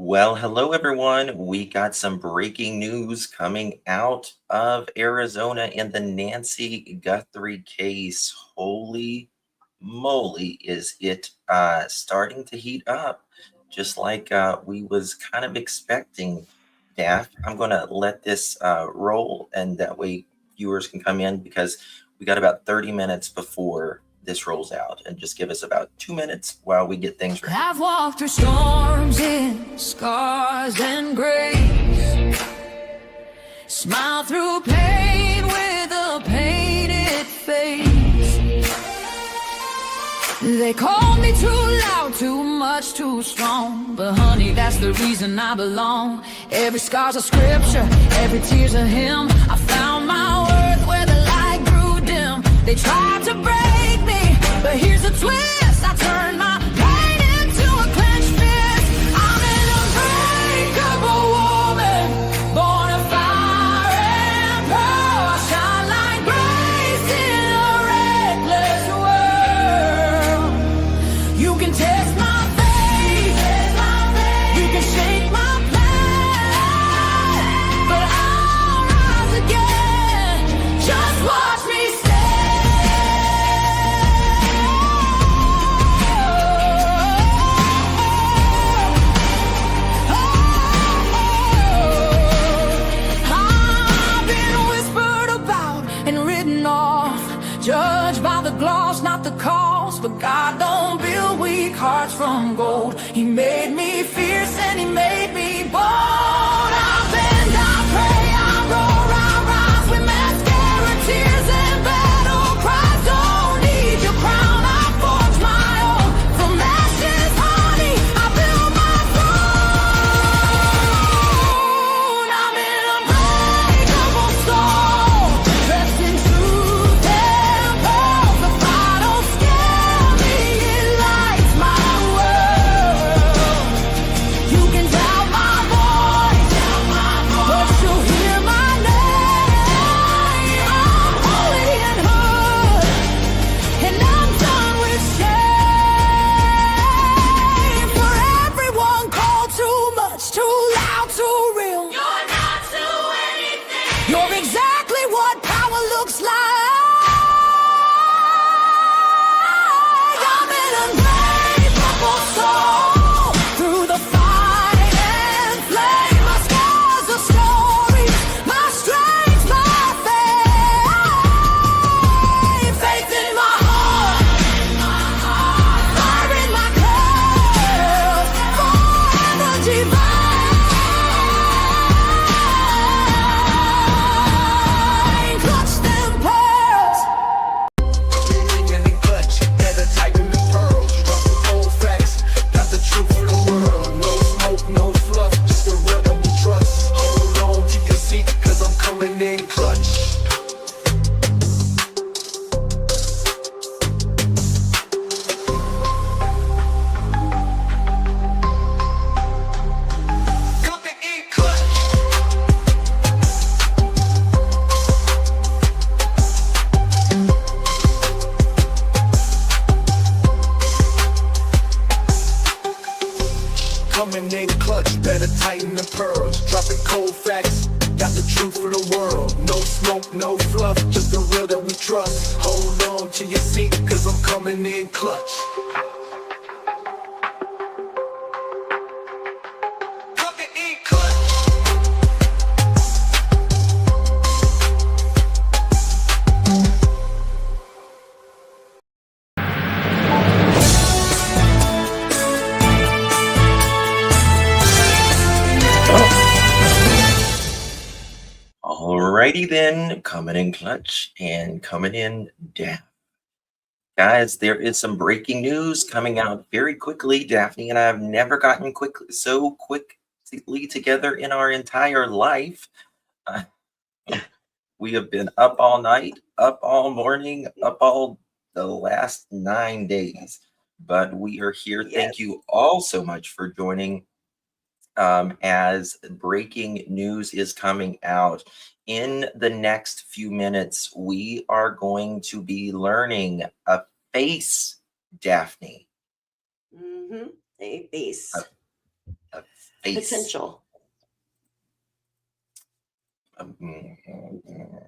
Well, hello everyone. We got some breaking news coming out of Arizona in the Nancy Guthrie case. Holy moly, is it starting to heat up, just like we was kind of expecting. Daff, I'm going to let this roll, and that way viewers can come in because we got about 30 minutes before this rolls out, and just give us about 2 minutes while we get things ready. I've walked through storms in scars and grace, smile through pain with a painted face. They called me too loud, too much, too strong, but honey, that's the reason I belong. Every scar's a scripture, every tear's a hymn. I found my worth where the light grew dim. They tried to break me, but here's a twist. I turned my pain into a clenched fist. I'm an unbreakable woman, born of fire and pearl. I shine like grace in a reckless world. You can test my faith, you can shake my plan, but I'll rise again. Just watch me judged by the gloss, not the cost. But God don't build weak hearts from gold. He made me fierce and he made me bold. I bend, I pray, I roar, I rise with mascara, tears and battle cries. Don't need your crown, I forge my own. From ashes, honey, I build my throne. I'm an unbreakable soul, dressed in truth and pearls. The fire don't scare me, it lights my world. You can doubt my voice, but you'll hear my name. I'm holy and hood, and I'm done with shame. For everyone called too much, too loud, too real. You're not to anything. You're exactly what power looks like. I'm an unbreakable soul, through the fight and flame. My scars are stories, my strength, my faith. Faith in my heart, fire in my curls, forever divine. Clutch them pearls. Any clutch, better tighten the pearls. Rough with old facts, got the truth for the world. No smoke, no fluff, just the real that we trust. Hold on to your seat, cause I'm coming in clutch. Coming in clutch. Coming in clutch, better tighten the pearls. Dropping cold facts, got the truth for the world. No smoke, no fluff, just the real that we trust. Hold on to your seat, cause I'm coming in clutch. Coming in clutch. Alrighty then, coming in clutch and coming in down. Guys, there is some breaking news coming out very quickly. Daphne and I have never gotten so quickly together in our entire life. Uh, we have been up all night, up all morning, up all the last 9 days. But we are here. Yes. Thank you all so much for joining. As breaking news is coming out. In the next few minutes, we are going to be learning a face, Daphne. A face. A Case. Potential.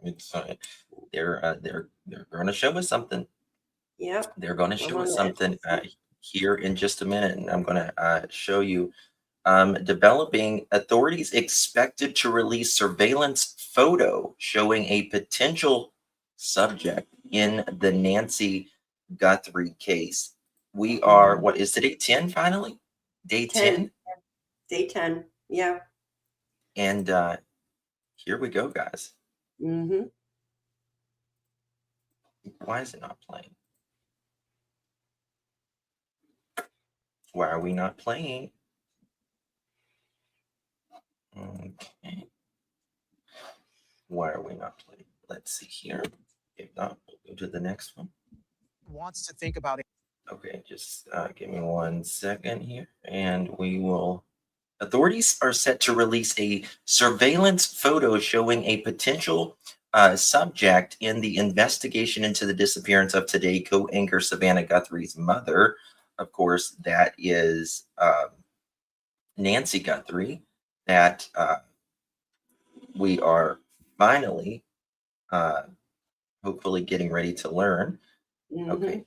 It's they're going to show us something. Yep. They're going to I'm show on us it. something here in just a minute, and I'm going to show you. Developing, authorities expected to release surveillance photo showing a potential subject in the Nancy Guthrie case. We are, what is today, 10 finally? Day 10? Day 10. Yeah. And here we go, guys. Mm-hmm. Why is it not playing? Why are we not playing? Okay. Why are we not playing? Let's see here. If not, we'll go to the next one. Wants to think about it. Okay, just give me 1 second here, and we will. Authorities are set to release a surveillance photo showing a potential subject in the investigation into the disappearance of Today co-anchor Savannah Guthrie's mother. Of course, that is Nancy Guthrie, that we are finally hopefully getting ready to learn. Mm-hmm. Okay,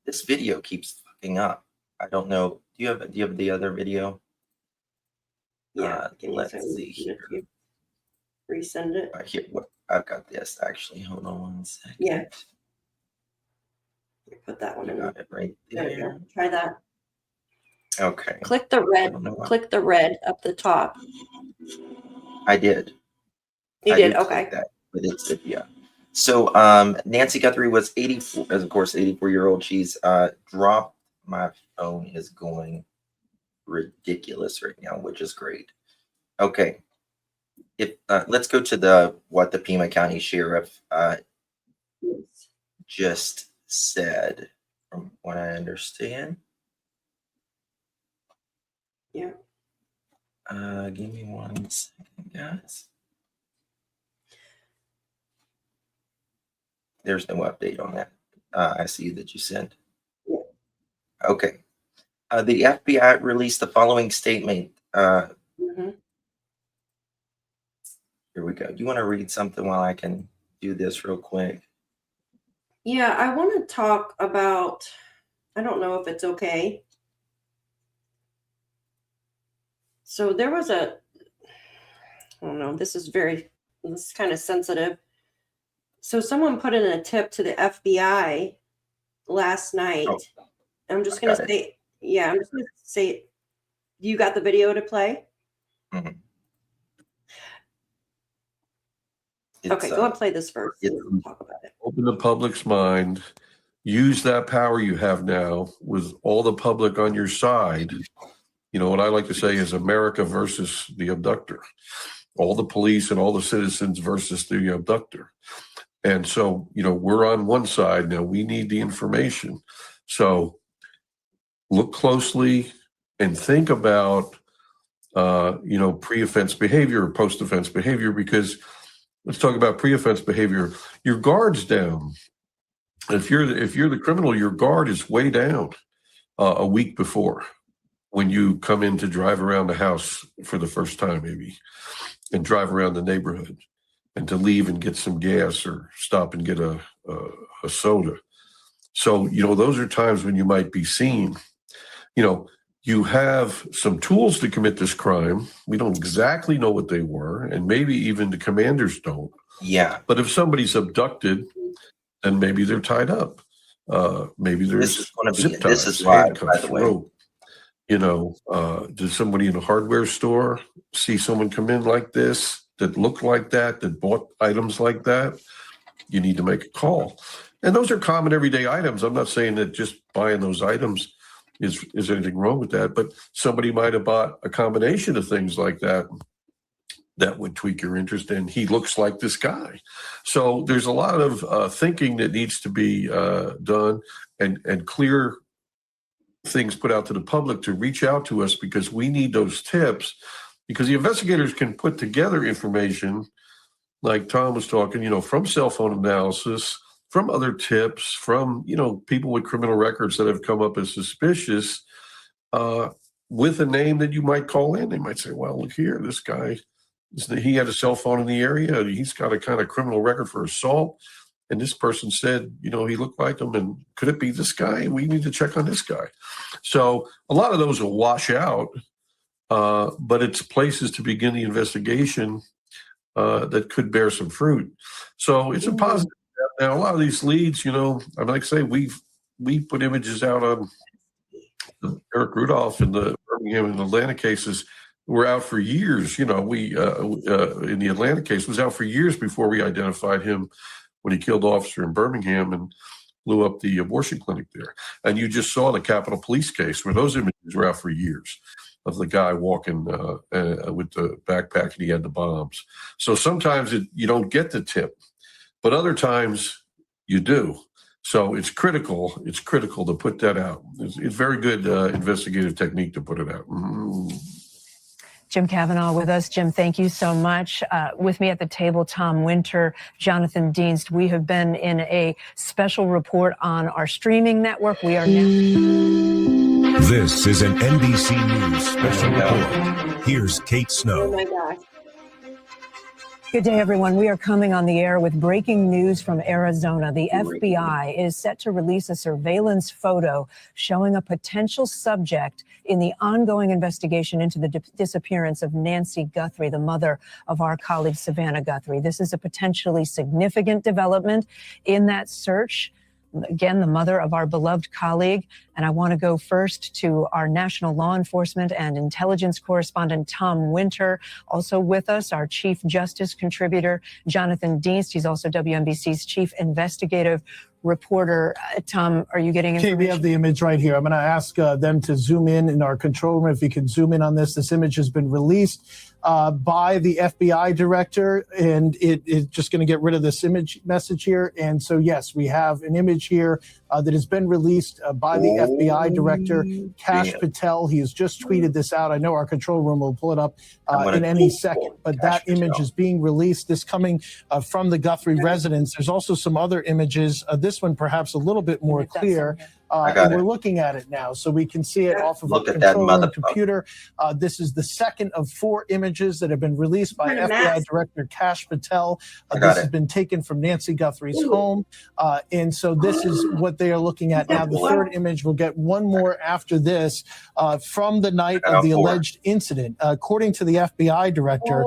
this video keeps fucking up. I don't know. Do you have the other video? Yeah. Let's see here. Resend it. Here, I've got this actually. Hold on 1 second. Yeah. Put that one I in. got it right There you there. go. Try that. Okay. Click the I red. don't know why. Click the red up the top. I did. You I did. click Okay. that, but it's yeah. So Nancy Guthrie was 84, as of course 84-year-old. She's dropped. My phone is going ridiculous right now, which is great. Okay. If let's go to what the Pima County Sheriff Yes. just said, from what I understand. Yeah. Give me 1 second, guys. There's no update on that. I see that you sent. Yeah. Okay. The FBI released the following statement. Mm-hmm. Here we go. You want to read something while I can do this real quick? Yeah, I want to talk about, I don't know if it's okay. So there was I don't know, this is kind of sensitive. So someone put in a tip to the FBI last night. Oh, I'm just going to say, yeah, I'm just going to say, you got the video to play? Mm-hmm. Okay, go and play this first. And we'll talk about it. Open the public's mind. Use that power you have now with all the public on your side. You know, what I like to say is America versus the abductor. All the police and all the citizens versus the abductor. And so, you know, we're on one side now. We need the information. So look closely and think about, you know, pre-offense behavior or post-offense behavior, because let's talk about pre-offense behavior. Your guard's down. If you're the criminal, your guard is way down a week before when you come in to drive around the house for the first time, maybe, and drive around the neighborhood, and to leave and get some gas or stop and get a soda. So, you know, those are times when you might be seen. You know, you have some tools to commit this crime. We don't exactly know what they were, and maybe even the commanders don't. Yeah. But if somebody's abducted, then maybe they're tied up. Maybe there's zip ties, this is live, by handcuffs, the way. rope. You know, did somebody in a hardware store see someone come in like this, that looked like that bought items like that? You need to make a call. And those are common everyday items. I'm not saying that just buying those items is anything wrong with that, but somebody might have bought a combination of things like that that would tweak your interest, and he looks like this guy. So there's a lot of thinking that needs to be done, and clear things put out to the public to reach out to us, because we need those tips, because the investigators can put together information like Tom was talking, you know, from cell phone analysis, from other tips, from, you know, people with criminal records that have come up as suspicious. with a name that you might call in. They might say, well, look here, this guy, he had a cell phone in the area. He's got a kind of criminal record for assault. And this person said, he looked like him. And could it be this guy? We need to check on this guy. So a lot of those will wash out, but it's places to begin the investigation that could bear some fruit. So it's a positive. Now, a lot of these leads, like I say, we put images out on Eric Rudolph and the Birmingham and Atlanta cases were out for years. In the Atlanta case was out for years before we identified him when he killed the officer in Birmingham and blew up the abortion clinic there. And you just saw the Capitol Police case where those images were out for years of the guy walking with the backpack and he had the bombs. So sometimes you don't get the tip, but other times you do. So it's critical. It's critical to put that out. It's very good investigative technique to put it out. Jim Kavanaugh with us. Jim, thank you so much. With me at the table, Tom Winter, Jonathan Dienst. We have been in a special report on our streaming network. We are now. This is an NBC News special report. Here's Kate Snow. Oh my gosh. Good day, everyone. We are coming on the air with breaking news from Arizona. The FBI is set to release a surveillance photo showing a potential subject in the ongoing investigation into the disappearance of Nancy Guthrie, the mother of our colleague Savannah Guthrie. This is a potentially significant development in that search. Again, the mother of our beloved colleague. And I want to go first to our national law enforcement and intelligence correspondent, Tom Winter. Also with us, our chief justice contributor, Jonathan Dienst. He's also WNBC's chief investigative reporter. Tom, are you getting information? Okay, we have the image right here. I'm going to ask them to zoom in our control room. If you can zoom in on this. This image has been released by the FBI director, and it is just going to get rid of this image message here. And so, yes, we have an image here that has been released by the FBI director, Kash Patel. He has just tweeted this out. I know our control room will pull it up in any second, but that image is being released. This coming from the Guthrie residence. There's also some other images. This one perhaps a little bit more clear. And we're looking at it now, so we can see it off of our control room computer. This is the second of 4 images that have been released by FBI Director Kash Patel. This has been taken from Nancy Guthrie's home, and so this is what they are looking at now. The third image, we'll get one more after this from the night of the alleged incident. According to the FBI Director,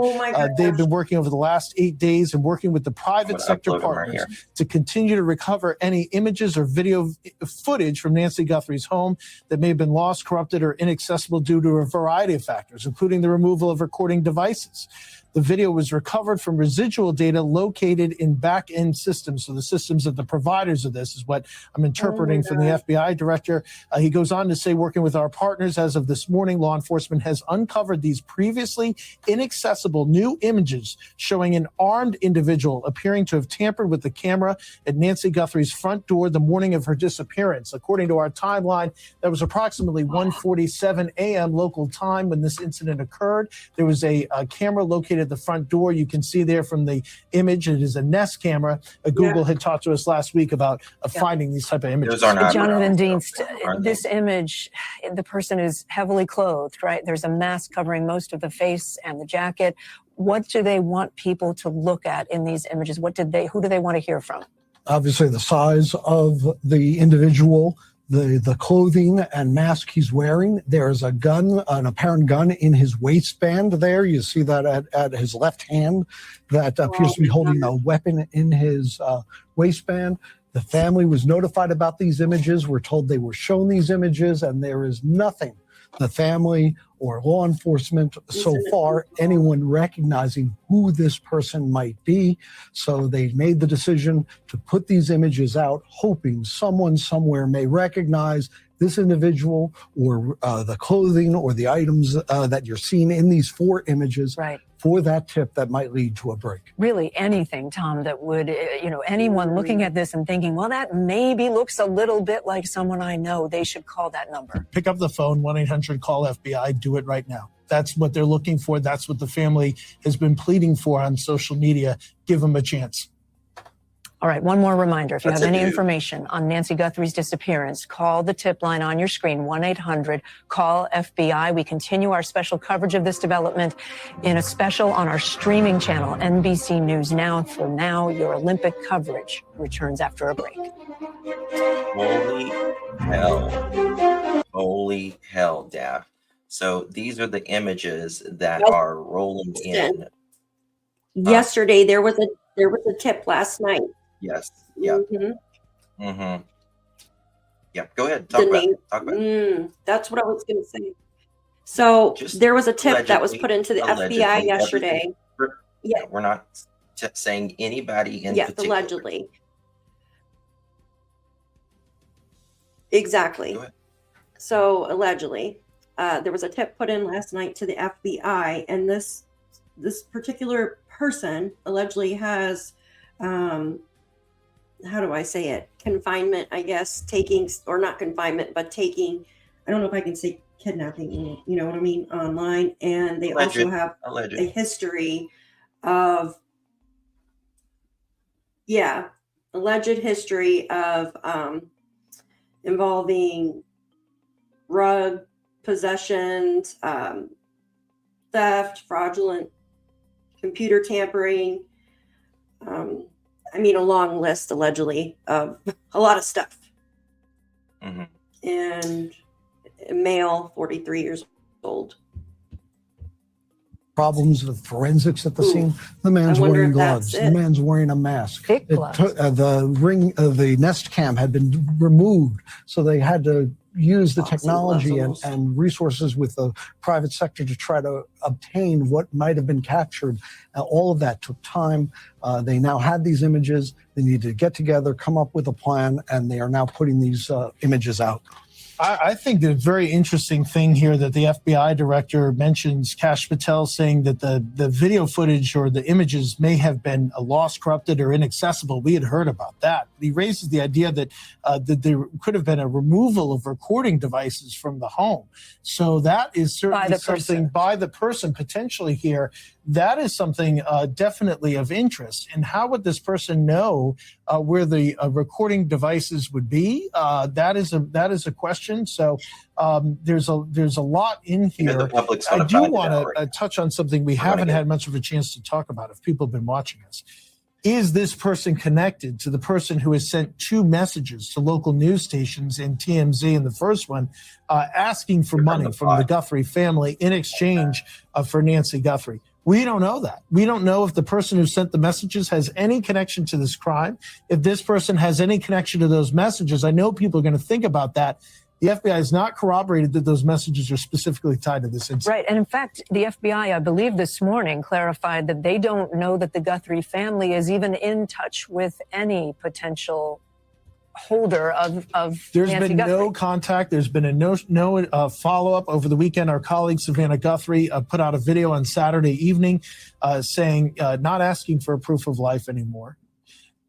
they've been working over the last 8 days and working with the private sector partners to continue to recover any images or video footage from Nancy Guthrie's home that may have been lost, corrupted, or inaccessible due to a variety of factors, including the removal of recording devices. The video was recovered from residual data located in back-end systems. So the systems of the providers of this is what I'm interpreting from the FBI director. He goes on to say, working with our partners, as of this morning, law enforcement has uncovered these previously inaccessible new images showing an armed individual appearing to have tampered with the camera at Nancy Guthrie's front door the morning of her disappearance. According to our timeline, that was approximately 1:47 a.m. local time when this incident occurred. There was a camera located at the front door. You can see there from the image, it is a Nest camera. Google had talked to us last week about finding these type of images. Jonathan Dienst, this image, the person is heavily clothed, right? There's a mask covering most of the face and the jacket. What do they want people to look at in these images? Who do they want to hear from? Obviously, the size of the individual, the clothing and mask he's wearing. There's a gun, an apparent gun in his waistband there. You see that at his left hand that appears to be holding a weapon in his waistband. The family was notified about these images. We're told they were shown these images, and there is nothing the family or law enforcement so far, anyone recognizing who this person might be. So they made the decision to put these images out, hoping someone somewhere may recognize this individual or the clothing or the items that you're seeing in these 4 images. Right. For that tip that might lead to a break. Really anything, Tom, that would, anyone looking at this and thinking, well, that maybe looks a little bit like someone I know, they should call that number. Pick up the phone, 1-800-CALL-FBI, do it right now. That's what they're looking for. That's what the family has been pleading for on social media. Give them a chance. All right, one more reminder. If you That's have a any dude. information on Nancy Guthrie's disappearance, call the tip line on your screen, 1-800-CALL FBI. We continue our special coverage of this development in a special on our streaming channel, NBC News Now. For now, your Olympic coverage returns after a break. Holy hell. Holy hell, Daff. So these are the images that Well, are rolling in. Yesterday there was a tip last night. Yes. Yeah. Mhm. Mm-hmm. Yeah. Go ahead. The name. That's what I was going to say. So Just there was a tip that was allegedly- put into the FBI allegedly, yesterday. Yeah. We're not saying anybody in Yes, particular. allegedly. Exactly. Go ahead. So allegedly, there was a tip put in last night to the FBI, and this particular person allegedly has, how do I say it? Confinement, I guess, taking, or not confinement, but taking, I don't know if I can say kidnapping, you know what I mean, online. And they also have a history of, alleged history of involving drug possessions, theft, fraudulent computer tampering. I mean, a long list, allegedly, of a lot of stuff. Mm-hmm. And a male, 43 years old. Problems with forensics at the Ooh. scene. The man's I wonder wearing if that's gloves. it. The man's wearing a mask. Thick gloves. The Nest Cam had been removed, so they had to use the Boxing technology gloves and resources with the private sector to try to obtain what might have been captured. All of that took time. They now had these images. They needed to get together, come up with a plan, and they are now putting these images out. I think the very interesting thing here that the FBI director mentions, Kash Patel, saying that the video footage or the images may have been lost, corrupted, or inaccessible. We had heard about that. He raises the idea that there could have been a removal of recording devices from the home. So that is certainly something by the person potentially here. That is something definitely of interest. And how would this person know where the recording devices would be? That is a question. So there's a lot in here. I do want to touch on something we haven't had much of a chance to talk about if people have been watching us. Is this person connected to the person who has sent 2 messages to local news stations and TMZ in the first one, asking for money from the Guthrie family in exchange for Nancy Guthrie? We don't know that. We don't know if the person who sent the messages has any connection to this crime. If this person has any connection to those messages, I know people are going to think about that. The FBI has not corroborated that those messages are specifically tied to this incident. Right. And in fact, the FBI, I believe this morning, clarified that they don't know that the Guthrie family is even in touch with any potential holder of There's Nancy been Guthrie. no contact. There's been no follow-up. Over the weekend, our colleague Savannah Guthrie put out a video on Saturday evening saying not asking for a proof of life anymore.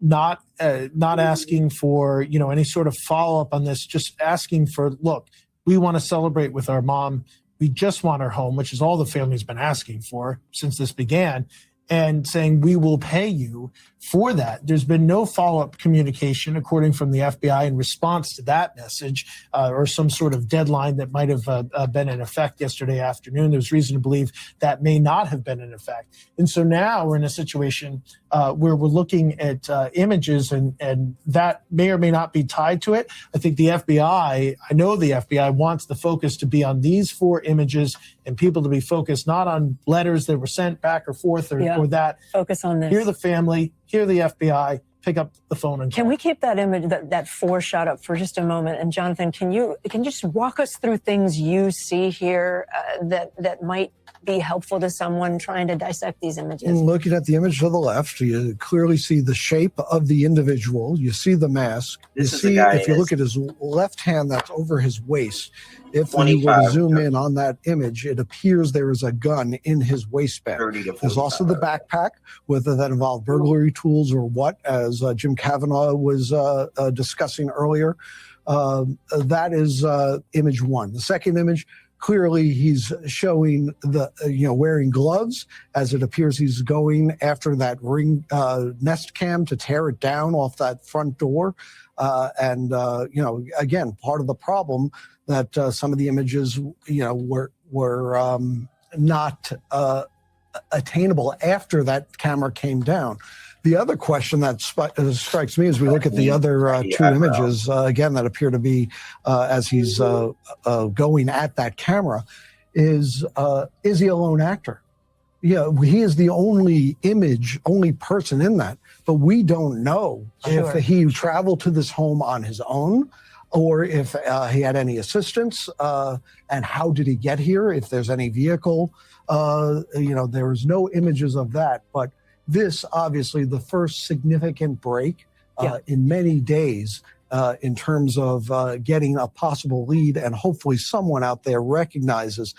Not asking for any sort of follow-up on this, just asking for, look, we want to celebrate with our mom. We just want her home, which is all the family's been asking for since this began, and saying we will pay you for that. There's been no follow-up communication, according from the FBI, in response to that message or some sort of deadline that might have been in effect yesterday afternoon. There's reason to believe that may not have been in effect. And so now we're in a situation where we're looking at images and that may or may not be tied to it. I think the FBI, I know the FBI wants the focus to be on these 4 images and people to be focused not on letters that were sent back or forth or that. Focus on this. Hear the family, hear the FBI, pick up the phone and call. Can we keep that image, that 4 shot up for just a moment? And Jonathan, can you just walk us through things you see here that might be helpful to someone trying to dissect these images? Looking at the image to the left, you clearly see the shape of the individual. You see the mask. You see, if you look at his left hand, that's over his waist. If you were to zoom in on that image, it appears there is a gun in his waistband. There's also the backpack, whether that involved burglary tools or what, as Jim Kavanaugh was discussing earlier. That is image 1. The second image, Clearly, he's showing the, wearing gloves as it appears he's going after that ring nest cam to tear it down off that front door. Again, part of the problem that some of the images, were not attainable after that camera came down. The other question that strikes me as we look at the other two images, again, that appear to be as he's going at that camera, is he a lone actor? Yeah, he is the only person in that, but we don't know if he traveled to this home on his own or if he had any assistance, and how did he get here, if there's any vehicle. There's no images of that, but this, obviously, the first significant break in many days in terms of getting a possible lead, and hopefully someone out there recognizes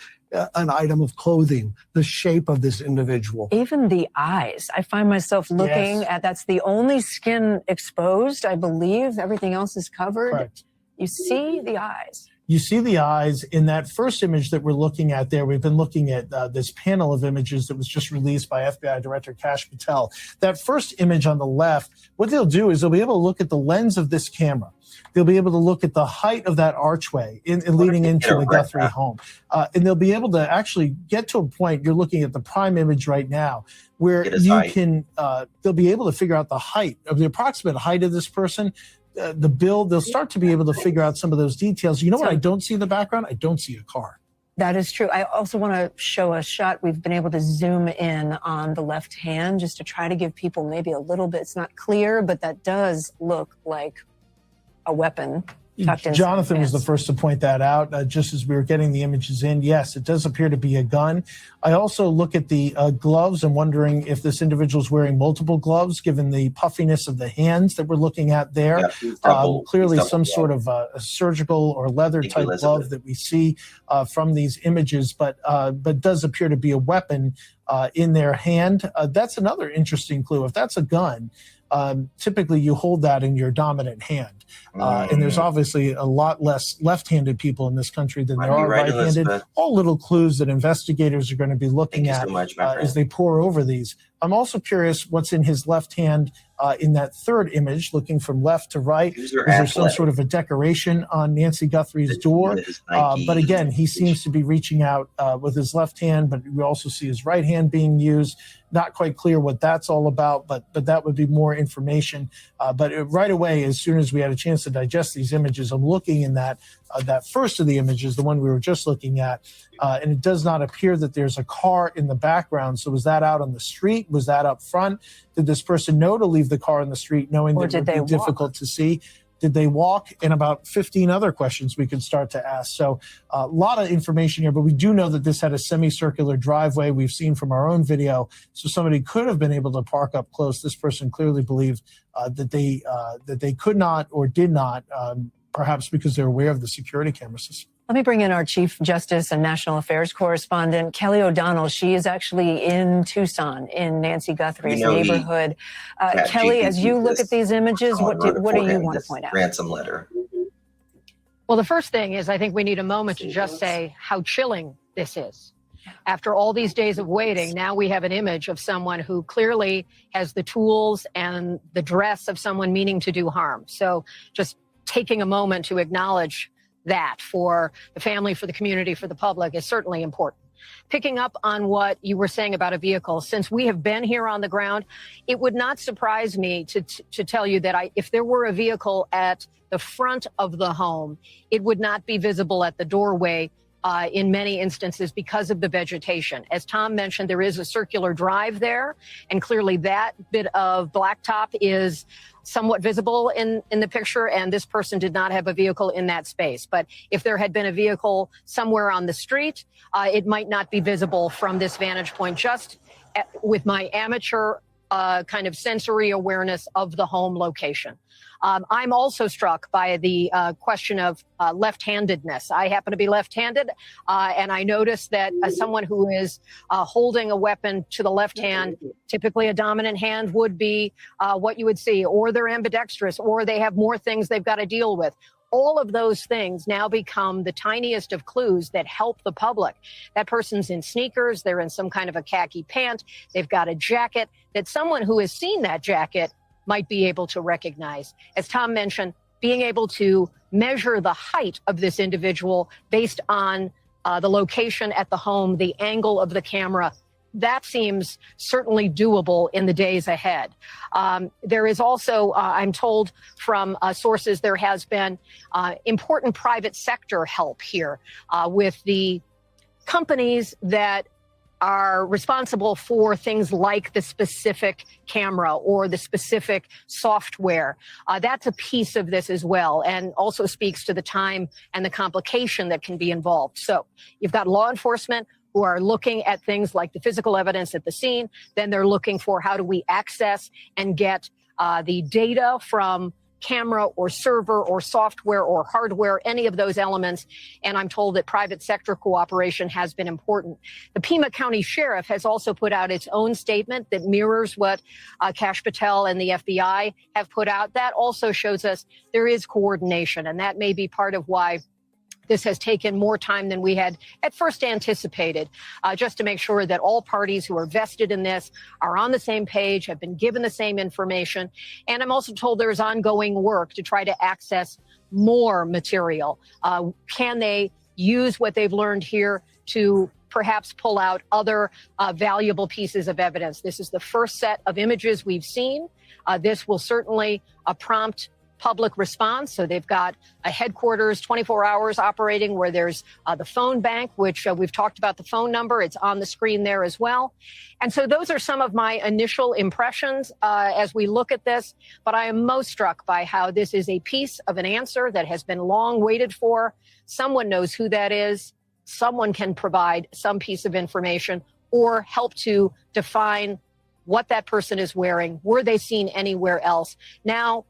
an item of clothing, the shape of this individual. Even the eyes. I find myself looking at, that's the only skin exposed, I believe. Everything else is covered. Correct. You see the eyes. You see the eyes in that first image that we're looking at there. We've been looking at this panel of images that was just released by FBI Director Kash Patel. That first image on the left, what they'll do is they'll be able to look at the lens of this camera. They'll be able to look at the height of that archway leading into the Guthrie home. And they'll be able to actually get to a point, you're looking at the prime image right now, where you can, they'll be able to figure out the height, of the approximate height of this person. The build, they'll start to be able to figure out some of those details. You know what I don't see in the background? I don't see a car. That is true. I also want to show a shot. We've been able to zoom in on the left hand just to try to give people maybe a little bit, it's not clear, but that does look like a weapon. Jonathan was the first to point that out just as we were getting the images in. Yes, it does appear to be a gun. I also look at the gloves and wondering if this individual is wearing multiple gloves, given the puffiness of the hands that we're looking at there. Clearly some sort of a surgical or leather type glove that we see from these images, but does appear to be a weapon in their hand. That's another interesting clue. If that's a gun, typically you hold that in your dominant hand. And there's obviously a lot less left-handed people in this country than there are right-handed. All little clues that investigators are going to be looking at as they pore over these. I'm also curious what's in his left hand in that third image, looking from left to right. Is there some sort of a decoration on Nancy Guthrie's door? But again, he seems to be reaching out with his left hand, but we also see his right hand being used. Not quite clear what that's all about, but that would be more information. But right away, as soon as we had a chance to digest these images, I'm looking in that first of the images, the one we were just looking at, and it does not appear that there's a car in the background. So was that out on the street? Was that up front? Did this person know to leave the car in the street, knowing that it would be difficult to see? Did they walk? And about 15 other questions we could start to ask. So a lot of information here, but we do know that this had a semicircular driveway. We've seen from our own video. So somebody could have been able to park up close. This person clearly believed that they could not or did not, perhaps because they're aware of the security camera system. Let me bring in our Chief Justice and National Affairs correspondent, Kelly O'Donnell. She is actually in Tucson, in Nancy Guthrie's neighborhood. Kelly, as you look at these images, what do you want to point out? Ransom letter. Well, the first thing is I think we need a moment to just say how chilling this is. After all these days of waiting, now we have an image of someone who clearly has the tools and the dress of someone meaning to do harm. So just taking a moment to acknowledge that for the family, for the community, for the public is certainly important. Picking up on what you were saying about a vehicle, since we have been here on the ground, it would not surprise me to tell you that if there were a vehicle at the front of the home, it would not be visible at the doorway in many instances because of the vegetation. As Tom mentioned, there is a circular drive there, and clearly that bit of blacktop is somewhat visible in the picture, and this person did not have a vehicle in that space. But if there had been a vehicle somewhere on the street, it might not be visible from this vantage point, just with my amateur kind of sensory awareness of the home location. I'm also struck by the question of left-handedness. I happen to be left-handed, and I noticed that someone who is holding a weapon to the left hand, typically a dominant hand would be what you would see, or they're ambidextrous, or they have more things they've got to deal with, all of those things now become the tiniest of clues that help the public. That person's in sneakers, they're in some kind of a khaki pant, they've got a jacket that someone who has seen that jacket might be able to recognize. As Tom mentioned, being able to measure the height of this individual based on the location at the home, the angle of the camera, that seems certainly doable in the days ahead. There is also, I'm told from sources, there has been important private sector help here with the companies that are responsible for things like the specific camera or the specific software. That's a piece of this as well, and also speaks to the time and the complication that can be involved. So you've got law enforcement who are looking at things like the physical evidence at the scene. Then they're looking for how do we access and get the data from camera or server or software or hardware, any of those elements. And I'm told that private sector cooperation has been important. The Pima County Sheriff has also put out its own statement that mirrors what Kash Patel and the FBI have put out. That also shows us there is coordination, and that may be part of why this has taken more time than we had at first anticipated, just to make sure that all parties who are vested in this are on the same page, have been given the same information. And I'm also told there is ongoing work to try to access more material. Can they use what they've learned here to perhaps pull out other valuable pieces of evidence? This is the first set of images we've seen. This will certainly prompt public response. So they've got a headquarters 24 hours operating where there's the phone bank, which we've talked about the phone number. It's on the screen there as well. And so those are some of my initial impressions as we look at this. But I am most struck by how this is a piece of an answer that has been long waited for. Someone knows who that is. Someone can provide some piece of information or help to define what that person is wearing. Were they seen anywhere else? Now,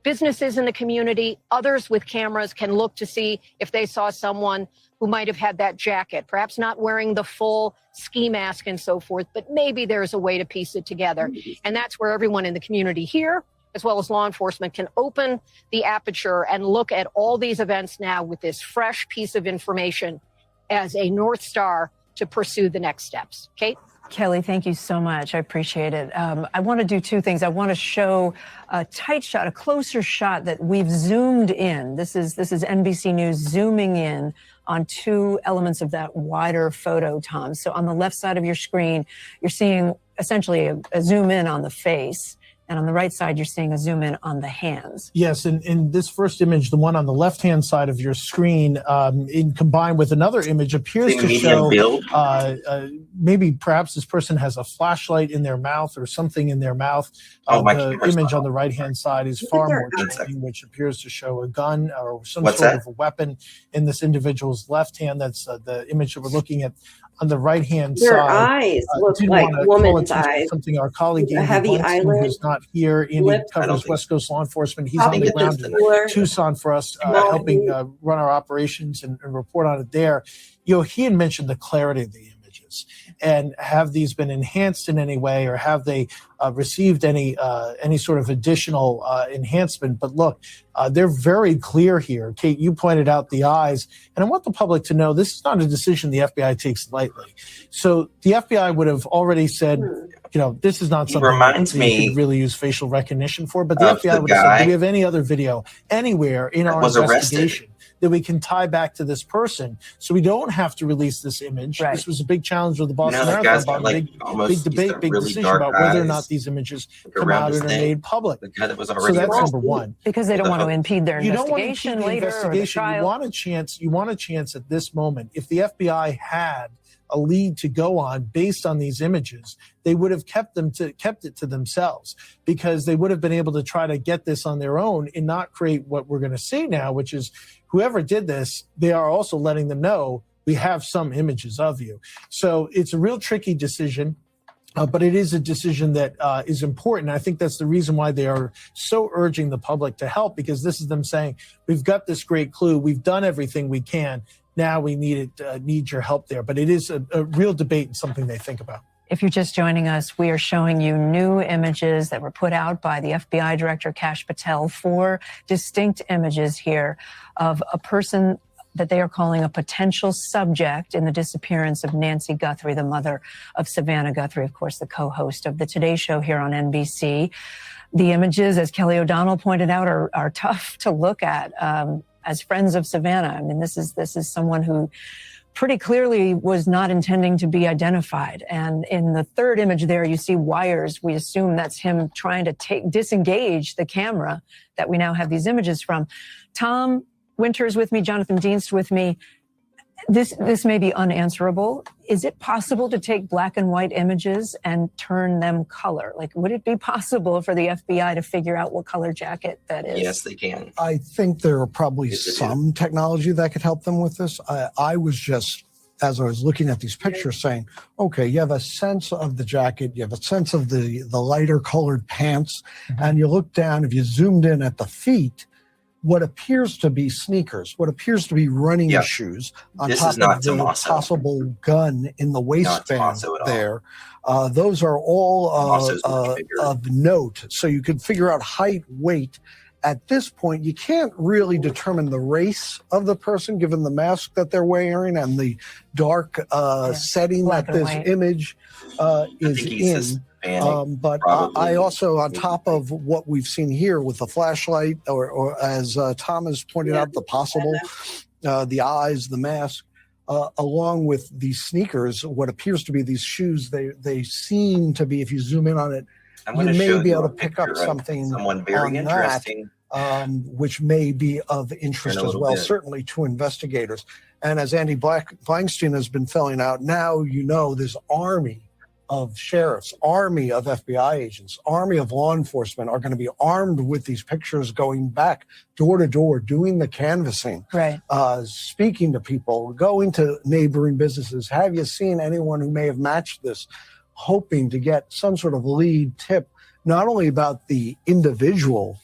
businesses in the community, others with cameras can look to see if they saw someone who might have had that jacket, perhaps not wearing the full ski mask and so forth, but maybe there's a way to piece it together. And that's where everyone in the community here, as well as law enforcement, can open the aperture and look at all these events now with this fresh piece of information as a North Star to pursue the next steps. Kate? Kelly, thank you so much. I appreciate it. I want to do two things. I want to show a tight shot, a closer shot that we've zoomed in. This is NBC News zooming in on two elements of that wider photo, Tom. So on the left side of your screen, you're seeing essentially a zoom in on the face. And on the right side, you're seeing a zoom in on the hands. Yes, and in this first image, the one on the left-hand side of your screen, in combined with another image, appears to show maybe perhaps this person has a flashlight in their mouth or something in their mouth. The image on the right-hand side is far more chilling, which appears to show a gun or some sort of a weapon in this individual's left hand. That's the image that we're looking at. On the right-hand side, their eyes look like woman's eyes. Something our colleague, a heavy eyelid, who's not here. Andy covers West Coast law enforcement. He's on the ground in Tucson for us, helping run our operations and report on it there. You know, he had mentioned the clarity of the images, and have these been enhanced in any way, or have they received any sort of additional enhancement? But look, they're very clear here. Kate, you pointed out the eyes, and I want the public to know this is not a decision the FBI takes lightly. So the FBI would have already said, you know, this is not something that we could really use facial recognition for, but the FBI would have said, do we have any other video anywhere in our investigation that we can tie back to this person, so we don't have to release this image? This was a big challenge with the Boston Marathon, big debate, big decision about whether or not these images come out and are made public. So that's number one. Because they don't want to impede their investigation later. You want a chance at this moment. If the FBI had a lead to go on based on these images, they would have kept it to themselves, because they would have been able to try to get this on their own and not create what we're going to see now, which is whoever did this, they are also letting them know we have some images of you. So it's a real tricky decision. But it is a decision that is important. I think that's the reason why they are so urging the public to help, because this is them saying, we've got this great clue. We've done everything we can. Now we need your help there. But it is a real debate and something they think about. If you're just joining us, we are showing you new images that were put out by the FBI Director Kash Patel, 4 distinct images here of a person that they are calling a potential subject in the disappearance of Nancy Guthrie, the mother of Savannah Guthrie, of course, the co-host of the Today Show here on NBC. The images, as Kelly O'Donnell pointed out, are tough to look at as friends of Savannah. I mean, this is someone who pretty clearly was not intending to be identified. And in the third image there, you see wires. We assume that's him trying to disengage the camera that we now have these images from. Tom Winters with me, Jonathan Dienst with me. This may be unanswerable. Is it possible to take black and white images and turn them color? Like, would it be possible for the FBI to figure out what color jacket that is? Yes, they can. I think there are probably some technology that could help them with this. I was just, as I was looking at these pictures, saying, okay, you have a sense of the jacket, you have a sense of the lighter colored pants, and you look down, if you zoomed in at the feet, what appears to be sneakers, what appears to be running shoes on This top is not of the Tommaso. possible gun in the waistband Tommaso at all. there. Those are all Tommaso's much bigger. of note. So you could figure out height, weight. At this point, you can't really determine the race of the person given the mask that they're wearing and the dark setting Black that and this white. image is think he's in. Hispanic, But probably. I also, on top of what we've seen here with the flashlight, or as Tom has pointed out, the possible, the eyes, the mask, along with these sneakers, what appears to be these shoes, they seem to be, if you zoom in on it, I'm you going to may show be you able a to pick up picture of something someone very on interesting. that, which may be of interest In a as little well, bit. certainly to investigators. And as Andy Blankstein has been filling out, now you know this army of sheriffs, army of FBI agents, army of law enforcement are going to be armed with these pictures, going back door to door, doing the canvassing, Right. speaking to people, going to neighboring businesses. Have you seen anyone who may have matched this? Hoping to get some sort of lead tip, not only about the individual,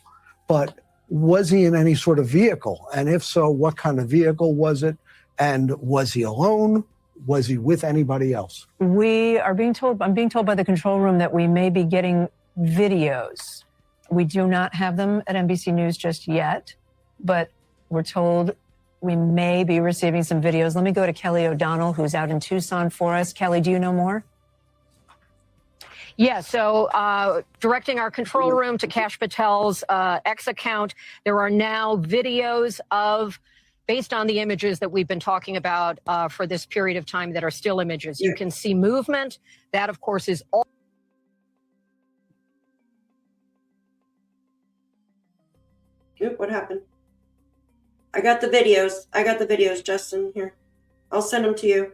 but was he in any sort of vehicle? And if so, what kind of vehicle was it? And was he alone? Was he with anybody else? I'm being told by the control room that we may be getting videos. We do not have them at NBC News just yet, but we're told we may be receiving some videos. Let me go to Kelly O'Donnell, who's out in Tucson for us. Kelly, do you know more? Yeah, so directing our control room to Kash Patel's X account, there are now videos based on the images that we've been talking about for this period of time that are still images. You can see movement. That, of course, is all. Oop, what happened? I got the videos, Justin, here. I'll send them to you.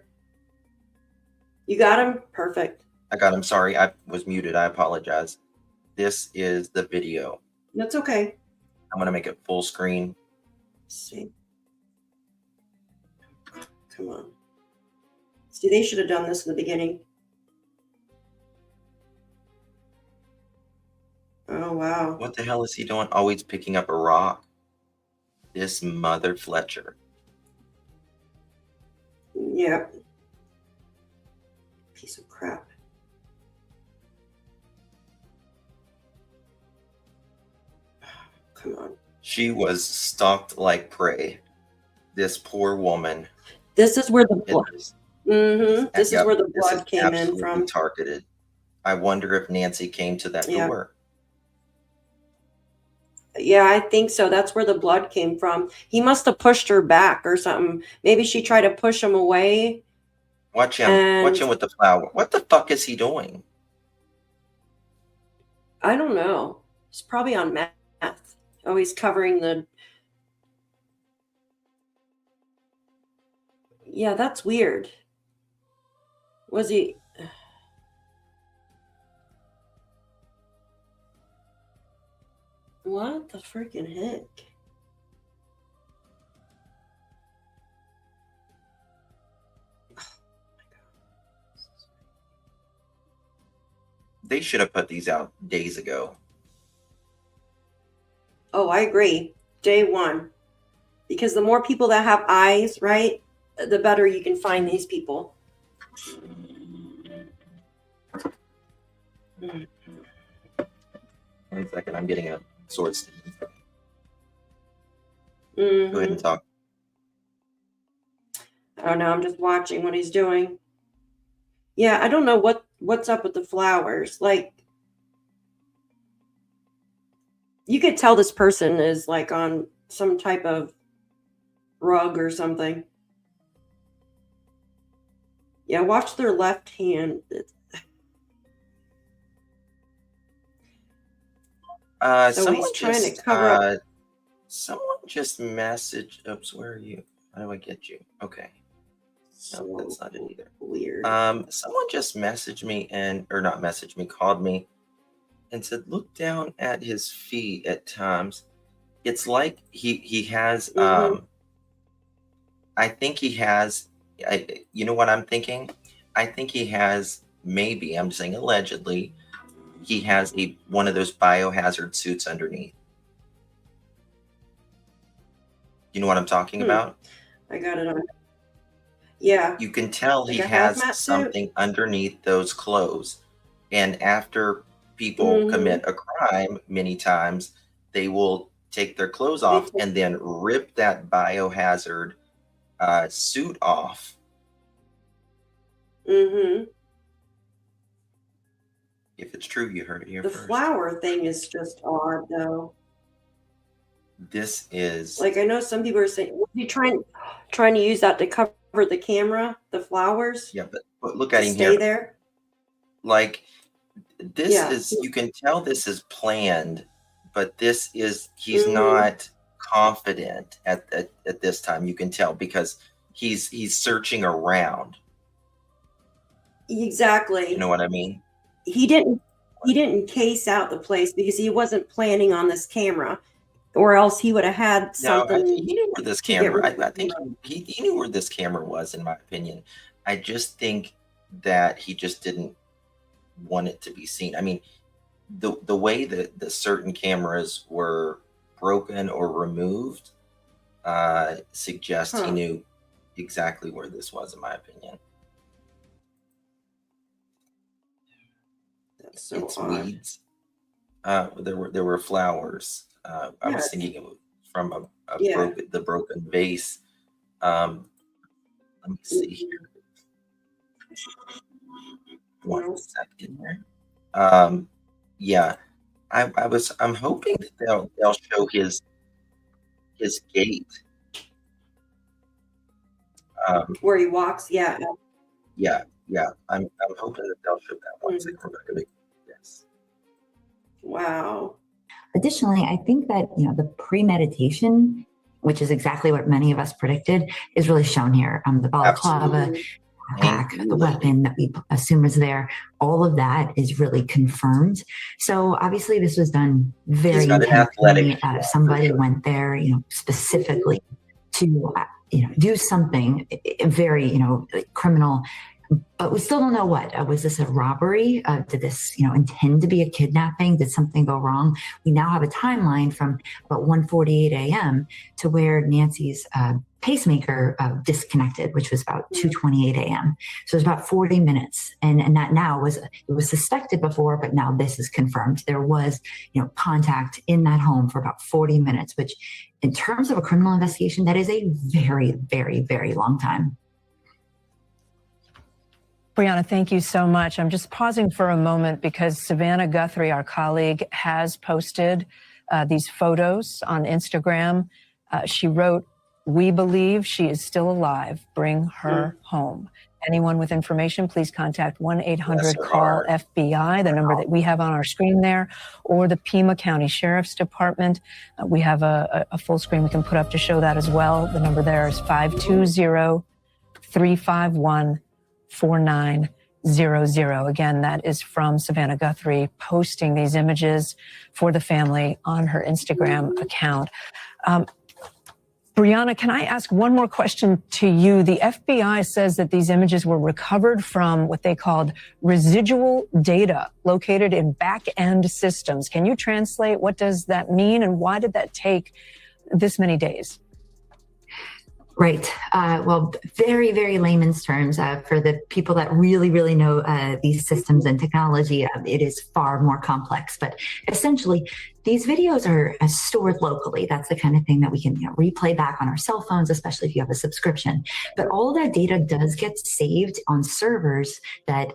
You got them? Perfect. I got him. Sorry, I was muted. I apologize. This is the video. That's okay. I'm going to make it full screen. Let's see. Come on. See, they should have done this in the beginning. Oh, wow. What the hell is he doing? Always picking up a rock. This mother Fletcher. Yep. Piece of crap. Come on. She was stalked like prey. This poor woman. This is where the blood. This This is where the this is blood came in absolutely from. targeted. I wonder if Nancy came to that Yeah. door. Yeah, I think so. That's where the blood came from. He must have pushed her back or something. Maybe she tried to push him away. Watch him. Watch him with the flower. What the fuck is he doing? I don't know. He's probably on meth. Oh, he's covering the. Yeah, that's weird. Was he? What the freaking heck? They should have put these out days ago. Oh, I agree. Day one. Because the more people that have eyes, right, the better you can find these people. 1 second, I'm getting a sword. Mhm. Go ahead and talk. I don't know. I'm just watching what he's doing. Yeah, I don't know what's up with the flowers. Like, you could tell this person is like on some type of rug or something. Yeah, watch their left hand. So Someone he's trying to just cover up. someone just messaged. Oops, where are you? How do I get you? Okay. No, that's So not it either. weird. Someone just messaged me or not messaged me, called me and said, look down at his feet at times. It's like he has Mhm. I think he has you know what I'm thinking? I think he has, maybe, I'm saying allegedly, he has one of those biohazard suits underneath. You know what I'm talking Hmm. about? I got it on. Yeah, You can tell like he a has hazmat suit. something underneath those clothes. And after people Mhm. commit a crime, many times they will take their clothes They off take. and then rip that biohazard suit off. Mhm. If it's true, you heard it here The first. flower thing is just odd, though. This is Like, I know some people are saying, was he trying to use that to cover the camera, the flowers, yeah, but look to at him stay here. there? Like, this Yeah. is, you can tell this is planned, but he's Mhm. not confident at this time. You can tell because he's searching around. You Exactly. know what I mean? He didn't case out the place because he wasn't planning on this camera, or else he would have had No, he something knew where this to get camera. rid of I the think camera. he knew where this camera was, in my opinion. I just think that he just didn't want it to be seen. I mean, the way that the certain cameras were broken or removed suggests he Huh. knew exactly where this was, in my opinion. That's so It's odd. weeds. There were flowers. I was Yes. thinking it was from Yeah. the broken vase. Let me see here. One No. second here. Yeah, I'm hoping that they'll show his gait. Where he walks. Yeah. Yeah, yeah. I'm hoping that they'll show that. 1 Mhm. second, Rebecca. Yes. Wow. Additionally, I think that, the premeditation, which is exactly what many of us predicted, is really shown here. The balaclava, Absolutely. pack, the Absolutely. weapon that we assume is there, all of that is really confirmed. So obviously this was done very He's got an athletic intentionally. for Somebody sure. went there, specifically to, do something very, criminal. But we still don't know what. Was this a robbery? Did this, intend to be a kidnapping? Did something go wrong? We now have a timeline from about 1:48 a.m. to where Nancy's pacemaker disconnected, which was about 2:28 a.m. So it was about 40 minutes. And that now it was suspected before, but now this is confirmed. There was, contact in that home for about 40 minutes, which in terms of a criminal investigation, that is a very, very, very long time. Brianna, thank you so much. I'm just pausing for a moment because Savannah Guthrie, our colleague, has posted these photos on Instagram. She wrote, "We believe she is still alive. Bring her home." Anyone with information, please contact 1-800-CALL-FBI, the number that we have on our screen there, or the Pima County Sheriff's Department. We have a full screen we can put up to show that as well. The number there is 520-351-4900. Again, that is from Savannah Guthrie posting these images for the family on her Instagram account. Brianna, can I ask one more question to you? The FBI says that these images were recovered from what they called residual data located in back-end systems. Can you translate what does that mean and why did that take this many days? Right. Well, very, very layman's terms, for the people that really, really know these systems and technology, it is far more complex. But essentially, these videos are stored locally. That's the kind of thing that we can replay back on our cell phones, especially if you have a subscription. But all of that data does get saved on servers that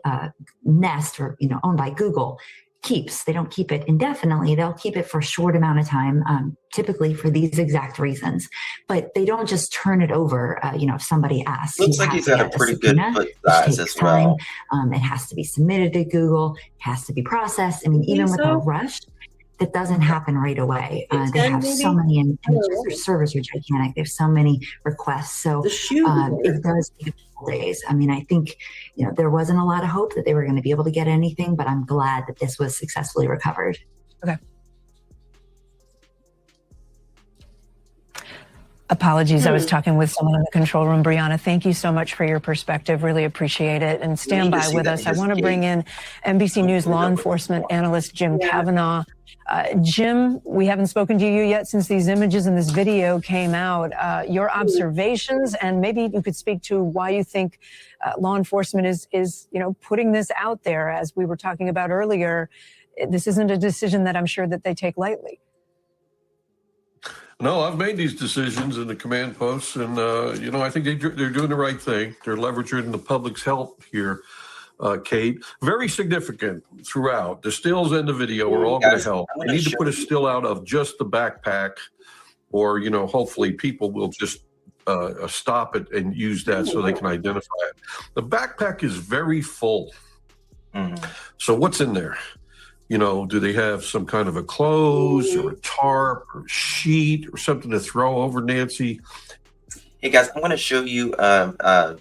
Nest, or owned by Google, keeps. They don't keep it indefinitely. They'll keep it for a short amount of time, typically for these exact reasons. But they don't just turn it over, if somebody asks. Looks like he's got a pretty good foot size as well. It has to be submitted to Google. It has to be processed. I mean, even with a rush, that doesn't happen right away. They have so many, and their servers are gigantic. There's so many requests. So it does take a couple days. I mean, I think, there wasn't a lot of hope that they were going to be able to get anything, but I'm glad that this was successfully recovered. Okay. Apologies. I was talking with someone in the control room. Brianna, thank you so much for your perspective. Really appreciate it. And stand by with us. I want to bring in NBC News law enforcement analyst Jim Kavanaugh. Jim, we haven't spoken to you yet since these images and this video came out. Your observations, and maybe you could speak to why you think law enforcement is putting this out there. As we were talking about earlier, this isn't a decision that I'm sure that they take lightly. No, I've made these decisions in the command posts, and I think they're doing the right thing. They're leveraging the public's help here, Kate. Very significant throughout. The stills and the video are all going to help. We need to put a still out of just the backpack, or hopefully people will just stop it and use that so they can identify it. The backpack is very full. So what's in there? Do they have some kind of a clothes or a tarp or a sheet or something to throw over, Nancy? Hey guys, I'm going to show you an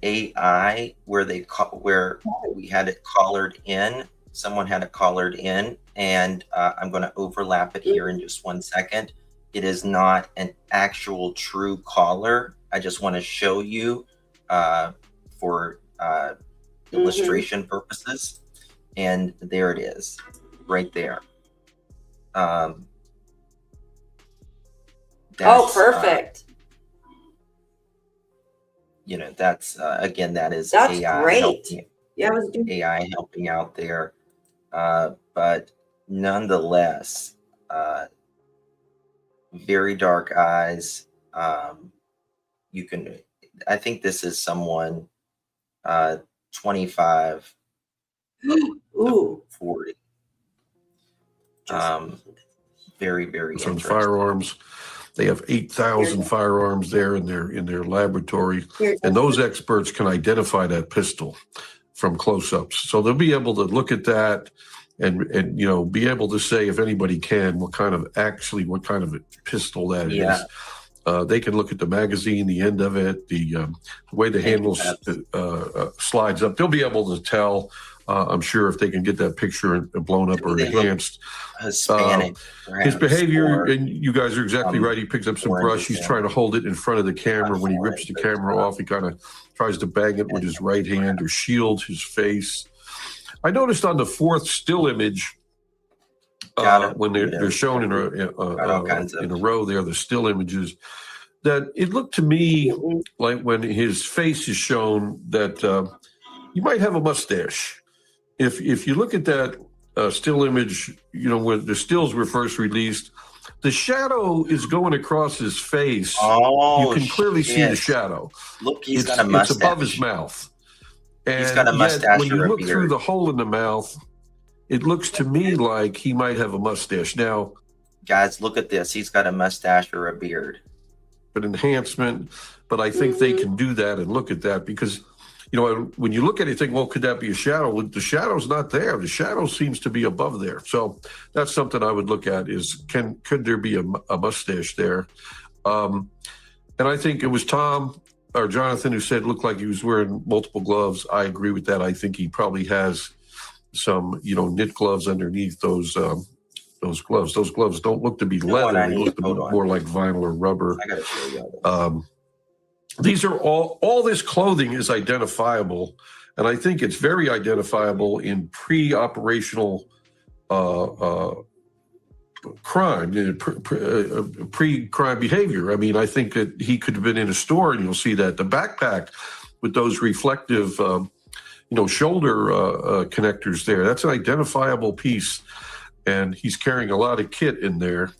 AI where we had it collared in. Someone had it collared in, and I'm going to overlap it here in just 1 second. It is not an actual true collar. I just want to show you for illustration purposes. And there it is, right there. Oh, perfect. That's again, that's AI great. AI helping out there. But nonetheless, very dark eyes. I think this is someone 25. Ooh. 40. Very, very some interesting. Firearms. They have 8,000 firearms there in their laboratory, and those experts can identify that pistol from close-ups. So they'll be able to look at that and be able to say, if anybody can, what kind of a pistol that is. They can look at the magazine, the end of it, the way the handle slides up. They'll be able to tell. I'm sure if they can get that picture blown up or enhanced. Hispanic, his behavior, and you guys are exactly right. He picks up some brush. He's trying to hold it in front of the camera. When he rips the camera off, he kind of tries to bang it with his right hand or shield his face. I noticed on the fourth still image, when they're shown in a row there, the still images, that it looked to me like when his face is shown that he might have a mustache. If you look at that still image, when the stills were first released, the shadow is going across his face. You can clearly see the shadow. Look, he's got a mustache. It's above his mouth. And he's got a mustache. When you look through the hole in the mouth, it looks to me like he might have a mustache. Now, guys, look at this. He's got a mustache or a beard. An enhancement, but I think they can do that and look at that because, when you look at it, you think, well, could that be a shadow? Well, the shadow's not there. The shadow seems to be above there. So that's something I would look at is, could there be a mustache there? And I think it was Tom or Jonathan who said it looked like he was wearing multiple gloves. I agree with that. I think he probably has some, knit gloves underneath those gloves. Those gloves don't look to be leather. They look to be more like vinyl or rubber. I gotta show you. These are all this clothing is identifiable, and I think it's very identifiable in pre-operational crime, pre-crime behavior. I mean, I think that he could have been in a store, and you'll see that the backpack with those reflective, shoulder connectors there. That's an identifiable piece, and he's carrying a lot of kit in there.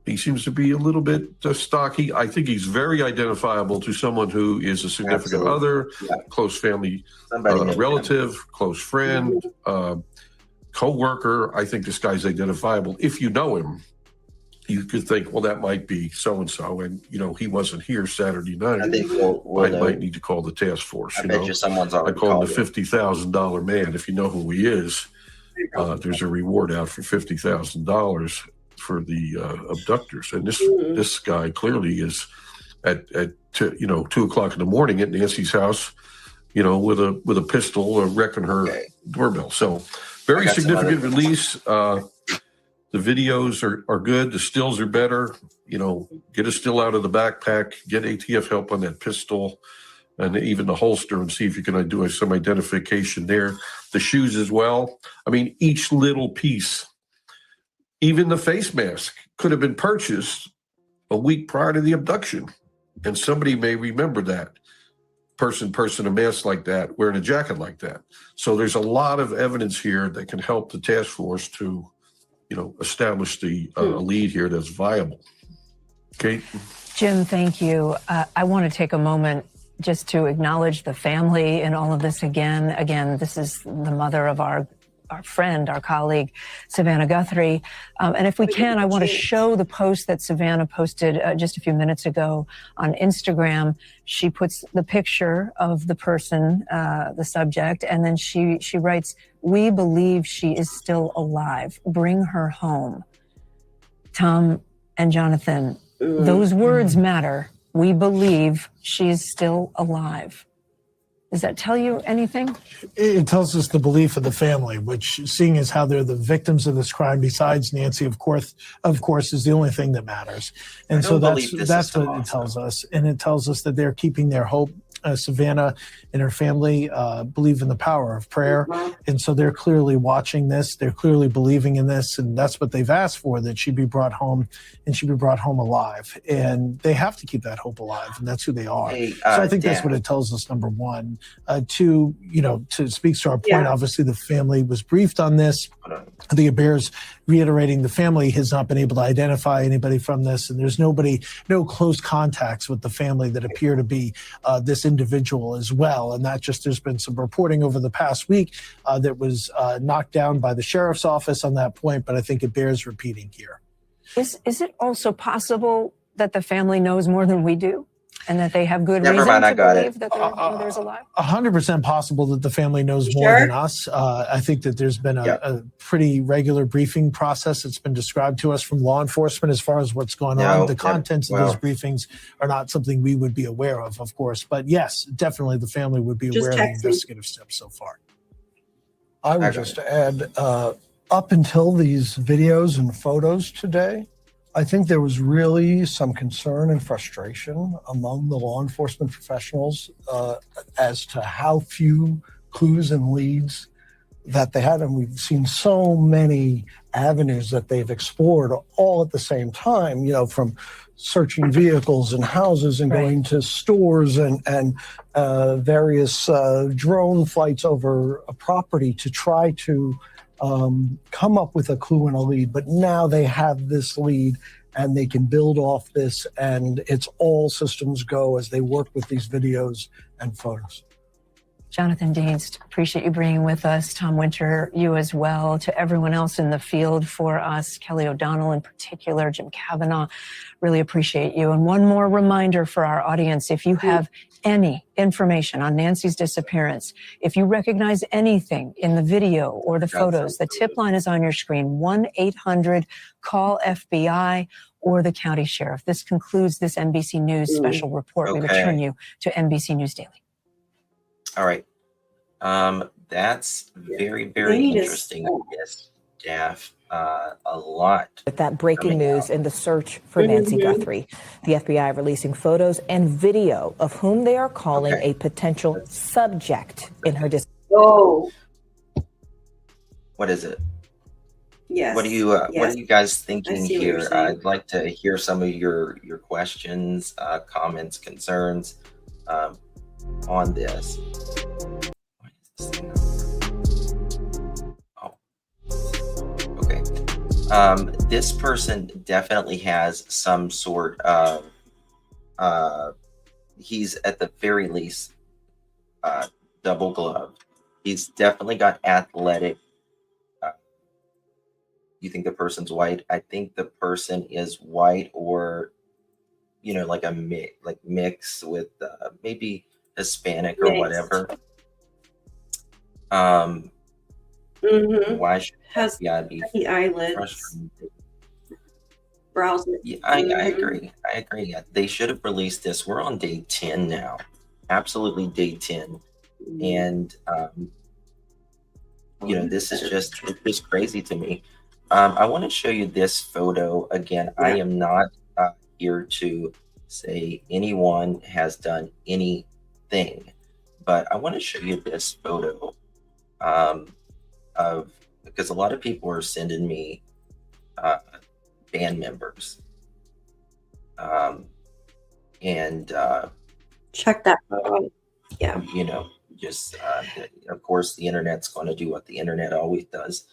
He seems to be a little bit stocky. I think he's very identifiable to someone who is a significant other, close family relative, close friend, co-worker. I think this guy's identifiable. If you know him, you could think, well, that might be so-and-so, and, he wasn't here Saturday night. I think I might need to call the task force. I bet you someone's already I call him called the $50,000 man. If you know who he is, there's a reward out for $50,000 for the abductors. And this guy clearly is at 2:00 in the morning at Nancy's house, with a pistol wrecking her doorbell. So very significant release. The videos are good. The stills are better. Get a still out of the backpack, get ATF help on that pistol and even the holster, and see if you can do some identification there. The shoes as well. I mean, each little piece, even the face mask, could have been purchased a week prior to the abduction. And somebody may remember that person, a mask like that, wearing a jacket like that. So there's a lot of evidence here that can help the task force to, establish the lead here that's viable. Kate? Jim, thank you. I want to take a moment just to acknowledge the family in all of this again. Again, this is the mother of our friend, our colleague, Savannah Guthrie. And if we can, I want to show the post that Savannah posted just a few minutes ago on Instagram. She puts the picture of the person, the subject, and then she writes, "We believe she is still alive. Bring her home." Tom and Jonathan, those words matter. We believe she is still alive. Does that tell you anything? It tells us the belief of the family, which, seeing as how they're the victims of this crime, besides Nancy, of course, is the only thing that matters. And so that's what it tells us. And it tells us that they're keeping their hope. Savannah and her family believe in the power of prayer. And so they're clearly watching this. They're clearly believing in this. And that's what they've asked for, that she be brought home, and she be brought home alive. And they have to keep that hope alive. And that's who they are. So I think that's what it tells us, number one. Two, to speak to our point, obviously the family was briefed on this. I think it bears reiterating the family has not been able to identify anybody from this. And there's no close contacts with the family that appear to be this individual as well. And that just, there's been some reporting over the past week that was knocked down by the sheriff's office on that point, but I think it bears repeating here. Is it also possible that the family knows more than we do, and that they have good reason to believe that their mother's alive? 100% possible that the family knows more than us. I think that there's been a pretty regular briefing process that's been described to us from law enforcement as far as what's going on. The contents of those briefings are not something we would be aware of course. But yes, definitely the family would be aware of the investigative steps so far. I would just add, up until these videos and photos today, I think there was really some concern and frustration among the law enforcement professionals as to how few clues and leads that they had. And we've seen so many avenues that they've explored all at the same time, from searching vehicles and houses and going to stores and various drone flights over a property to try to come up with a clue and a lead. But now they have this lead and they can build off this, and it's all systems go as they work with these videos and photos. Jonathan Dienst, appreciate you bringing with us. Tom Winter, you as well. To everyone else in the field for us, Kelly O'Donnell in particular, Jim Kavanaugh, really appreciate you. And one more reminder for our audience, if you have any information on Nancy's disappearance, if you recognize anything in the video or the photos, the tip line is on your screen, 1-800-CALL-FBI or the county sheriff. This concludes this NBC News special report. We return you to NBC News Daily. All right. That's very, very interesting. Yes, Daff. A lot. With that breaking news in the search for Nancy Guthrie, the FBI releasing photos and video of whom they are calling a potential subject in her disappearance. What is it? Yes. What Yes. are you guys I thinking see what you're here? saying. I'd like to hear some of your questions, comments, concerns on this. Why is this thing not- Oh, okay. This person definitely has some sort of he's at the very least double gloved. He's definitely got athletic. Uh, you think the person's white? I think the person is white, or like a mix with maybe Hispanic or Mixed. whatever. Um, Mm-hmm. why should Has FBI be the eyelids, frustrated? brows. Yeah, I Mm-hmm. agree. I agree. Yeah, they should have released this. We're on day 10 now. Absolutely day 10. And this is just it's just crazy to me. I want to show you this photo again. I Yeah. am not here to say anyone has done anything, but I want to show you this photo of because a lot of people are sending me band members, and Check that photo. Yeah. just of course the internet's going to do what the internet always does,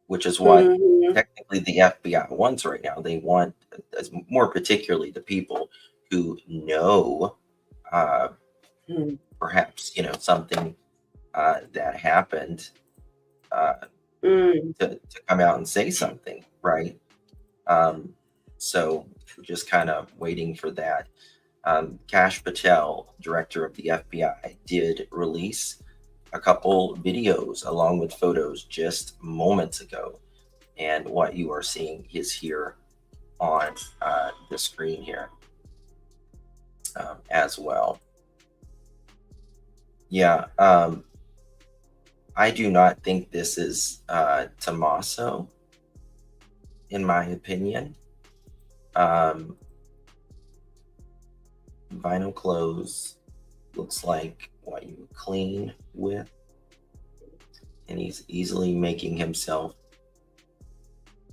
which is what Mm-hmm. technically the FBI wants right now. They want, as more particularly the people who know perhaps something that happened to come out and say something, right? So just kind of waiting for that. Kash Patel, director of the FBI, did release a couple videos along with photos just moments ago. And what you are seeing is here on the screen here as well. Yeah, I do not think this is Tommaso, in my opinion. Vinyl clothes, looks like what you would clean with, and he's easily making himself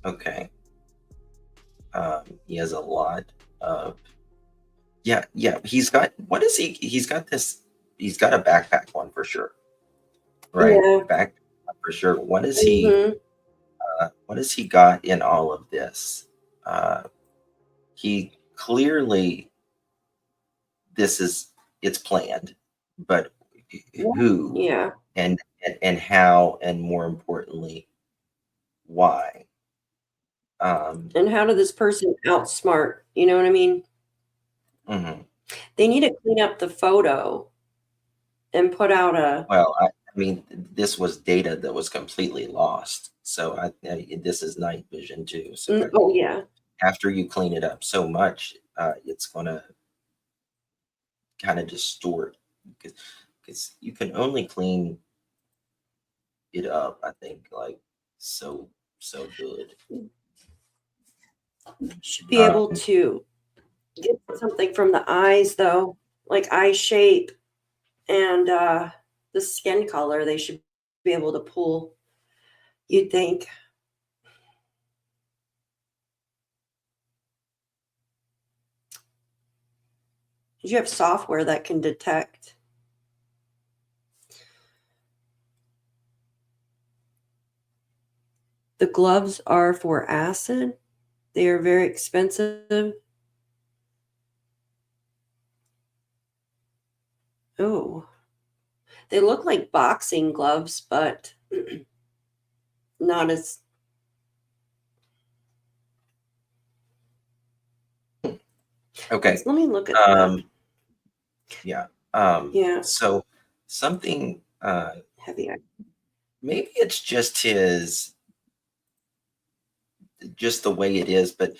okay. He has a lot of yeah. He's got he's got a backpack one for sure, right? Yeah. Back for sure. What has he got in all of this? He clearly, it's planned, but who Yeah. and how, and more importantly, why? And how did this person outsmart? You know what I mean? Mhm. They need to clean up the photo and put out a. Well, I mean, this was data that was completely lost. So this is night vision too. So Oh yeah. after you clean it up so much, it's going to kind of distort, because you can only clean it up, I think, like so good. Should be able to get something from the eyes though, like eye shape and the skin color. They should be able to pull, you'd think. You have software that can detect. The gloves are for acid. They are very expensive. Oh, they look like boxing gloves, but not as. Okay. Let me look at that. Yeah. Yeah. So something, Heavy. maybe it's just the way it is, but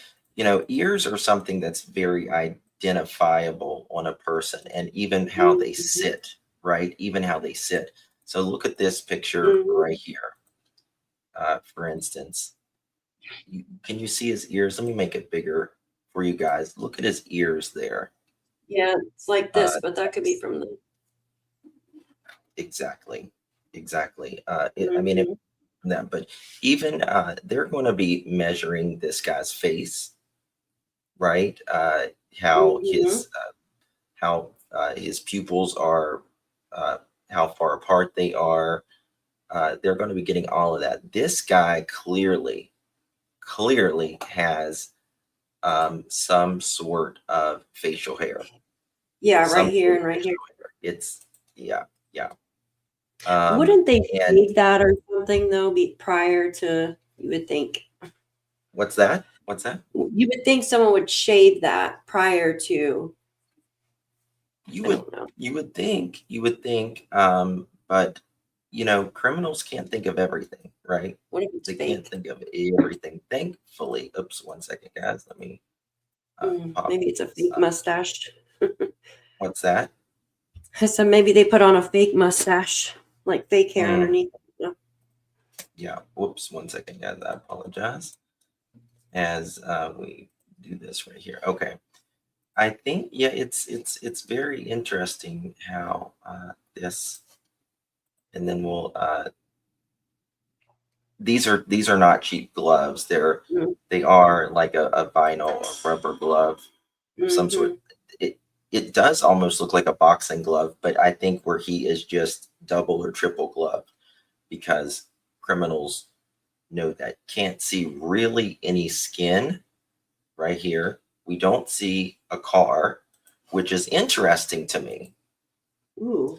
ears are something that's very identifiable on a person, and even how they sit, right? Even how they sit. So look at this picture right here. For instance, can you see his ears? Let me make it bigger for you guys. Look at his ears there. Yeah, it's like this, but that could be from the. Exactly. I mean, them. But even they're going to be measuring this guy's face, right? How his pupils are, how far apart they are. They're going to be getting all of that. This guy clearly has some sort of facial hair. Yeah, Some right here sort and of right here. facial hair. It's yeah. Wouldn't they And shave that or something though? Prior to, you would think. what's that? What's that? You would think someone would shave that prior to. You I would don't know. you would think, but criminals can't think of everything, right? What if it's They can't fake? think of everything. Thankfully, oops, 1 second, guys. Let me pop Maybe it's a this fake up. mustache. What's that? So maybe they put on a fake mustache, like fake hair Mm, underneath. Yeah. yeah. Whoops, 1 second, guys. I apologize. As we do this right here. Okay. I think it's very interesting how this, and then we'll these are not cheap gloves. They are like a vinyl or rubber glove of some sort. It does almost look like a boxing glove, but I think where he is just double or triple gloved, because criminals know that. Can't see really any skin right here. We don't see a car, which is interesting to me. Ooh.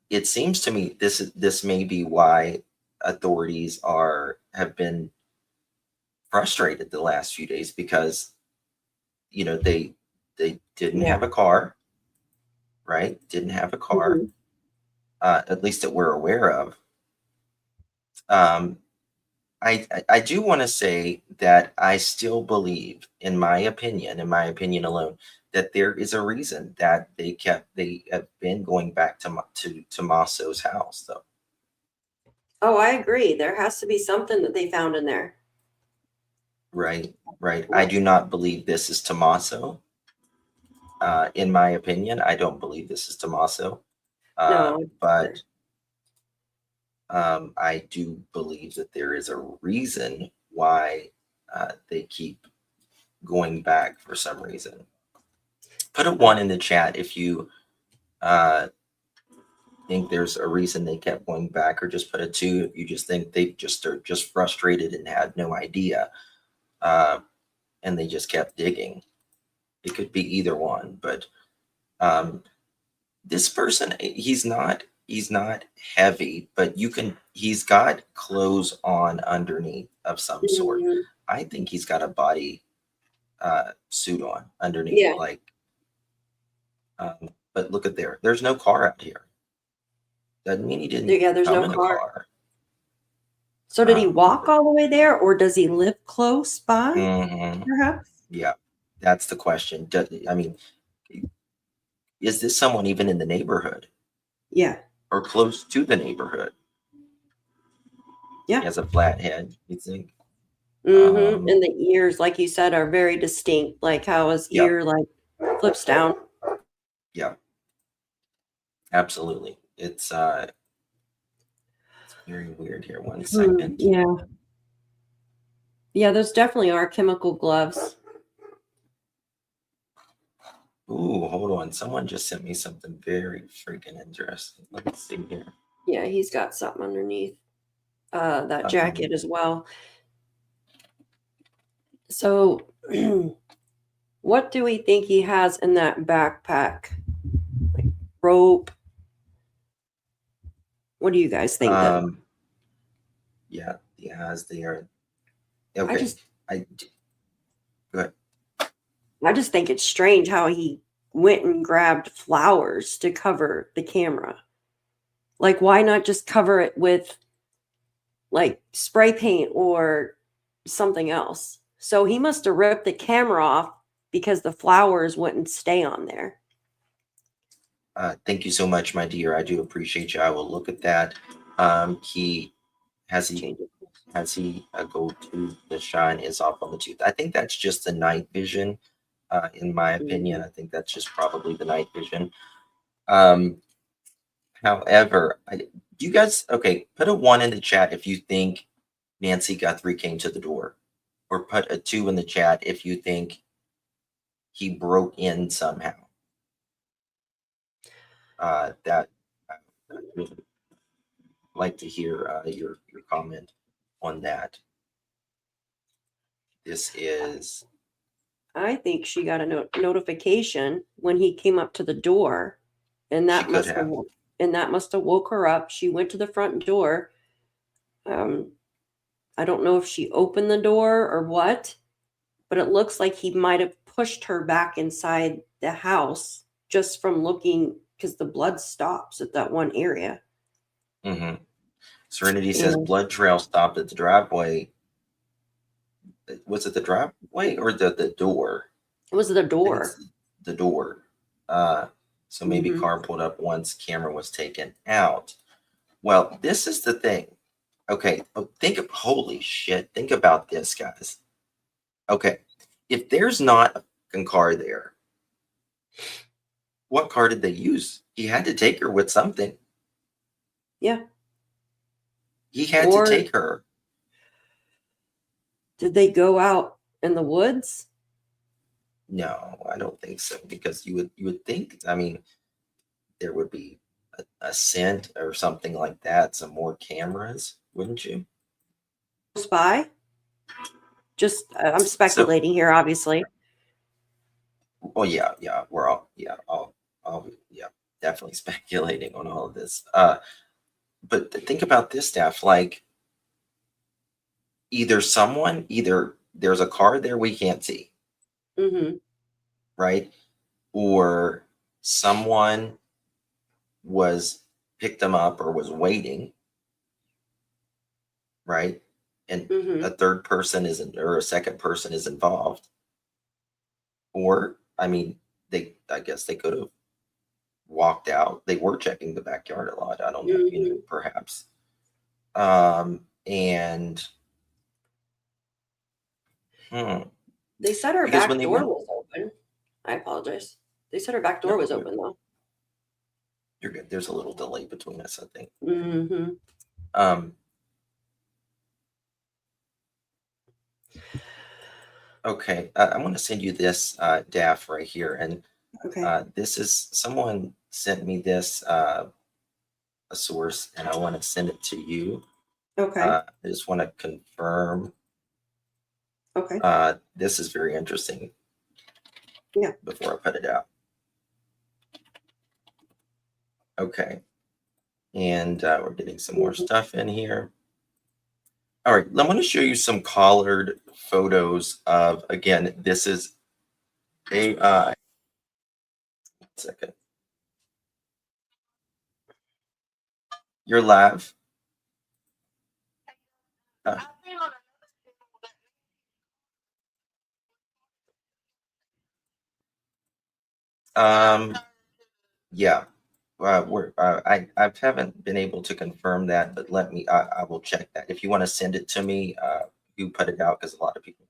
It seems to me this may be why authorities have been frustrated the last few days, because they didn't have a car, right? Didn't have a car, at least that we're aware of. I do want to say that I still believe, in my opinion alone, that there is a reason that they have been going back to Tommaso's house, though. Oh, I agree. There has to be something that they found in there. Right. I do not believe this is Tommaso. In my opinion, I don't believe this is Tommaso. No. But I do believe that there is a reason why they keep going back for some reason. Put a 1 in the chat if you think there's a reason they kept going back, or just put a 2 if you just think they are just frustrated and had no idea, and they just kept digging. It could be either one, but this person, he's not heavy, but he's got clothes on underneath of some sort. I think he's got a body suit on underneath. Yeah. Like, but look at there's no car out here. Doesn't mean he didn't There's come no in a car. car. So did he walk all the way there, or does he live close by? Perhaps. Yeah, that's the question. Is this someone even in the neighborhood? Yeah. Or close to the neighborhood? Yeah. He has a flat head, you think? And the ears, like you said, are very distinct. Like how his ear like flips down. Yeah. Absolutely. It's very weird here. 1 second. Yeah. Yeah, those definitely are chemical gloves. Ooh, hold on. Someone just sent me something very freaking interesting. Let's see here. Yeah, he's got something underneath that jacket as well. So what do we think he has in that backpack? Like rope. What do you guys think? Yeah, he has the okay. Go ahead. I just think it's strange how he went and grabbed flowers to cover the camera. Like, why not just cover it with like spray paint or something else? So he must have ripped the camera off because the flowers wouldn't stay on there. Thank you so much, my dear. I do appreciate you. I will look at that. He go to the shine is off on the tooth. I think that's just the night vision. In my opinion, I think that's just probably the night vision. However, you guys, okay, put a 1 in the chat if you think Nancy Guthrie came to the door, or put a 2 in the chat if you think he broke in somehow. That I would like to hear your comment on that. This is, I think she got a notification when he came up to the door, and that She could must have woke her up. She went to the front door. I don't know if she opened the door or what, but it looks like he might have pushed her back inside the house just from looking, because the blood stops at that one area. Serenity says blood trail stopped at the driveway. Was it the driveway or the door? It was the door. The door. So maybe car pulled up once camera was taken out. Well, this is the thing. Okay, holy shit, think about this, guys. Okay, if there's not a fucking car there, what car did they use? He had to take her with something. Yeah. He had to take her. Did they go out in the woods? No, I don't think so, because you would think, I mean, there would be a scent or something like that, some more cameras, wouldn't you? Spy? Just I'm speculating here, obviously. Well, yeah, we're all, I'll definitely speculating on all of this. But think about this, Steph, like either there's a car there we can't see, right? Or someone picked them up or was waiting, right? And a third person or a second person is involved. Or, I mean, I guess they could have walked out. They were checking the backyard a lot. I don't know, perhaps. They said her back door was open. I apologize. They said her back door was open, though. You're good. There's a little delay between us, I think. Okay, I'm going to send you this DAF right here, and this is someone sent me this a source, and I want to send it to you. Okay. I just want to confirm. Okay. This is very interesting. Yeah. Before I put it out. Okay. And we're getting some more stuff in here. All right, I'm going to show you some collared photos of, again, this is AI. 1 second. You're live. Yeah. I haven't been able to confirm that, but I will check that. If you want to send it to me, you put it out, because a lot of people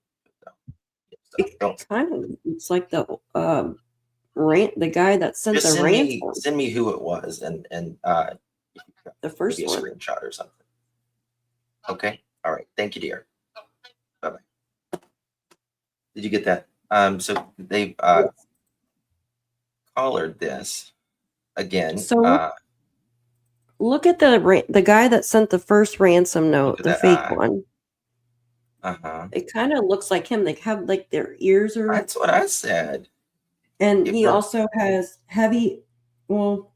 it's like the guy that sent the ransom. Send me who it was, and the first maybe a one. screenshot or something. Okay. All right. Thank you, dear. Bye-bye. Did you get that? So they've collared this again. So look at the guy that sent the first ransom note, the fake one. It kind of looks like him. They have like their ears are. That's what I said. And he also has heavy, well,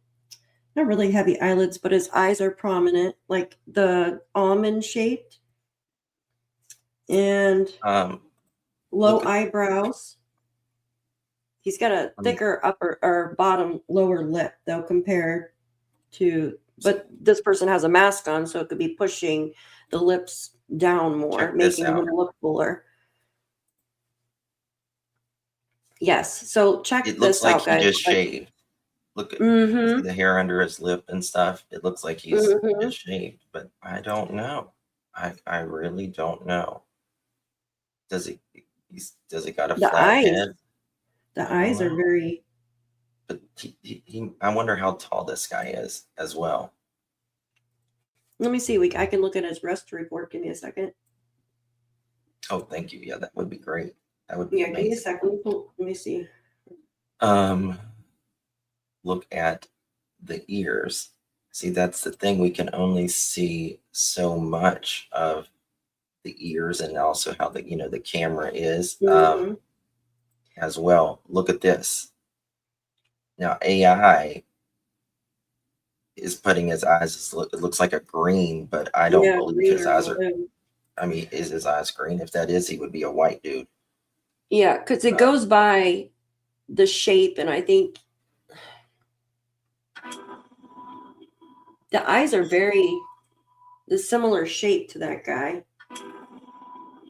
not really heavy eyelids, but his eyes are prominent, like the almond shaped, and low eyebrows. He's got a thicker upper or bottom lower lip, though, compared to, but this person has a mask on, so it could be pushing the lips down more, making them look fuller. Yes, so check this out, guys. He just shaved. Look at see the hair under his lip and stuff. It looks like he's just shaved, but I don't know. I really don't know. Does he got a flat head? The eyes are very. But I wonder how tall this guy is as well. Let me see. I can look at his arrest report. Give me a second. Oh, thank you. Yeah, that would be great. That would be Yeah, give me a amazing. second. Let me see. Look at the ears. See, that's the thing. We can only see so much of the ears, and also how the camera is Mhm. as well. Look at this. Now AI is putting his eyes. It looks like a green, but I don't Yeah, believe green his or eyes are. blue. I mean, is his eyes green? If that is, he would be a white dude. Yeah, because it goes by the shape, and I think the eyes are the similar shape to that guy.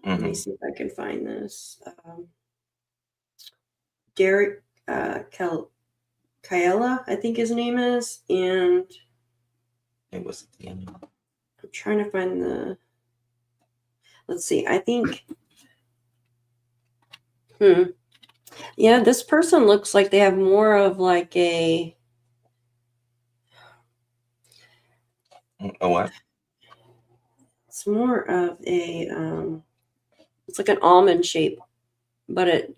Let me Mhm. see if I can find this. Derek Kaela, I think his name is, and It was at the end. I'm trying to find the. Let's see. I think. Yeah, this person looks like they have more of like a. Oh, what? It's more of a. It's like an almond shape, but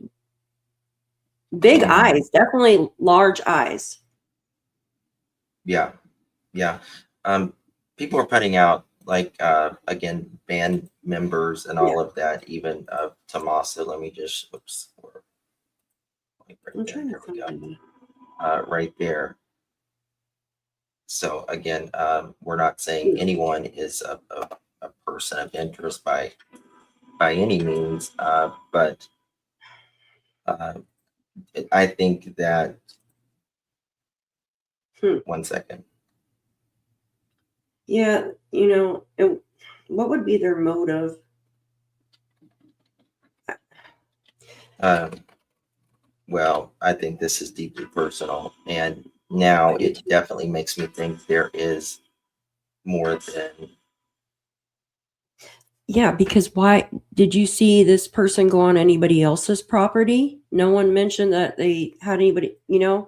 big eyes, definitely large eyes. Yeah, yeah. People are putting out, like, again, band members and all Yeah. of that. Even Tommaso. Let me just. Oops. Right I'm there. trying to There we find go. it. Right there. So again, we're not saying anyone is a person of interest by any means, but I think that. One second. Yeah, what would be their motive? Well, I think this is deeply personal, and now I do it too. definitely makes me think there is more than. Yeah, because why did you see this person go on anybody else's property? No one mentioned that they had anybody, and they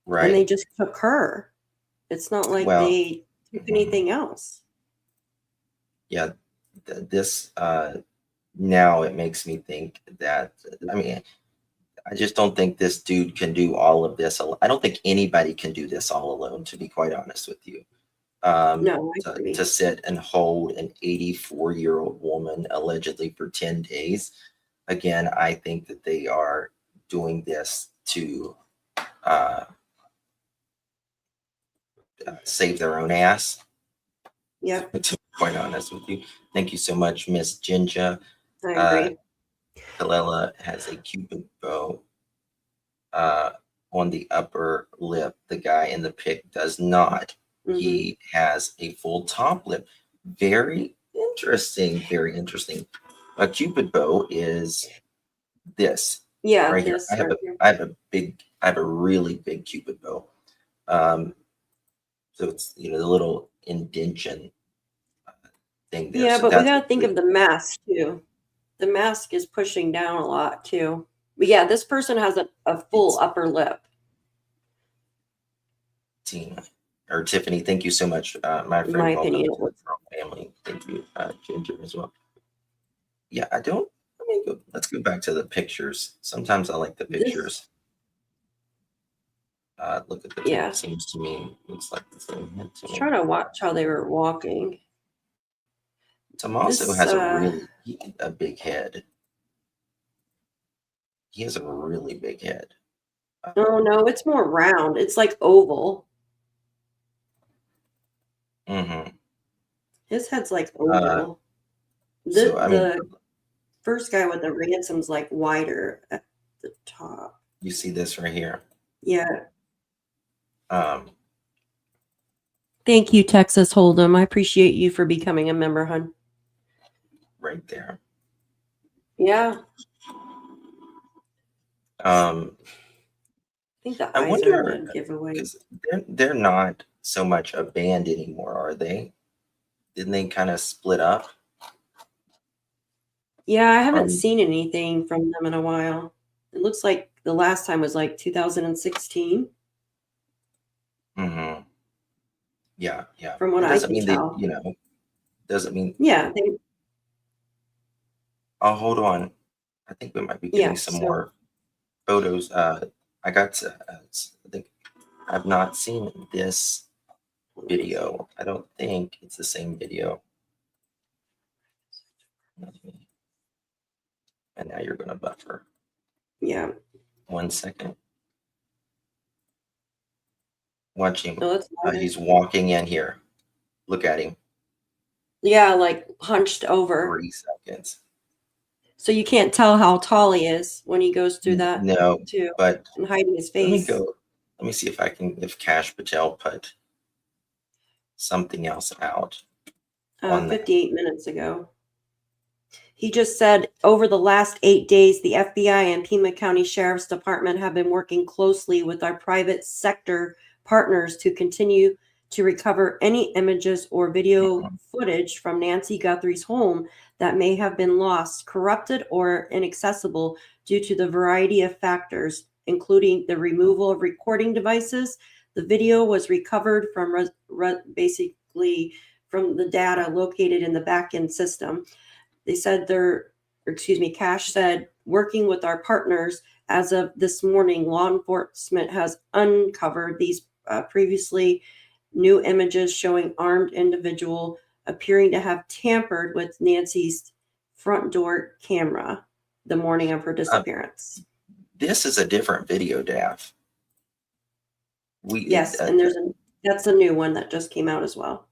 Right. just took her. It's not like Well, they took anything else. yeah, this now it makes me think that, I mean, I just don't think this dude can do all of this. I don't think anybody can do this all alone, to be quite honest with you. No, I To agree. sit and hold an 84-year-old woman allegedly for 10 days. Again, I think that they are doing this to save their own ass. Yep, To be quite honest with you. Thank you so much, Miss Jinja. I agree. Kalela has a cupid bow uh, on the upper lip. The guy in the pic does not. Mhm. He has a full top lip. Very interesting. Very interesting. A cupid bow is this Yeah, right here. this right here. I have a really big cupid bow. So it's the little indention thing there. Yeah, So but we that's got to think of the mask too. The mask is pushing down a lot too. But yeah, this person has a full it's upper lip. Tina or Tiffany. Thank you so much, my In my friend. Welcome opinion. to the Throne family. Thank you, Ginger, as well. Yeah, I don't. Let me go. Let's go back to the pictures. Sometimes I like the This, pictures. Look at the yeah. pic. Seems to me looks like the same head to Just me. trying to watch how they were walking. Tommaso This, has a big head. He has a really big head. oh no, it's more round. It's like oval. Mm-hmm. His head's like Uh, oval. so I mean, The first guy with the ransom's like wider at the top. you see this right here. Yeah. Um, Thank you, Texas Hold'em. I appreciate you for becoming a member, hun. right there. Yeah. I I think the eyes are wonder the giveaway. because they're not so much a band anymore, are they? Didn't they kind of split up? Yeah, I haven't Um, seen anything from them in a while. It looks like the last time was like 2016. mhm. Yeah, yeah. from what It I doesn't can mean they, tell. doesn't mean. Yeah, Oh, hold on. I think we might be getting yeah. some So more photos. I got to, I think I've not seen this video. I don't think it's the same video. And now you're gonna buffer. yeah, 1 second. Watch him. no, that's fine. He's walking in here. Look at him. Yeah, like hunched over. 3 seconds. So you can't tell how tall he is when he goes through that No, too, but and hiding his let me face. go. Let me see if Cash Patel put something else out on that. 58 minutes ago. He just said over the last 8 days, the FBI and Pima County Sheriff's Department have been working closely with our private sector partners to continue to recover any images or video footage from Nancy Guthrie's home that may have been lost, corrupted, or inaccessible due to the variety of factors, including the removal of recording devices. The video was recovered from basically from the data located in the back-end system. They said Cash said, working with our partners, as of this morning, law enforcement has uncovered these previously new images showing armed individual appearing to have tampered with Nancy's front door camera the morning of her disappearance. This is a different video, Dav. Yes, and that's a new one that just came out as well.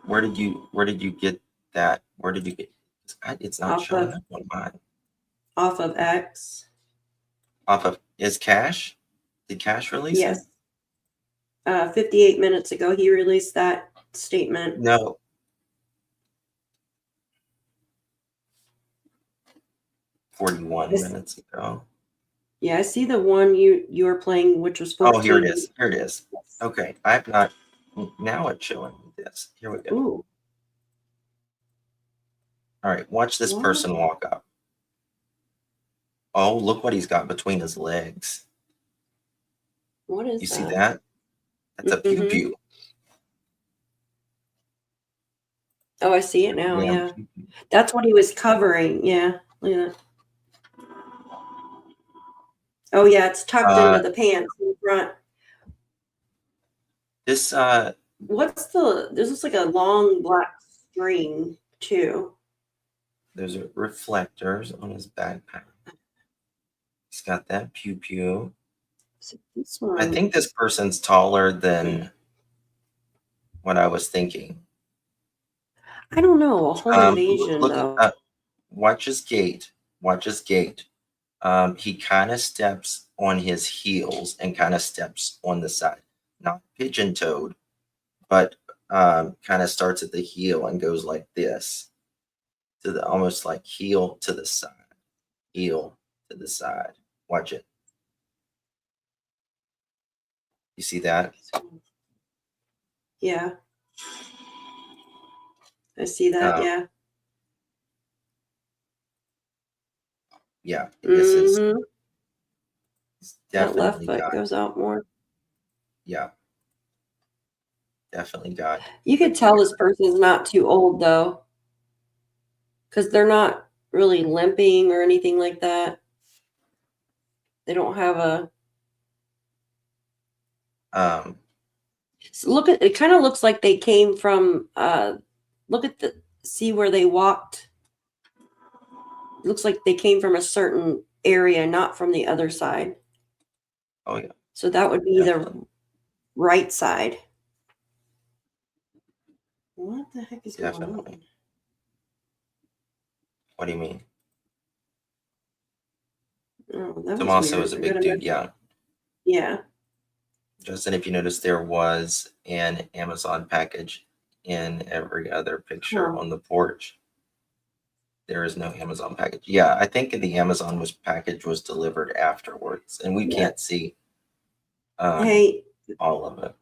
Where did you get that? Where did you get? It's not showing up on mine. Off of X. Is Cash? Did Cash release it? Yes. 58 minutes ago, he released that statement. No. Minutes ago. Yeah, I see the one you were playing, which was 14. Oh, here it is. Here it is. Okay, I've not. Now it's showing me this. Here we go. Ooh. All right, watch this person walk up. Oh, look what he's got between his legs. What is that? You see that? That's a pew pew. Oh, I see it now. Yeah. That's what he was covering. Yeah. Look at that. Oh, yeah. It's tucked into the pants in front. This, this is like a long black string, too. There's reflectors on his backpack. He's got that pew pew. So this one. I think this person's taller than what I was thinking. I don't know. A home invasion, though. Watch his gait. Watch his gait. He kind of steps on his heels and kind of steps on the side. Not pigeon-toed, but kind of starts at the heel and goes like this. To the almost like heel to the side. Heel to the side. Watch it. You see that? Yeah. I see that, yeah. Yeah, this is that left definitely foot goes out more. Yeah. Definitely got. You could tell this person's not too old, though. Because they're not really limping or anything like that. They don't have a. So it kind of looks like they came from. See where they walked. It looks like they came from a certain area, not from the other side. Oh yeah. So that would be the right side. What the heck is going on? What do you mean? Oh, that Tommaso is a big dude, yeah. Yeah. Justin, if you notice, there was an Amazon package in every other picture on the porch. There is no Amazon package. Yeah, I think the Amazon package was delivered afterwards, and we can't see all of it.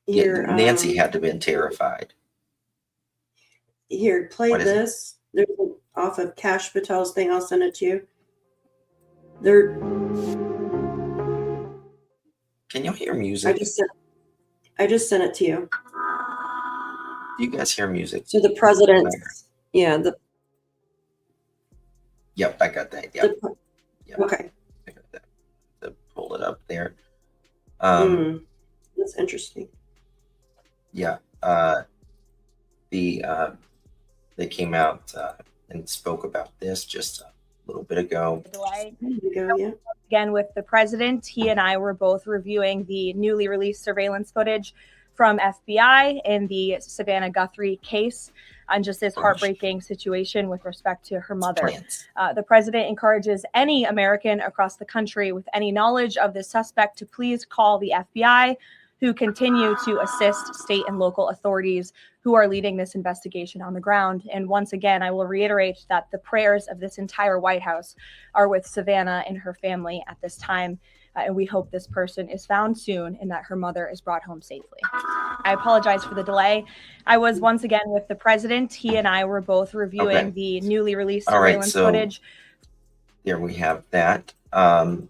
Here, Nancy had to have been terrified. Here, play this. There's off of Cash Patel's thing. I'll send it to you. Can you hear music? I just sent it to you. Do you guys hear music? So the president's, yeah, Yep, I got that. Yep. Yep. Okay. I got that. To pull it up there. That's interesting. Yeah. They came out and spoke about this just a little bit ago. Delay. There you go, yeah. Again, with the president, he and I were both reviewing the newly released surveillance footage from FBI in the Savannah Guthrie case on just this heartbreaking situation with respect to her mother. The president encourages any American across the country with any knowledge of the suspect to please call the FBI, who continue to assist state and local authorities who are leading this investigation on the ground. And once again, I will reiterate that the prayers of this entire White House are with Savannah and her family at this time. And we hope this person is found soon and that her mother is brought home safely. I apologize for the delay. I was once again with the president. He and I were both reviewing the newly released surveillance footage. There we have that. Do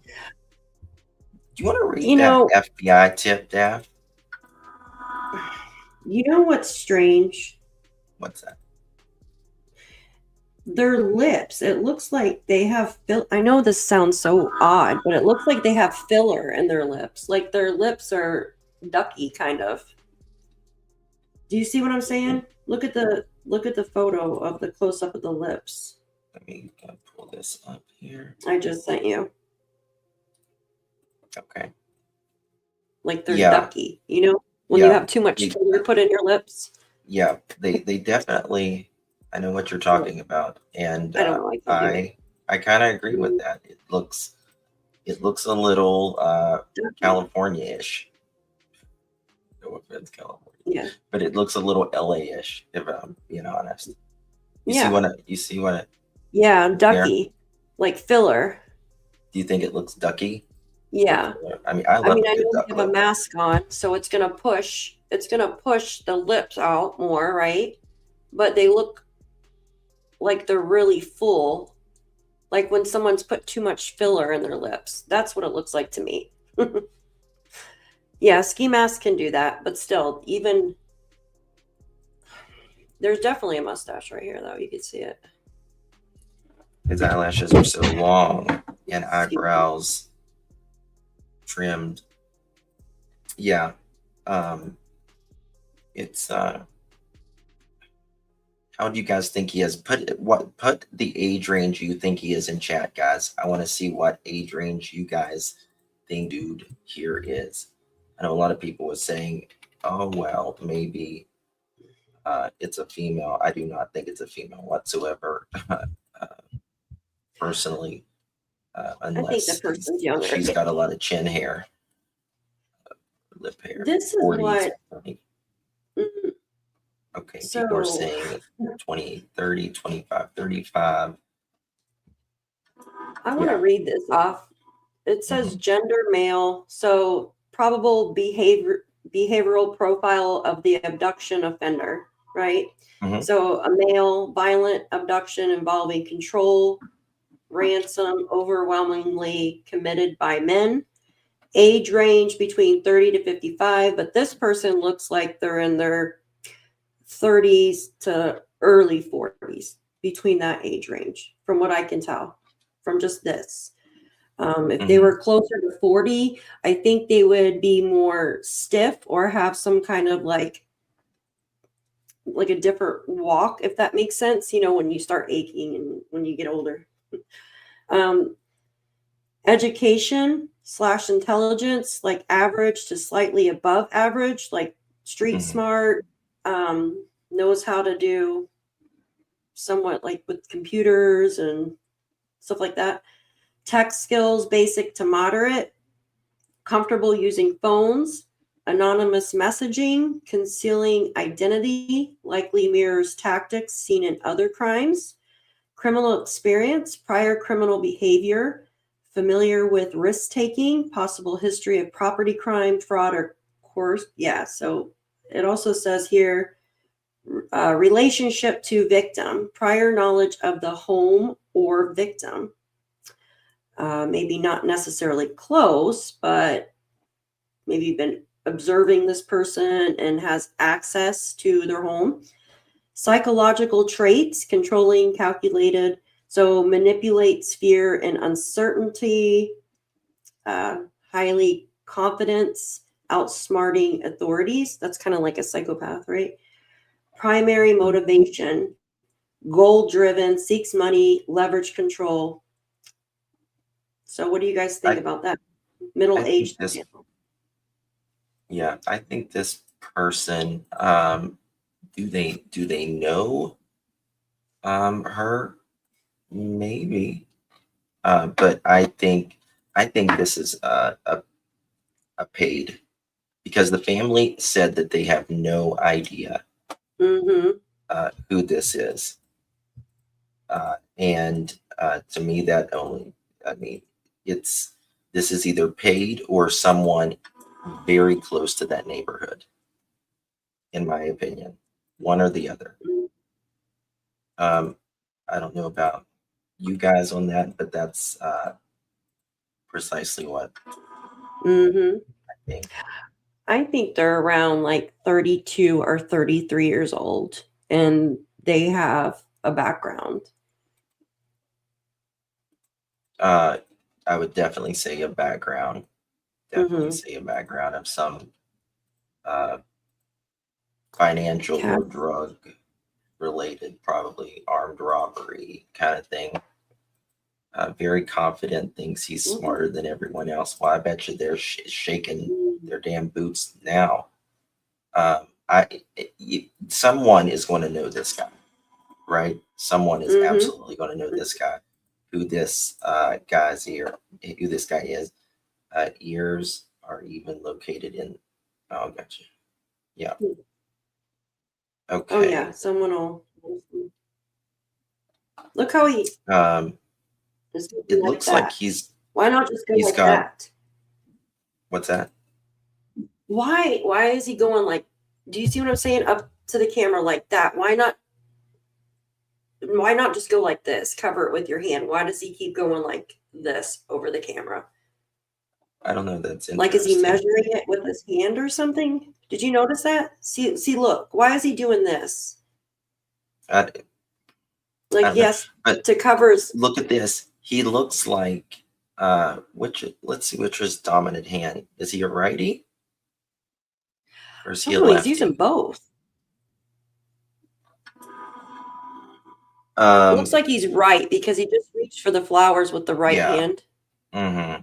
you want to read that FBI tip, Dav? You know what's strange? What's that? Their lips. It looks like they have I know this sounds so odd, but it looks like they have filler in their lips. Like their lips are ducky, kind of. Do you see what I'm saying? Look at the photo of the close up of the lips. Let me pull this up here. I just sent you. Okay. Like they're ducky, you know, when you have too much filler put in your lips. Yeah, they definitely. I know what you're talking about, and I don't like I kind of agree with that. It looks a little California-ish. No offense, California. Yeah. But it looks a little LA-ish, if I'm being honest. You see what? Yeah, ducky, like filler. Do you think it looks ducky? Yeah. I mean, I know you have a mask on, so it's gonna push the lips out more, right? But they look like they're really full, like when someone's put too much filler in their lips. That's what it looks like to me. Yeah, ski masks can do that, but still, even there's definitely a mustache right here, though. You can see it. His eyelashes are so long and eyebrows trimmed. Yeah. It's how do you guys think he is? Put the age range you think he is in chat, guys. I want to see what age range you guys think dude here is. I know a lot of people were saying, oh well, maybe it's a female. I do not think it's a female whatsoever. Personally, unless I think the person's younger. She's got a lot of chin hair, lip hair. This is 40s, what. Okay, people are saying 28, 30, 25, 35. I want to read this off. It says gender male, so probable behavioral profile of the abduction offender, right? So a male, violent abduction involving control, ransom, overwhelmingly committed by men. Age range between 30 to 55, but this person looks like they're in their 30s to early 40s, between that age range, from what I can tell from just this. If they were closer to 40, I think they would be more stiff or have some kind of like a different walk, if that makes sense, you know, when you start aching and when you get older. Education / intelligence, like average to slightly above average, like street smart, knows how to do somewhat like with computers and stuff like that. Tech skills, basic to moderate, comfortable using phones, anonymous messaging, concealing identity, likely mirrors tactics seen in other crimes, criminal experience, prior criminal behavior, familiar with risk-taking, possible history of property crime, fraud, or course. Yeah, so it also says here, relationship to victim, prior knowledge of the home or victim. Maybe not necessarily close, but maybe been observing this person and has access to their home. Psychological traits, controlling, calculated, so manipulates fear and uncertainty, highly confidence, outsmarting authorities. That's kind of like a psychopath, right? Primary motivation, goal driven, seeks money, leverage control. So what do you guys think about that? Middle aged. Yeah, I think this person, do they know her? Maybe. But I think this is a paid, because the family said that they have no idea who this is. And to me, that only, I mean, this is either paid or someone very close to that neighborhood, in my opinion, one or the other. I don't know about you guys on that, but that's precisely what I think. I think they're around like 32 or 33 years old, and they have a background. I would definitely say a background. Definitely say a background of some financial or drug related, probably armed robbery kind of thing. Very confident, thinks he's smarter than everyone else. Well, I bet you they're shaking their damn boots now. Someone is going to know this guy, right? Someone is absolutely going to know this guy. Who this guy's ear? Who this guy is? Ears are even located in. Oh, gotcha. Yeah. Okay. Oh yeah, someone will. Look how he. It looks like he's. Why not just go like that? What's that? Why is he going like? Do you see what I'm saying? Up to the camera like that? Why not? Why not just go like this? Cover it with your hand. Why does he keep going like this over the camera? I don't know. That's interesting. Like, is he measuring it with his hand or something? Did you notice that? See, look. Why is he doing this? Yes, but to cover his. Look at this. He looks like let's see, which is dominant hand. Is he a righty? Or is he a lefty? He's using both. It looks like he's right because he just reached for the flowers with the right hand. You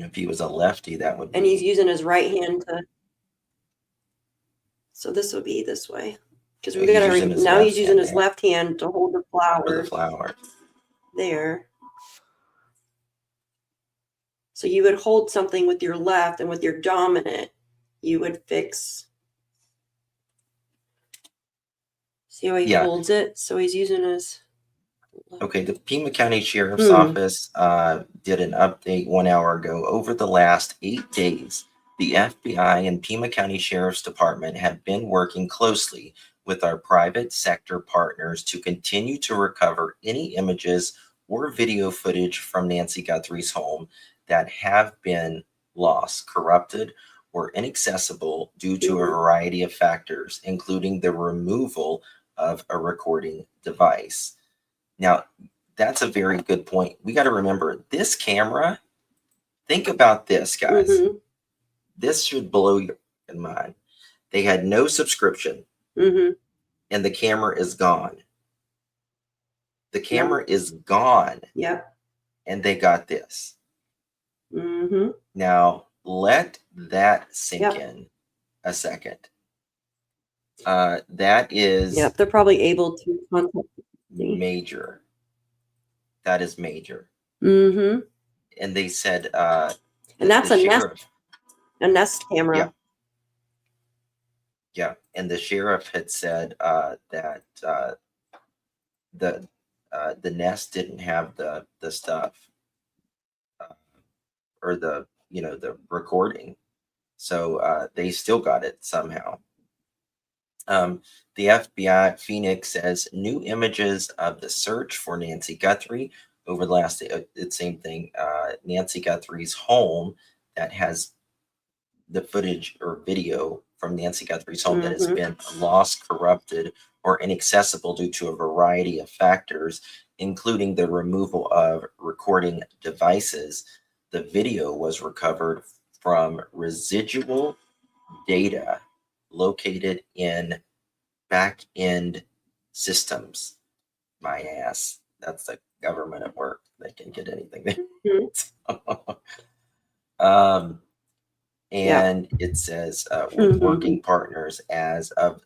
know, if he was a lefty, that would be. And he's using his right hand to. So this would be this way. Because we got to now he's using his left hand to hold the flower. There. So you would hold something with your left, and with your dominant, you would fix. See how he holds it? So he's using his. Okay, the Pima County Sheriff's Office did an update 1 hour ago. Over the last 8 days, the FBI and Pima County Sheriff's Department have been working closely with our private sector partners to continue to recover any images or video footage from Nancy Guthrie's home that have been lost, corrupted, or inaccessible due to a variety of factors, including the removal of a recording device. Now, that's a very good point. We got to remember this camera. Think about this, guys. This should blow your mind. They had no subscription. And the camera is gone. The camera is gone. Yep. And they got this. Now, let that sink in a second. That is. Yep, they're probably able to contact major. That is major. And they said. And that's a Nest camera. Yeah, and the sheriff had said that the Nest didn't have the stuff or the recording, so they still got it somehow. The FBI Phoenix says new images of the search for Nancy Guthrie over the last. It's same thing. Nancy Guthrie's home that has the footage or video from Nancy Guthrie's home that has been lost, corrupted, or inaccessible due to a variety of factors, including the removal of recording devices. The video was recovered from residual data located in back-end systems. My ass. That's the government at work. They can get anything they want. And it says, with working partners as of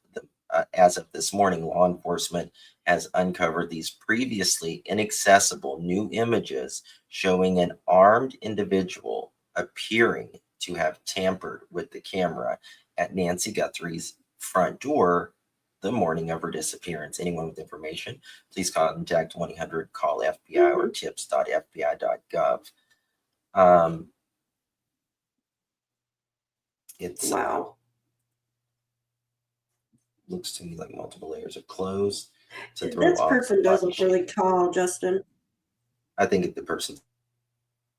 this morning, law enforcement has uncovered these previously inaccessible new images showing an armed individual appearing to have tampered with the camera at Nancy Guthrie's front door the morning of her disappearance. Anyone with information, please contact 1-800-CALL-FBI or tips.fbi.gov. It's looks to me like multiple layers of clothes. This person does look really tall, Justin. I think the person.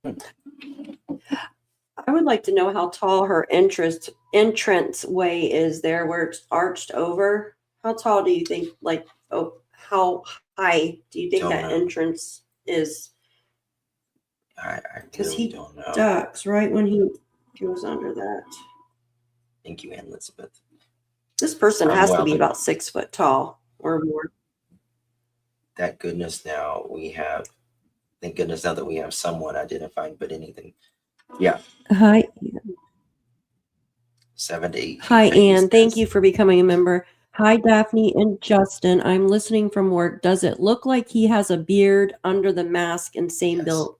I would like to know how tall her entrance way is there, where it's arched over. How tall do you think? Like, how high do you think that entrance is? Because he don't know. Ducks right when he goes under that. Thank you, Ann Elizabeth. This person has to be about 6 foot tall or more. Thank goodness now that we have someone identifying, but anything. Yeah. Hi. 7 to 8. Hi, Ann. Thank you for becoming a member. Hi, Daphne and Justin. I'm listening from work. Does it look like he has a beard under the mask and same build?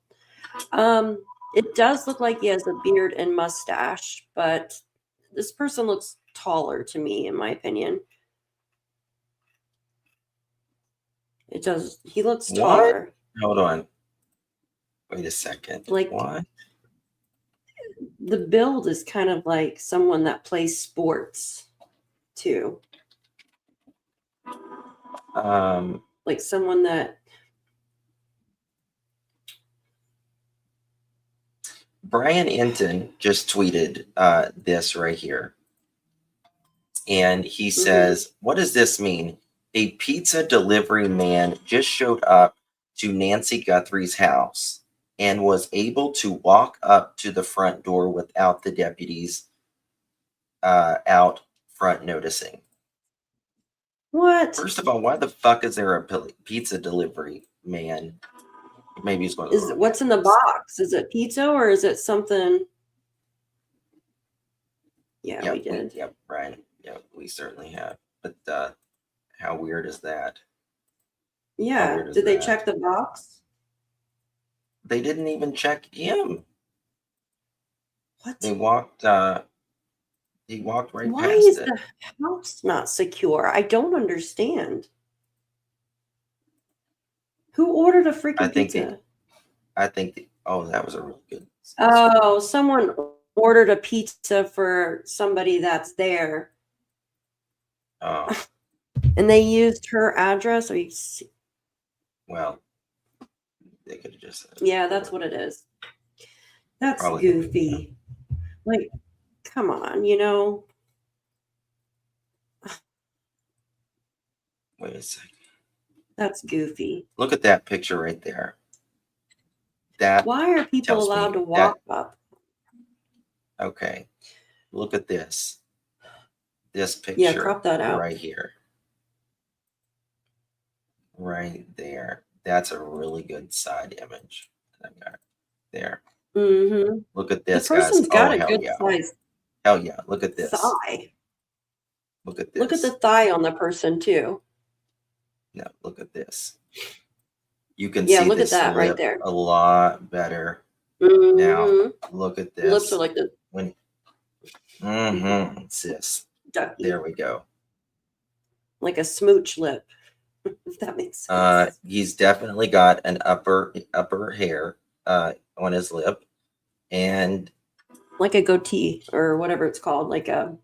It does look like he has a beard and mustache, but this person looks taller to me, in my opinion. It does. He looks taller. Hold on. Wait a second. Like what? The build is kind of like someone that plays sports too. Like someone that. Brian Enton just tweeted this right here. And he says, what does this mean? A pizza delivery man just showed up to Nancy Guthrie's house and was able to walk up to the front door without the deputies out front noticing. What? First of all, why the fuck is there a pizza delivery man? Maybe he's going to. What's in the box? Is it pizza or is it something? Yeah, we did. Yep, Brian. Yeah, we certainly have. But how weird is that? Yeah. Did they check the box? They didn't even check him. What? He walked right Why past is it. the house not secure? I don't understand. Who ordered a freaking pizza? That was a really good. Oh, someone ordered a pizza for somebody that's there. Oh. And they used her address. Well, they could have just. Yeah, that's what it is. That's Probably goofy. Like, come on, Wait a second. That's goofy. Look at that picture right there. Why are people allowed to walk up? Okay. Look at this. This picture. Yeah, crop that out. Right here. Right there. That's a really good side image. There. Mm-hmm. Look at this, the person's guys. got a good size. Hell yeah. Look at this. Thigh. Look at this. Look at the thigh on the person too. No, look at this. You can see look this at that right lip there. a lot better. Mm-hmm. Now, look at this. Lips are like the. It's this. Ducky. There we go. Like a smooch lip, if that makes sense. He's definitely got an upper hair on his lip, and like a goatee or whatever it's called, like a.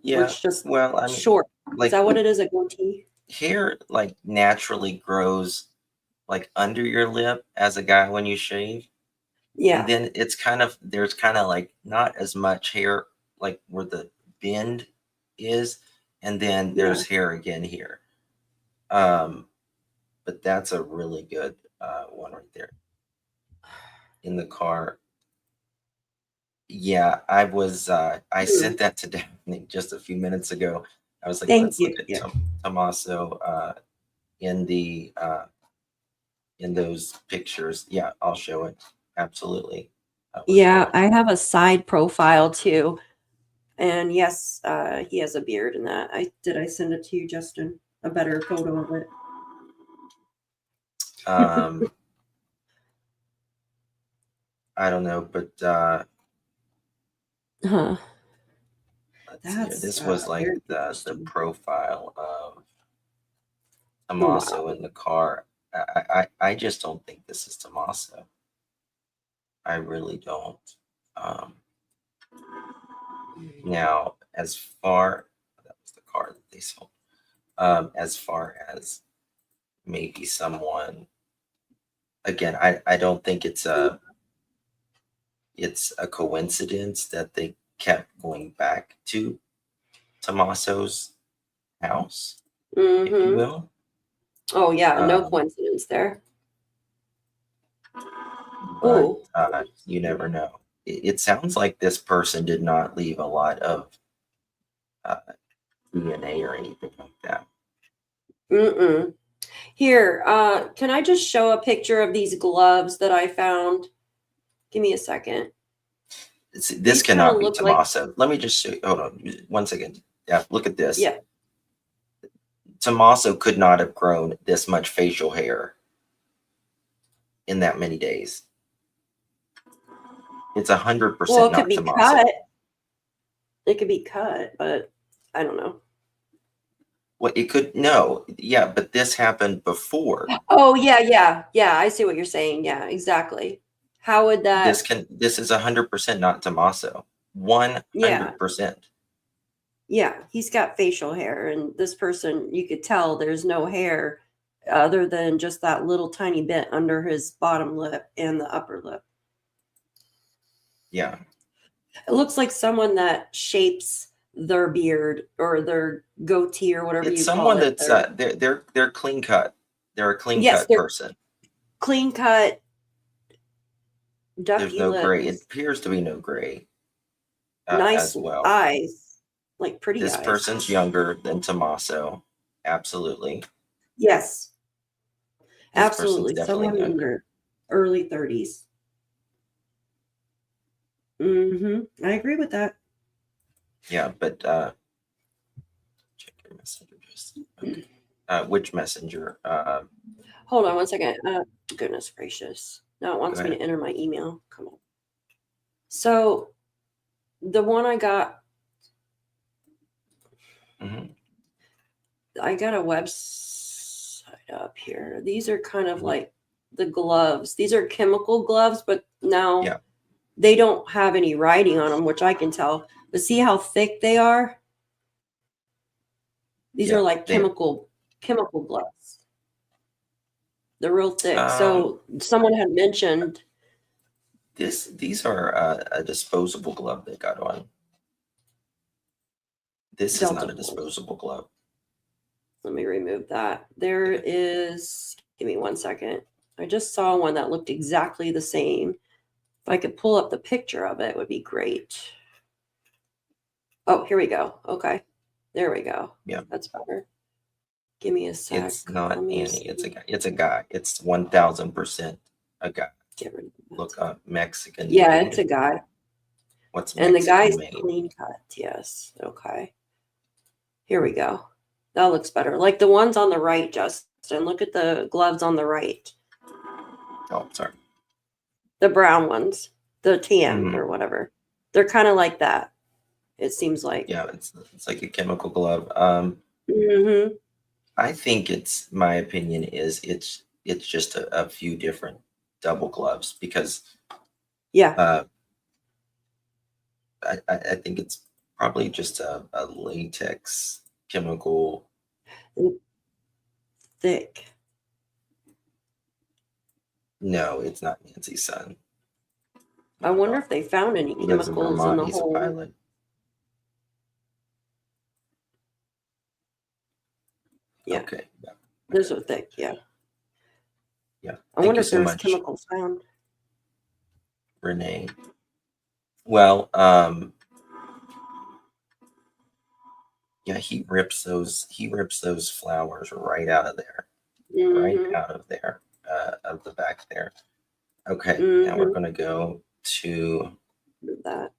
Yeah. It's just well, short. Like, is that what it is? A goatee? Hair like naturally grows like under your lip as a guy when you shave. Yeah. And then it's there's kind of like not as much hair, like where the bend is, and then there's hair again here. But that's a really good one right there in the car. Yeah, I sent that to Daphne just a few minutes ago. I was like, Thank let's you. look at Yeah. Tommaso in the in those pictures. Yeah, I'll show it. Absolutely. Yeah, I have a side profile too. And yes, he has a beard in that. I send it to you, Justin? A better photo of it. I don't know, but Huh. let's see here. This was like the profile of Tommaso in the car. I just don't think this is Tommaso. I really don't. Now, as far that was the car that they sold. As far as maybe someone, again, I don't think it's a coincidence that they kept going back to Tommaso's house, if you will. Oh yeah, no coincidence there. But you never know. It sounds like this person did not leave a lot of DNA or anything like that. Here, can I just show a picture of these gloves that I found? Give me a second. This cannot be Tommaso. Let me just show you. Hold on 1 second. Yeah, look at this. Yeah. Tommaso could not have grown this much facial hair in that many days. It's 100% Well, it not could be Tommaso. cut. It could be cut, but I don't know. Well, it could yeah, but this happened before. Oh yeah. I see what you're saying. Yeah, exactly. How would that? This is 100% not Tommaso. 100%. Yeah, he's got facial hair, and this person, you could tell there's no hair other than just that little tiny bit under his bottom lip and the upper lip. Yeah. It looks like someone that shapes their beard or their goatee or whatever It's you call it. someone that's they're clean cut. They're a clean cut person. Clean cut. Ducky There's no lips. gray. It appears to be no gray. Nice as well. eyes, like pretty This eyes. person's younger than Tommaso. Absolutely. Yes. This Absolutely. person's Someone definitely younger, early 30s. I agree with that. Yeah, but check your messenger. Okay. Which messenger? Hold on 1 second. Goodness gracious. Now it wants me to enter my email. Come on. So the one I got, I got a website up here. These are kind of like the gloves. These are chemical gloves, but now they don't have any writing on them, which I can tell. But see how thick they are? These are like chemical gloves. They're real thick. So someone had mentioned these are a disposable glove they got on. This is not a disposable glove. Let me remove that. There is, give me 1 second. I just saw one that looked exactly the same. If I could pull up the picture of it, it would be great. Oh, here we go. Okay. There we go. Yeah. That's better. Give me a sec. It's not Annie. It's a guy. It's a guy. It's 1000% a guy. Get rid of that. Look up Mexican. Yeah, it's a guy. What's and Mexican the guy's made? clean cut. Yes. Okay. Here we go. That looks better. Like the ones on the right, Justin. Look at the gloves on the right. Oh, sorry. The brown ones, the tan or whatever. They're kind of like that. It seems like. Yeah, it's like a chemical glove. I think my opinion is it's just a few different double gloves because I think it's probably just a latex chemical. Thick. No, it's not Nancy's son. I wonder if they found any He lives in chemicals in Vermont. the He's a hole. pilot. Yeah. Okay. Yeah. Those are thick, yeah. Yeah. I Thank wonder you if so there's much, chemicals found. Renee. Well, yeah, he rips those flowers right out of there. Right Mhm. out of there. Of the back there. Okay, now we're gonna go to That.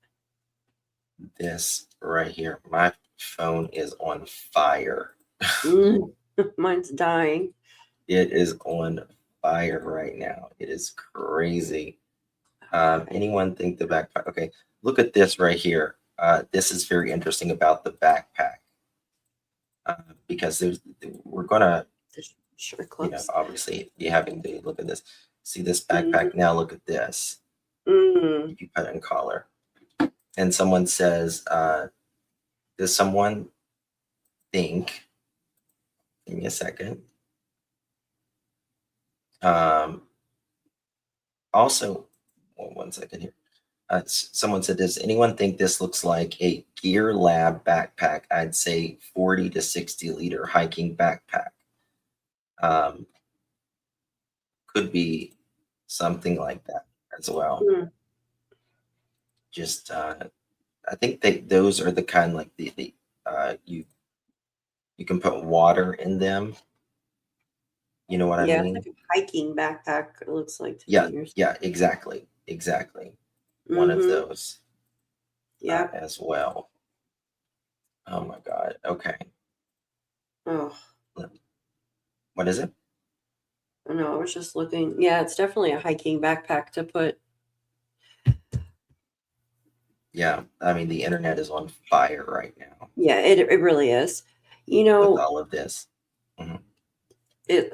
this right here. My phone is on fire. Mine's dying. It is on fire right now. It is crazy. Anyone think the backpack? Okay, look at this right here. This is very interesting about the backpack because we're gonna, Sure, you know, close. obviously be having to look at this. See this backpack? Now look at this. If you put it in collar, and someone says, "Does someone think?" Give me a second. Also, one second here. Someone said, "Does anyone think this looks like a Gear Lab backpack?" I'd say 40 to 60 liter hiking backpack. Could be something like that as well. Just, I think those are the kind like you can put water in them. You know what I Yeah, mean? it's like a hiking backpack, it looks like to Yeah, me. yeah, exactly. One of those. Yeah. As well. Oh my God. Okay. Oh, What is it? I know. I was just looking. Yeah, it's definitely a hiking backpack to put. Yeah, I mean the internet is on fire right now Yeah, it really is. You with know, all of this. it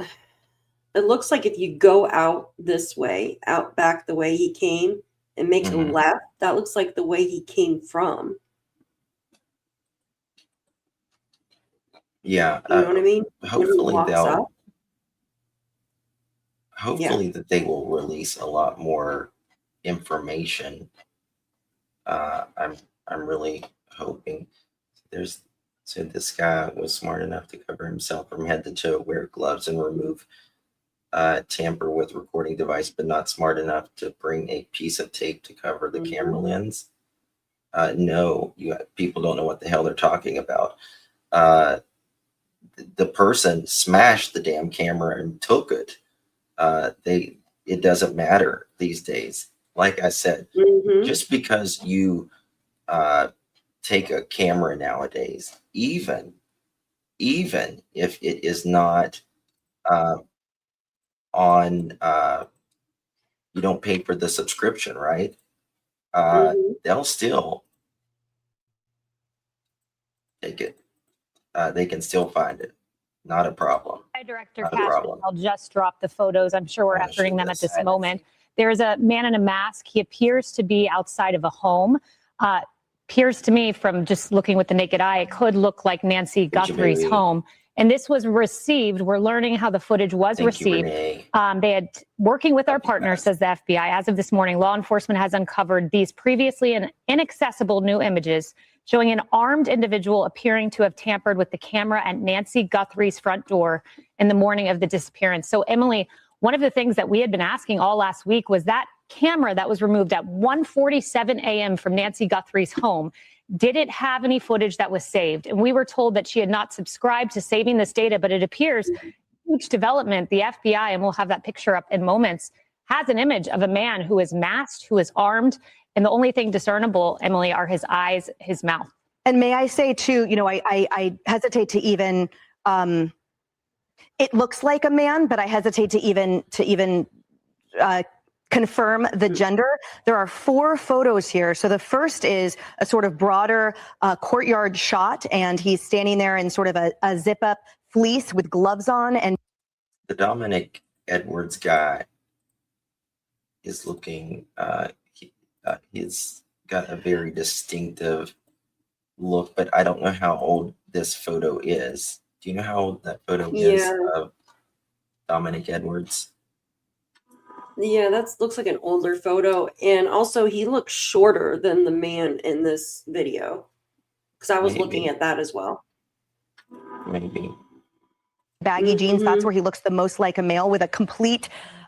looks like if you go out this way, out back the way he came, and make a left, that looks like the way he came from. Yeah. You know what I mean? When he Hopefully walks up. that they will release a lot more information. I'm really hoping. So this guy was smart enough to cover himself from head to toe, wear gloves, and remove tamper with recording device, but not smart enough to bring a piece of tape to cover the camera lens. No, people don't know what the hell they're talking about. The person smashed the damn camera and took it. It doesn't matter these days. Like I said, just because you take a camera nowadays, even if it is not on, you don't pay for the subscription, right? They'll still take it. They can still find it. Not a problem. Hi, Director Not a Cashman. problem. I'll just drop the photos. I'm sure we're I'm gonna entering show them at this. this moment. There's a man in a mask. He appears to be outside of a home. Appears to me from just looking with the naked eye, it could look like Nancy Guthrie's home. And this was received. We're learning how the footage was received. They had, working with our partner, says the FBI, as of this morning, law enforcement has uncovered these previously inaccessible new images showing an armed individual appearing to have tampered with the camera at Nancy Guthrie's front door in the morning of the disappearance. So, Emily, one of the things that we had been asking all last week was that camera that was removed at 1:47 a.m. from Nancy Guthrie's home, did it have any footage that was saved? And we were told that she had not subscribed to saving this data, but it appears huge development. The FBI, and we'll have that picture up in moments, has an image of a man who is masked, who is armed, and the only thing discernible, Emily, are his eyes, his mouth. And may I say too, you know, I hesitate to even, it looks like a man, but I hesitate to even confirm the gender. There are 4 photos here. So the first is a sort of broader courtyard shot, and he's standing there in sort of a zip up fleece with gloves on. And the Dominic Edwards guy is looking, he's got a very distinctive look, but I don't know how old this photo is. Do you know how old that photo is of Dominic Edwards? Yeah, that looks like an older photo. And also, he looks shorter than the man in this video. Because I was looking Maybe. at that as well. Maybe. Baggy jeans, that's where he looks the most like a male, with a complete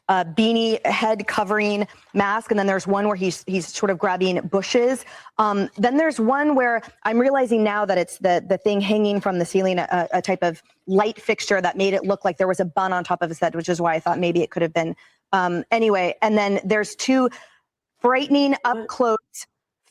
beanie head covering mask. And then there's one where he's sort of grabbing bushes. Then there's one where I'm realizing now that it's the thing hanging from the ceiling, a type of light fixture that made it look like there was a bun on top of his head, which is why I thought maybe it could have been. Anyway, and then there's two frightening up close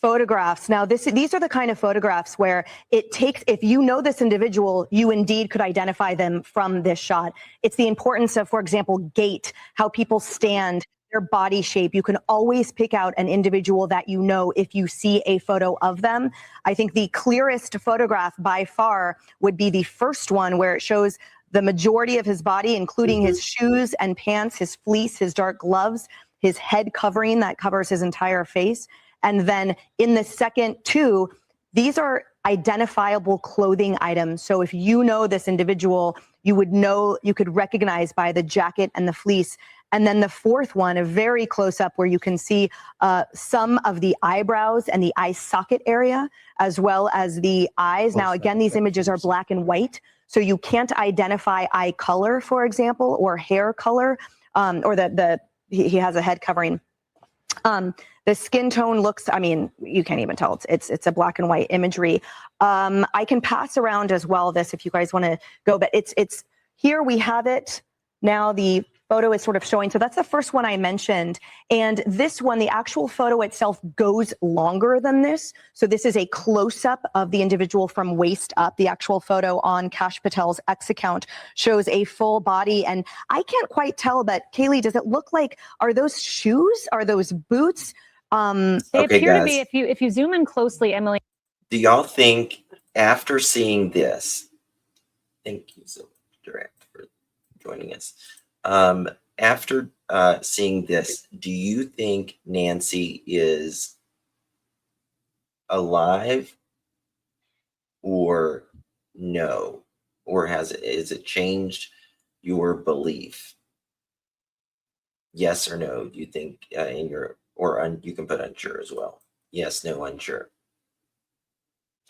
photographs. Now, these are the kind of photographs where it takes, if you know this individual, you indeed could identify them from this shot. It's the importance of, for example, gait, how people stand, their body shape. You can always pick out an individual that you know if you see a photo of them. I think the clearest photograph by far would be the first one, where it shows the majority of his body, including his shoes and pants, his fleece, his dark gloves, his head covering that covers his entire face. And then in the second two, these are identifiable clothing items. So if you know this individual, you would know, you could recognize by the jacket and the fleece. And then the fourth one, a very close up, where you can see some of the eyebrows and the eye socket area, as well as the eyes. Now, again, these images are black and white, so you can't identify eye color, for example, or hair color, or he has a head covering. The skin tone looks, I mean, you can't even tell. It's a black and white imagery. I can pass around as well this if you guys want to go, but it's here we have it. Now the photo is sort of showing. So that's the first one I mentioned. And this one, the actual photo itself goes longer than this. So this is a close-up of the individual from waist up. The actual photo on Kash Patel's X account shows a full body. And I can't quite tell, but Kaylee, does it look like, are those shoes? Are those boots? They appear to be, if you zoom in closely, Emily. Do y'all think, after seeing this, thank you so direct for joining us. After seeing this, do you think Nancy is alive or no? Or is it changed your belief? Yes or no? Do you think in your, you can put unsure as well. Yes, no, unsure.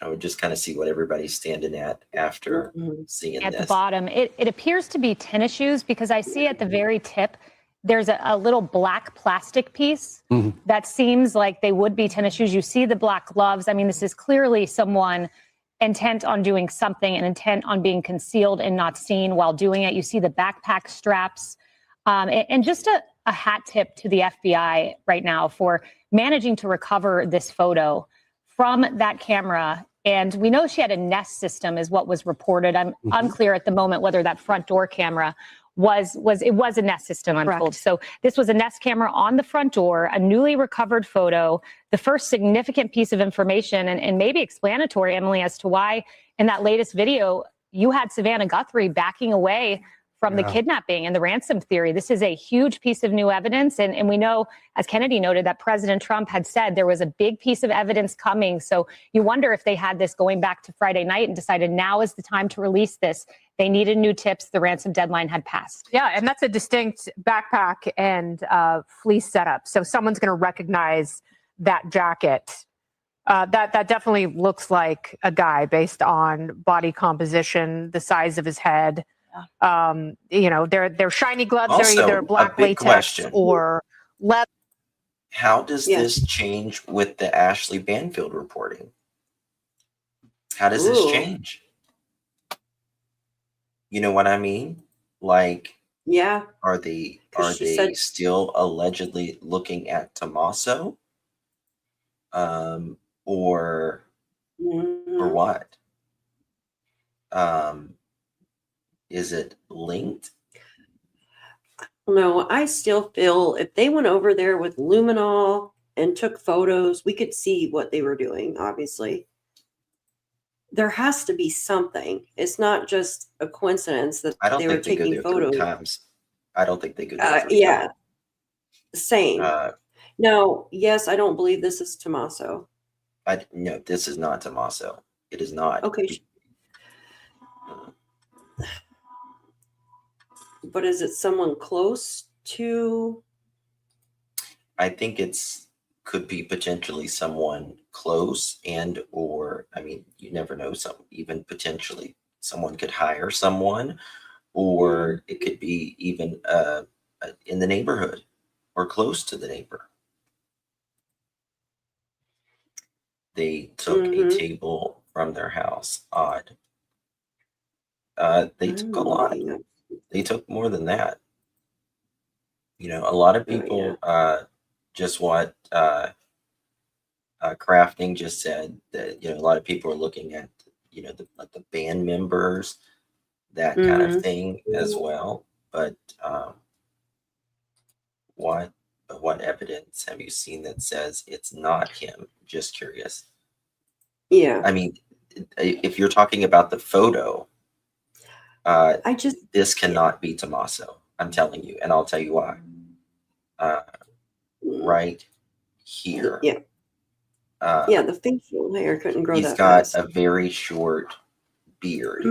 I would just kind of see what everybody's standing at after seeing At this. the bottom, it appears to be tennis shoes, because I see at the very tip, there's a little black plastic piece that seems like they would be tennis shoes. You see the black gloves. I mean, this is clearly someone intent on doing something and intent on being concealed and not seen while doing it. You see the backpack straps, and just a hat tip to the FBI right now for managing to recover this photo from that camera. And we know she had a Nest system is what was reported. I'm unclear at the moment whether that front door camera was a Nest system, I'm told. So this was a Nest camera on the front door, a newly recovered photo, the first significant piece of information, and maybe explanatory, Emily, as to why in that latest video, you had Savannah Guthrie backing away from the kidnapping and the ransom theory. This is a huge piece of new evidence. And we know, as Kennedy noted, that President Trump had said there was a big piece of evidence coming. So you wonder if they had this going back to Friday night and decided now is the time to release this. They needed new tips. The ransom deadline had passed. Yeah, and that's a distinct backpack and fleece setup. So someone's going to recognize that jacket. That definitely looks like a guy based on body composition, the size of his head. They're shiny gloves. Also, they're either black latex or leather. How does this change with the Ashley Banfield reporting? How does this change? You know what I mean? Like, are they still allegedly looking at Tommaso? Or what? Is it linked? No, I still feel if they went over there with luminol and took photos, we could see what they were doing, obviously. There has to be something. It's not just a coincidence that they were taking photos. I don't think they go there 3 yeah. times. Same. No, yes, I don't believe this is Tommaso. No, this is not Tommaso. It is not. Okay. But is it someone close to I think could be potentially someone close, and or I mean, you never know. Even potentially someone could hire someone, or it could be even in the neighborhood or close to the neighbor. They took a table from their house. Odd. They took a lot. They took more than that. A lot of people, just what Crafting just said, that a lot of people are looking at the band members, that kind of thing as well. But what evidence have you seen that says it's not him? Just curious. Yeah. I mean, if you're talking about the photo, this cannot be Tommaso. I'm telling you, and I'll tell you why. Right here. Yeah. The facial hair couldn't grow that He's got fast. a very short beard,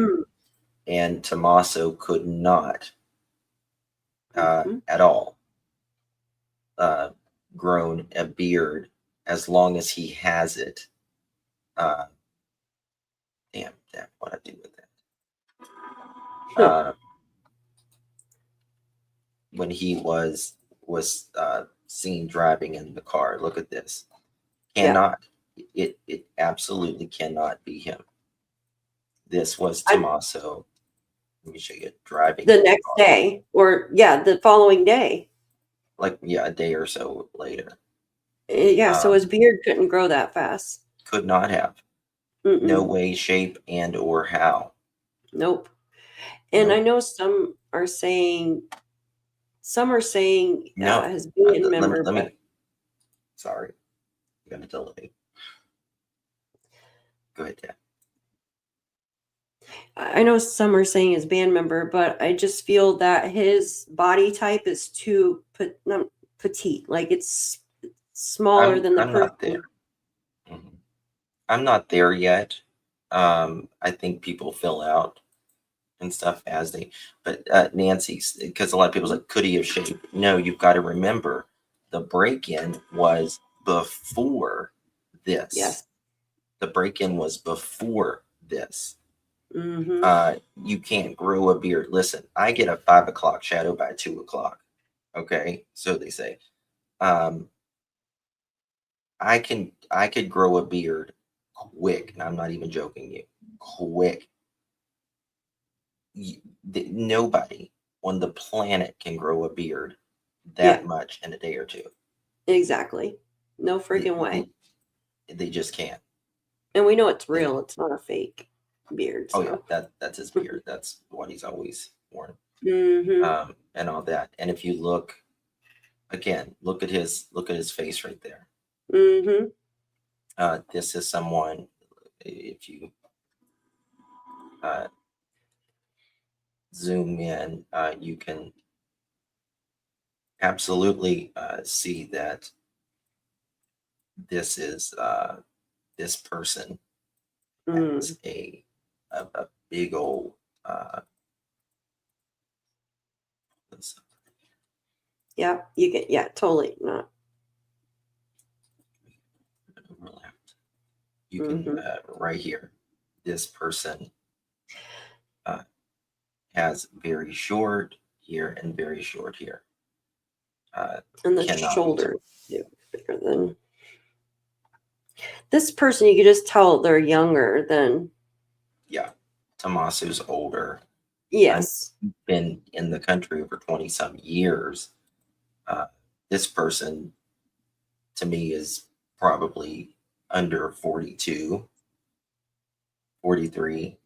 and Tommaso could not at all grown a beard as long as he has it. Damn, what I do with that? When he was seen driving in the car, look at this. Cannot. It absolutely cannot be him. This was Tommaso. Let me show you driving the next day, or the following day. A day or so later. So his beard couldn't grow that fast. Could not have. No way, shape, and or how. Nope. And I know some are saying no. his band member. Let me. Sorry, you got to delay. Go ahead, Dad. I know some are saying his band member, but I just feel that his body type is too petite. Like it's smaller than the I'm not person. there. I'm not there yet. I think people fill out and stuff as they, but Nancy's, because a lot of people's like, could he have shaved? No, you've got to remember the break-in was before this. Yes. The break-in was before this. You can't grow a beard. Listen, I get a 5 o'clock shadow by 2 o'clock. Okay, so they say. I could grow a beard quick, and I'm not even joking you. Quick. Nobody on the planet can grow a beard that much in a day or two. Exactly. No freaking way. They just can't. And we know it's real. It's not a fake beard. So. Oh yeah, that's his beard. That's what he's always worn. And all that. And if you look again, look at his face right there. This is someone. If you zoom in, you can absolutely see that this is this person has a big old you get totally not. You can right here, this person has very short here and very short here. And the shoulders bigger than this person. You could just tell they're younger than. Yeah, Tommaso's older. Yes, I've been in the country over 20 some years. This person, to me, is probably under 42, 43.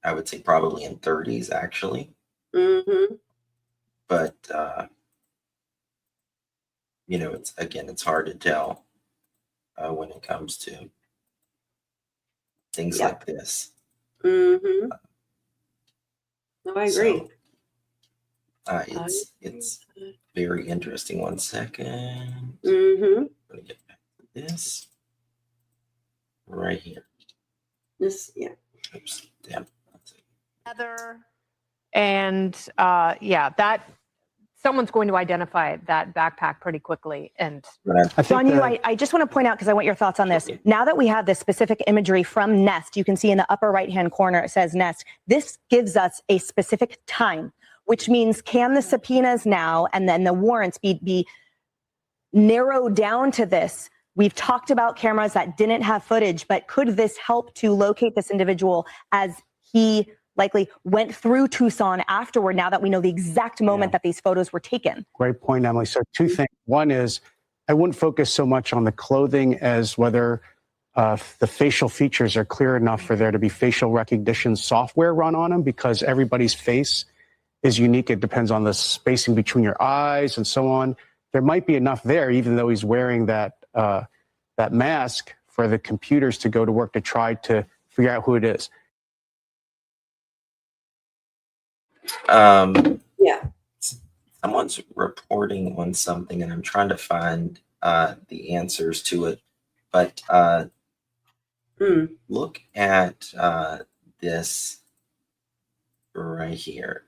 I would say probably in 30s, actually. But, it's hard to tell when it comes to things like this. No, I agree. It's very interesting. 1 second. Mm-hmm. Let me get back to this right here. This, yeah. Oops, damn. And that someone's going to identify that backpack pretty quickly. And John, I just want to point out, because I want your thoughts on this. Now that we have this specific imagery from Nest, you can see in the upper right-hand corner, it says Nest. This gives us a specific time, which means can the subpoenas now and then the warrants be narrowed down to this? We've talked about cameras that didn't have footage, but could this help to locate this individual as he likely went through Tucson afterward, now that we know the exact moment that these photos were taken? Great point, Emily. So two things. One is I wouldn't focus so much on the clothing as whether the facial features are clear enough for there to be facial recognition software run on them, because everybody's face is unique. It depends on the spacing between your eyes and so on. There might be enough there, even though he's wearing that mask, for the computers to go to work to try to figure out who it is. Yeah. Someone's reporting on something, and I'm trying to find the answers to it. But look at this right here.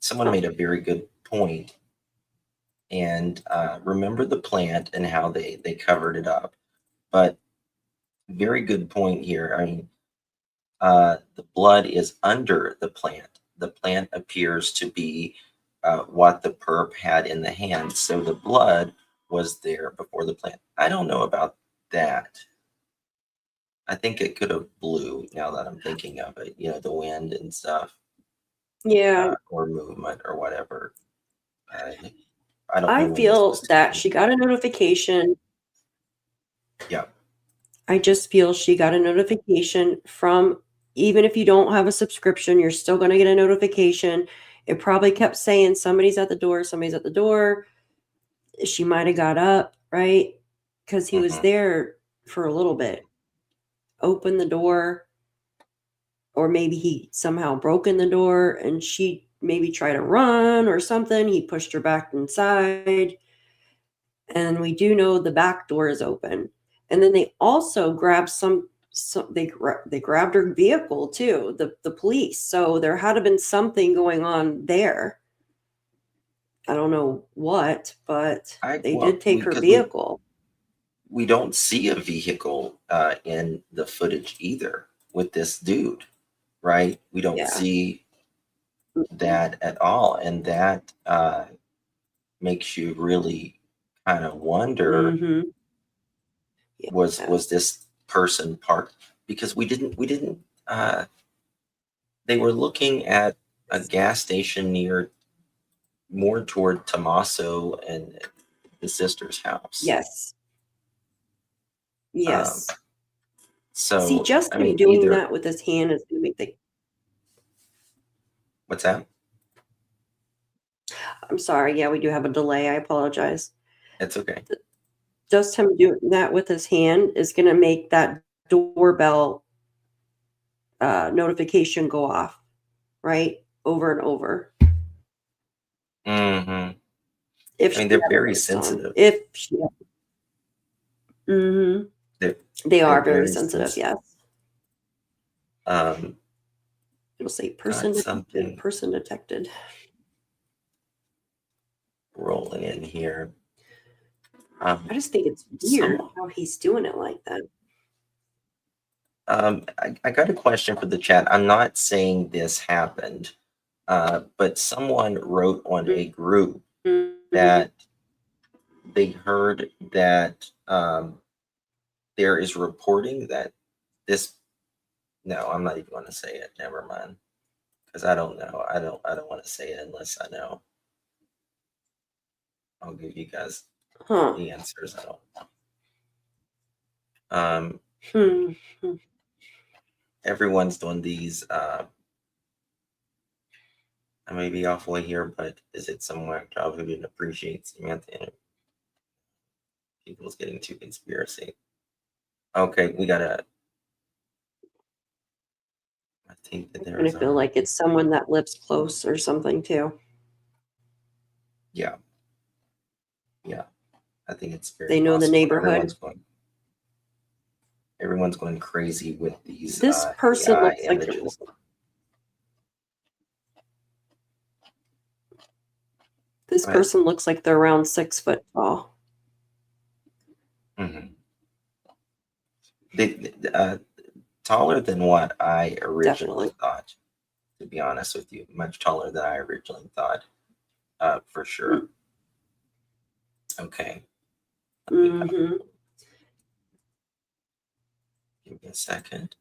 Someone made a very good point. And remember the plant and how they covered it up. But very good point here. I mean, the blood is under the plant. The plant appears to be what the perp had in the hand. So the blood was there before the plant. I don't know about that. I think it could have blew, now that I'm thinking of it, you know, the wind and stuff. Yeah. Or movement or whatever. I don't know I when feel this was that she got a notification. Yeah. I just feel she got a notification from, even if you don't have a subscription, you're still going to get a notification. It probably kept saying somebody's at the door, somebody's at the door. She might have got up, right? Because he was there for a little bit. Opened the door, or maybe he somehow broke in the door and she maybe tried to run or something. He pushed her back inside. And we do know the back door is open. And then they also grabbed they grabbed her vehicle too, the police. So there had to been something going on there. I don't know what, but they did take her vehicle. We don't see a vehicle in the footage either with this dude, right? We don't see that at all. And that makes you really kind of wonder, was this person parked? Because we didn't they were looking at a gas station more toward Tommaso and the sister's house. Yes. Yes. So see, just I mean, doing that with his hand is going to make the. What's that? I'm sorry. Yeah, we do have a delay. I apologize. It's okay. Just him doing that with his hand is going to make that doorbell notification go off, right? Over and over. If I mean, they're very sensitive. If she, they are very sensitive. Yes. It'll say person detected. Person detected. Rolling in here. I just think it's weird how he's doing it like that. I got a question for the chat. I'm not saying this happened, but someone wrote on a group that they heard that there is reporting that this. No, I'm not even going to say it. Never mind, because I don't know. I don't want to say it unless I know. I'll give you guys the answers. I don't know. Everyone's doing these. I may be off way here, but is it somewhere who didn't appreciate Samantha? People's getting too conspiracy. Okay, we gotta. I think that there's. I feel like it's someone that lives close or something too. Yeah. Yeah, I think it's very. They know the neighborhood. Everyone's going crazy with these. This person looks images. This Go ahead. person looks like they're around 6 foot tall. Mhm. Taller than what I originally thought, to be honest with you. Much taller than I originally thought, for sure. Okay. Mm-hmm. Give me a second.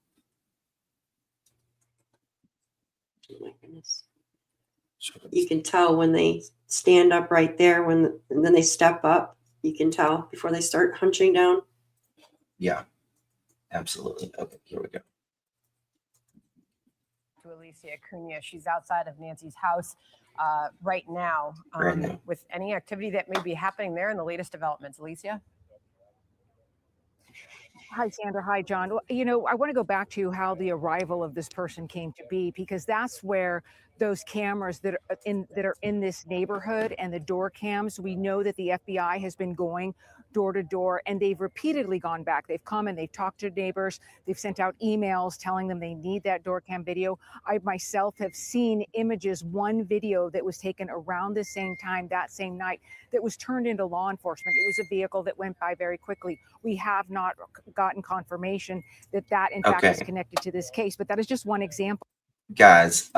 Oh my goodness. You can tell when they stand up right there, and then they step up. You can tell before they start hunching down. Yeah, absolutely. Okay, here we go. To Alicia Cunha. She's outside of Nancy's house right now. Right now. With any activity that may be happening there and the latest developments. Alicia? Hi, Sandra. Hi, John. Well, you know, I want to go back to how the arrival of this person came to be, because that's where those cameras that are in this neighborhood and the door cams, we know that the FBI has been going door to door, and they've repeatedly gone back. They've come and they've talked to neighbors. They've sent out emails telling them they need that door cam video. I myself have seen images, one video that was taken around the same time that same night that was turned into law enforcement. It was a vehicle that went by very quickly. We have not gotten confirmation that in fact is connected to this case, but that is just one example. Guys,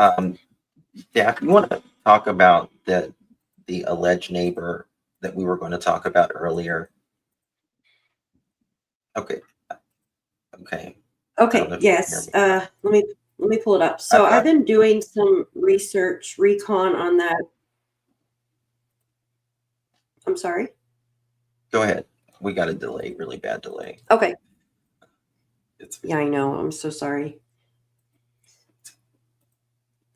Daph, you want to talk about the alleged neighbor that we were going to talk about earlier? Okay. Yes. Let me pull it up. So I've been doing some research, recon on that. I'm sorry. Go ahead. We got a delay, really bad delay. Okay. Yeah, I know. I'm so sorry.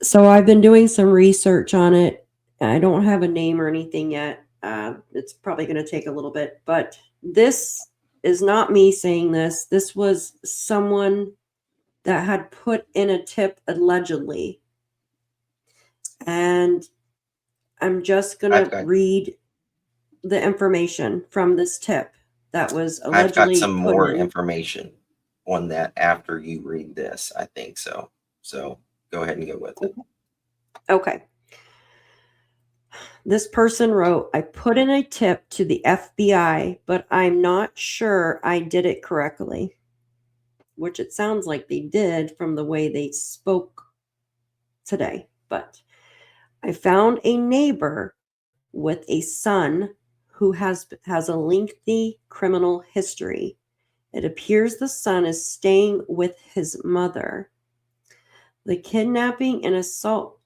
So I've been doing some research on it. I don't have a name or anything yet. It's probably going to take a little bit, but this is not me saying this. This was someone that had put in a tip allegedly. And I'm just going to read the information from this tip that was allegedly I've got some more in. information on that after you read this, I think so. So go ahead and go with it. Okay. This person wrote, I put in a tip to the FBI, but I'm not sure I did it correctly, which it sounds like they did from the way they spoke today. But I found a neighbor with a son who has a lengthy criminal history. It appears the son is staying with his mother. The kidnapping and assault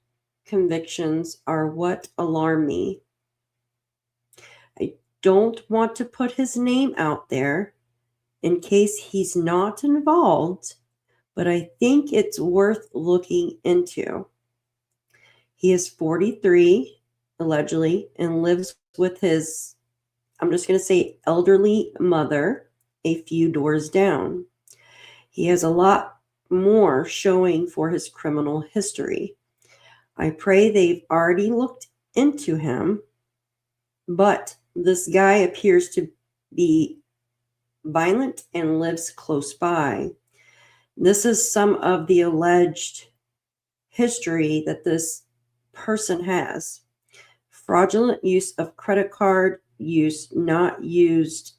convictions are what alarm me. I don't want to put his name out there in case he's not involved, but I think it's worth looking into. He is 43, allegedly, and lives with his, I'm just going to say, elderly mother a few doors down. He has a lot more showing for his criminal history. I pray they've already looked into him, but this guy appears to be violent and lives close by. This is some of the alleged history that this person has. Fraudulent use of credit card use, not used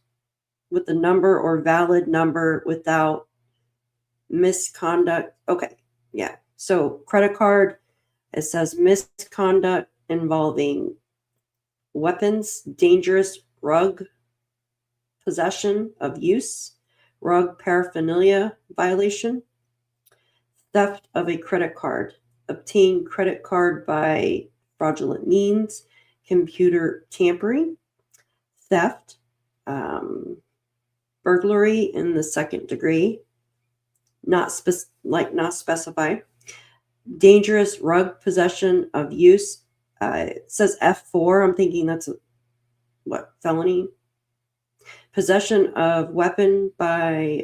with the number or valid number without misconduct. Okay, yeah. So credit card, it says misconduct involving weapons, dangerous rug possession of use, rug paraphernalia violation, theft of a credit card, obtain credit card by fraudulent means, computer tampering, theft, burglary in the second degree, not specified, dangerous rug possession of use. It says F4. I'm thinking that's felony. Possession of weapon by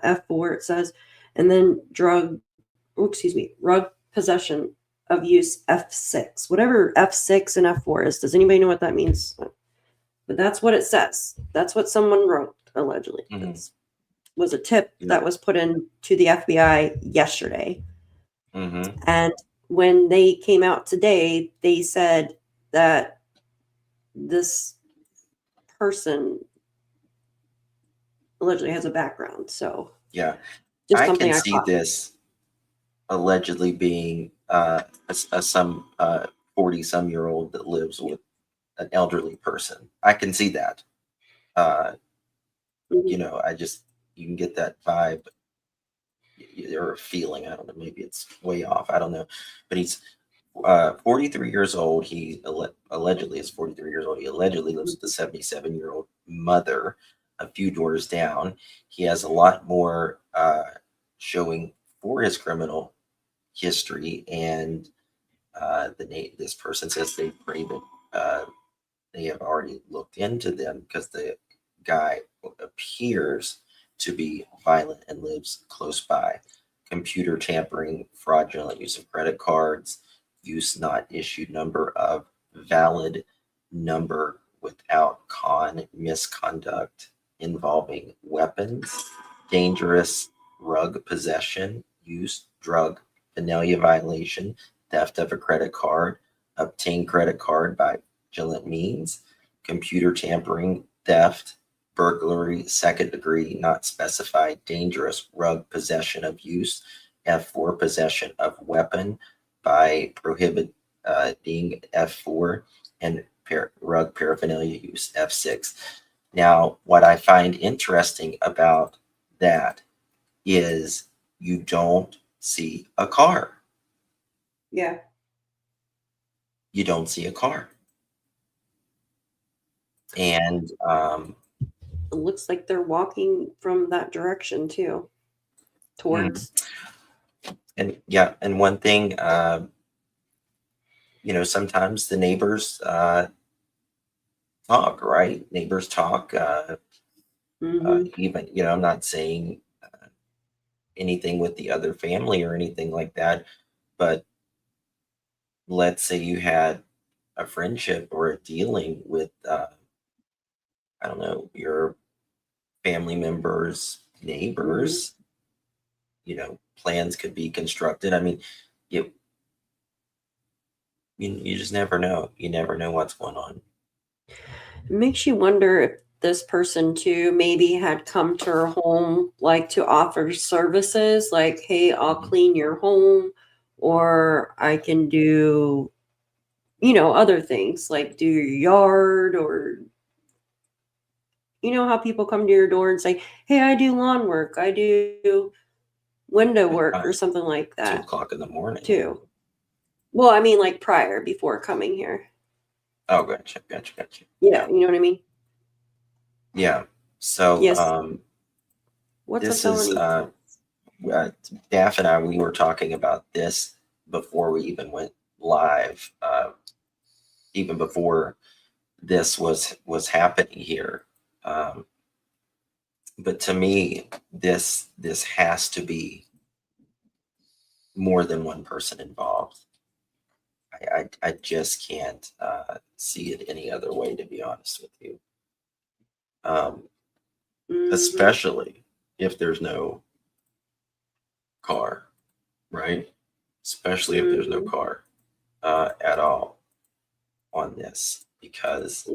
F4. It says, and then rug possession of use F6. Whatever F6 and F4 is. Does anybody know what that means? But that's what it says. That's what someone wrote allegedly. Mm-hmm. This was a tip that was put in to the FBI yesterday. Mm-hmm. And when they came out today, they said that this person allegedly has a background. So Yeah. just I something can I see caught. this allegedly being some 40-some-year-old that lives with an elderly person. I can see that. You know, you can get that vibe or a feeling. I don't know. Maybe it's way off. I don't know. But he's 43 years old. He allegedly is 43 years old. He allegedly lives with a 77-year-old mother a few doors down. He has a lot more showing for his criminal history, and this person says they pray that they have already looked into them because the guy appears to be violent and lives close by. Computer tampering, fraudulent use of credit cards, use not issued number of valid number without misconduct involving weapons, dangerous rug possession, use, drug, paraphernalia violation, theft of a credit card, obtain credit card by fraudulent means, computer tampering, theft, burglary, second degree, not specified, dangerous rug possession of use, F4 possession of weapon by prohibiting F4, and rug paraphernalia use, F6. Now, what I find interesting about that is you don't see a car. Yeah. You don't see a car. And it looks like they're walking from that direction too, towards. And yeah, and one thing, you know, sometimes the neighbors talk, right? Neighbors talk. Even, you know, I'm not saying anything with the other family or anything like that, but let's say you had a friendship or a dealing with, I don't know, your family members, neighbors, you know, plans could be constructed. I mean, you just never know. You never know what's going on. It makes you wonder if this person too maybe had come to her home like to offer services like, hey, I'll clean your home, or I can do, you know, other things like do your yard, or you know how people come to your door and say, hey, I do lawn work, I do window work or something like that. 2:00 in the morning. Too. Well, I mean like prior, before coming here. Oh, gotcha. Yeah, you know what I mean? Yeah. So Yes. What's this a is felony? Daff and I, we were talking about this before we even went live, even before this was happening here. But to me, this has to be more than one person involved. I just can't see it any other way, to be honest with you. Especially if there's no car, right? Especially if there's no car at all on this, because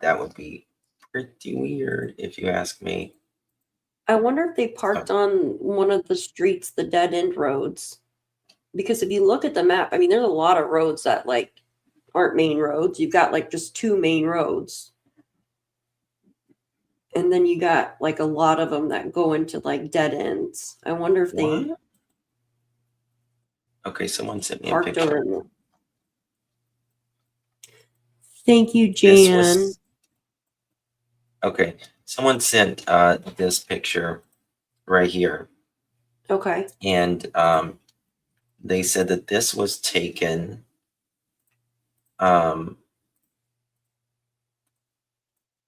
that would be pretty weird if you ask me. I wonder if they parked on one of the streets, the dead end roads. Because if you look at the map, I mean, there's a lot of roads that like aren't main roads. You've got like just two main roads. And then you got like a lot of them that go into like dead ends. I wonder if they Okay, someone sent me a parked picture. over. Thank you, This Jan. was okay. Someone sent this picture right here, Okay. and they said that this was taken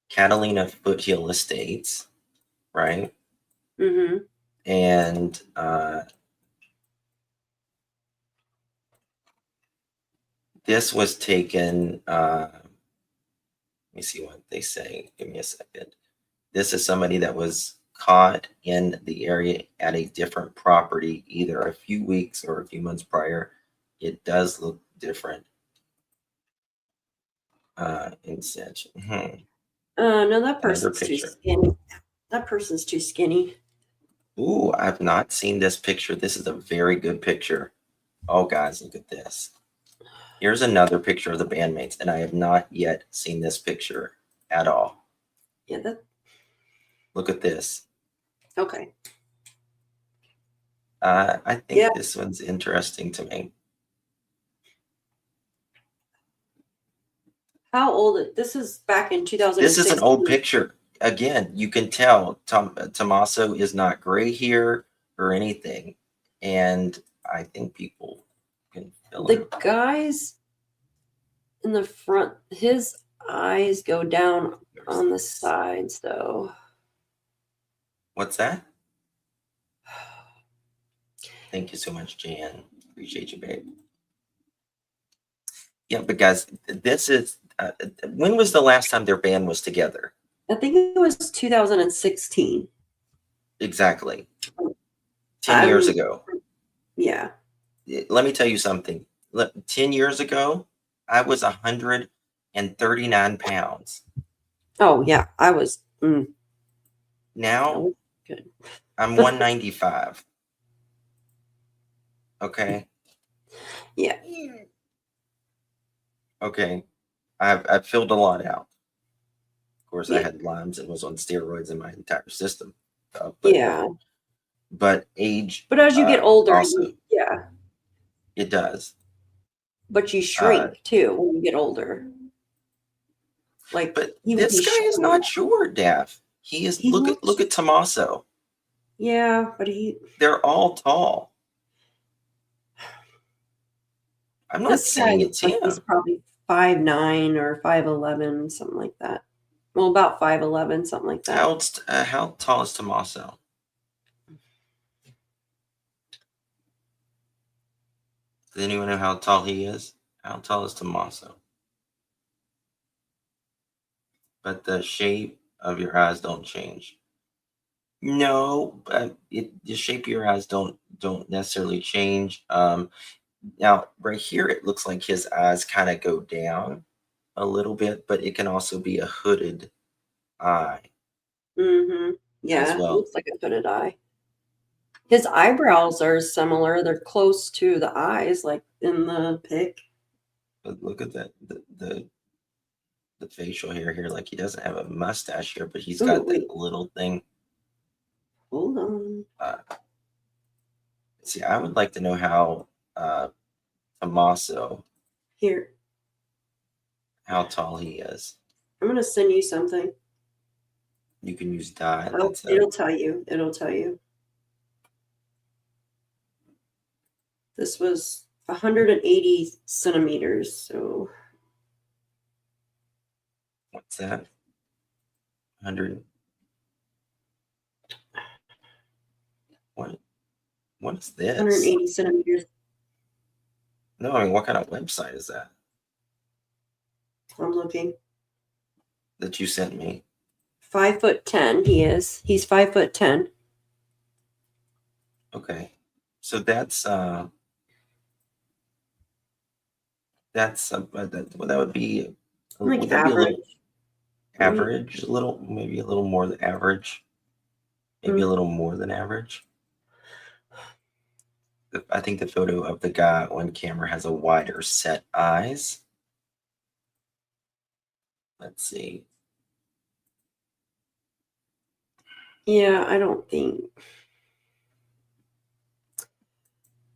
Catalina Foothills Estates, right? Mm-hmm. And this was taken. Let me see what they say. Give me a second. This is somebody that was caught in the area at a different property, either a few weeks or a few months prior. It does look different. Instead. No, that Another person's too picture. skinny. That person's too skinny. Ooh, I've not seen this picture. This is a very good picture. Oh, guys, look at this. Here's another picture of the bandmates, and I have not yet seen this picture at all. Yeah, that. Look at this. Okay. I think this one's interesting to me. How old? This is back in 2016. This is an old picture. Again, you can tell Tommaso is not gray here or anything. And I think people can fill The it. guys in the front, his eyes go down on the sides, though. What's that? Thank you so much, Jan. Appreciate you, babe. Yeah, but guys, this is when was the last time their band was together? I think it was 2016. Exactly. 10 years ago. Yeah. Let me tell you something. 10 years ago, I was 139 pounds. Oh, yeah. I was. Now, good. I'm 195. Okay. Yeah. Okay. I've filled a lot out. Of course, I had Lyme's and was on steroids in my entire system. But age. But as you get older, also, yeah. It does. But you shrink too when you get older. Like, but this guy is not short, Dav. He is. Look at Tommaso. Yeah, but they're all tall. I'm not saying it's him. He's probably 5'9" or 5'11", something like that. Well, about 5'11", something like that. How tall is Tommaso? Does anyone know how tall he is? How tall is Tommaso? But the shape of your eyes don't change. No, but the shape of your eyes don't necessarily change. Now, right here, it looks like his eyes kind of go down a little bit, but it can also be a hooded eye. Mm-hmm. Yeah, as well. it looks like a hooded eye. His eyebrows are similar. They're close to the eyes, like in the pic. But look at that, the facial hair here. Like, he doesn't have a mustache here, but he's got that little thing. Hold on. See, I would like to know how Tommaso, Here, how tall he is. I'm gonna send you something. You can use dye. It'll tell you. It'll tell you. This was 180 centimeters. So what's that? 100. What is this? 180 centimeters. No, I mean, what kind of website is that? I'm looking. That you sent me. 5'10" he is. He's 5'10". Okay. So that would be Like would that be a little average. maybe a little more than average. Maybe a little more than average. I think the photo of the guy on camera has a wider set eyes. Let's see. Yeah, I don't think.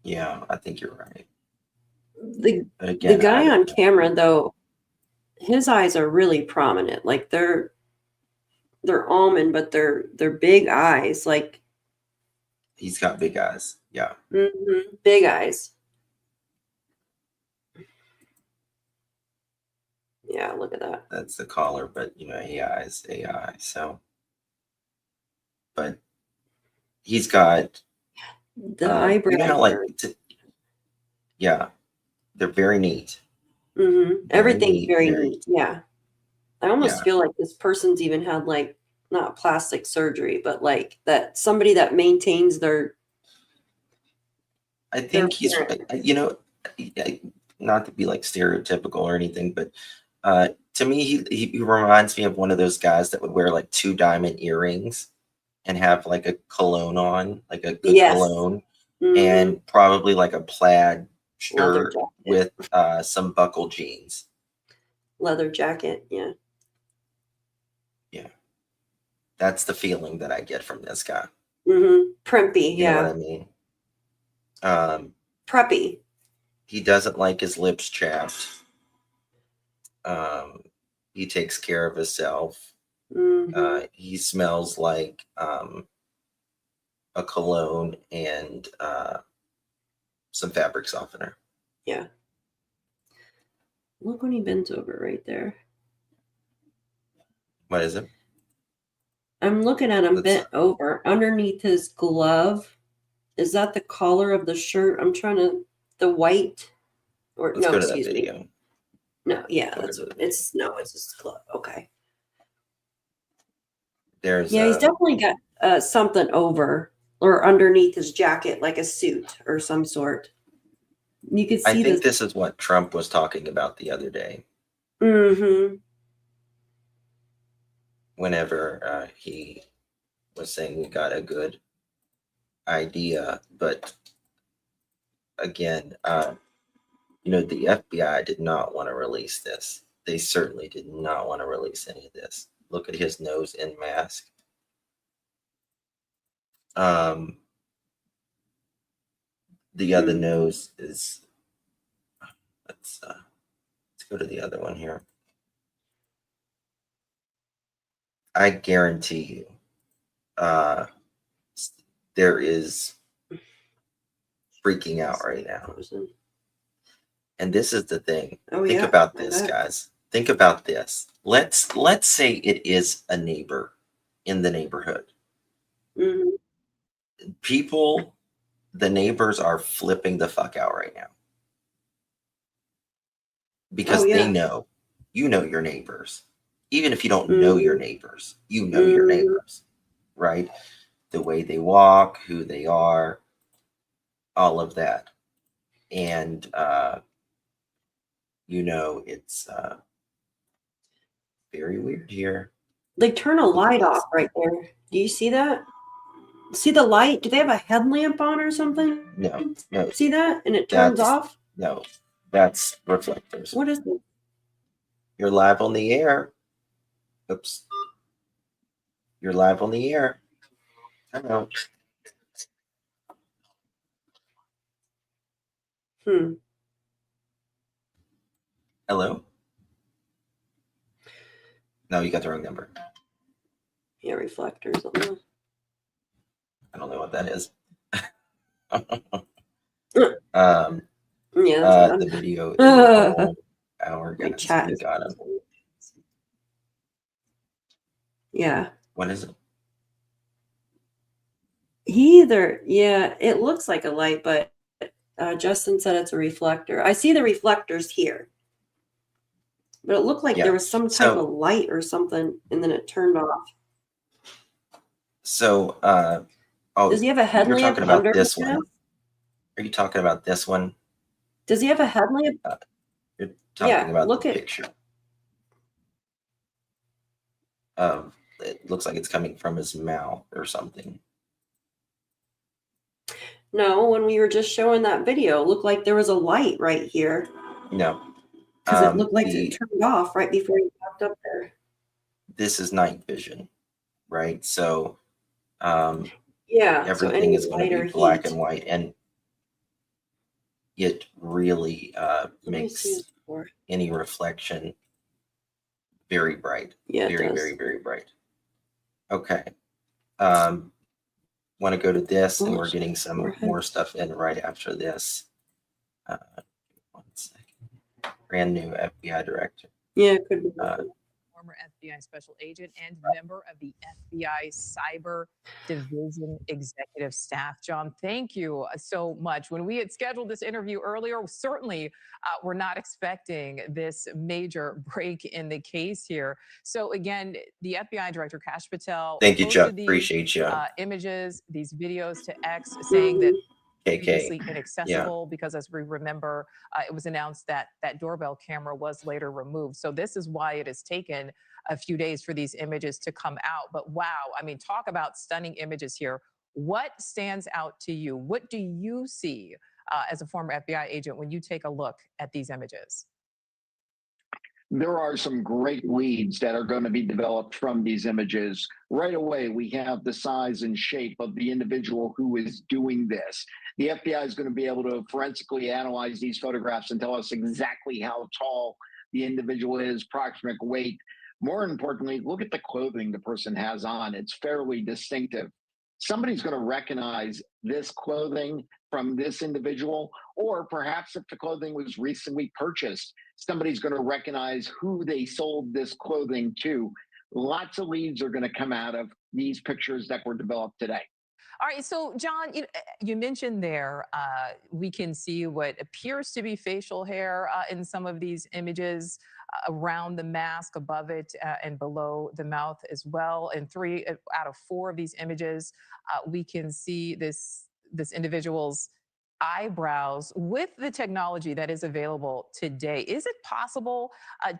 Yeah, I think you're right. The guy on camera, though, his eyes are really prominent. Like they're almond, but they're big eyes. Like he's got big eyes. Yeah. Mm-hmm. Big eyes. Yeah, look at that. That's the collar, but AI is AI. So, but he's got the eyebrows. You know, yeah, they're very neat. Mm-hmm. Everything's very neat. Yeah, I almost feel like this person's even had like not plastic surgery, but like that somebody that maintains their. I think he's, not to be like stereotypical or anything, but To me, he reminds me of one of those guys that would wear like 2 diamond earrings and have like a cologne on, like a good Yes. cologne, Mhm. and probably like a plaid Leather shirt jacket. with some buckle jeans. Leather jacket. Yeah. Yeah. That's the feeling that I get from this guy. Primpy. You know what Yeah. I mean? Preppy. He doesn't like his lips chapped. He takes care of himself. He smells like a cologne and some fabric softener. Yeah. Look when he bends over right there. What is it? I'm looking at him bent over underneath his glove. Is that the collar of the shirt? I'm trying to the white or Let's no, go to that excuse me. video. No, yeah, Go that's to what it's no, it's his glove. Okay. There's Yeah, he's definitely got something over or underneath his jacket, like a suit or some sort. You could I see think this is what Trump was talking about the other day. Whenever he was saying we got a good idea, but again, you know, the FBI did not want to release this. They certainly did not want to release any of this. Look at his nose and mask. The other nose is, let's go to the other one here. I guarantee you, there is freaking out right now. And this is the thing. Oh, Think yeah, about I this, bet. guys. Think about this. Let's say it is a neighbor in the neighborhood. People, the neighbors are flipping the fuck out right now. Because they know, you know your neighbors. Even if you don't know your neighbors, you know your neighbors, right? The way they walk, who they are, all of that. And, you know, it's very weird here. They turn a light off right there. Do you see that? See the light? Do they have a headlamp on or something? No. See that? And it turns off? No, that's reflectors. What is it? You're live on the air. Oops. You're live on the air. I know. Hello? No, you got the wrong number. Yeah, reflectors on the. I don't know what that is. Yeah, the video is all our my guys. chat We is. got him. Yeah. What is it? Yeah, it looks like a light, but Justin said it's a reflector. I see the reflectors here. But it looked like there was some type of light or something, and then it turned off. So, does he have a headlamp you're talking about under this his one. mask? Are you talking about this one? Does he have a headlamp? You're talking about look the at picture. It looks like it's coming from his mouth or something. No, when we were just showing that video, it looked like there was a light right here. No. Because it looked like it turned off right before he walked up there. This is night vision, right? So Yeah, so everything any is going light to or be black heat. and white, and it really me makes see this before. any reflection very bright. Yeah, it very, does. very, very bright. Okay. Want to go to this, and we're getting some more stuff in right after this. 1 second. Brand new FBI director. Yeah, it could be. Former FBI special agent and member of the FBI Cyber Division Executive Staff. John, thank you so much. When we had scheduled this interview earlier, certainly we're not expecting this major break in the case here. So again, the FBI Director Kash Patel Thank you, Chuck. posted these Appreciate you. images, these videos to X, saying that previously Yeah. inaccessible because, as we remember, it was announced that that doorbell camera was later removed. So this is why it has taken a few days for these images to come out. But wow, I mean, talk about stunning images here. What stands out to you? What do you see as a former FBI agent when you take a look at these images? There are some great leads that are going to be developed from these images. Right away, we have the size and shape of the individual who is doing this. The FBI is going to be able to forensically analyze these photographs and tell us exactly how tall the individual is, approximate weight. More importantly, look at the clothing the person has on. It's fairly distinctive. Somebody's going to recognize this clothing from this individual, or perhaps if the clothing was recently purchased, somebody's going to recognize who they sold this clothing to. Lots of leads are going to come out of these pictures that were developed today. All right, so John, you mentioned there we can see what appears to be facial hair in some of these images around the mask, above it, and below the mouth as well. In 3 out of 4 of these images, we can see this individual's eyebrows. With the technology that is available today, is it possible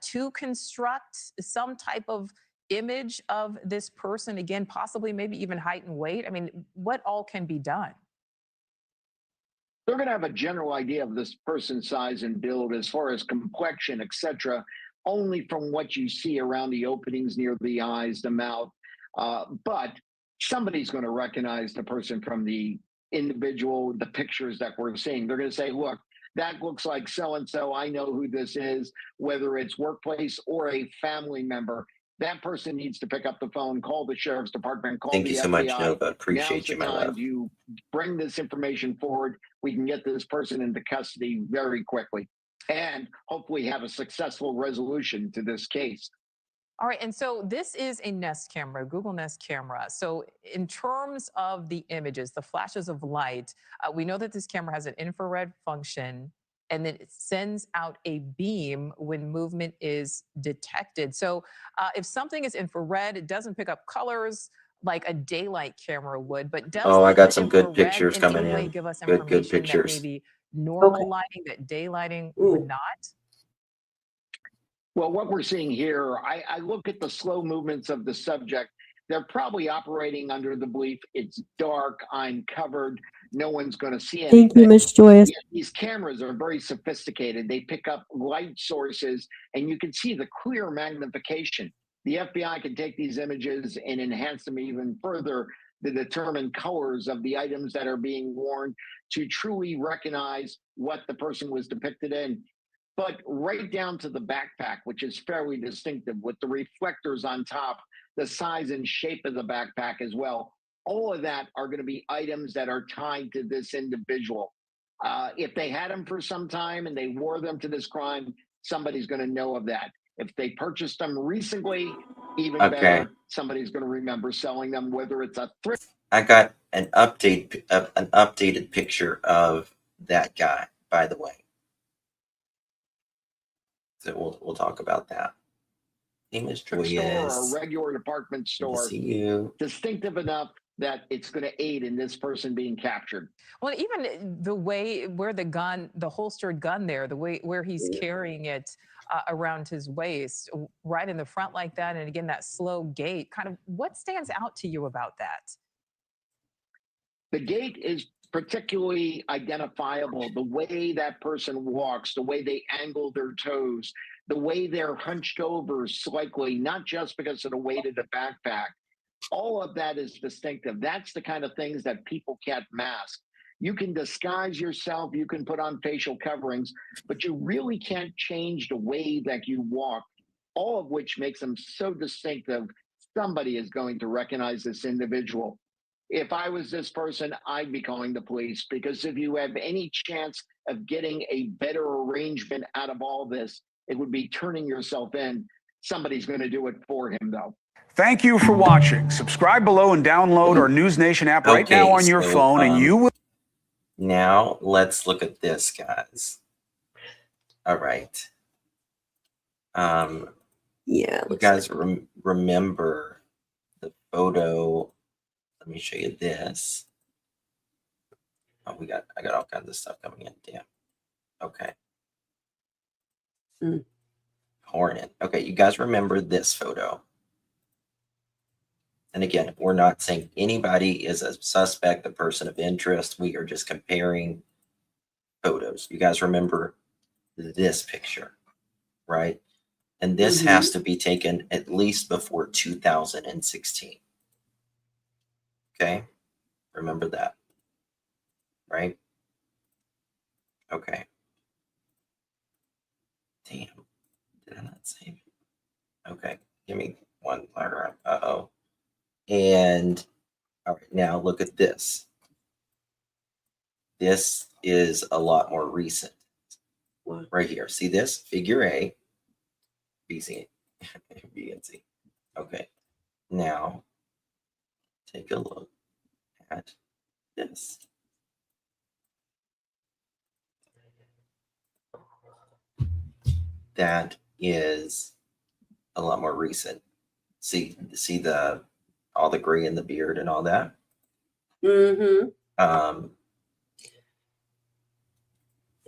to construct some type of image of this person, again, possibly maybe even height and weight? I mean, what all can be done? They're going to have a general idea of this person's size and build as far as complexion, etc., only from what you see around the openings near the eyes, the mouth. But somebody's going to recognize the person from the individual, the pictures that we're seeing. They're going to say, look, that looks like so-and-so. I know who this is, whether it's workplace or a family member. That person needs to pick up the phone, call the sheriff's department, call Thank the you so FBI. much, Nova. Appreciate Now's the you, my time love. you bring this information forward. We can get this person into custody very quickly and hopefully have a successful resolution to this case. All right, and so this is a Nest camera, Google Nest camera. So in terms of the images, the flashes of light, we know that this camera has an infrared function, and then it sends out a beam when movement is detected. So if something is infrared, it doesn't pick up colors like a daylight camera would, but does Oh, I got the some good infrared pictures in coming any way in. give us Good information that pictures. maybe normal Okay. lighting, that daylighting would not? Well, what we're seeing here, I look at the slow movements of the subject. They're probably operating under the belief it's dark, I'm covered, no one's going to see anything. Thank you, Miss Joyce. Yeah, these cameras are very sophisticated. They pick up light sources, and you can see the clear magnification. The FBI can take these images and enhance them even further to determine colors of the items that are being worn to truly recognize what the person was depicted in. But right down to the backpack, which is fairly distinctive with the reflectors on top, the size and shape of the backpack as well. All of that are going to be items that are tied to this individual. If they had them for some time and they wore them to this crime, somebody's going to know of that. If they purchased them recently, even better, somebody's going to remember selling them, whether it's a thrift. I got an updated picture of that guy, by the way. So we'll talk about that. Image Store or a regular department store, distinctive enough that it's going to aid in this person being captured. Well, even the way where the gun, the holstered gun there, the way where he's carrying it around his waist, right in the front like that, and again, that slow gait, kind of what stands out to you about that? The gait is particularly identifiable. The way that person walks, the way they angle their toes, the way they're hunched over slightly, not just because of the weight of the backpack. All of that is distinctive. That's the kind of things that people can't mask. You can disguise yourself, you can put on facial coverings, but you really can't change the way that you walk, all of which makes them so distinctive. Somebody is going to recognize this individual. If I was this person, I'd be calling the police, because if you have any chance of getting a better arrangement out of all this, it would be turning yourself in. Somebody's going to do it for him, though. Thank you for watching. Subscribe below and download our News Nation app right now on your phone, and you will. Now let's look at this, guys. All right. Yeah. You guys remember the photo? Let me show you this. Oh, I got all kinds of stuff coming in. Damn. Okay. Hornet. Okay, you guys remember this photo. And again, we're not saying anybody is a suspect, a person of interest. We are just comparing photos. You guys remember this picture, right? And this has to be taken at least before 2016. Okay? Remember that, right? Okay. Damn. Did I not save it? Okay. Give me one letter. Uh-oh. And all right, now look at this. This is a lot more recent. What? Right here. See this? Figure A, B, C, B, and C. Okay. Now, take a look at this. That is a lot more recent. See the all the gray in the beard and all that.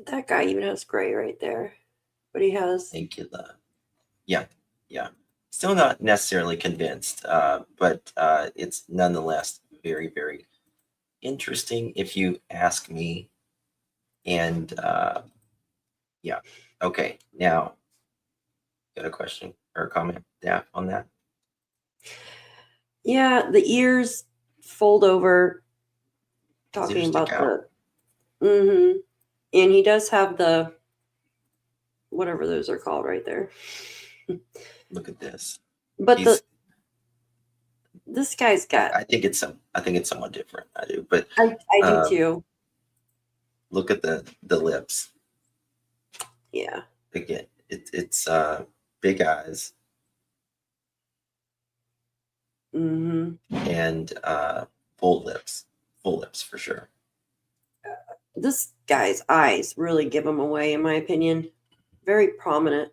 That guy even has gray right there, but he has. Thank you, yeah. Still not necessarily convinced, but it's nonetheless very, very interesting if you ask me. And yeah, okay. Now, got a question or a comment, Daph, on that? Yeah, the ears fold over. Talking about the. And he does have the whatever those are called right there. Look at this. But this guy's got. I think it's somewhat different. I do, but I do too. Look at the lips. Yeah. Again, it's big eyes. And full lips for sure. This guy's eyes really give him away, in my opinion. Very prominent.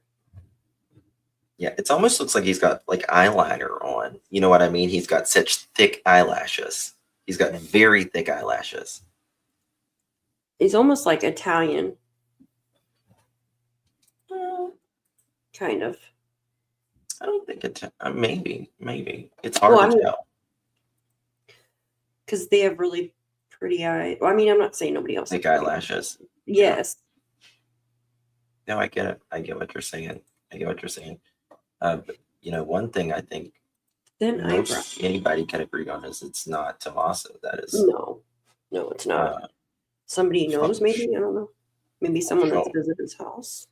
Yeah, it almost looks like he's got like eyeliner on. You know what I mean? He's got such thick eyelashes. He's got very thick eyelashes. He's almost like Italian. Kind of. I don't think maybe. It's hard to tell. Because they have really pretty eyes. Well, I mean, I'm not saying nobody else. Thick eyelashes. Yes. No, I get it. I get what you're saying. But one thing I think anybody can agree on is it's not Tommaso. That is no, it's not. Somebody knows, maybe, I don't know. Maybe someone that's visited his house.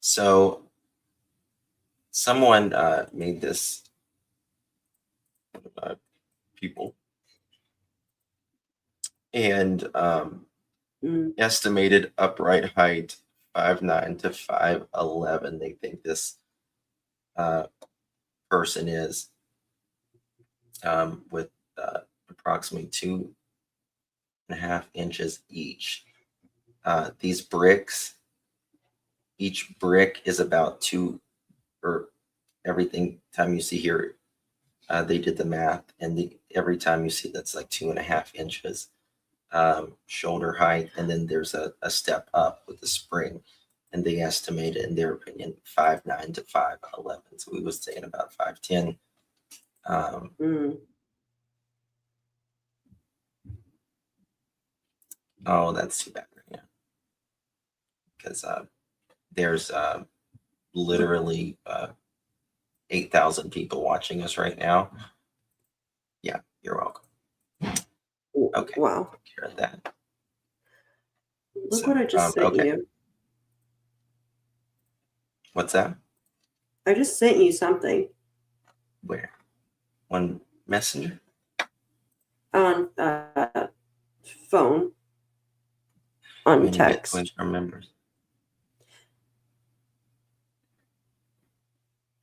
So someone made this people and estimated upright height 5'9" to 5'11". They think this person is with approximately 2.5 inches each. These bricks, each brick is about 2, or everything time you see here, they did the math, and every time you see that's like 2.5 inches shoulder height, and then there's a step up with the spring, and they estimated, in their opinion, 5'9" to 5'11". So we was saying about 5'10". Oh, that's too bad right now, because there's literally 8,000 people watching us right now. Yeah, you're welcome. Okay. Wow. Take care of that. Look what I just sent you. What's that? I just sent you something. Where? On Messenger? On phone. On text. Which remembers?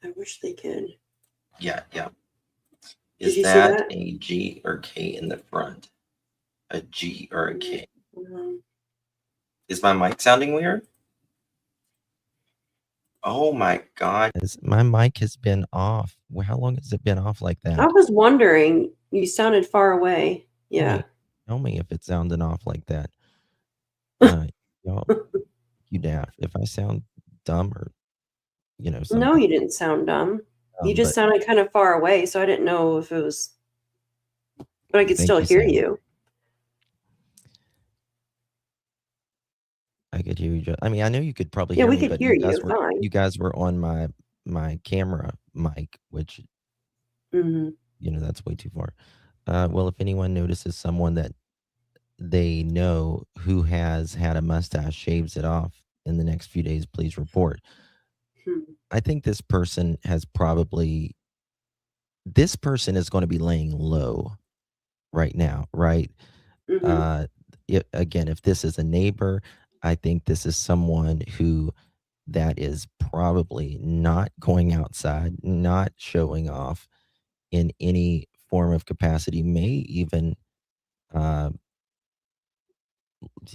I wish they could. Yeah. Did Is you see that that? a G or K in the front? A G or a K? Is my mic sounding weird? Oh my God. My mic has been off. How long has it been off like that? I was wondering. You sounded far away. Yeah. Hey, tell me if it's sounding off like that. Y'all, you daft. If I sound dumb or No, something, you didn't sound dumb. You just but sounded kind of far away, so I didn't know if it was, but I could thank still you, hear Sam. you. I could hear you. I mean, I know you could probably Yeah, hear we me, could but hear you guys you were fine. you guys were on my camera mic, which Hmm. that's way too far. Well, if anyone notices someone that they know who has had a mustache shaves it off in the next few days, please report. I think this person is going to be laying low right now, right? Hmm. Again, if this is a neighbor, I think this is someone who that is probably not going outside, not showing off in any form of capacity, may even uh,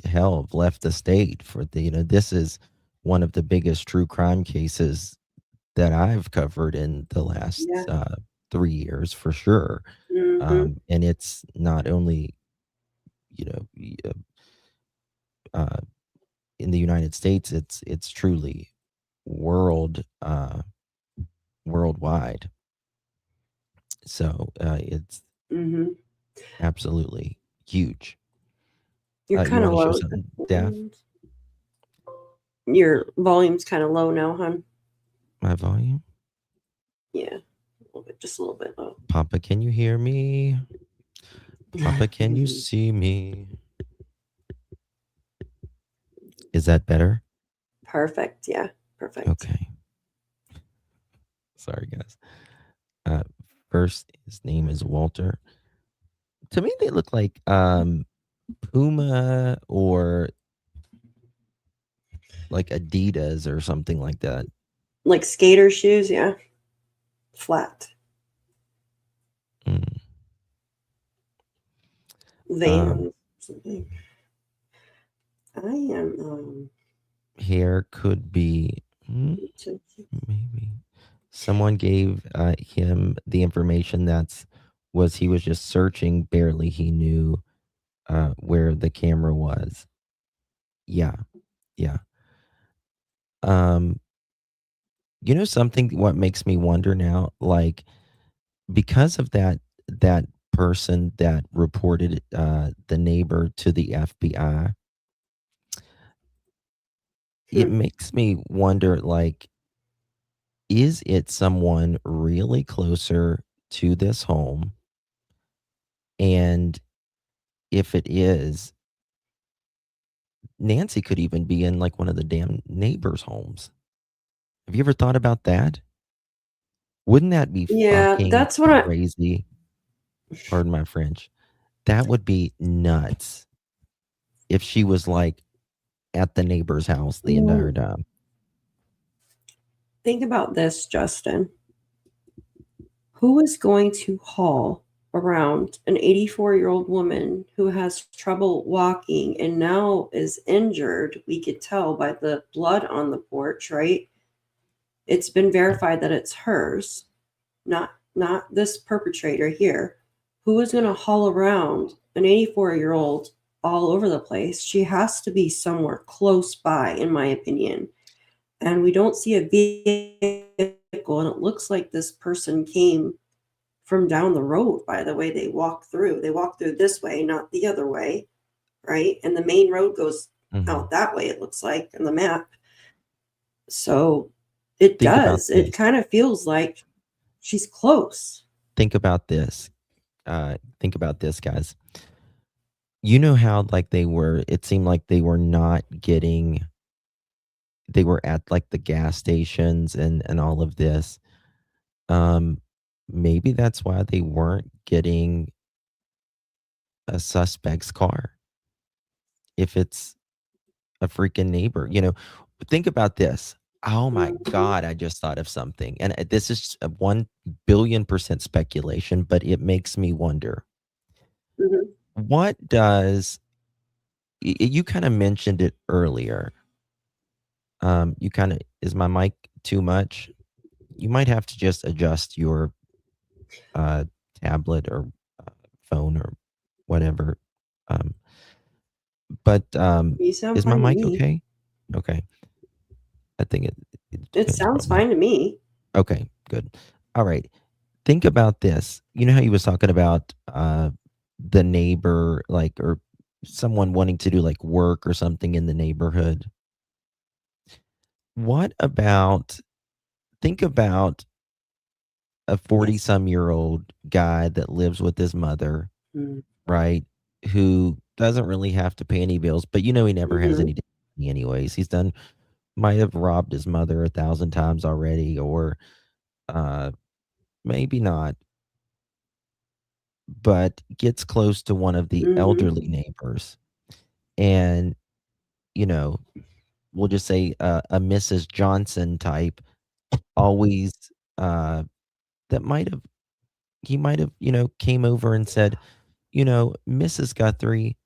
hell have left the state for this is one of the biggest true crime cases that I've covered in the last Yeah. 3 years for sure. Hmm. And it's not only uh, in the United States, it's truly worldwide. So it's Hmm. absolutely huge. You're You kind of want to share low. something, Daff? Your volume's kind of low now, hon. My volume? Yeah, a little bit, just a little bit low. Papa, can you hear me? Papa, can you see me? Is that better? Perfect. Yeah, perfect. Okay. Sorry, guys. First, his name is Walter. To me, they look like Puma or like Adidas or something like that. Like skater shoes, yeah. Flat. Van. Something. I am Hair could be maybe someone gave him the information he was just searching, barely he knew where the camera was. Yeah. Something what makes me wonder now, like because of that person that reported the neighbor to the FBI, it makes me wonder, like, is it someone really closer to this home? And if it is, Nancy could even be in like one of the damn neighbors' homes. Have you ever thought about that? Wouldn't that be Yeah, fucking that's what crazy? Pardon my French. That would be nuts if she was like at the neighbor's house the entire time. Think about this, Justin. Who is going to haul around an 84-year-old woman who has trouble walking and now is injured? We could tell by the blood on the porch, right? It's been verified that it's hers, not this perpetrator here. Who is going to haul around an 84-year-old all over the place? She has to be somewhere close by, in my opinion. And we don't see a vehicle, and it looks like this person came from down the road by the way they walk through. They walk through this way, not the other way, right? And the main road goes out that way, it looks like, in the map. So it Think about does. It this. kind of feels like she's close. Think about this. Think about this, guys. You know how it seemed like they were at like the gas stations and all of this. Maybe that's why they weren't getting a suspect's car. If it's a freaking neighbor, think about this. Oh my God, I just thought of something. And this is a 1,000,000,000% speculation, but it makes me wonder. What does you kind of mentioned it earlier? Is my mic too much? You might have to just adjust your tablet or phone or whatever. But You sound is my fine to mic me. okay? Okay. I think It depends sounds probably. fine to me. Okay, good. All right. Think about this. You know how you was talking about the neighbor, like, or someone wanting to do like work or something in the neighborhood. What about, think about a 40-some-year-old guy that lives with his mother, Mm. right? Who doesn't really have to pay any bills, but you know he never has Mhm. any money anyways. He's done, might have robbed his mother 1,000 times already, or maybe not, but gets close to one of the Mhm. elderly neighbors, and you know, we'll just say a Mrs. Johnson type, always that might have, he might have, came over and said, Mrs. Guthrie,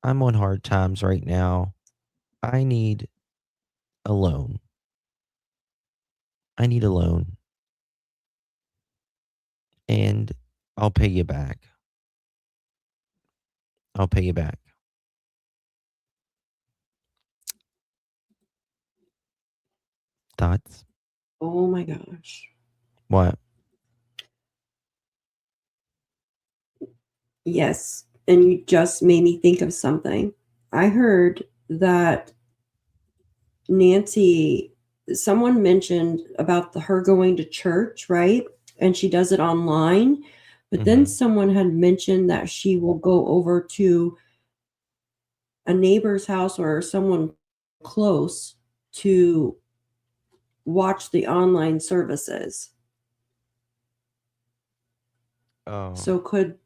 I'm on hard times right now. I need a loan. I need a loan, and I'll pay you back. I'll pay you back. Thoughts? Oh my gosh. What? Yes. And you just made me think of something. I heard that Nancy, someone mentioned about her going to church, right? And she does it online. But then someone had mentioned that she will go over to a neighbor's house or someone close to watch the online services. Oh. So could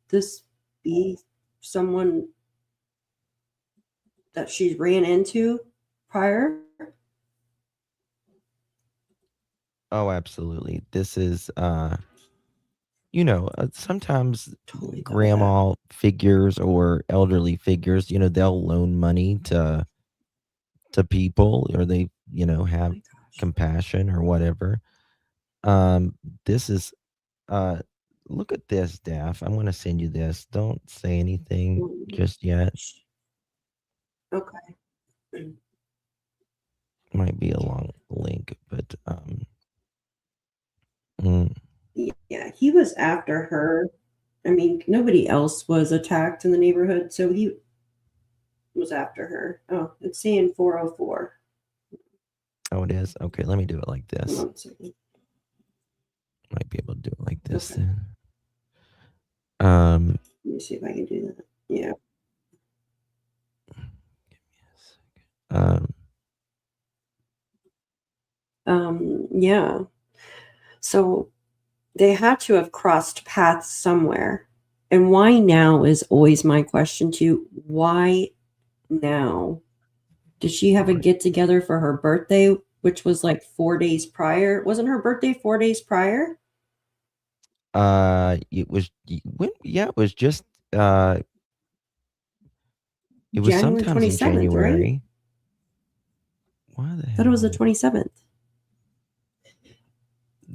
this be someone that she ran into prior? Oh, absolutely. This is sometimes grandma figures or elderly figures, they'll loan money to people, or they, have compassion or whatever. This is look at this, Daff. I'm gonna send you this. Don't say anything just yet. Okay. Might be a long link, but Yeah, he was after her. I mean, nobody else was attacked in the neighborhood, so he was after her. Oh, it's saying 404. Oh, it is? Okay, let me do it like this. Hold on a second. Might be able to do it like this Okay. then. Let me see if I can do that. Yeah. Yeah. So they had to have crossed paths somewhere. And why now is always my question too. Why now? Did she have a get together for her birthday, which was like 4 days prior? Wasn't her birthday 4 days prior? It was it was just it was January sometimes in 27th, January. right? Why the I thought it was the 27th.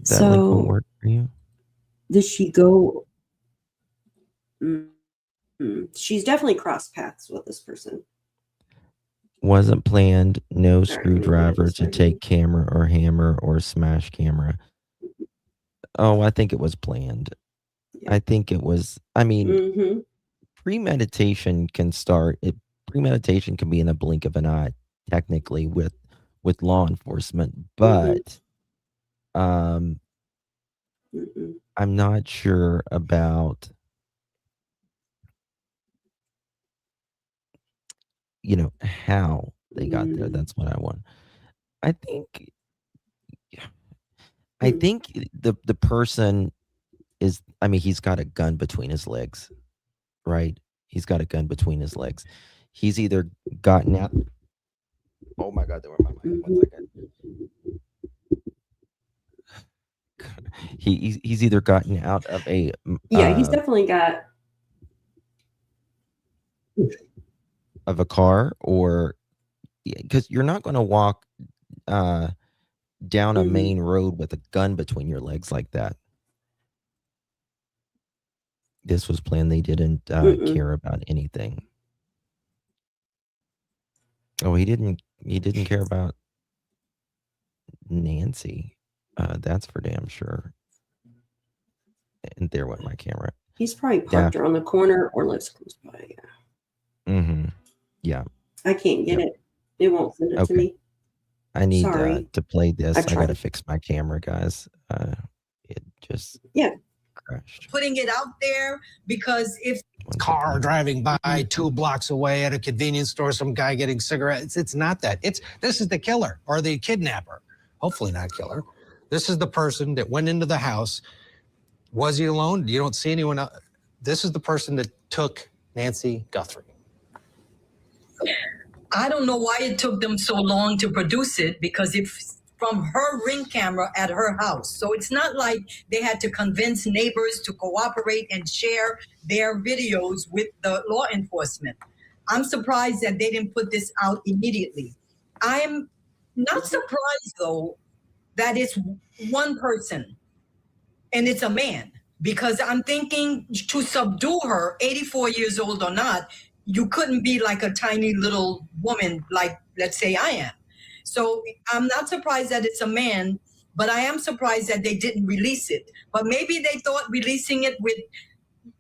that link won't So work for you? did she go? She's definitely crossed paths with this person. Wasn't planned, no right, let me get screwdriver this to right take camera or hammer or smash camera. Oh, I think it was planned. I think it was, I mean, Mm-hmm. premeditation can be in a blink of an eye, technically, with law enforcement, but I'm not sure about how they got there. That's what I want. I think the person is, I mean, he's got a gun between his legs, right? He's got a gun between his legs. He's either gotten out. Oh my God, there went my mic. 1 second. He's either gotten out of a Yeah, he's definitely got. of a car, or because you're not going to walk down a main road with a gun between your legs like that. This was planned. They didn't care about anything. Oh, he didn't care about Nancy. That's for damn sure. And there went my camera. He's probably parked around the corner or lives close by. Yeah. Mm-hmm. Yeah. I can't get it. It won't send it to me. I need Sorry. to play this. I got tried. to fix my camera, guys. It just crashed. Putting it out there because if car driving by 2 blocks away at a convenience store, some guy getting cigarettes. It's not that. This is the killer or the kidnapper. Hopefully not killer. This is the person that went into the house. Was he alone? You don't see anyone else. This is the person that took Nancy Guthrie. I don't know why it took them so long to produce it, because it's from her Ring camera at her house. So it's not like they had to convince neighbors to cooperate and share their videos with the law enforcement. I'm surprised that they didn't put this out immediately. I'm not surprised, though, that it's one person and it's a man, because I'm thinking to subdue her, 84 years old or not, you couldn't be like a tiny little woman like, let's say, I am. So I'm not surprised that it's a man, but I am surprised that they didn't release it. But maybe they thought releasing it would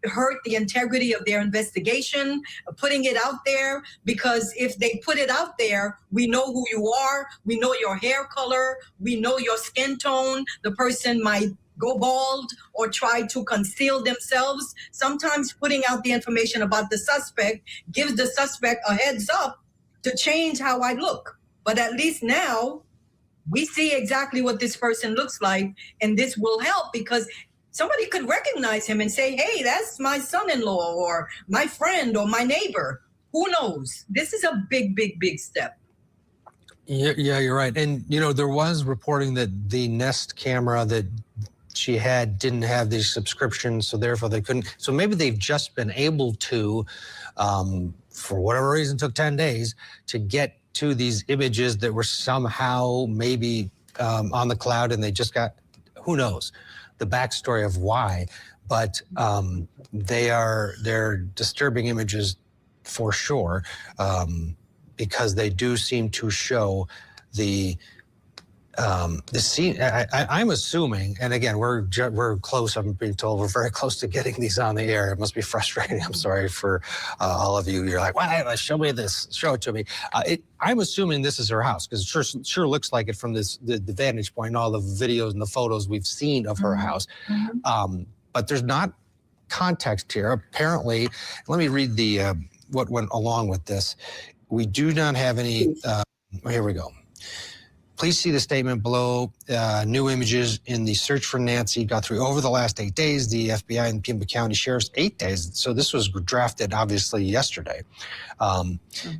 hurt the integrity of their investigation, putting it out there, because if they put it out there, we know who you are, we know your hair color, we know your skin tone, the person might go bald or try to conceal themselves. Sometimes putting out the information about the suspect gives the suspect a heads up to change how I look. But at least now we see exactly what this person looks like, and this will help, because somebody could recognize him and say, hey, that's my son-in-law or my friend or my neighbor. Who knows? This is a big, big, big step. Yeah, you're right. And, there was reporting that the Nest camera that she had didn't have these subscriptions, so therefore they couldn't. So maybe they've just been able to, for whatever reason, took 10 days to get to these images that were somehow maybe on the cloud, and they just got, who knows, the backstory of why. But they're disturbing images for sure, because they do seem to show the scene. I'm assuming, and again, we're close. I'm being told we're very close to getting these on the air. It must be frustrating. I'm sorry for all of you. You're like, "Why? Show me this. Show it to me." I'm assuming this is her house, because it sure looks like it from the vantage point and all the videos and the photos we've seen of her house. But there's not context here. Apparently, let me read the what went along with this. We do not have any. Here we go. Please see the statement below. New images in the search for Nancy Guthrie over the last 8 days. The FBI and Pima County Sheriff's 8 days. So this was drafted obviously yesterday.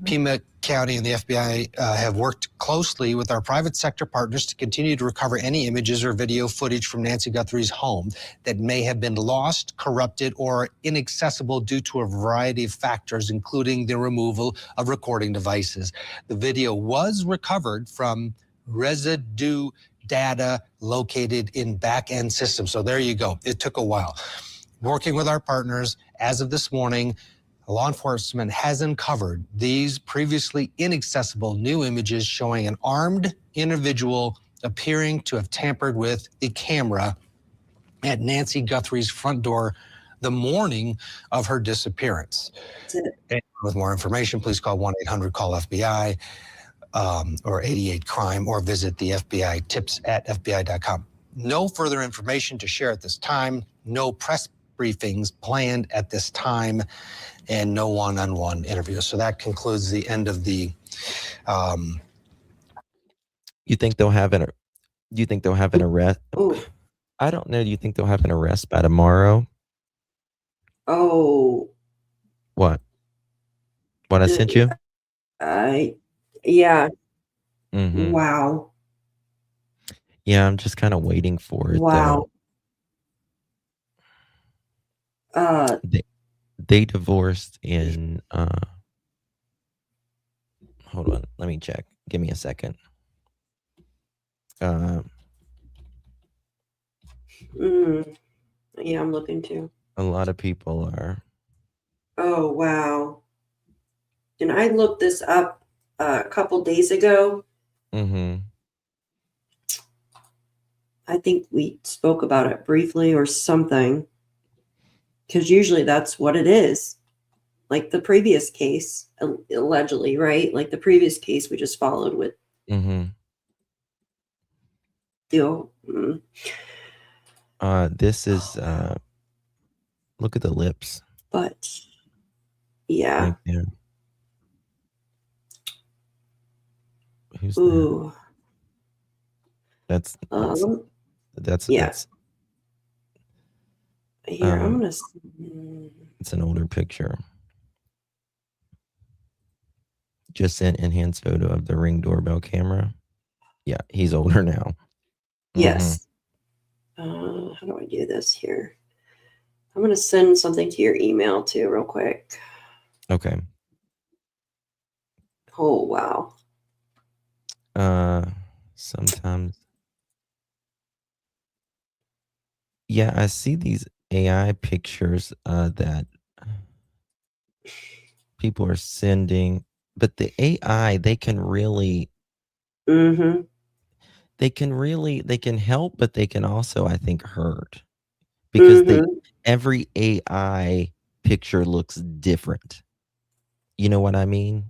Pima County and the FBI have worked closely with our private sector partners to continue to recover any images or video footage from Nancy Guthrie's home that may have been lost, corrupted, or inaccessible due to a variety of factors, including the removal of recording devices. The video was recovered from residue data located in back-end systems. So there you go. It took a while. Working with our partners, as of this morning, law enforcement has uncovered these previously inaccessible new images showing an armed individual appearing to have tampered with the camera at Nancy Guthrie's front door the morning of her disappearance. And with more information, please call 1-800-CALL-FBI. Or 88-CRIME, or visit the FBI tips at FBI.com. No further information to share at this time, no press briefings planned at this time, and no one-on-one interviews. So that concludes the end of the. You think they'll have an arrest? Ooh. I don't know. Do you think they'll have an arrest by tomorrow? Oh. What? What I sent you? Yeah. Mm-hmm. Wow. Yeah, I'm just kind of waiting for it. Wow. They divorced in. Hold on, let me check. Give me a second. Yeah, I'm looking too. A lot of people are. Oh, wow. And I looked this up a couple days ago. Mm-hmm. I think we spoke about it briefly or something. Because usually that's what it is. Like the previous case, allegedly, right? Like the previous case we just followed with Mm-hmm. the This is look at the lips. but yeah. Right there. Who's Ooh. that? That's yeah. that's Here, I'm gonna. it's an older picture. Just an enhanced photo of the Ring doorbell camera. Yeah, he's older now. Yes. How do I do this here? I'm gonna send something to your email too, real quick. Okay. Oh wow. Sometimes. Yeah, I see these AI pictures that people are sending, but the AI, they can really, Mm-hmm. they can help, but they can also, I think, hurt because every AI picture looks different. You know what I mean?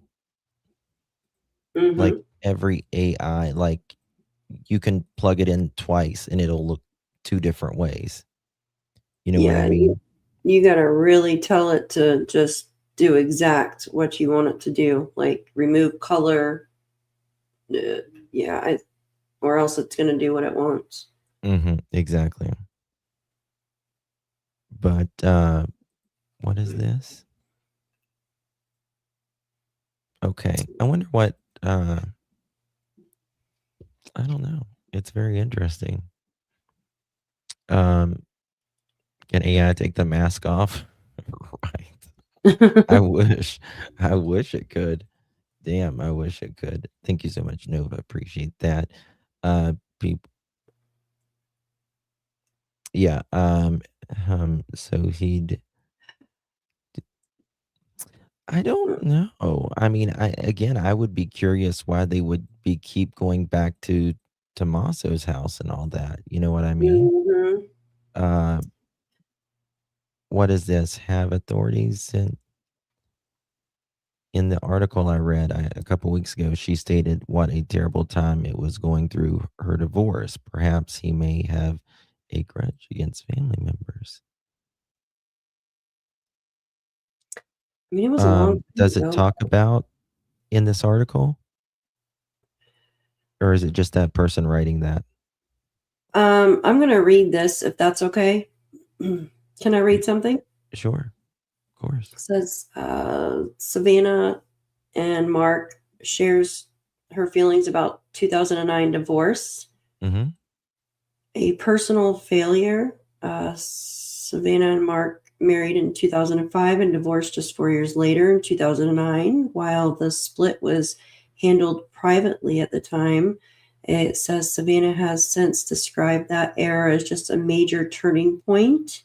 Like every AI, like you can plug it in twice and it'll look two different ways. You know what I mean? You got to really tell it to just do exact what you want it to do, like remove color. Or else it's going to do what it wants. Exactly. But what is this? Okay, I wonder what. I don't know. It's very interesting. Can AI take the mask off? Right. I wish it could. Damn, I wish it could. Thank you so much, Nova. Appreciate that. People. Yeah. So I don't know. I mean, I would be curious why they would keep going back to Tommaso's house and all that. You know what I mean? What is this? Have authorities in the article I read a couple weeks ago, she stated what a terrible time it was going through her divorce. Perhaps he may have a grudge against family members. I mean, it was a long time Does it ago. talk about in this article? Or is it just that person writing that? I'm going to read this if that's okay. Can I read something? Sure. Of course. It says Savannah and Mark shares her feelings about 2009 divorce. Mm-hmm. A personal failure. Savannah and Mark married in 2005 and divorced just 4 years later in 2009. While the split was handled privately at the time, it says Savannah has since described that era as just a major turning point.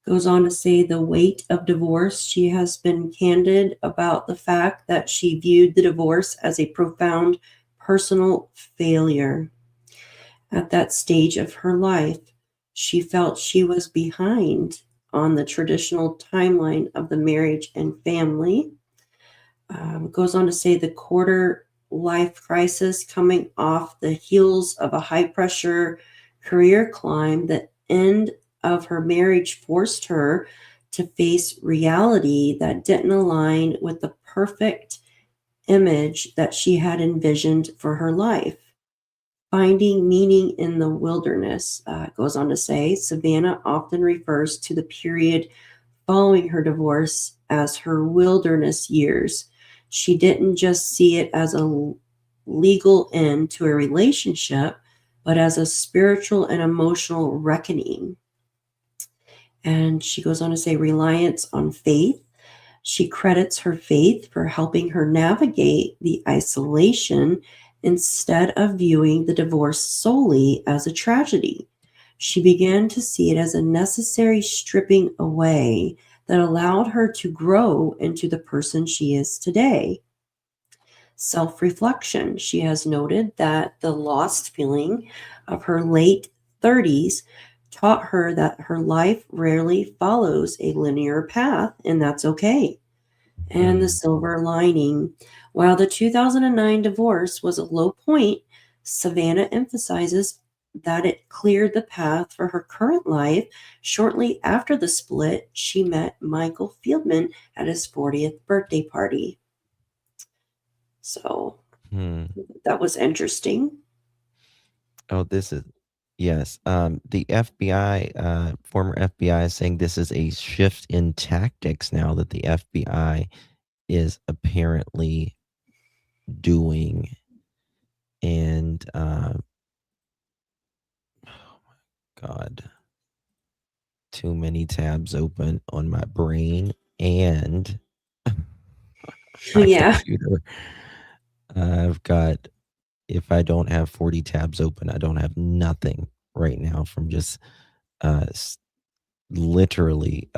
Goes on to say the weight of divorce. She has been candid about the fact that she viewed the divorce as a profound personal failure. At that stage of her life, she felt she was behind on the traditional timeline of the marriage and family. Goes on to say the quarter life crisis coming off the heels of a high pressure career climb. The end of her marriage forced her to face reality that didn't align with the perfect image that she had envisioned for her life. Finding meaning in the wilderness. Goes on to say Savannah often refers to the period following her divorce as her wilderness years. She didn't just see it as a legal end to a relationship, but as a spiritual and emotional reckoning. And she goes on to say reliance on faith. She credits her faith for helping her navigate the isolation instead of viewing the divorce solely as a tragedy. She began to see it as a necessary stripping away that allowed her to grow into the person she is today. Self-reflection. She has noted that the lost feeling of her late 30s taught her that her life rarely follows a linear path, and that's okay. And the silver lining. While the 2009 divorce was a low point, Savannah emphasizes that it cleared the path for her current life. Shortly after the split, she met Michael Fieldman at his 40th birthday party. So that was interesting. Oh, this is, yes. The FBI, former FBI is saying this is a shift in tactics now that the FBI is apparently doing. And, oh my God, too many tabs open on my brain and my computer. I've got, if I don't have 40 tabs open, I don't have nothing right now from just literally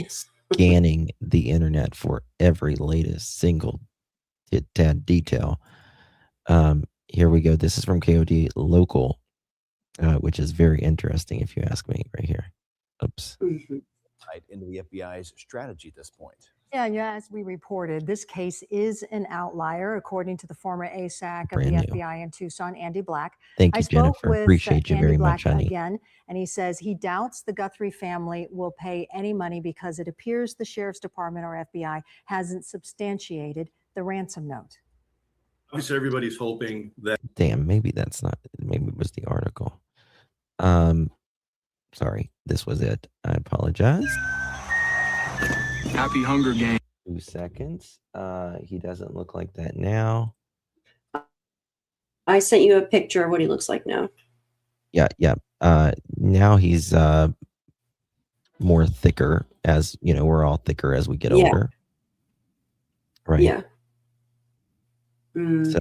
scanning the internet for every latest single detail. Here we go. This is from KOD Local, which is very interesting if you ask me right here. Oops. Into the FBI's strategy at this point. Yeah, as we reported, this case is an outlier, according to the former ASAC of Brand the new. FBI in Tucson, Andy Black. Thank I you, spoke Jennifer. with Appreciate you Andy very Black much, honey. again, and he says he doubts the Guthrie family will pay any money because it appears the Sheriff's Department or FBI hasn't substantiated the ransom note. Obviously, everybody's hoping that. Damn, maybe that's not, maybe it was the article. Sorry, this was it. I apologize. Happy Hunger Games. 2 seconds. He doesn't look like that now. I sent you a picture of what he looks like now. Yeah. Now he's more thicker, as you know, we're all thicker as we get older. Right. Yeah. So,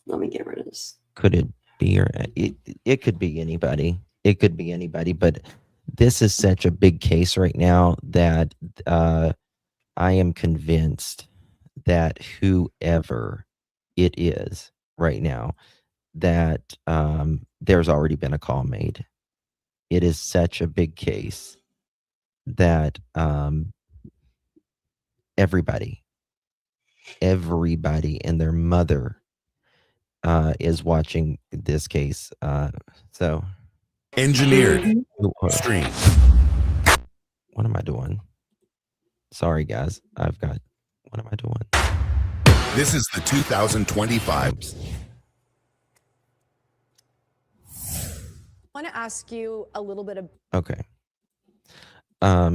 let me get rid of this. could it be, or it could be anybody. It could be anybody, but this is such a big case right now that I am convinced that whoever it is right now, that there's already been a call made. It is such a big case that everybody and their mother is watching this case. So engineered stream. What am I doing? Sorry, guys. What am I doing? This is the 2025. I want to ask you a little bit of. Okay. Let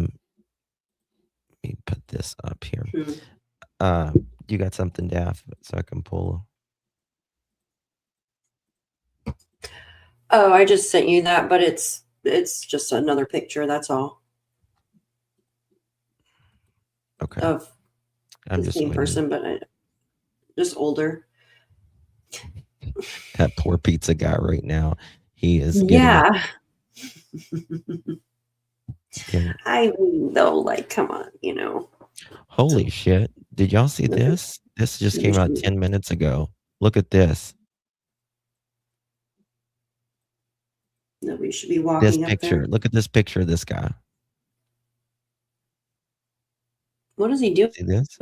me put this up here. You got something, Daff, so I can pull. Oh, I just sent you that, but it's just another picture. That's all. Okay. Of I'm the just same waiting. person, but just older. That poor pizza guy right now. He is getting, Yeah. I mean, though, like, come on, you know. holy shit. Did y'all see this? This just came out 10 minutes ago. Look at this. Nobody should be This walking up picture. there. Look at this picture of this guy. What does he do? See this?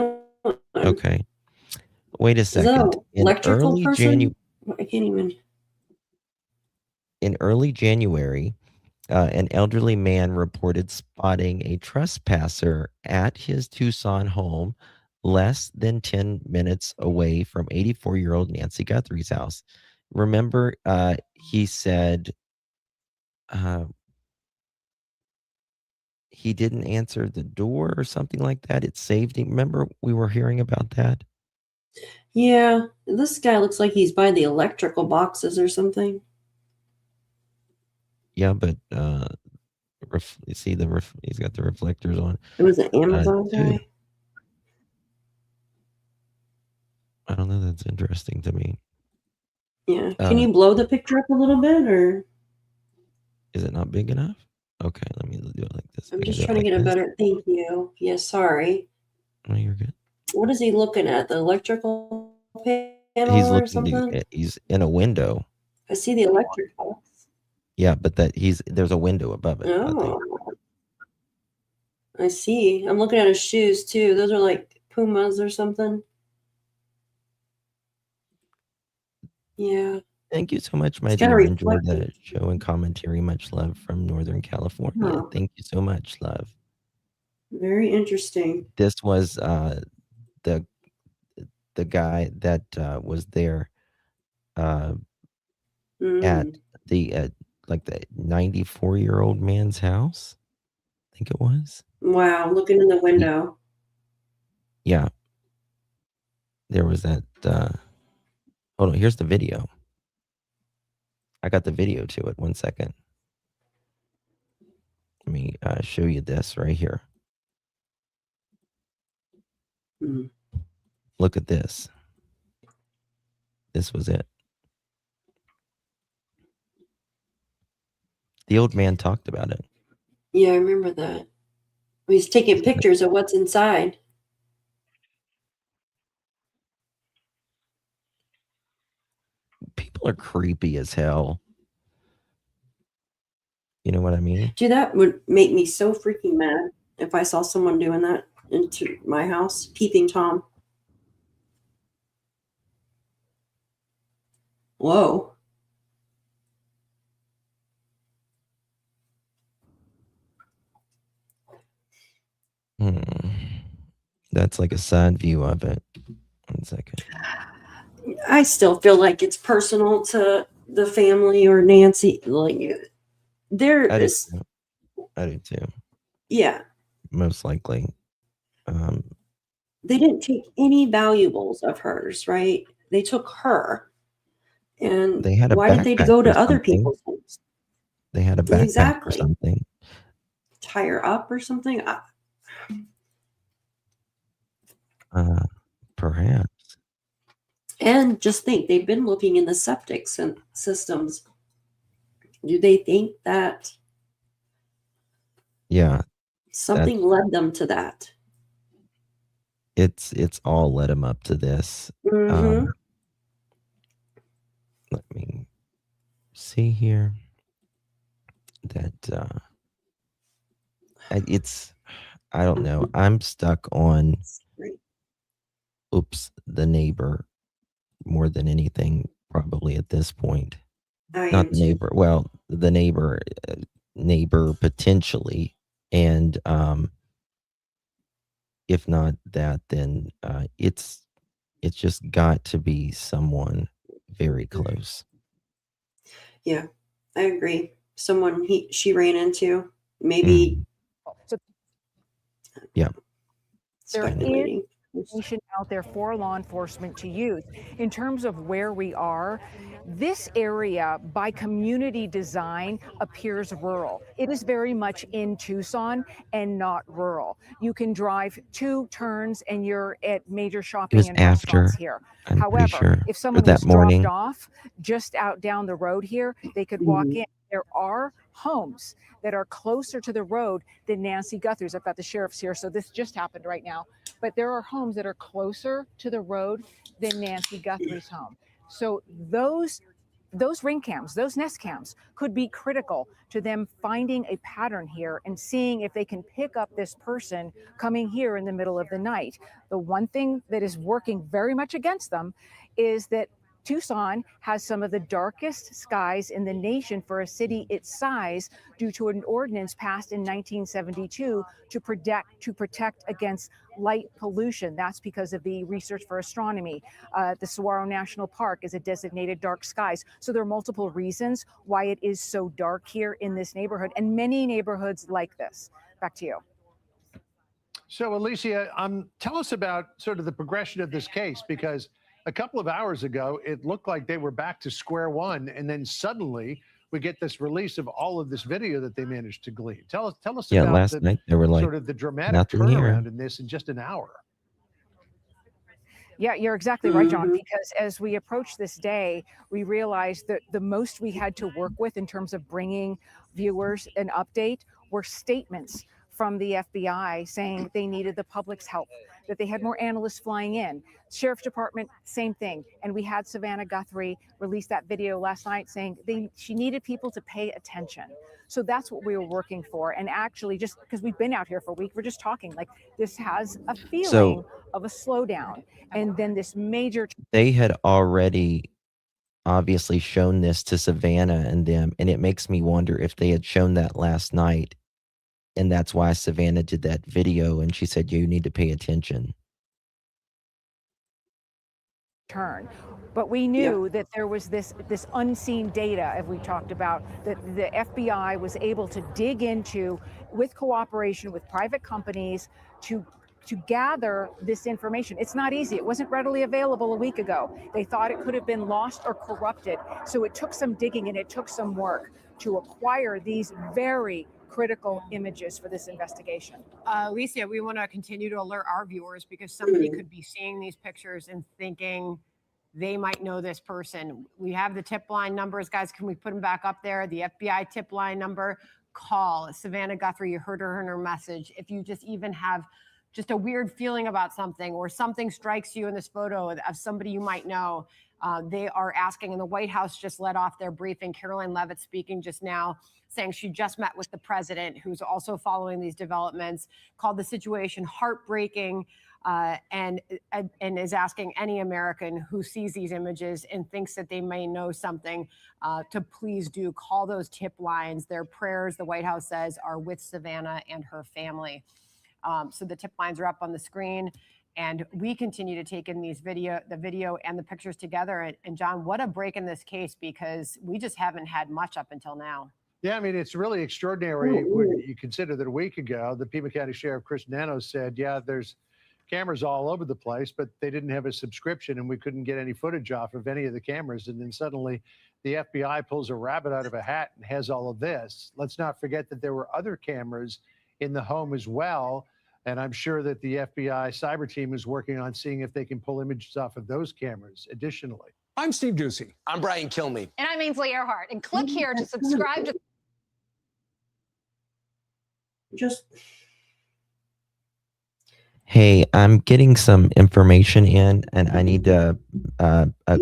Okay. Wait a Is that second. an electrical person? I can't even. In early January, an elderly man reported spotting a trespasser at his Tucson home less than 10 minutes away from 84-year-old Nancy Guthrie's house. Remember, he said he didn't answer the door or something like that. It saved him. Remember, we were hearing about that? Yeah, this guy looks like he's by the electrical boxes or something. Yeah, but you see he's got the reflectors on. It was an Amazon too. guy. I don't know. That's interesting to me. Yeah. Can you blow the picture up a little bit, or Is it not big enough? Okay, let me do it like this. I'm I can just do it trying to like get a this. better. Thank you. Yeah. Sorry. Oh, you're good. What is he looking at? The electrical He's panel or looking to, something? he's in a window. I see the electric box. Yeah, but there's a window above it, I think. Oh, I see. I'm looking at his shoes too. Those are like Pumas or something. Yeah. Thank you so much, my It's kind of dear. Enjoy reflective. the show and commentary. Much love from Northern California. Huh. Thank you so much, love. Very interesting. This was the guy that was there at the like the 94-year-old man's house. I think it was. Wow. Looking in the window. Yeah. There was that. Hold on. Here's the video. I got the video to it. 1 second. Let me show you this right here. Look at this. This was it. The old man talked about it. Yeah, I remember that. He's taking pictures of what's inside. People are creepy as hell. You know what I mean? Dude, that would make me so freaking mad if I saw someone doing that into my house. Peeping Tom. Whoa. That's like a side view of it. 1 second. I still feel like it's personal to the family or Nancy. Like, there I do is. too. I do too. Yeah. Most likely. They didn't take any valuables of hers, right? They took her. And They had a why did they backpack go or to other something. people's homes? They had a backpack or Exactly. something. Tie her up or something? Perhaps. And just think, they've been looking in the septic systems. Do they think that Yeah. something led them to that? It's all led him up to this. Mm-hmm. Let me see here. That I don't know. I'm stuck on the neighbor more than anything probably at this point. Not the neighbor. Well, the neighbor potentially, and if not that, then it's just got to be someone very close. Yeah, I agree. Someone she ran into, maybe. Yeah. There is Speculating. information out there for law enforcement to use. In terms of where we are, this area by community design appears rural. It is very much in Tucson and not rural. You can drive 2 turns and you're at major It shopping was and after. restaurants here. I'm pretty However, sure. if someone that was morning. dropped off just out down the road here, they could walk in. There are homes that are closer to the road than Nancy Guthrie's. I've got the sheriffs here, so this just happened right now. But there are homes that are closer to the road than Nancy Guthrie's home. So those ring cams, those nest cams could be critical to them finding a pattern here and seeing if they can pick up this person coming here in the middle of the night. The one thing that is working very much against them is that Tucson has some of the darkest skies in the nation for a city its size due to an ordinance passed in 1972 to protect against light pollution. That's because of the Research for Astronomy. The Saguaro National Park is a designated dark skies. So there are multiple reasons why it is so dark here in this neighborhood and many neighborhoods like this. Back to you. So, Alicia, tell us about sort of the progression of this case, because a couple of hours ago, it looked like they were back to square one, and then suddenly we get this release of all of this video that they managed to glean. Tell us Yeah, about last night they were like, sort of the dramatic nothing here. turnaround in this in just an hour. Yeah, you're exactly right, John, because as we approach this day, we realized that the most we had to work with in terms of bringing viewers an update were statements from the FBI saying they needed the public's help, that they had more analysts flying in. Sheriff's Department, same thing. And we had Savannah Guthrie release that video last night saying she needed people to pay attention. So that's what we were working for. And actually, just because we've been out here for a week, we're just talking like this has a feeling of a slowdown. And then this major. They had already obviously shown this to Savannah and them, and it makes me wonder if they had shown that last night, and that's why Savannah did that video, and she said, you need to pay attention. Turn. But we knew that there was this unseen data, as we talked about, that the FBI was able to dig into with cooperation with private companies to gather this information. It's not easy. It wasn't readily available a week ago. They thought it could have been lost or corrupted. So it took some digging and it took some work to acquire these very critical images for this investigation. Alicia, we want to continue to alert our viewers because somebody could be seeing these pictures and thinking they might know this person. We have the tip line numbers, guys. Can we put them back up there? The FBI tip line number. Call Savannah Guthrie. You heard her in her message. If you just even have just a weird feeling about something or something strikes you in this photo of somebody you might know, they are asking, and the White House just let off their briefing. Caroline Leavitt speaking just now, saying she just met with the president, who's also following these developments, called the situation heartbreaking, and is asking any American who sees these images and thinks that they may know something to please do call those tip lines. Their prayers, the White House says, are with Savannah and her family. So the tip lines are up on the screen, and we continue to take in the video and the pictures together. And John, what a break in this case, because we just haven't had much up until now. Yeah, I mean, it's really extraordinary when you consider that a week ago, the Pima County Sheriff Chris Nano said, yeah, there's cameras all over the place, but they didn't have a subscription and we couldn't get any footage off of any of the cameras. And then suddenly the FBI pulls a rabbit out of a hat and has all of this. Let's not forget that there were other cameras in the home as well. And I'm sure that the FBI cyber team is working on seeing if they can pull images off of those cameras additionally. I'm Steve Ducey. I'm Brian Kilmeade. And I'm Ainsley Earhart. And click here to subscribe to. Hey, I'm getting some information in, and I need to,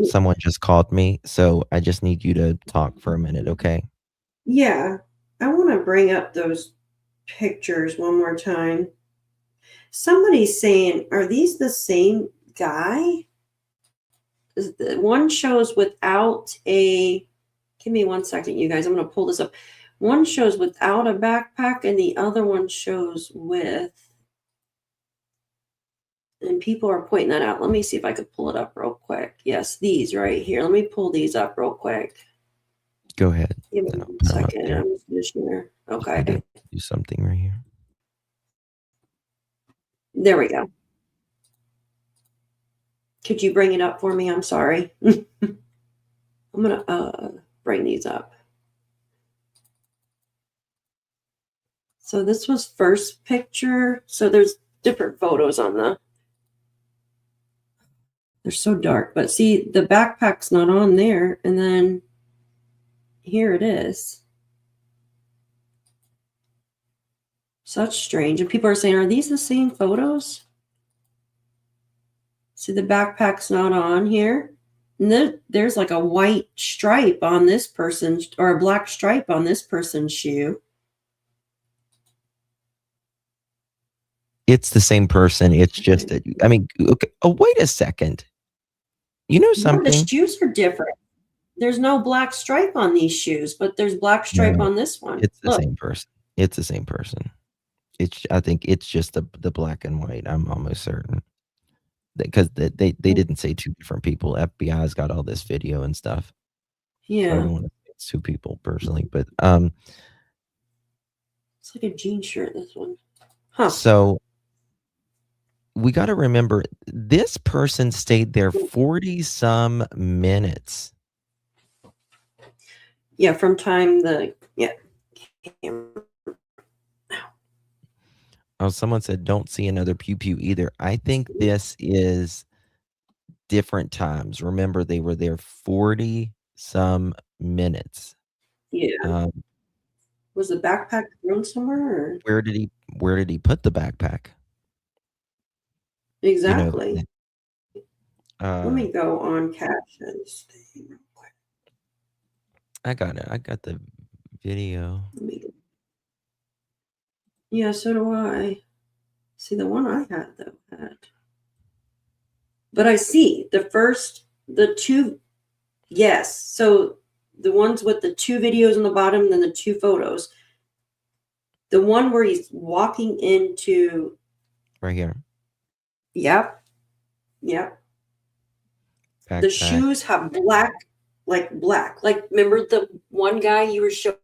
someone just called me, so I just need you to talk for a minute, okay? Yeah, I want to bring up those pictures one more time. Somebody's saying, are these the same guy? The one shows without a, give me 1 second, you guys, I'm going to pull this up. One shows without a backpack and the other one shows with, and people are pointing that out. Let me see if I could pull it up real quick. Yes, these right here. Let me pull these up real quick. Go ahead. Give me 1 second. I'm just here. Okay. Do something right here. There we go. Could you bring it up for me? I'm sorry. I'm going to bring these up. So this was first picture. So there's different photos on the, they're so dark, but see the backpack's not on there. And then here it is. Such strange. And people are saying, are these the same photos? See, the backpack's not on here. And there's like a white stripe on this person's, or a black stripe on this person's shoe. It's the same person. It's just, I mean, okay. Oh, wait a second. You know something? No, the shoes are different. There's no black stripe on these shoes, but there's black stripe on this one. It's the same person. It's the same person. I think it's just the black and white. I'm almost certain. Because they didn't say two different people. FBI's got all this video and stuff. Yeah. So I don't want to say it's two people personally, but it's like a jean shirt, this one. Huh. So we got to remember this person stayed there 40 some minutes. Yeah, from time Oh, someone said don't see another pew pew either. I think this is different times. Remember, they were there 40 some minutes. Yeah. Was the backpack thrown somewhere? Or? Where did he put the backpack? Exactly. Let me go on captions. I got it. I got the video. Yeah, so do I. See, the one I had though had. But I see the two. Yes. So the ones with the 2 videos on the bottom, and then the 2 photos. The one where he's walking into. Right here. Yep. Yep. Backpack. The shoes have black. Like, remember the one guy you were showing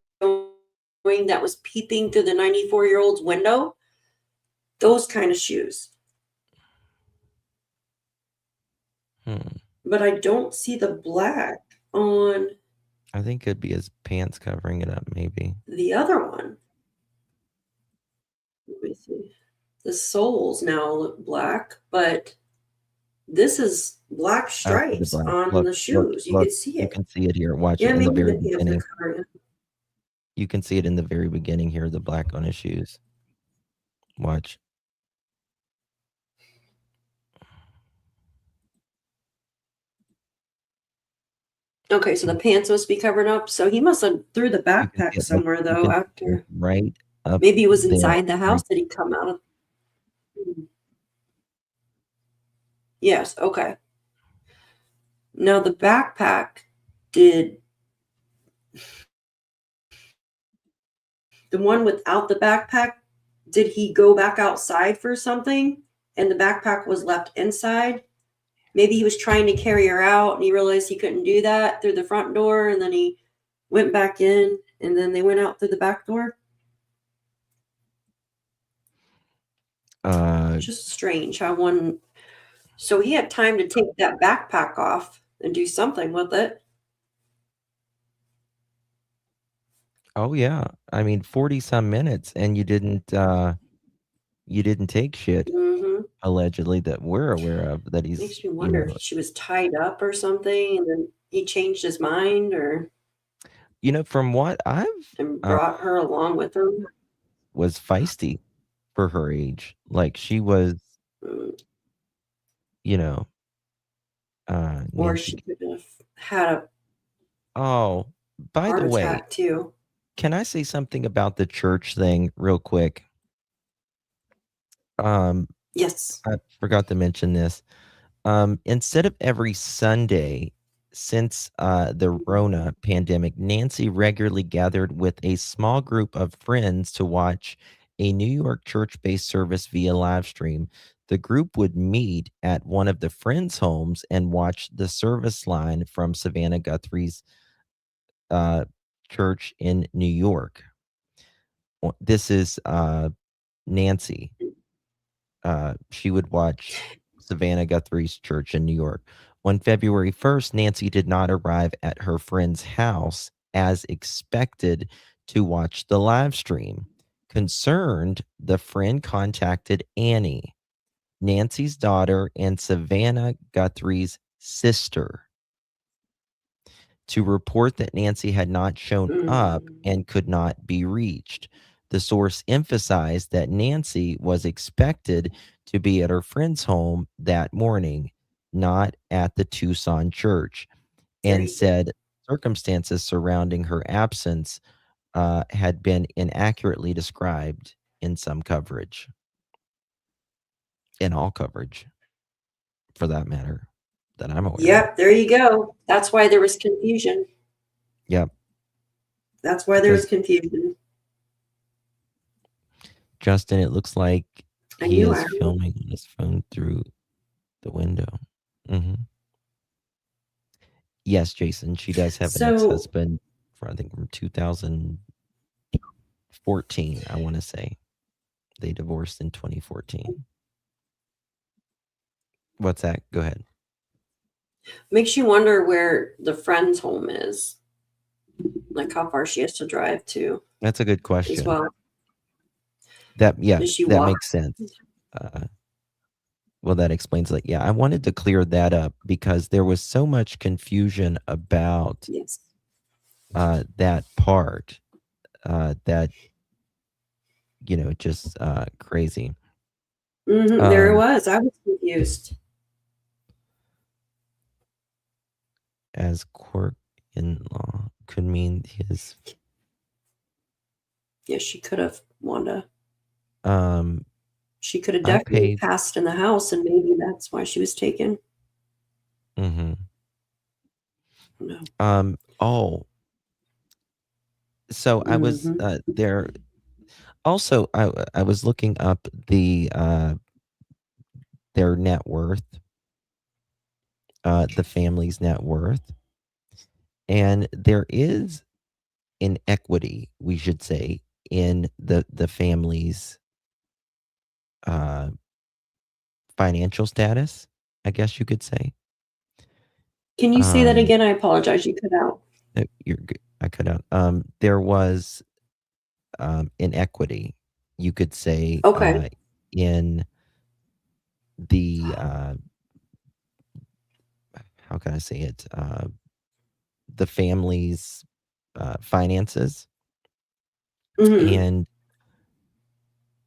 that was peeping through the 94-year-old's window? Those kind of shoes. But I don't see the black on I think it'd be his pants covering it up, maybe. the other one. Let me see. The soles now look black, but this is black stripes on the shoes. You can see You it. can see it here. Watch Yeah, it in the maybe very the pants are beginning. covering it. You can see it in the very beginning here, the black on his shoes. Watch. Okay, so the pants must be covered up. So he must have threw the backpack somewhere though after. Right up Maybe it was there, inside the house right. that he come out of. Yes, okay. Now the backpack, did the one without the backpack, did he go back outside for something and the backpack was left inside? Maybe he was trying to carry her out and he realized he couldn't do that through the front door, and then he went back in and then they went out through the back door. Just strange how one. So he had time to take that backpack off and do something with it. Oh yeah. I mean, 40 some minutes and you didn't take shit, allegedly, that we're aware of, that he's, Makes me wonder if she was tied up or something and then he changed his mind or from what I've and brought her along with him. was feisty for her age. Like she was, Or Nancy. she could have had a Oh, by heart the way, attack too. can I say something about the church thing real quick? Yes. I forgot to mention this. Instead of every Sunday since the Rona pandemic, Nancy regularly gathered with a small group of friends to watch a New York church-based service via live stream. The group would meet at one of the friends' homes and watch the service line from Savannah Guthrie's church in New York. This is Nancy. She would watch Savannah Guthrie's church in New York. On February 1st, Nancy did not arrive at her friend's house as expected to watch the live stream. Concerned, the friend contacted Annie, Nancy's daughter and Savannah Guthrie's sister, to report that Nancy had not shown up and could not be reached. The source emphasized that Nancy was expected to be at her friend's home that morning, not at the Tucson church, and said circumstances surrounding her absence had been inaccurately described in some coverage. In all coverage, for that matter, that I'm aware of. Yep, there you go. That's why there was confusion. Yep. That's why there was confusion. Justin, it looks like I he knew is I- filming on his phone through the window. Yes, Jason, she does have an So- ex-husband I think from 2014, I want to say. They divorced in 2014. What's that? Go ahead. Makes you wonder where the friend's home is. Like how far she has to drive to That's a good as question. well. That Does she that walk? makes sense. Well, that explains it. Yeah, I wanted to clear that up because there was so much confusion about Yes. that part that, just crazy. There it was. I was confused. As court-in-law could mean his. Yeah, she could have, Wanda. Um, She could have I definitely paid. passed in the house, and maybe that's why she was taken. Mm-hmm. No. So I was there. Also, I was looking up their net worth, the family's net worth, and there is an equity, we should say, in the family's financial status, I guess you could say. Can you say that again? I apologize. You cut out. You're good. I cut out. There was inequity, you could say, Okay. in the how can I say it? The family's finances, and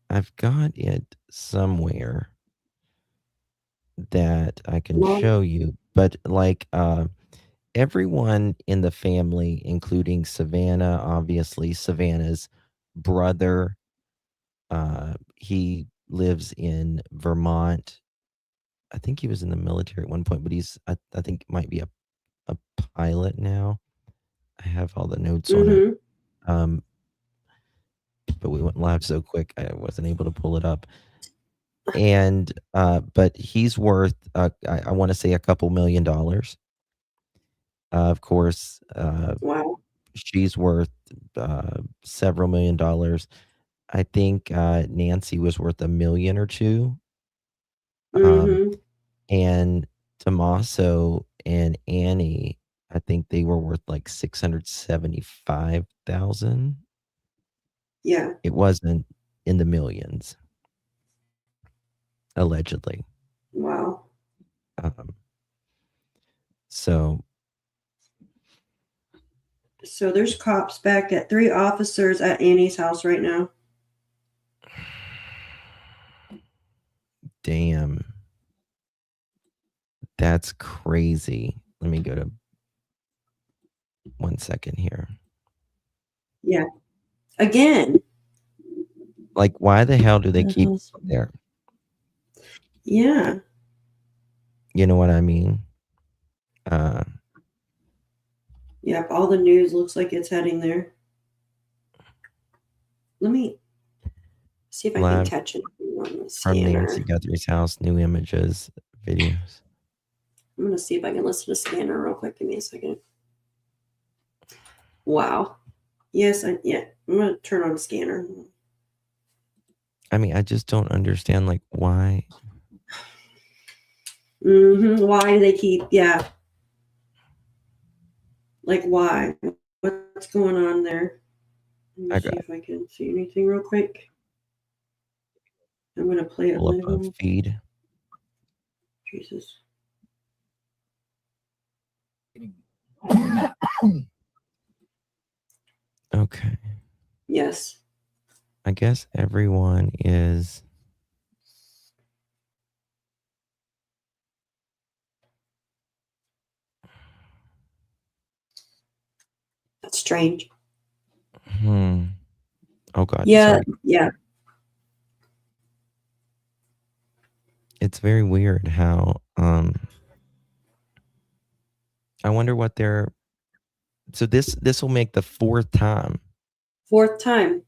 I've got it somewhere that I can show you. But like everyone in the family, including Savannah, obviously Savannah's brother, he lives in Vermont. I think he was in the military at one point, but I think might be a pilot now. I have all the notes on it. But we went live so quick I wasn't able to pull it up. And but he's worth I want to say a couple $1 million. Of course, Wow. she's worth several $1 million. I think Nancy was worth $1 million or $2 million. And Tommaso and Annie, I think they were worth like 675,000. Yeah. It wasn't in the millions, allegedly. Wow. So there's cops back at 3 officers at Annie's house right now. damn. That's crazy. Let me go to 1 second here. Yeah. Again. Like, why the hell do they keep them there? Yeah. You know what I mean? Yep. All the news looks like it's heading there. Let me see if I can Live catch it on the from scanner. Nancy Guthrie's house, new images, videos. I'm going to see if I can listen to scanner real quick. Give me a second. Wow. Yes. I'm going to turn on scanner. I mean, I just don't understand, like, why. Why do they keep? Yeah. Like, why? What's going on there? Let me see if I can see anything real quick. I'm going to play it Pull up live. a feed. Jesus. Okay. Yes. I guess everyone is. That's strange. Oh God. Yeah. Sorry. Yeah. It's very weird how I wonder what they're. So this will make the fourth time. Fourth time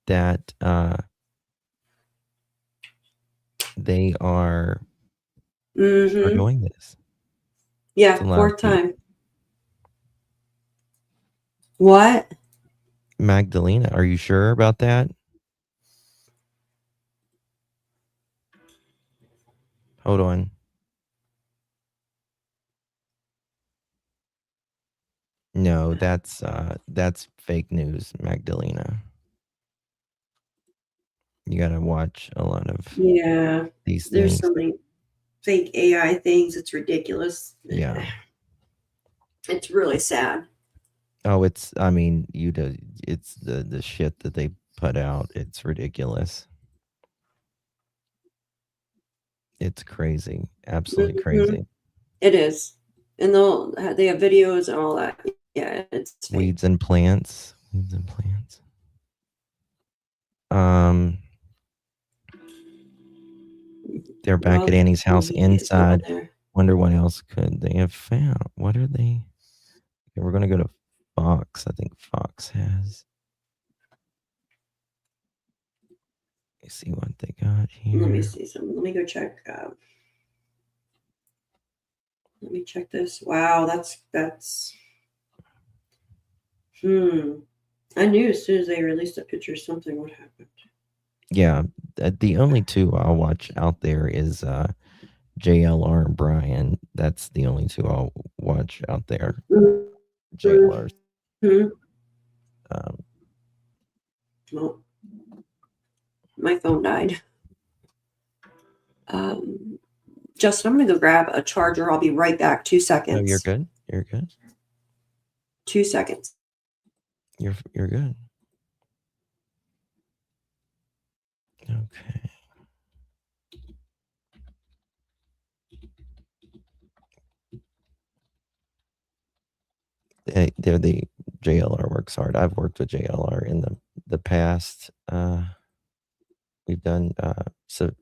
that they are doing this. Yeah, fourth time. What? Magdalena, are you sure about that? Hold on. No, that's fake news, Magdalena. You got to watch a lot of Yeah. these There's things. so many fake AI things. It's ridiculous. Yeah. It's really sad. Oh, it's, I mean, it's the shit that they put out. It's ridiculous. It's crazy. Absolutely crazy. It is. And they have videos and all that. Yeah, it's fake. Weeds and plants. Weeds and plants. They're back Well, at Annie's house he is going inside. there. Wonder what else could they have found? What are they? Okay, we're gonna go to Fox. I think Fox has. Let me see what they got here. Let me see something. Let me go check. Let me check this. Wow, that's. I knew as soon as they released a picture, something would happen. Yeah, the only two I'll watch out there is JLR and Brian. That's the only two I'll watch out there. JLR. Well, my phone died. Justin, I'm going to go grab a charger. I'll be right back. 2 seconds. No, you're good. You're good. 2 seconds. You're good. Okay. They're the JLR works hard. I've worked with JLR in the past. We've done so.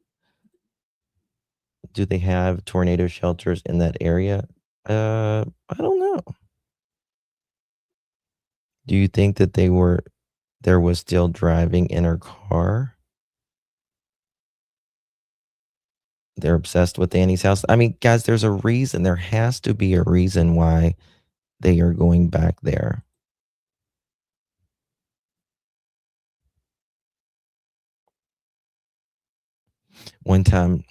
Do they have tornado shelters in that area? I don't know. Do you think that there was still driving in her car? They're obsessed with Annie's house. I mean, guys, there's a reason. There has to be a reason why they are going back there. One time.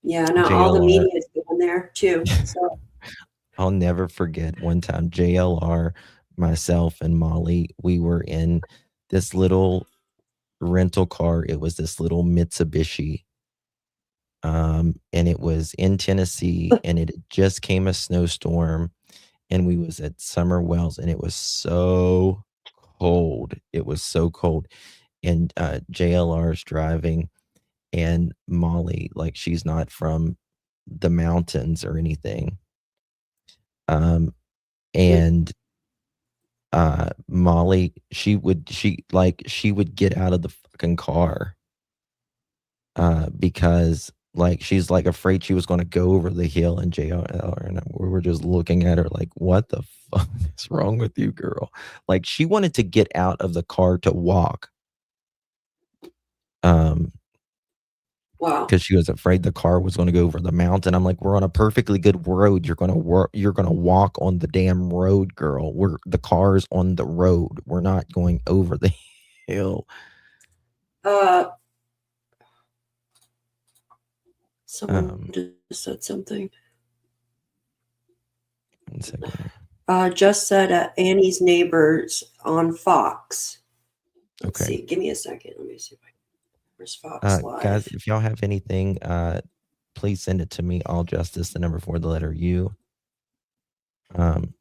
Yeah, now all the media is going there too. So. I'll never forget one time JLR, myself, and Molly, we were in this little rental car. It was this little Mitsubishi. And it was in Tennessee, and it just came a snowstorm, and we was at Summer Wells, and it was so cold. It was so cold. And JLR's driving, and Molly, like, she's not from the mountains or anything. And Molly, she would get out of the fucking car because like she's like afraid she was going to go over the hill, and JLR and we were just looking at her like, what the fuck is wrong with you, girl? Like, she wanted to get out of the car to walk. Wow. Because she was afraid the car was going to go over the mountain. I'm like, we're on a perfectly good road. You're gonna walk on the damn road, girl. The car's on the road. We're not going over the hill. Someone just said something. 1 second. Just said Annie's neighbors on Fox. Let's Okay. see. Give me a second. Let me see. Where's Fox Live? Guys, if y'all have anything, please send it to me. All justice, the number 4, the letter U. 1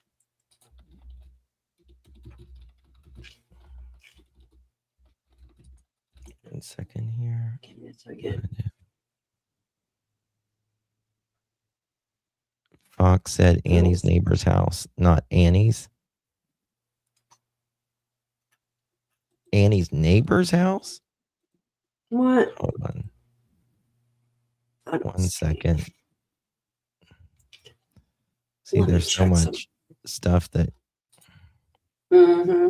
second here. Give me a second. Fox said Annie's neighbor's house, not Annie's. Annie's neighbor's house? What? Hold on. 1 second. See, there's so much stuff that. Mm-hmm.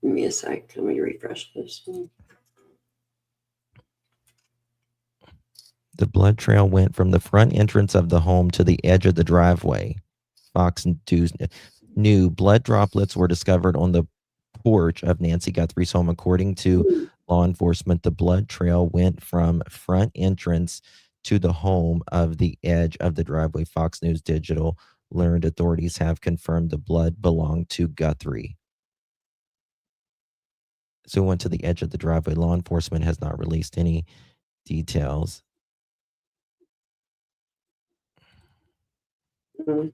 Give me a sec. Let me refresh this. The blood trail went from the front entrance of the home to the edge of the driveway. Fox News knew blood droplets were discovered on the porch of Nancy Guthrie's home. According to law enforcement, the blood trail went from front entrance to the home of the edge of the driveway. Fox News Digital learned authorities have confirmed the blood belonged to Guthrie. So it went to the edge of the driveway. Law enforcement has not released any details. Mhm.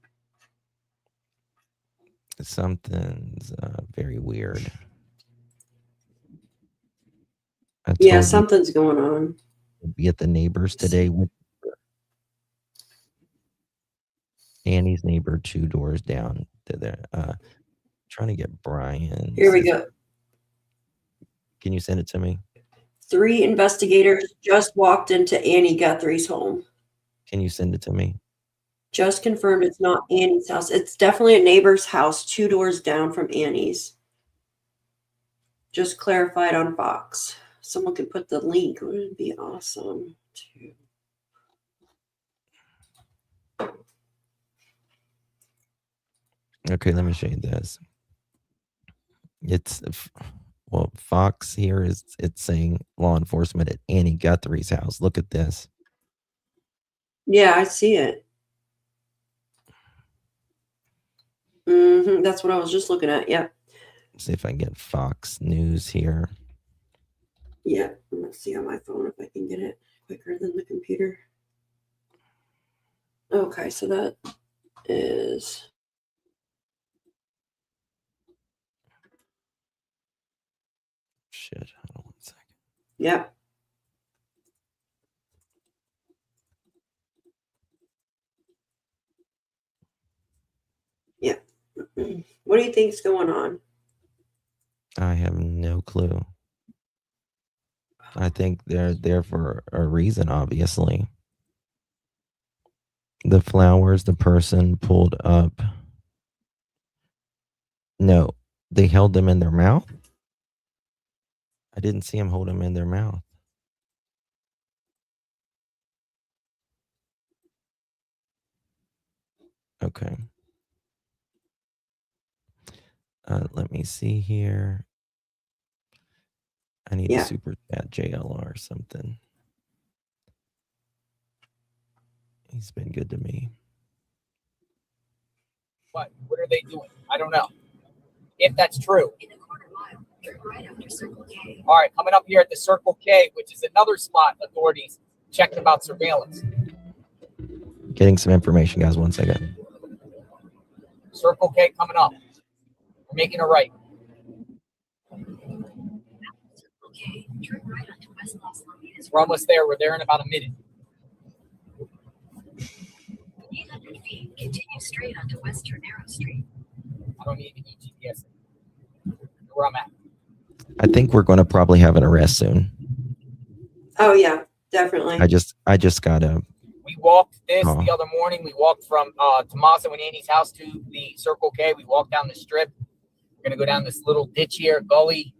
Something's very weird. Yeah, something's going on. Be at the neighbors today with Annie's neighbor 2 doors down. They're trying to get Brian. Here we go. Can you send it to me? 3 investigators just walked into Annie Guthrie's home. Can you send it to me? Just confirmed it's not Annie's house. It's definitely a neighbor's house 2 doors down from Annie's. Just clarified on Fox. Someone could put the link. Wouldn't it be awesome? Okay, let me show you this. Well, Fox here it's saying law enforcement at Annie Guthrie's house. Look at this. Yeah, I see it. That's what I was just looking at. Yep. See if I can get Fox News here. Yeah. Let's see on my phone if I can get it quicker than the computer. Okay, so that is. Shit, hold on 1 second. Yep. Yeah. What do you think's going on? I have no clue. I think they're there for a reason, obviously. The flowers, the person pulled up. No, they held them in their mouth. I didn't see them hold them in their mouth. Okay. Let me see here. I need a super chat JLR or something. He's been good to me. What are they doing? I don't know. If that's true. All right, coming up here at the Circle K, which is another spot authorities checked about surveillance. Getting some information, guys. 1 second. Circle K coming up. We're making a right. We're almost there. We're there in about a minute. 800 feet, continue straight onto Western Arrow Street. I don't need any GPS. Where I'm at. I think we're going to probably have an arrest soon. Oh yeah, definitely. I just gotta. We walked this the other morning. We walked from Tommaso and Annie's house to the Circle K. We walked down the strip. We're going to go down this little ditch here, gully,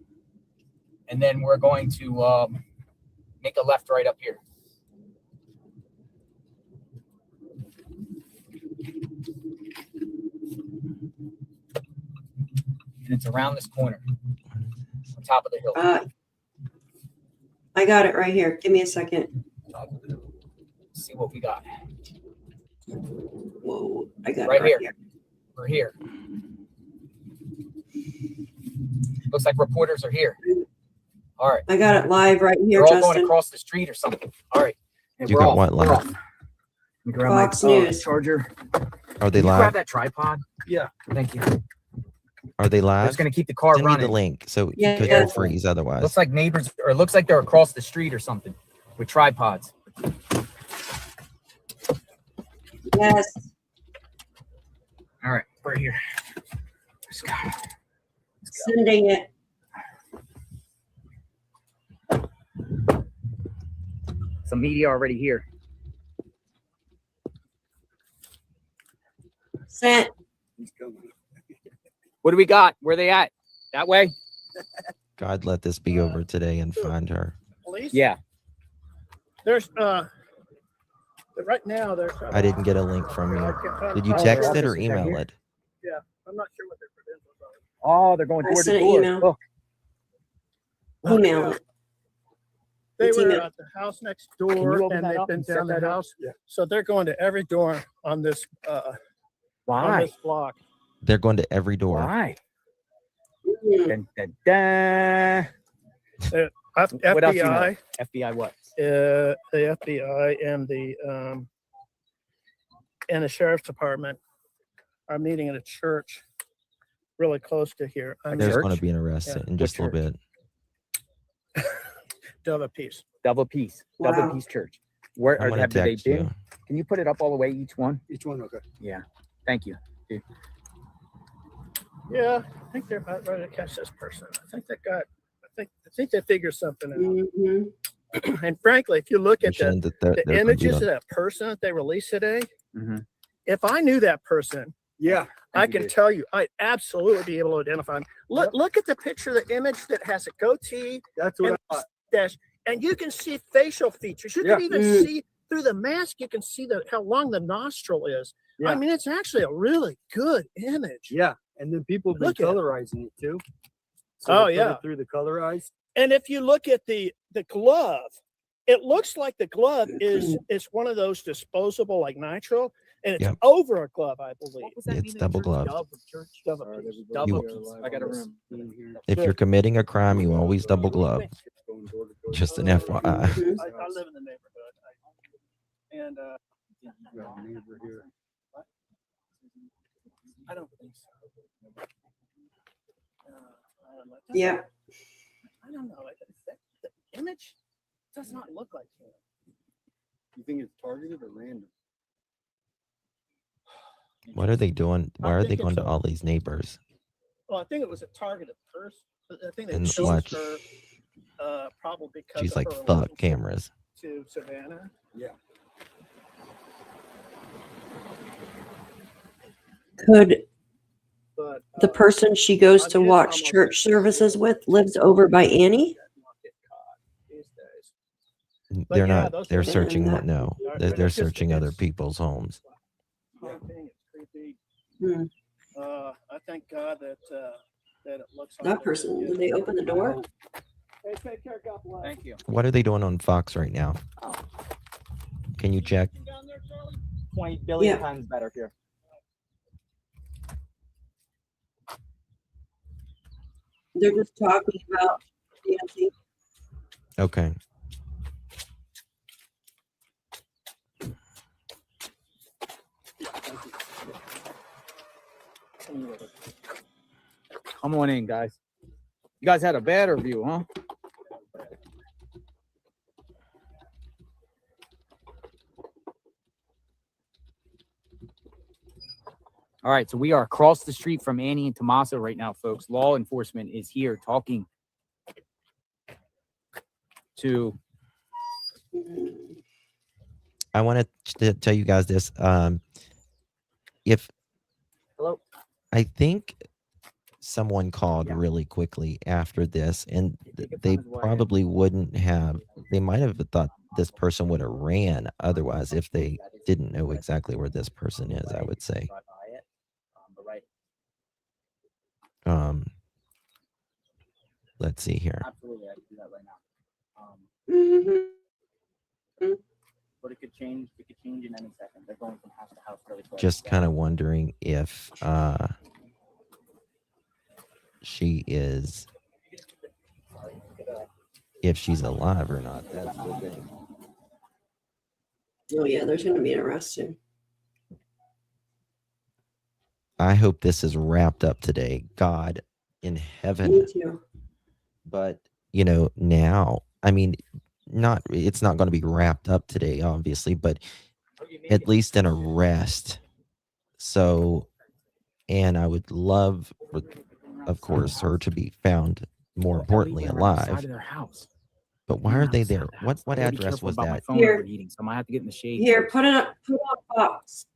and then we're going to make a left right up here. And it's around this corner, on top of the hill. I got it right here. Give me a second. Let's see what we got. Whoa, I got right it right here. here. We're here. Looks like reporters are here. All right. I got it live right here, We're all Justin. going across the street or something. All right. And You we're got off. what We're live? off. Let me grab Fox my News. charger. Are they Can you live? grab that tripod? Yeah. Thank you. Are they live? I was going to keep the car Send me running. the link so Yeah, because yeah. you'll freeze otherwise. Looks like neighbors, or it looks like they're across the street or something with tripods. Yes. All right. We're here. Let's go. Sending it. Some media already here. Sent. What do we got? Where are they at? That way? God, let this be over today and find her. Police? Yeah. There's right now there's I didn't get a link from you. Did you text it or email it? Yeah, I'm not sure what their credentials are. Oh, they're going I door to sent an door. email. Look. Email it. They It's were email. at the house next you door open and that they've up been and set down that that up? house. Yeah. So they're going to every door on this on Why? this block. They're going to every door. Why? Mm. Dun, dun, dun. What else you know? FBI. FBI what? The FBI and the sheriff's department are meeting at a church really close to here. There's going to be an arrest in just a little bit. Double Peace. Double Peace. Wow. Double Peace Church. Where I'm gonna have they text been? you. Can you put it up all the way, each one? Each one, okay. Yeah. Thank you. Dude. Yeah, I think they're about ready to catch this person. I think they figured something out. And frankly, if you look at Saying that they're the gonna be images on- of that person that they released today, Mm-hmm. if I knew that person, Yeah. I can tell you, I'd absolutely be able to identify him. Look at the picture, the image that has a goatee. That's what and I thought. mustache, and you can see facial features. You Yeah. can even see through the mask. You can see how long the nostril is. Yeah. I mean, it's actually a really good image. Yeah. And then people have been Look at it. colorizing it too. Oh, they put yeah. it through the colorized. And if you look at the glove, it looks like the glove is one of those disposable like nitrile, and it's Yep. over a glove, I believe. It's double glove. Double piece. I got a room. If you're committing a crime, you always double glove. Just an FYI. I live in the neighborhood, and I don't think so. I don't know. Yeah. I don't know. The image does not look like him. You think it's targeted or random? What are they doing? Why I are they think going it's to all these neighbors? Well, I think it was a targeted person. I think they And chose watch. her probably because She's of like, her fuck relationship cameras. to Savannah. Yeah. Could But the person she goes to watch church services with lives over by Annie? But They're yeah, not. those They're are- searching. Yeah. No, They're they're just- searching other it's- people's homes. I think it's creepy. Hmm. I thank God that it looks like That person, did they open the door? Hey, take care. God bless. Thank you. What are they doing on Fox right now? Can you check? 20 billion Yeah. times better here. They're just talking about Nancy. Okay. Come on in, guys. You guys had a better view, huh? All right, so we are across the street from Annie and Tommaso right now, folks. Law enforcement is here talking to. I want to tell you guys this. If Hello. I think someone called really quickly after this, and they probably wouldn't have. They might have thought this person would have ran otherwise if they didn't know exactly where this person is. I would say. Let's see here. Absolutely, I can do that right now. But it could change. It could change in any second. They're going from house to house really quick. Just kind of wondering if she is, if she's alive or not. That's the thing. Oh yeah, there's going to be an arrest soon. I hope this is wrapped up today. God in heaven. Me too. But you know, now, I mean, it's not going to be wrapped up today, obviously, but at least an arrest. So, and I would love, of course, her to be found, more importantly, alive. Outside of their house. But why are they there? What Gotta be address careful was about my that? phone Here. overheating, so I might have to get in the shade. Here, put it up. Put it on Fox.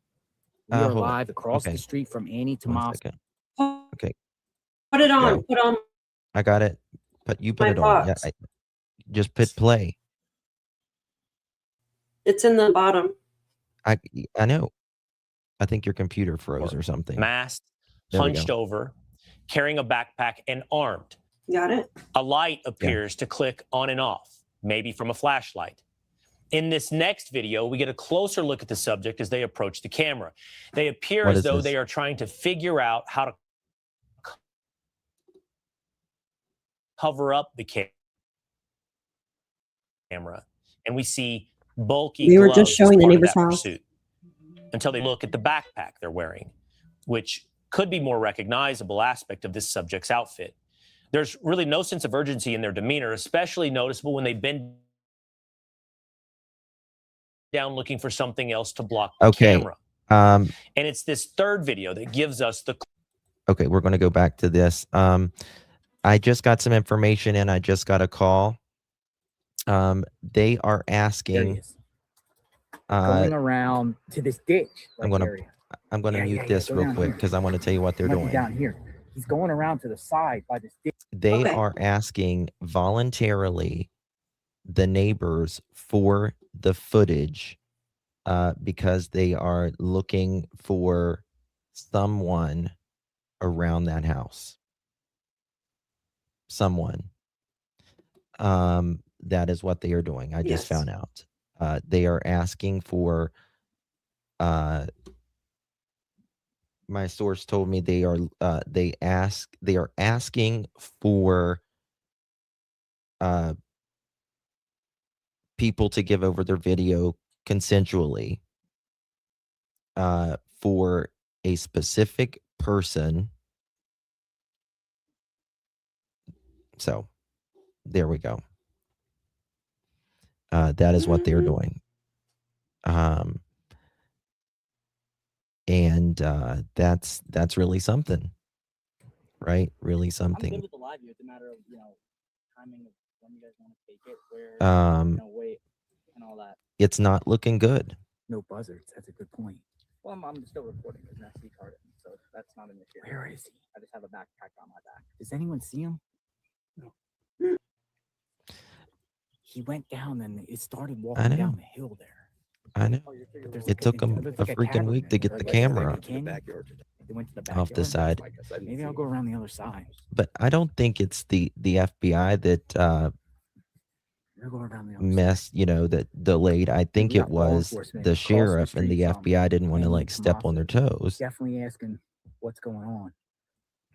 We are hold on. live across Okay. the street from Annie One Tommaso. second. Put Okay, it on. Go. Put on. I got it. But you put My it on. Yeah, box. just hit play. It's in the bottom. I know. I think your computer froze or something. Masked, There we hunched go. over, carrying a backpack, and armed. Got it? A light appears to click on and off, maybe from a flashlight. In this next video, we get a closer look at the subject as they approach the camera. They appear What as is though this? they are trying to figure out how to cover up the camera. camera, and we see bulky They were gloves just as showing the part of neighbor's that house. pursuit until they look at the backpack they're wearing, which could be more recognizable aspect of this subject's outfit. There's really no sense of urgency in their demeanor, especially noticeable when they bend down looking for something else to block the camera. And it's this third video that gives us the... Okay, we're going to go back to this. I just got some information and I just got a call. They are asking... going around to this ditch. I'm going to mute this real quick because I want to tell you what they're doing. Down here. He's going around to the side by this ditch. They are asking voluntarily the neighbors for the footage because they are looking for someone around that house. Someone. That is what they are doing. I just found out. They are asking for my source told me they are asking for people to give over their video consensually for a specific person. So there we go. That is what they're doing. And that's really something, right? Really something. I'm good with the live view. It's a matter of, timing of when you guys want to take it, where, wait, and all that. It's not looking good. No buzzards. That's a good point. Well, I'm still recording with an SD card, so that's not an issue. Where is he? I just have a backpack on my back. Does anyone see him? No. He went down and it started walking down the hill there. I know. It took them a freaking week to get the camera off the side. Maybe I'll go around the other side. But I don't think it's the FBI that messed, that delayed. I think it was the sheriff and the FBI didn't want to step on their toes. Definitely asking what's going on.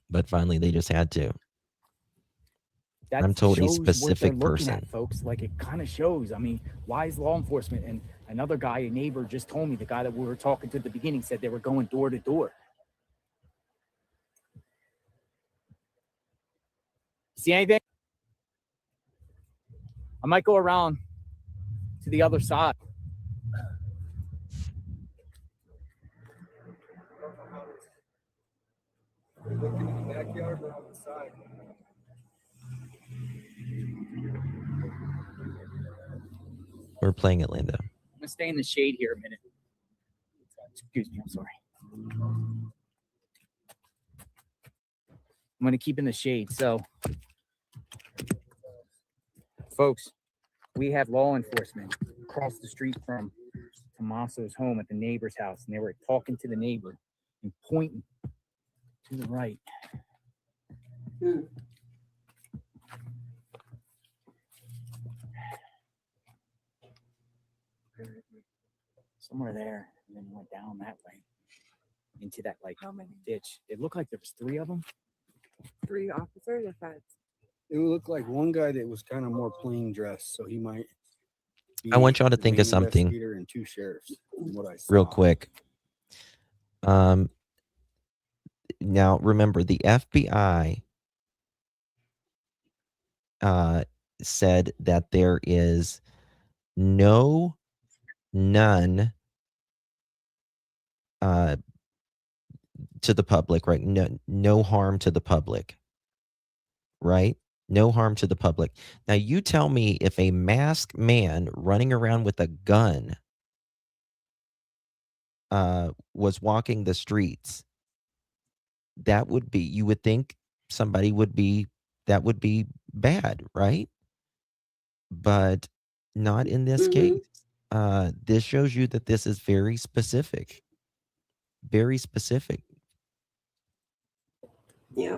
But finally they just had to. That I'm told a shows specific what they're looking person. at, folks. It kind of shows. I mean, why is law enforcement? And another guy, a neighbor, just told me, the guy that we were talking to at the beginning, said they were going door to door. See anything? I might go around to the other side. Looking in the backyard or on the side. We're playing it, Linda. I'm gonna stay in the shade here a minute. Excuse me, I'm sorry. I'm gonna keep in the shade. So, folks, we have law enforcement across the street from Tommaso's home at the neighbor's house, and they were talking to the neighbor and pointing to the right. Somewhere there, and then went down that way into that ditch. It looked like there was 3 of them. 3 officers or 5? It looked like one guy that was kind of more plain dressed, so he might. I want y'all to think of something and 2 sheriffs, from what I saw. real quick. Now remember, the FBI said that there is none to the public, right? No harm to the public, right? No harm to the public. Now you tell me if a masked man running around with a gun was walking the streets, that would be, you would think somebody would be, that would be bad, right? But not in this case. This shows you that this is very specific. Very specific. Yeah.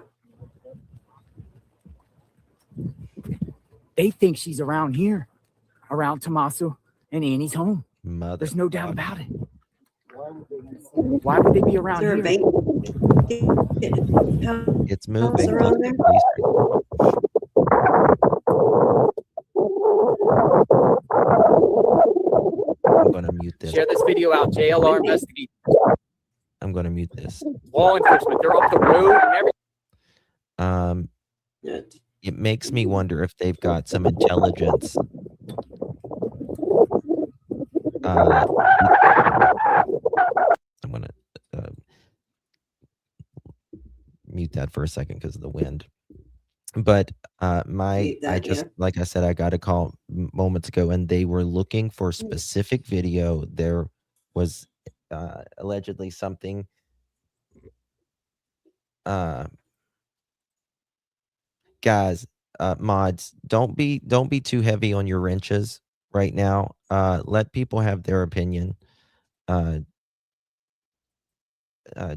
They think she's around here, around Tommaso and Annie's home. There's no doubt about it. Why would they be around here? It's moving. this. Share this video out. JLR investigate. I'm going to mute this. Law enforcement, they're up the road and everything. It makes me wonder if they've got some intelligence. I'm going to mute that for a second because of the wind. But like I said, I got a call moments ago, and they were looking for specific video. There was allegedly something. Guys, mods, don't be too heavy on your wrenches right now. Let people have their opinion.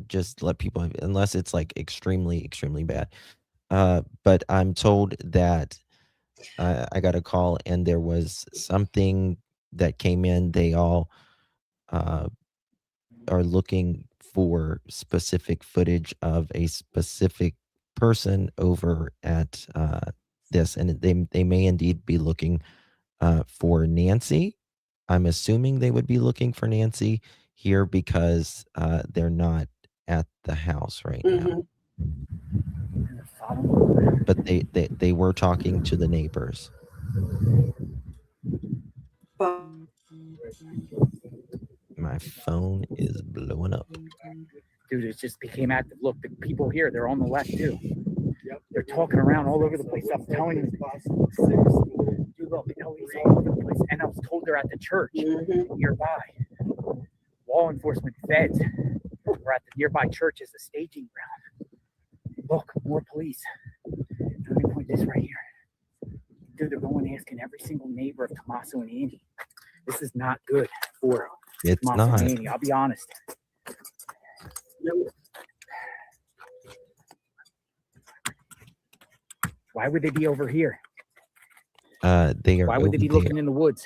Just let people, unless it's like extremely bad. But I'm told that I got a call and there was something that came in. They all are looking for specific footage of a specific person over at this, and they may indeed be looking for Nancy. I'm assuming they would be looking for Nancy here because they're not at the house right now. But they were talking to the neighbors. My phone is blowing up. Dude, it just became active. Look, the people here, they're on the left too. Yep. They're talking around all over the place. I'm telling you. Dude, look, LE's all over the place. And I was told they're at the church nearby. Law enforcement, feds are at the nearby church as a staging ground. Look, more police. Let me point this right here. Dude, they're going asking every single neighbor of Tommaso and Andy. This is not good for Tommaso and Andy. I'll be honest. Why would they be over here? They are. Why would they be looking in the woods?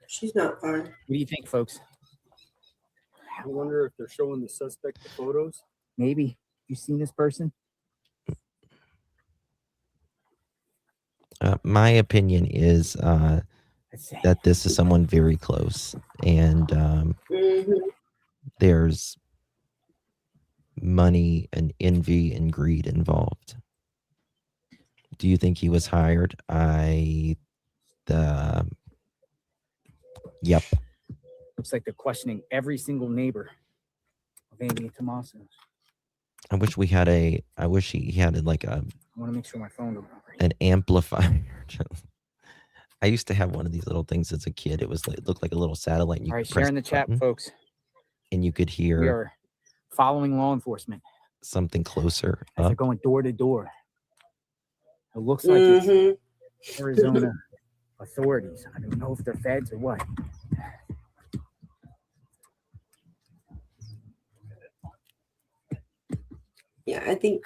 She's not far. What do you think, folks? I wonder if they're showing the suspect the photos. Maybe. You seen this person? My opinion is that this is someone very close, and there's money and envy and greed involved. Do you think he was hired? Yep. Looks like they're questioning every single neighbor of Andy and Tommaso. I wish we had I wish he had like a. I want to make sure my phone don't work. An amplifier. I used to have one of these little things as a kid. It was like, it looked like a little satellite. And you All right, could press share in the chat, folks. And you could We hear are following law enforcement. something closer As up. they're going door to door. It looks like it's Arizona authorities. I don't know if they're feds or what. Yeah, I think.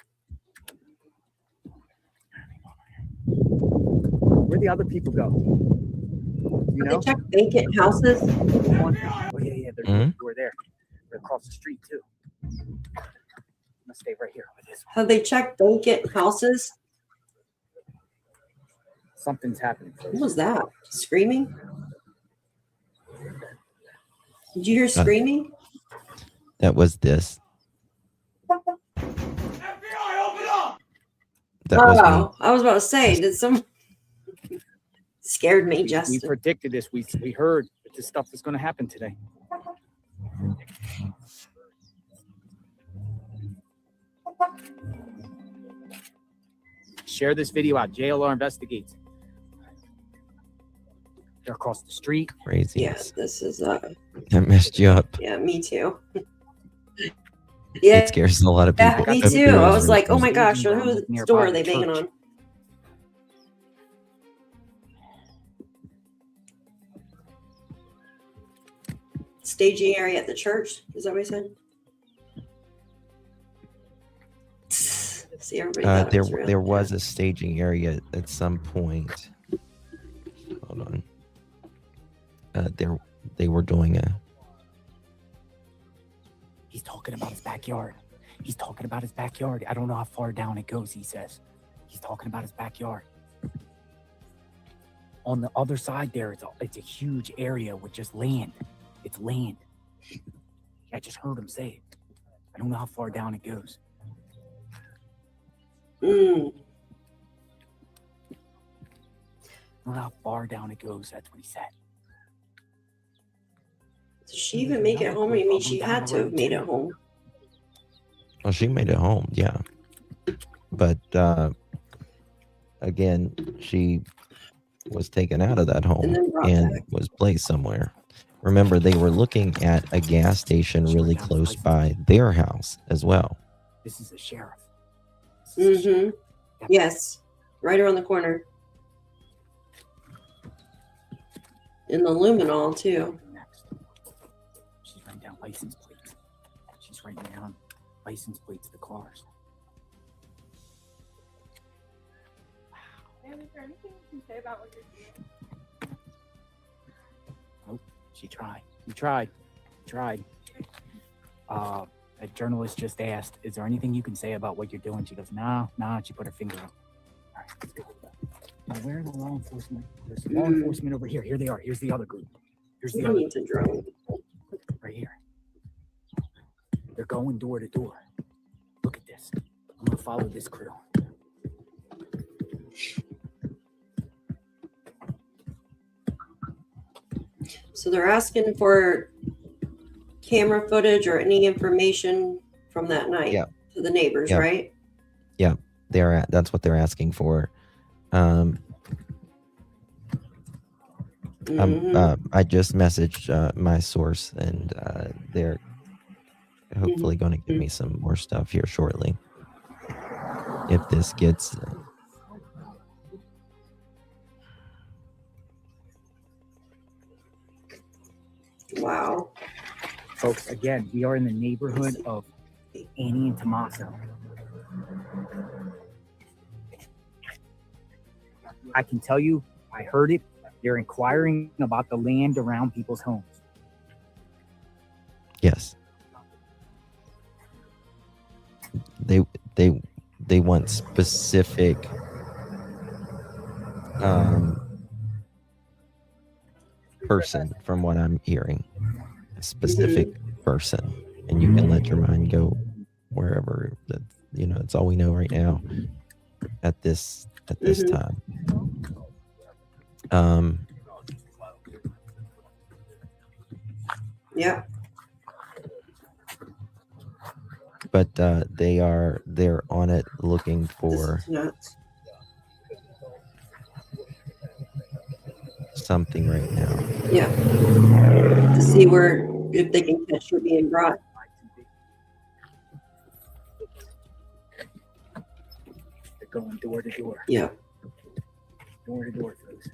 Where'd the other people go? You know? They check vacant houses. Oh yeah, they're there. They're across the street too. I'm gonna stay right here with this one. Have they checked vacant houses? Something's happening. What was that? Screaming? Did you hear screaming? That was this. That was me. I was about to say, did some scared me, Justin. We predicted this. We heard that this stuff was going to happen today. Share this video out. JLR investigates. They're across the street. Crazy. Yes, this is That messed you up. yeah, me too. Yeah, It scares a lot of people. me too. I was like, oh my gosh, whose door are they banging on? Staging area at the church. Is that what he said? See, everybody thought it was real. There was a staging area at some point. Hold on. They were doing a. He's talking about his backyard. He's talking about his backyard. I don't know how far down it goes, he says. He's talking about his backyard. On the other side there, it's a huge area with just land. It's land. I just heard him say it. I don't know how far down it goes. I don't know how far down it goes. That's what he said. Did she even make it home? I mean, she had to have made it home. Well, she made it home, yeah. But again, she was taken out of that home and was placed somewhere. Remember, they were looking at a gas station really close by their house as well. This is a sheriff. Mm-hmm. Yes, right around the corner. In the luminol too. She's writing down license plates. She's writing down license plates of the cars. And is there anything you can say about what you're doing? Oh, she tried. You tried. You tried. A journalist just asked, "Is there anything you can say about what you're doing?" She goes, "Nah." She put her finger up. All right, let's go. Now, where are the law enforcement? There's law enforcement over here. Here they are. Here's the other group. Here's the other group. Right here. They're going door to door. Look at this. I'm gonna follow this crew. So they're asking for camera footage or any information from that night to the neighbors, right? Yeah, that's what they're asking for. I just messaged my source, and they're hopefully going to give me some more stuff here shortly. If this gets wow. Folks, again, we are in the neighborhood of Annie and Tommaso. I can tell you, I heard it. They're inquiring about the land around people's homes. Yes. They want specific person, from what I'm hearing. A specific person. And you can let your mind go wherever. That, it's all we know right now at this time. Yeah. But they're on it looking for something right now. Yeah. To see if they can catch her being brought. They're going door to door. Yeah. Door to door, folks.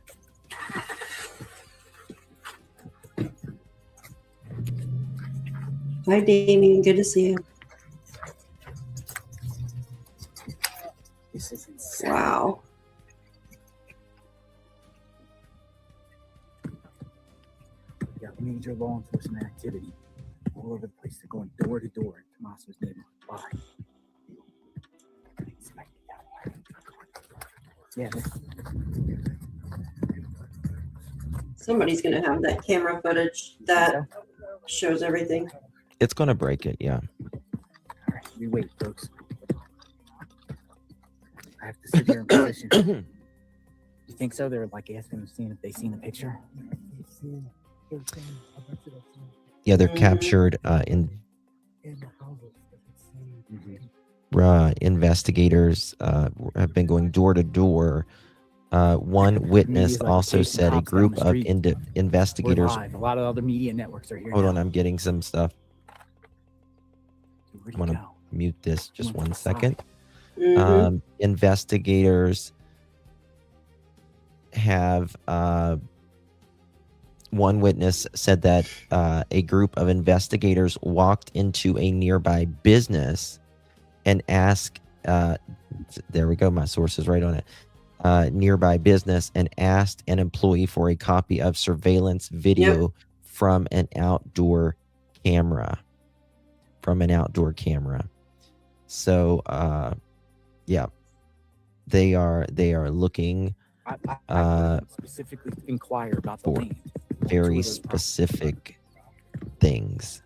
Hi, Damien. Good to see you. This is insane. Wow. Yeah, major law enforcement activity all over the place. They're going door to door in Tommaso's neighborhood. Why? Yeah. Somebody's going to have that camera footage that shows everything. It's going to break it, yeah. All right, we wait, folks. I have to sit here in position. You think so? They're like asking them, seeing if they've seen the picture. Yeah, they're captured investigators have been going door to door. One witness also said a group of investigators. A lot of other media networks are here. Hold on, I'm getting some stuff. I want to mute this just 1 second. Investigators have one witness said that a group of investigators walked into a nearby business and asked, there we go, my source is right on it, nearby business, and asked an employee for a copy of surveillance video from an outdoor camera. So, yeah, they are looking I specifically inquire about the for land. very specific things.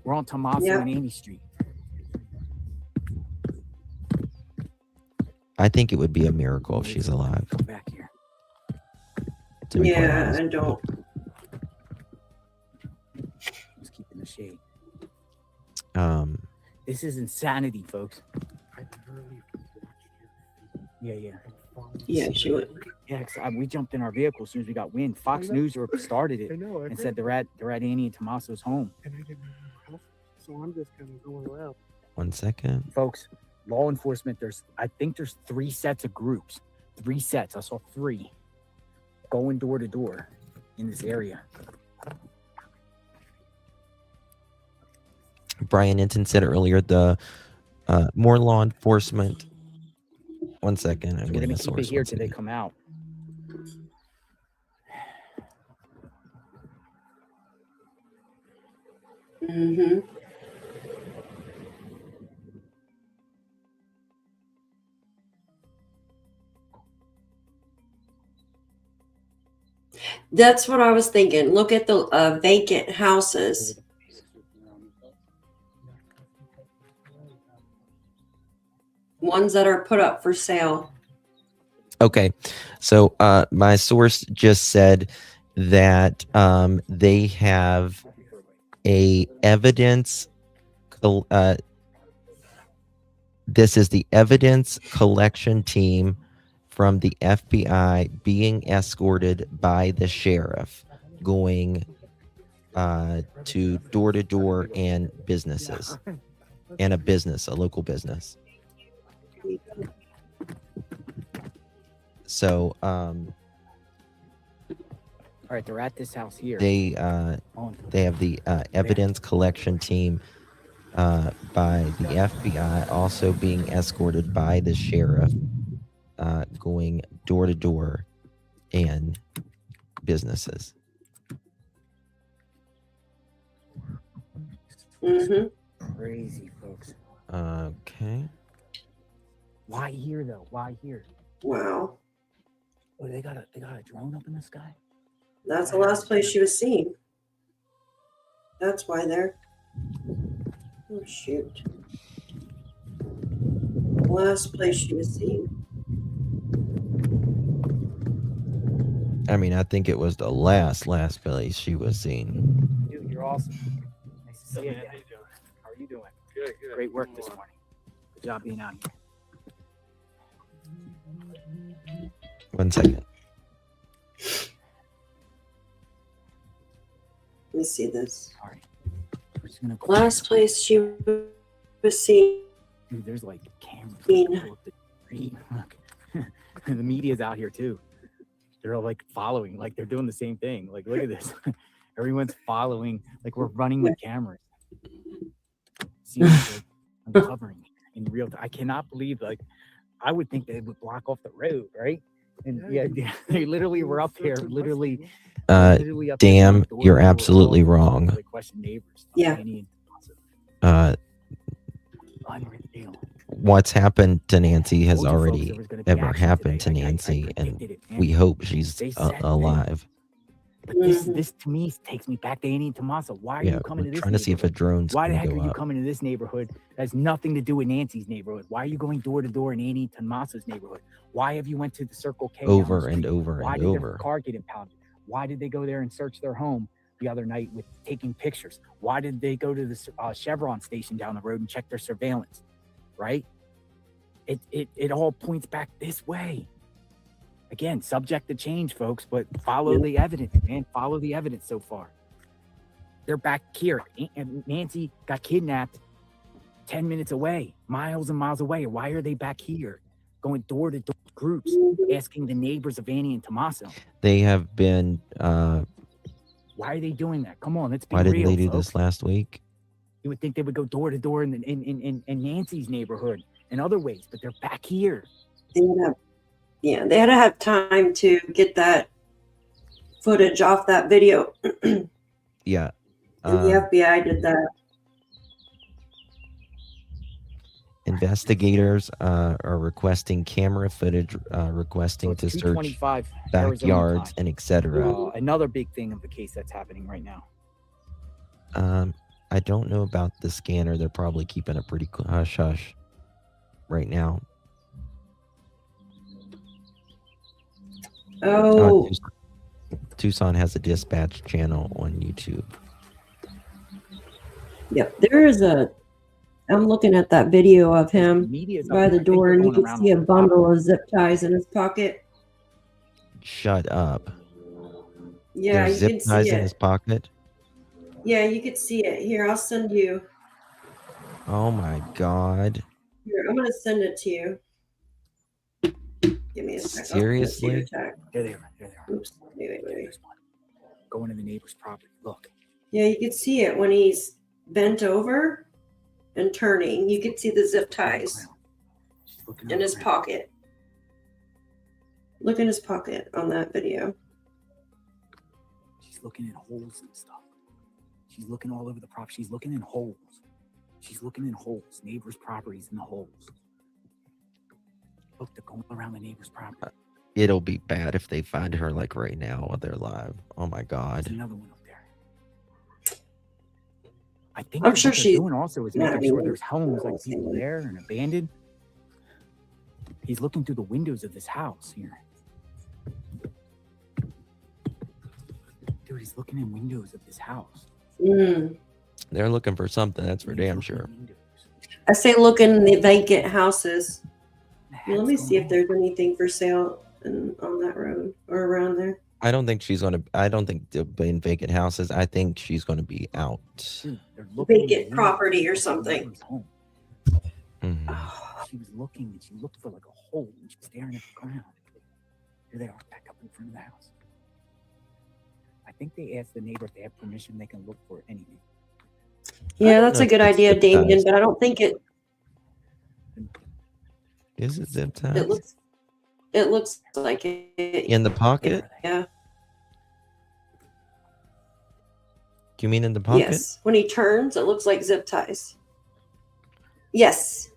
We're on Tommaso Yeah. and Amy Street. I think it would be a miracle if she's alive. Come back here. To be quite Yeah, honest. I don't. Just keep in the shade. This is insanity, folks. Yeah. Yeah, she would. Yeah, we jumped in our vehicle as soon as we got wind. Fox News started it and said they're at Annie and Tommaso's home. And I didn't know how, so I'm just kind of going around. 1 second. Folks, law enforcement, I think there's 3 sets of groups. 3 sets. I saw 3 going door to door in this area. Brian Hinton said earlier the more law enforcement. 1 second. I'm We're getting gonna a keep source. it here till they come out. Mm-hmm. That's what I was thinking. Look at the vacant houses. Ones that are put up for sale. Okay, so my source just said that they have a evidence. This is the evidence collection team from the FBI being escorted by the sheriff, going to door and businesses, and a local business. So all right, they're at this house here. they have the evidence collection team by the FBI also being escorted by the sheriff, going door to door and businesses. Mm-hmm. Crazy, folks. Okay. Why here though? Why here? Wow. Oh, they got a drone up in the sky. That's the last place she was seen. That's why they're. Oh, shoot. Last place she was seen. I mean, I think it was the last place she was seen. Dude, you're awesome. Nice to see you again. How are you doing? Good. Great work this morning. Good job being out here. 1 second. Let me see this. All right. We're just gonna Last place she was seen. Dude, there's like cameras. Seen. Look. The media's out here too. They're all like following, like they're doing the same thing. Like, look at this. Everyone's following, like we're running with cameras. See, I'm covering in real time. I cannot believe, like, I would think they would block off the road, right? And yeah, they literally were up there, literally up there Damn, door you're to door, absolutely all wrong. they question neighbors. Yeah. Unreal. What's happened to Nancy has Told you folks already there was gonna be ever action happened today. to Nancy, I and predicted it, man. we hope she's They said it. alive. But this to me takes me back to Annie and Tommaso. Why are Yeah, you coming to we're this trying to see if a neighborhood? drone's Why the gonna heck go are you up. coming to this neighborhood that has nothing to do with Nancy's neighborhood? Why are you going door to door in Annie and Tommaso's neighborhood? Why have you went to the Circle K down the Over and street? over Why and did over. their car get impounded? Why did they go there and search their home the other night with taking pictures? Why did they go to the Chevron station down the road and check their surveillance? Right? It all points back this way. Again, subject to change, folks, but follow the evidence, man. Follow the evidence so far. They're back here. And Nancy got kidnapped 10 minutes away, miles and miles away. Why are they back here? Going door to door groups, asking the neighbors of Annie and Tommaso. They have been. Why are they doing that? Come on, let's be Why real, didn't they do folks. this last week? You would think they would go door to door in Nancy's neighborhood in other ways, but they're back here. They had to have time to get that footage off that video. Yeah. And the FBI did that. Investigators are requesting camera footage, requesting to search 2:25 Arizona backyards time. and etc. Another big thing of the case that's happening right now. I don't know about the scanner. They're probably keeping it pretty hush hush right now. Oh, Tucson has a dispatch channel on YouTube. yep. There is a. I'm looking at that video of him by the door, and you can see a bundle of zip ties in his pocket. Shut up. Yeah, There's you zip can ties see in it. his pocket. Yeah, you could see it. Here, I'll send you. Oh my God. Here, I'm gonna send it to you. Give me a second. Seriously? There they are. There they are. Oops. Wait. Going to the neighbor's property. Look. Yeah, you could see it when he's bent over and turning. You could see the zip ties in his pocket. Look in his pocket on that video. She's looking in holes and stuff. She's looking all over the property. She's looking in holes. She's looking in holes. Neighbors' properties in the holes. Look, they're going around the neighbor's property. It'll be bad if they find her like right now while they're live. Oh my God. There's another one up there. I think I'm what sure they're she's doing also is not making sure even- there's homes like people there and abandoned. He's looking through the windows of this house here. Dude, he's looking in windows of this house. They're looking for something, that's for damn sure. I say look in the vacant houses. Let me see if there's anything for sale on that road or around there. I don't think they'll be in vacant houses. I think she's gonna be out. Vacant property or something. She was looking and she looked for like a hole and she was staring at the ground. Here they are, back up in front of the house. I think they asked the neighbor if they have permission, they can look for anything. Yeah, that's a good idea, Damien, but I don't think it. Is it zip ties? It looks like it. In the pocket? Yeah. Do you mean in the pocket? Yes. When he turns, it looks like zip ties. Yes.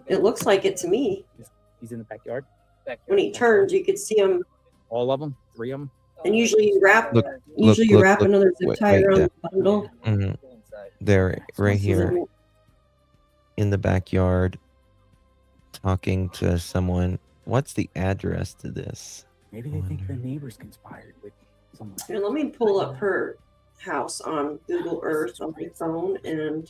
It looks like it to me. He's in the backyard. When he turns, you could see him. All of them? 3 of them? And usually you wrap. Look, Another zip tie around the bundle. They're right here in the backyard talking to someone. What's the address to this? Maybe they think the neighbors conspired with someone. Here, let me pull up her house on Google Earth on my phone and.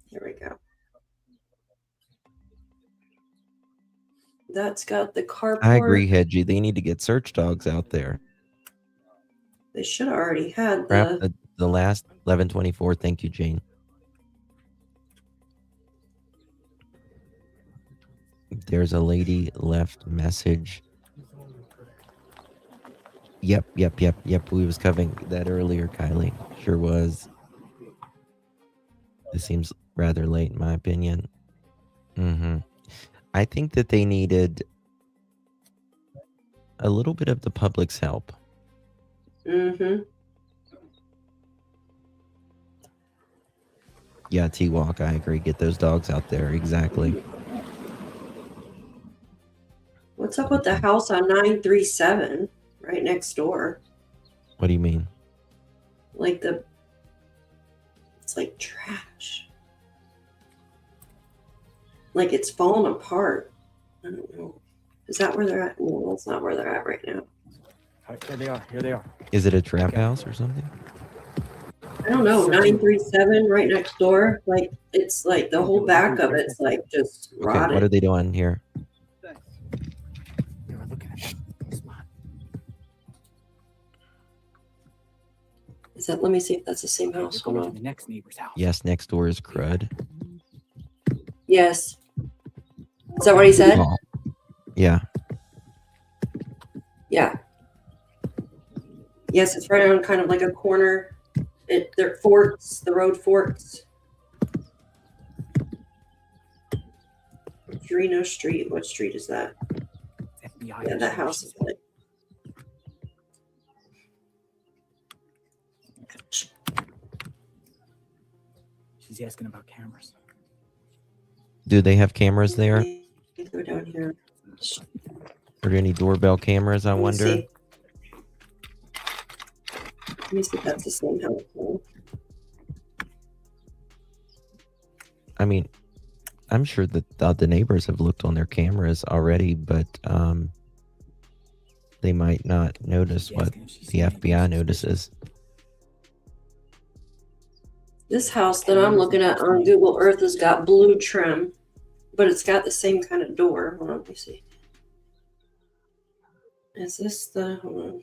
Here we go. That's got the carport. I agree, Hedgie. They need to get search dogs out there. They should have already had Wrap the last 1124. Thank you, Jane. There's a lady left message. Yep. We was covering that earlier, Kylie. Sure was. This seems rather late, in my opinion. I think that they needed a little bit of the public's help. Yeah, T-Walk, I agree. Get those dogs out there. Exactly. What's up with the house on 937 right next door? What do you mean? It's like trash. Like it's falling apart. I don't know. Is that where they're at? No, that's not where they're at right now. Here they are. Here they are. Is it a trap house or something? I don't know. 937 right next door. Like it's like the whole back of it's like just Okay, rotted. what are they doing here? Is that? Let me see if that's the same house. Hold on. The next neighbor's house. Yes, next door is crud. Yes. Is that what he said? Oh, yeah. Yeah. Yes, it's right on kind of like a corner. They're forks. The road forks. Reno Street. What street is that? FBI. Yeah, that house is like. She's asking about cameras. Do they have cameras there? Go down here. Are there any doorbell cameras, I Let me wonder? see. Let me see if that's the same house. I mean, I'm sure that the neighbors have looked on their cameras already, but they might not notice what the FBI notices. This house that I'm looking at on Google Earth has got blue trim, but it's got the same kind of door. Hold on, let me see. Is this the, hold on.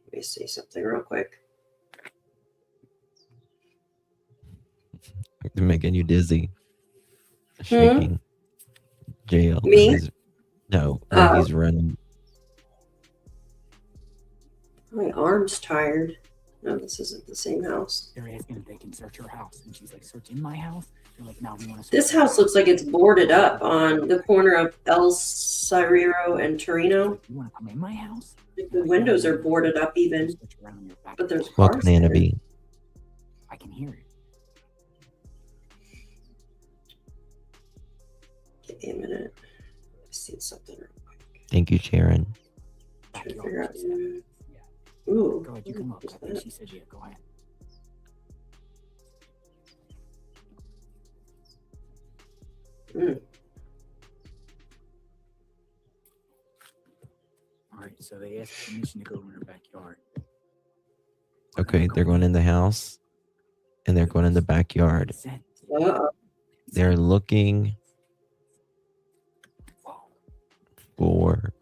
Let me see something real quick. They're making you dizzy. Shaking. Jail. Me? No, he's running. My arm's tired. No, this isn't the same house. They're asking if they can search her house. And she's like, search in my house? They're like, no, we want to search. This house looks like it's boarded up on the corner of El Cerrito and Torino. You want to come in my house? The windows are boarded up even, but there's What cars can Anna there. be? I can hear it. Give me a minute. I see something real quick. Thank you, Sharon. Trying to figure out. Ooh. Go ahead, you come up. I think she said, yeah, go ahead. All right, so they asked permission to go in her backyard. Okay, they're going in the house and they're going in the backyard. They're looking for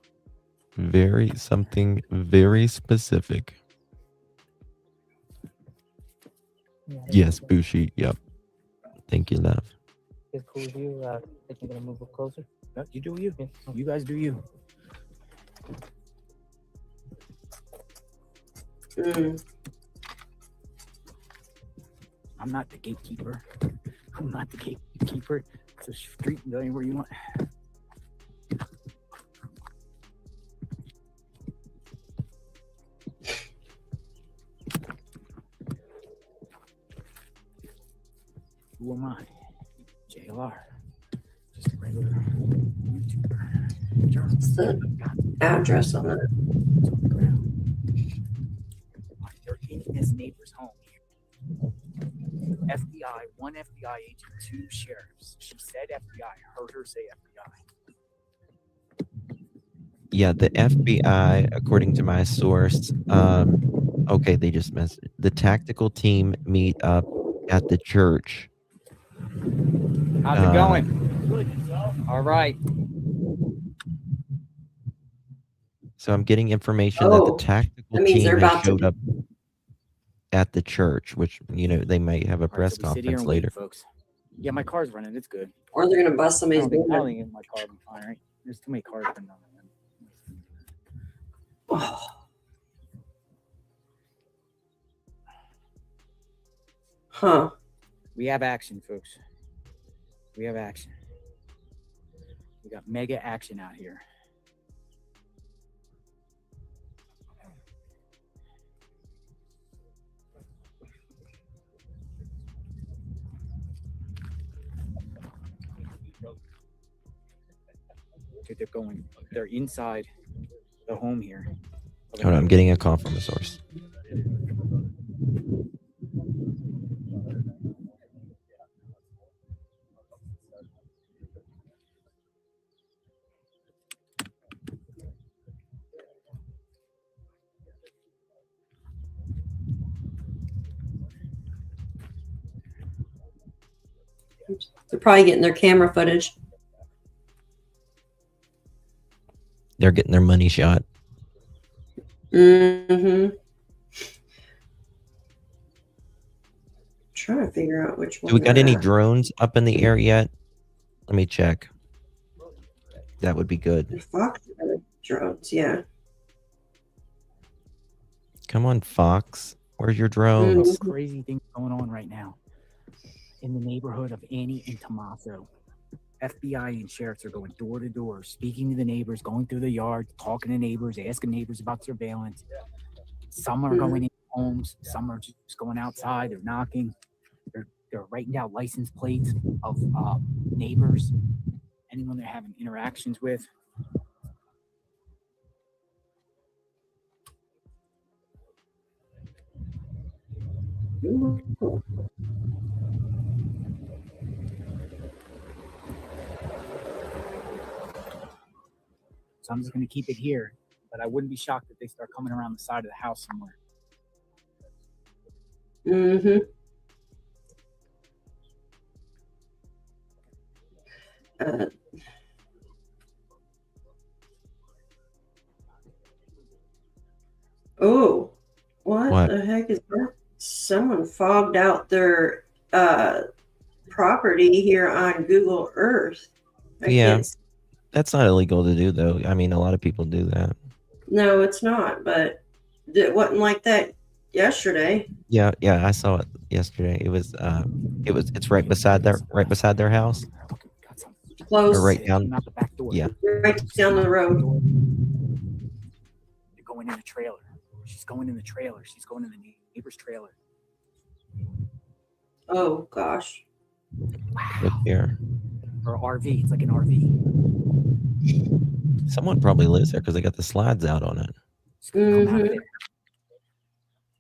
something very specific. Yes, Bushi. Yep. Thank you, love. It's cool with you. I think you're gonna move up closer. No, you do you. You guys do you. I'm not the gatekeeper. I'm not the gatekeeper. It's a street and go anywhere you want. Who am I? JLR. Just a regular YouTuber. What's the address on it? They're in this neighbor's home. FBI, one FBI agent, two sheriffs. She said FBI. I heard her say FBI. Yeah, the FBI, according to my source, okay, they just messed. The tactical team meet up at the church. How's it going? All right. So I'm getting information that the tactical team has showed up at the church, which, they may have a press conference later. Folks. Yeah, my car's running. It's good. Or they're going to bust somebody's I window. don't think in my car will be fine, right? There's too many cars running on it. Huh. We have action, folks. We have action. We got mega action out here. They're going. They're inside the home here. Hold on, I'm getting a call from a source. They're probably getting their camera footage. They're getting their money shot. Mm-hmm. Trying to figure out which one. Do we got they're any at. drones up in the air yet? Let me check. That would be good. The Fox drones, yeah. Come on, Fox. Where's your drones? Crazy things going on right now in the neighborhood of Annie and Tommaso. FBI and sheriffs are going door to door, speaking to the neighbors, going through the yard, talking to neighbors, asking neighbors about surveillance. Some are going in homes, some are just going outside, they're knocking. They're writing down license plates of neighbors, anyone they're having interactions with. So I'm just going to keep it here, but I wouldn't be shocked if they start coming around the side of the house somewhere. Mm-hmm. Oh, what the heck is that? Someone fogged out their property here on Google Earth. Yeah, that's not illegal to do, though. I mean, a lot of people do that. No, it's not, but it wasn't like that yesterday. Yeah, I saw it yesterday. It's right beside their house. Close. Or right down. Yeah. Right down the road. They're going in the trailer. She's going in the trailer. She's going in the neighbor's trailer. Oh gosh. Look here. Or RV. It's like an RV. Someone probably lives there because they got the slides out on it. Mm-hmm.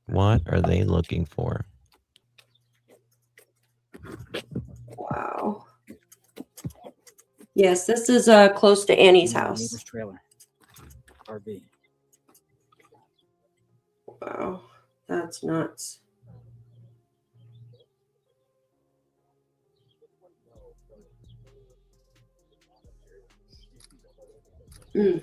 What are they looking for? Wow. Yes, this is close to Annie's house. Neighbor's trailer. RV. Wow, that's nuts. Mm.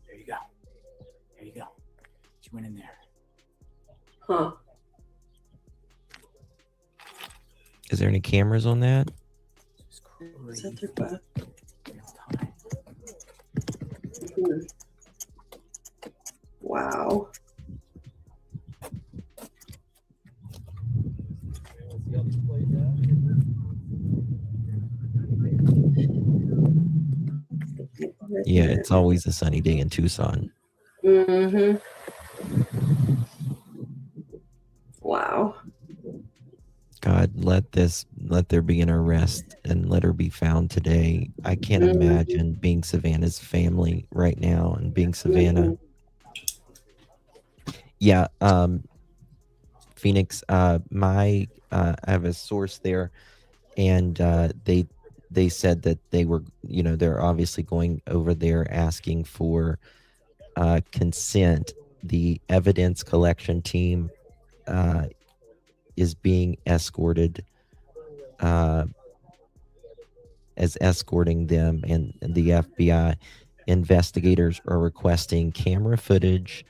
There you go. There you go. She went in there. Huh. Is there any cameras on that? Is that their butt? Hmm. Wow. Yeah, it's always a sunny day in Tucson. Mm-hmm. Wow. God, let there be an arrest and let her be found today. I can't imagine being Savannah's family right now and being Savannah. Yeah, Phoenix, I have a source there, and they said that they were, they're obviously going over there asking for consent. The evidence collection team is being escorted, as escorting them, and the FBI investigators are requesting camera footage,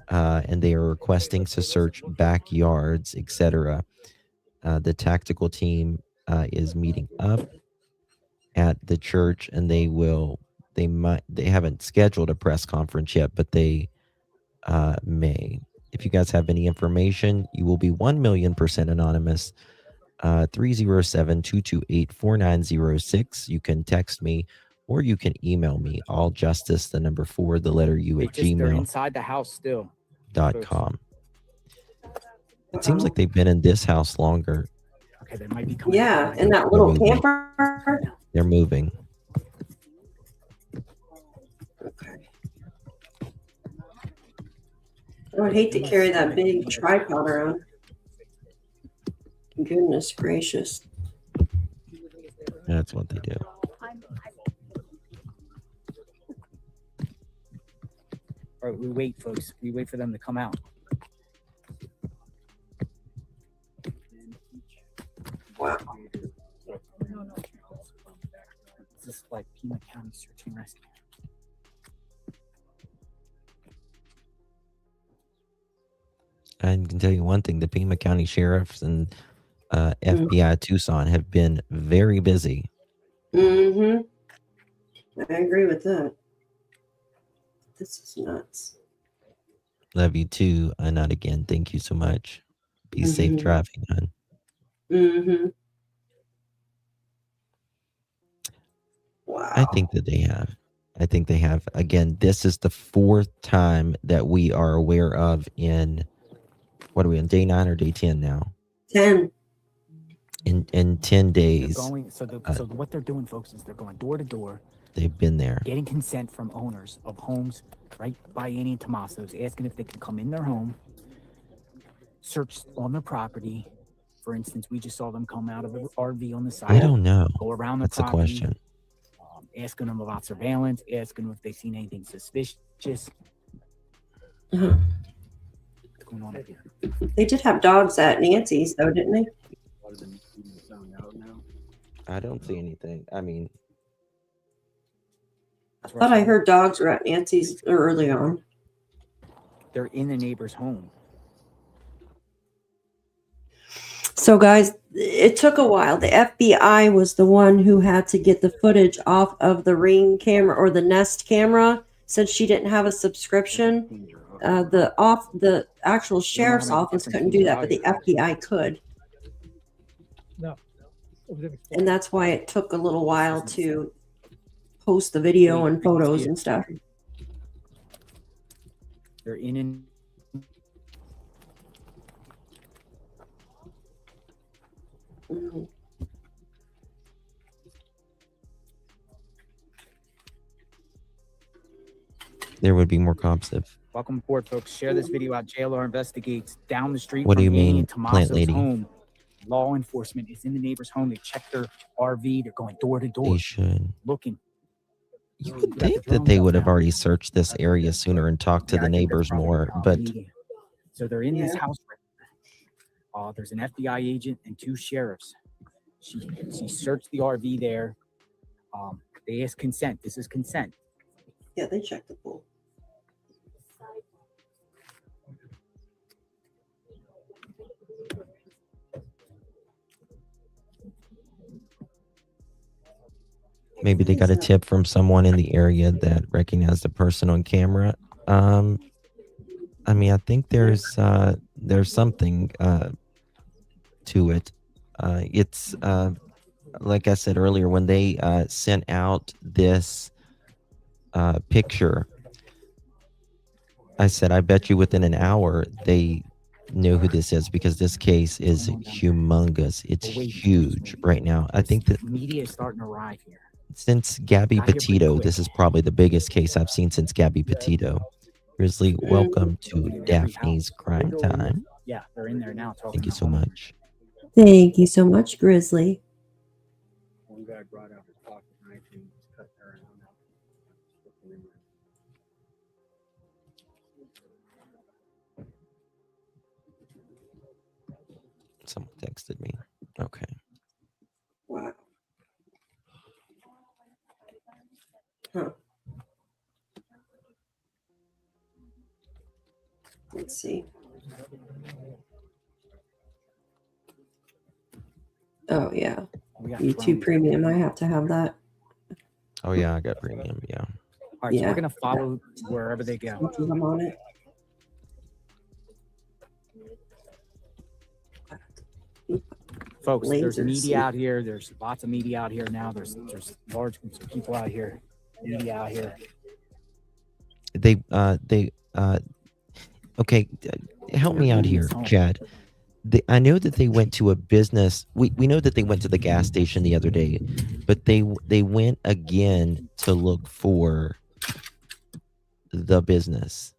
and they are requesting to search backyards, etc. The tactical team is meeting up at the church, and they haven't scheduled a press conference yet, but they may. If you guys have any information, you will be 1,000,000% anonymous. 307-228-4906. You can text me, or you can email me, alljustice4 at They're inside the house still. gmail.com. It seems like they've been in this house longer. Okay, they might be coming. Yeah, in that little camper. They're moving. Okay. I would hate to carry that big tripod around. Goodness gracious. That's what they do. All right, we wait, folks. We wait for them to come out. Wow. This is like Pima County Search and Rescue. I can tell you one thing: the Pima County sheriffs and FBI Tucson have been very busy. Mm-hmm. I agree with that. This is nuts. Love you too. Not again. Thank you so much. Be safe driving, hon. Mm-hmm. Wow. I think that they have. I think they have. Again, this is the fourth time that we are aware of in What are we on day 9 or day 10 now? 10. In 10 They're days, going, so what they're doing, folks, is they're going door to door, they've been there. getting consent from owners of homes right by Annie and Tomaso's, asking if they can come in their home, search on their property. For instance, we just saw them come out of an RV on the side. I don't know. Go around the That's the property, question. asking them about surveillance, asking them if they've seen anything suspicious. Uh-huh. What's going on here? They did have dogs at Nancy's, though, didn't they? I don't see anything. I mean, I thought I heard dogs were at Nancy's early on. They're in the neighbor's home. So, guys, it took a while. The FBI was the one who had to get the footage off of the Ring camera or the Nest camera since she didn't have a subscription. The actual sheriff's office couldn't do that, but the FBI could. No. And that's why it took a little while to post the video and photos and stuff. They're in and Mhm. there would be more cops if. welcome aboard, folks. Share this video out. JLR investigates down the street. What do from you Annie mean, and plant Tomaso's lady? home. Law enforcement is in the neighbor's home. They check their RV. They're going door to door, They should. looking. You would think that they would have already searched this area sooner and talked to the neighbors more, but So they're in this house. There's an FBI agent and 2 sheriffs. She searched the RV there. They asked consent. This is consent. Yeah, they checked the pool. maybe they got a tip from someone in the area that recognized a person on camera. I mean, I think there's something to it. It's like I said earlier, when they sent out this picture, I said, I bet you within an hour they know who this is, because this case is humongous. It's huge right now. I think that media is starting to arrive here. since Gabby Petito, this is probably the biggest case I've seen since Gabby Petito. Grizzly, welcome to Daphne's Crime Time. Yeah, they're in there now. Thank you so much. Thank you so much, Grizzly. One guy brought out his pocket knife and cut her arm out. Someone texted me. Okay. Wow. Huh. Let's see. Oh, yeah. YouTube Premium. I have to have that. Oh, yeah, I got premium. Yeah. All right, so Yeah. we're going to follow wherever they go. I'm on it. Folks, there's Lasers. media out here. There's lots of media out here now. There's large groups of people out here. Media out here. Okay, help me out here, Chad. I know that they went to a business. We know that they went to the gas station the other day, but they went again to look for the business.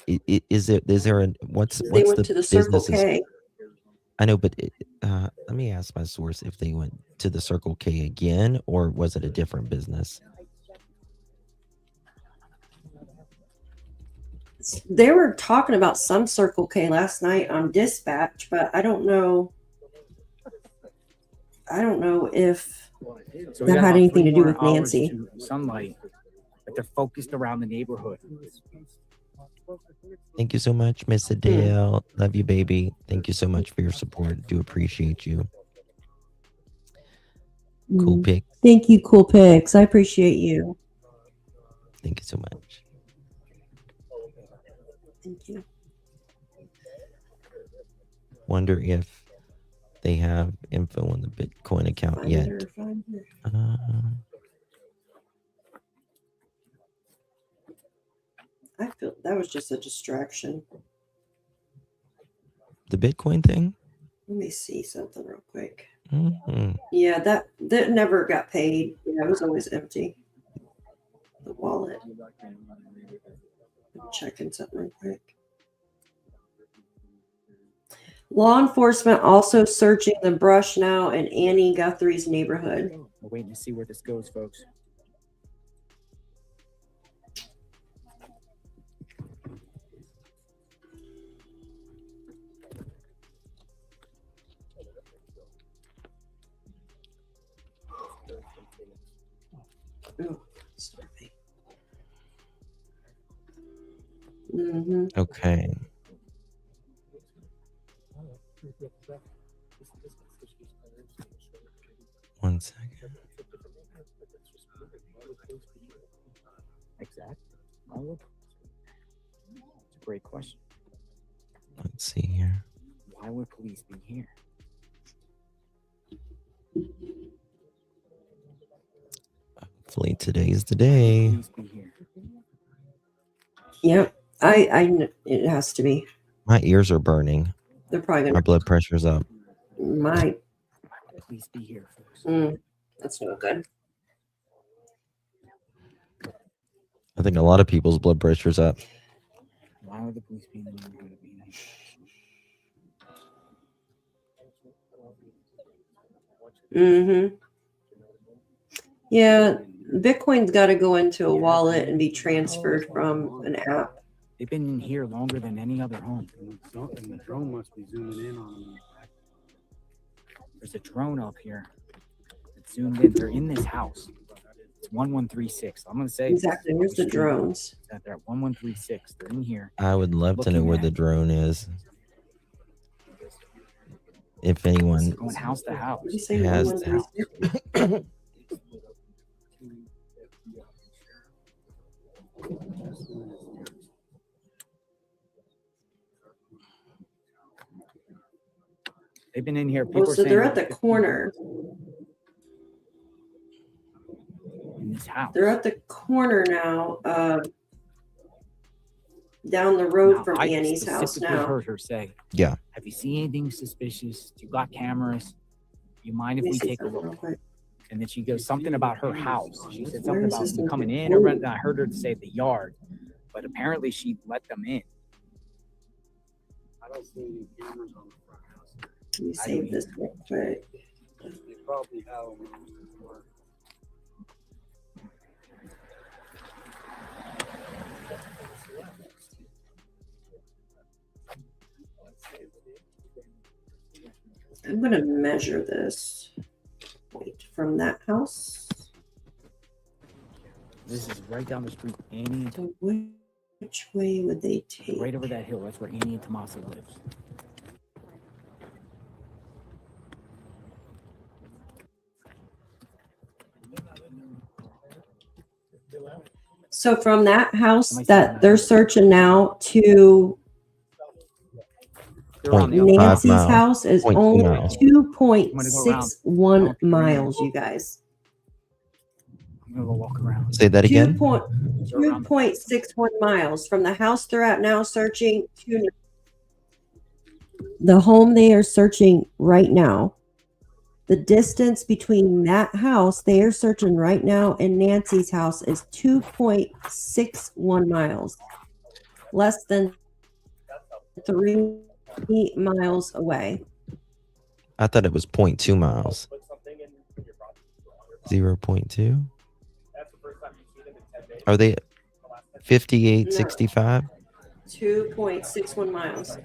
Is there a what's They went the to the Circle business's- K. I know, but let me ask my source if they went to the Circle K again, or was it a different business? They were talking about some Circle K last night on dispatch, but I don't know. I don't know if So we that got had about anything 3 to do more with hours Nancy. to sunlight, but they're focused around the neighborhood. Thank you so much, Miss Adele. Love you, baby. Thank you so much for your support. Do appreciate you. Cool pick. Thank you, Cool Pics. I appreciate you. Thank you so much. Thank you. Wonder if they have info on the Bitcoin account yet. That was just a distraction. The Bitcoin thing? Let me see something real quick. Mm-hmm. Yeah, that never got paid. Yeah, it was always empty. The wallet. I'm checking something real quick. Law enforcement also searching the brush now in Annie Guthrie's neighborhood. We're waiting to see where this goes, folks. Oh, sorry. Mm-hmm. Okay. One second. Exactly. It's a great question. Let's see here. Why would police be here? Hopefully today's the day. Police be here. Yep. It has to be. My ears are burning. They're probably My gonna blood pressure's up. might. Police be here, folks. That's no good. I think a lot of people's blood pressure's up. Why would the police be in the neighborhood of being Mm-hmm. Yeah, Bitcoin's got to go into a wallet and be transferred from an app. They've been in here longer than any other home. And the drone must be zooming in on them. There's a drone up here. It's zoomed in. They're in this house. It's 1136. I'm going to say Exactly. Where's the drones? They're at 1136. They're in here. I would love to know Looking where at the it. drone is. If anyone Going house to house. What did you say? has 1136? They've been in here. Oh, People are so saying they're at the that corner. in this house. They're at the corner now, down the road Now, from I Annie's house specifically now. heard her say, Yeah. have you seen anything suspicious? You got cameras? You mind if Let me we see take a something look? real quick. And then she goes something about her house. She said Where something is about this them thing? coming in. Ooh. And I heard her say the yard, but apparently she let them in. I don't see any cameras on the front house. Let me save this real quick. They probably have them on the door. I'm going to measure this point from that house. This is right down the street. Annie, So which way would they take? right over that hill. That's where Annie and Tommaso lives. So from that house Somebody that said they're searching now to They're on the other Five Nancy's miles. house is 0.2 only miles. 2.61 miles, you guys. I'm going to go walk around. Say that again. 2.61 miles from the house they're at now searching to the home they are searching right now. The distance between that house they are searching right now and Nancy's house is 2.61 miles. Less than 3 miles away. I thought it was 0.2 miles. 0.2? Are they 58, 65? 2.61 miles.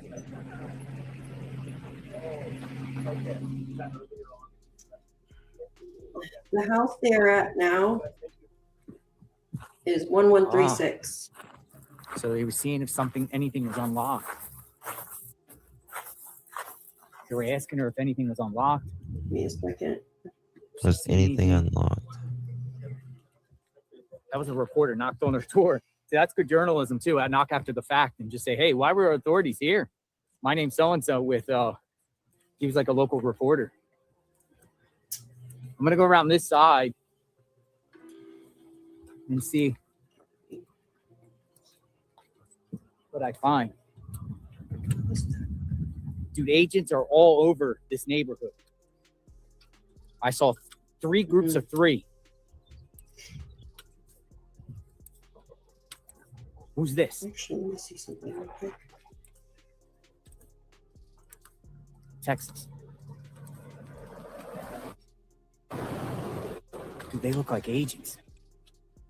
The house they're at now is 1136. So they were seeing if anything was unlocked. They were asking her if anything was unlocked. Give me a second. Was anything unlocked? That was a reporter knocked on her door. See, that's good journalism too. I knock after the fact and just say, "Hey, why were authorities here? My name's so and so." With he was like a local reporter. I'm gonna go around this side and see. what I find. Dude, agents are all over this neighborhood. I saw 3 groups of 3. Who's this? Actually, let me see something real quick. Texas. Dude, they look like agents.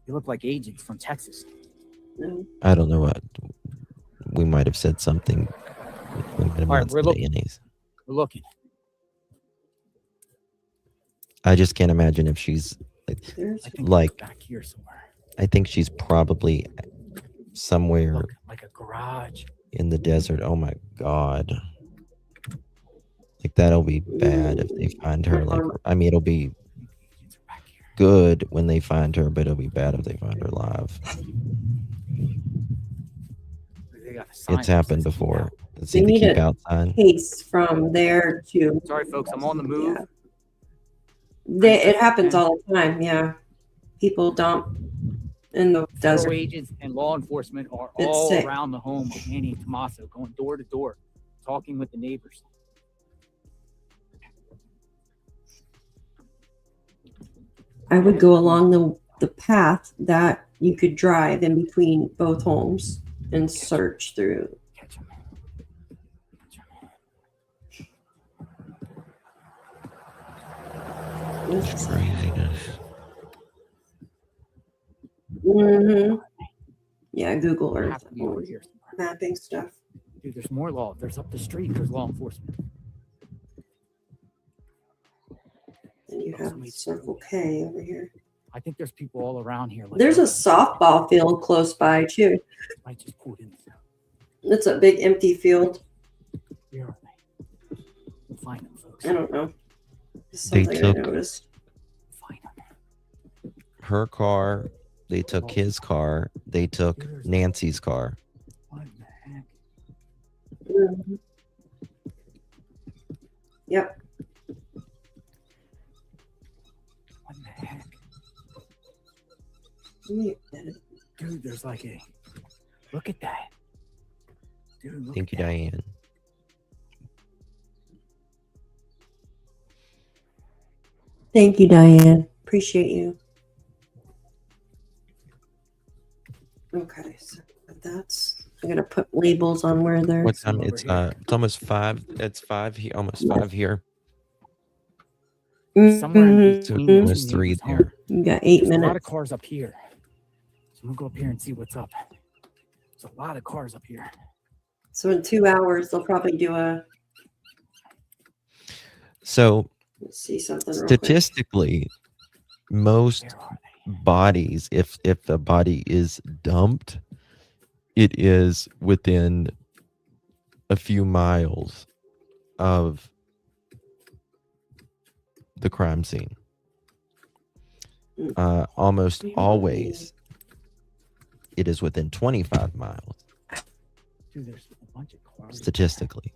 They look like agents from Texas. I don't know what we might have said something. We might have All right, not we're said looking. anything. We're looking. I just can't imagine if she's like back here somewhere. I think she's probably somewhere Look, like a garage. in the desert. Oh my God. Like that'll be bad if they find her. Like, I mean, it'll be good when they find her, but it'll be bad if they find her live. They got a sign It's that happened says before. out. Let's They see the need keep a out sign. case from there to. Sorry, folks, I'm on the move. It happens all the time. Yeah, people dump in the Federal desert. agents and law enforcement are It's all sick. around the home of Annie and Tommaso, going door to door, talking with the neighbors. I would go along the path that you could drive in between both homes and search through. Craziness. Yeah, Google They Earth have to be over here somewhere. mapping stuff. Dude, there's more law. There's up the street. There's law enforcement. And you have Circle K over here. I think there's people all around here. There's a softball field close by too. I just pulled in. It's a big empty field. Where are they? We'll find them, folks. I don't know. Just They something I took noticed. her car. They took his car. They took Nancy's car. Mhm. Yep. What the heck? Dude, there's like a. Look at that. Dude, look Thank at you, that. Diane. Thank you, Diane. Appreciate you. Okay, so that's. I'm gonna put labels on where they're. What time? It's almost 5. It's 5 here. Almost 5 here. Somewhere in Mhm. So between almost two 3 neighbors' home. there. You got 8 There's a lot of minutes. cars up here. So I'm gonna go up here and see what's up. There's a lot of cars up here. So in 2 hours, they'll probably do a. So Let's see something real quick. statistically, most bodies, if a body is dumped, it is within a few miles of the crime scene. Almost always, it is within 25 miles, Dude, there's a bunch of cars. statistically.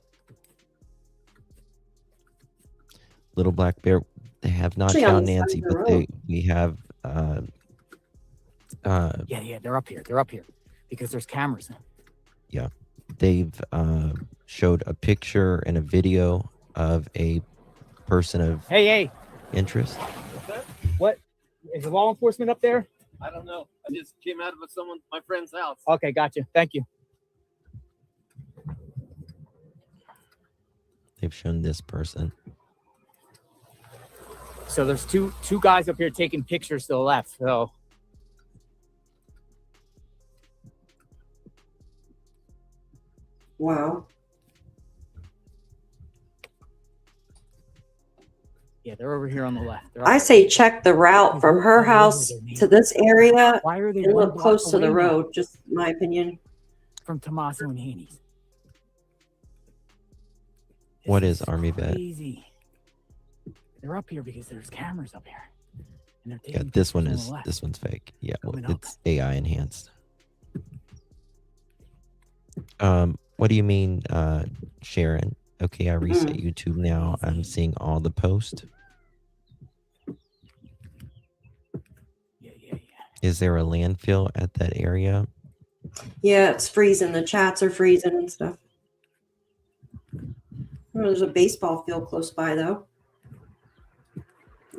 Little Black Bear, they have not Actually, on found the side Nancy, of the but road. we have Yeah, they're up here. They're up here because there's cameras. yeah, they've showed a picture and a video of a person of Hey, interest. what is the law enforcement up there? I don't know. I just came out of my friend's house. Okay, gotcha. Thank you. They've shown this person. So there's two guys up here taking pictures to the left. So Wow. yeah, they're over here on the left. They're I up say check the route from her house to this area Why are they and one look block close to the away now? road. Just my opinion. from Tommaso and Haney's. What is Army Vet? Crazy. They're up here because there's cameras up here. And they're Yeah, taking this one pictures is on the left. this one's fake. Yeah, well, Coming up. it's AI enhanced. What do you mean, Sharon? Okay, I reset YouTube now. I'm seeing all the posts. Is there a landfill at that area? Yeah, it's freezing. The chats are freezing and stuff. Oh, there's a baseball field close by, though.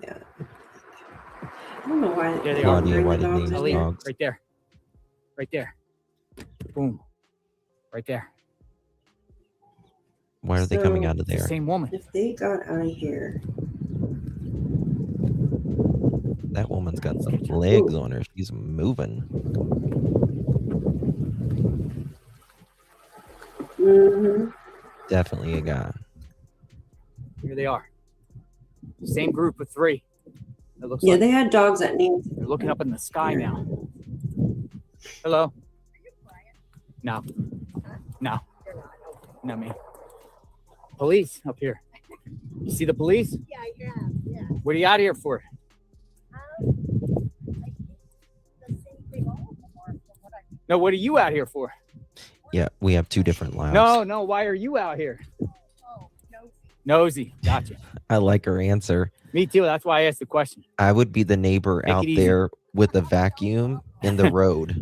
Yeah. I don't know why There they they are. didn't bring the dogs in Ellie, here. right there. Right there. Boom. Right there. Why are they coming So, out of The there? same woman. If they got out of here, That woman's got some legs on her. She's moving. Definitely a guy. Here they are. Same group of three. It looks yeah, like they had dogs at Nancy. they're looking up in the sky now. Hello. No. No. Not me. Police up here. You see the police? Yeah, I have. Yeah. What are you out here for? No, what are you out here for? Yeah, we have two different lives. No, why are you out here? Nosy. Gotcha. I like her answer. Me too. That's why I asked the question. I would be the neighbor Make out it easy. there with a vacuum in the road,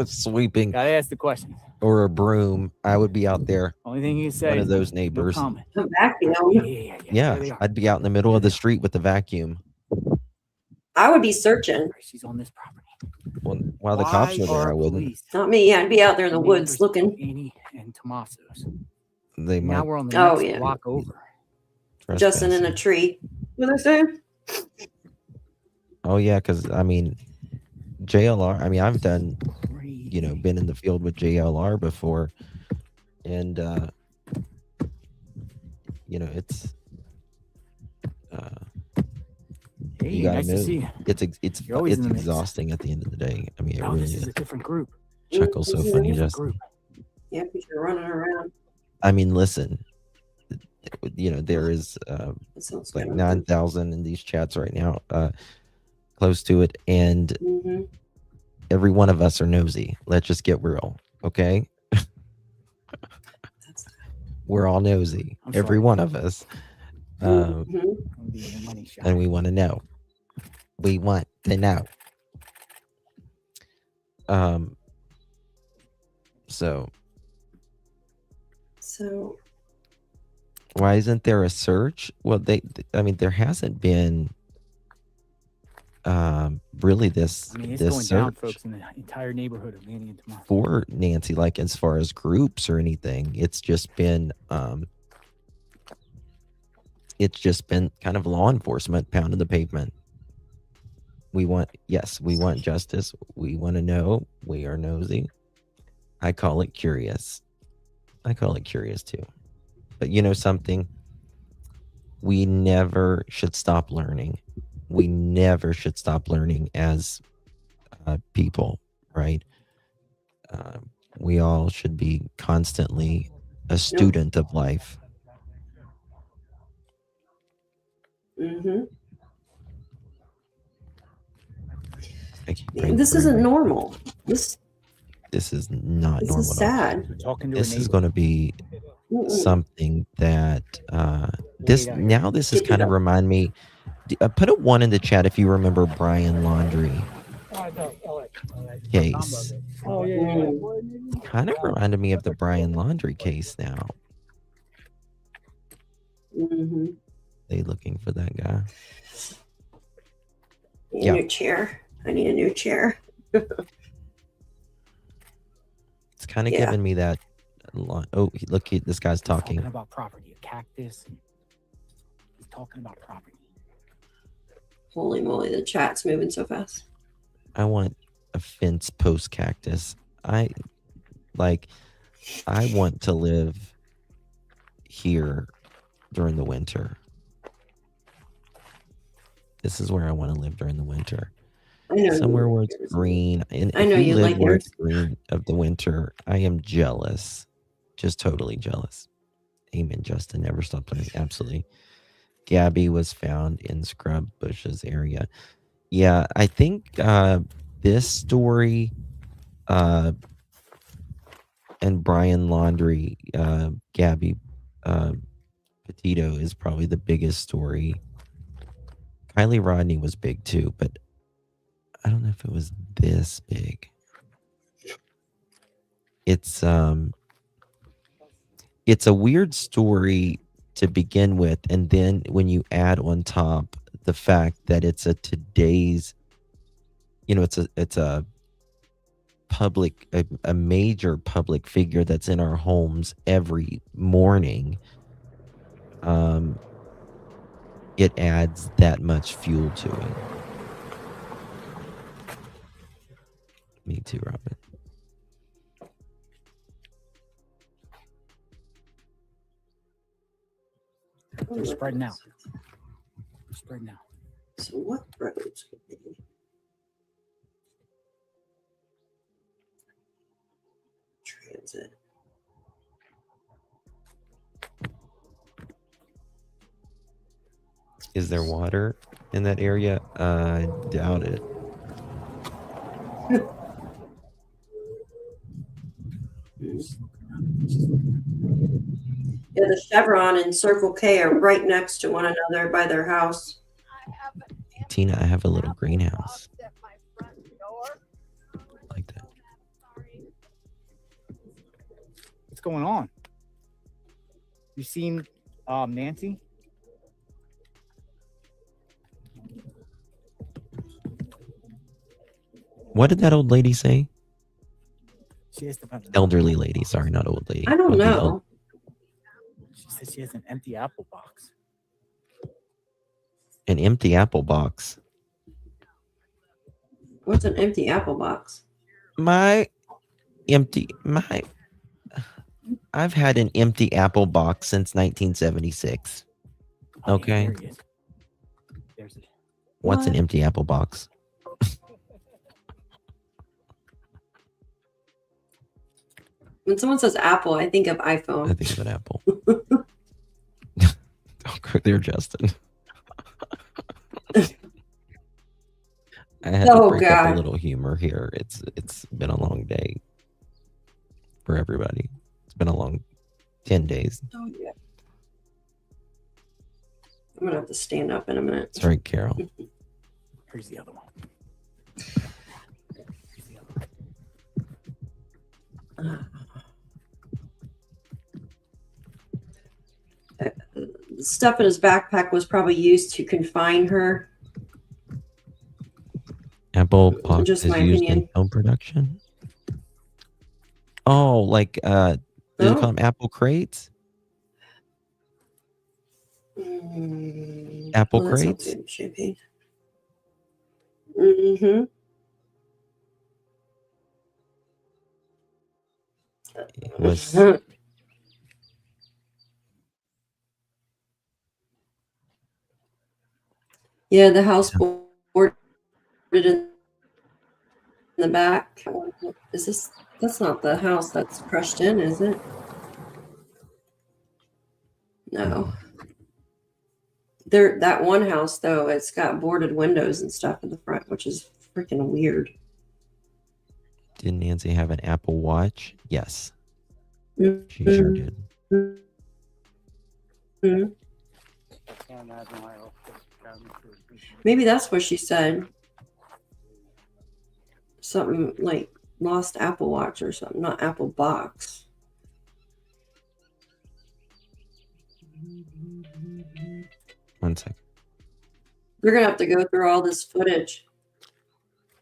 sweeping, Gotta ask the question. or a broom. I would be out there. Only thing you can say One of is those no neighbors. comment. A vacuum. Yeah, There they are. I'd be out in the middle of the street with the vacuum. I would be searching. She's on this property. Well, while the cops were there, I wouldn't. Not me. I'd be out there in the woods looking. Annie and Tomaso's. They might Now we're on the Oh, next yeah. block over. Justin in a tree. What are they saying? Oh yeah, because I mean, JLR. I mean, I've done, been in the field with JLR before, and it's. Hey, You gotta nice to move. see you. It's You're always in the mix. exhausting at the end of the day. I mean, it No, really this is is. a different group. Chuckle's so This is a funny, different Justin. Yeah, because you're running around. I mean, listen, there is sounds like good. 9,000 in these chats right now, close to it, and every one of us are nosy. Let's just get real, okay? We're all nosy, every one of us, and we want to know. We want to know. So Why isn't there a search? Well, there hasn't been really this I mean, it's going this down, search folks, in the entire neighborhood of Annie and Tomaso. for Nancy, like as far as groups or anything. It's just been kind of law enforcement pounding the pavement. We want justice. We want to know. We are nosy. I call it curious. I call it curious too. But you know something? We never should stop learning. We never should stop learning as people, right? We all should be constantly a student of life. This isn't normal. This is not normal. is sad. This is going to be something that this is kind of remind me. Put a 1 in the chat if you remember Brian Laundrie case. Oh, yeah. Kind of reminded me of the Brian Laundrie case now. They looking for that guy. Need a new chair. I need a new chair. It's kind of giving me that. Oh, look, this guy's talking. Talking about property, a cactus. He's talking about property. Holy moly, the chat's moving so fast. I want a fence post cactus. I want to live here during the winter. This is where I want to live during the winter. Somewhere where it's green. And I know if you live like where yours. it's green of the winter, I am jealous. Just totally jealous. Amen, Justin. Never stop learning. Absolutely. Gabby was found in scrub bushes area. Yeah, I think this story and Brian Laundrie, Gabby Petito is probably the biggest story. Kylie Rodney was big too, but I don't know if it was this big. it's a weird story to begin with, and then when you add on top the fact that it's a today's, it's a public, a major public figure that's in our homes every morning, it adds that much fuel to it. Me too, Robin. They're spreading out. They're spreading out. So what roads would be? Transit. Is there water in that area? I doubt it. Yeah, the Chevron and Circle K are right next to one another by their house. Tina, I have a little greenhouse. Like that. What's going on? You seen Nancy? What did that old lady say? She has Elderly lady. Sorry, not old lady. I don't know. She says she has an empty apple box. An empty apple box. What's an empty apple box? I've had an empty apple box since 1976. Okay. What's an empty apple box? When someone says Apple, I think of iPhone. I think of an apple. Don't go there, Justin. I had to break up a little humor here. It's been a long day for everybody. It's been a long 10 days. Oh, yeah. I'm gonna have to stand up in a minute. Sorry, Carol. Here's the other one. The stuff in his backpack was probably used to confine her. Apple box Just is my used opinion. in film production. Oh, like do they call them apple crates? Apple Well, that sounds crates? good. Champagne. Mm-hmm. It was Yeah, the house boarded in the back. Is this? That's not the house that's crushed in, is it? No. That one house though, it's got boarded windows and stuff in the front, which is freaking weird. Did Nancy have an Apple Watch? Yes. She sure did. Mm-hmm. Maybe that's what she said. Something like lost Apple Watch or something, not Apple Box. One second. We're gonna have to go through all this footage.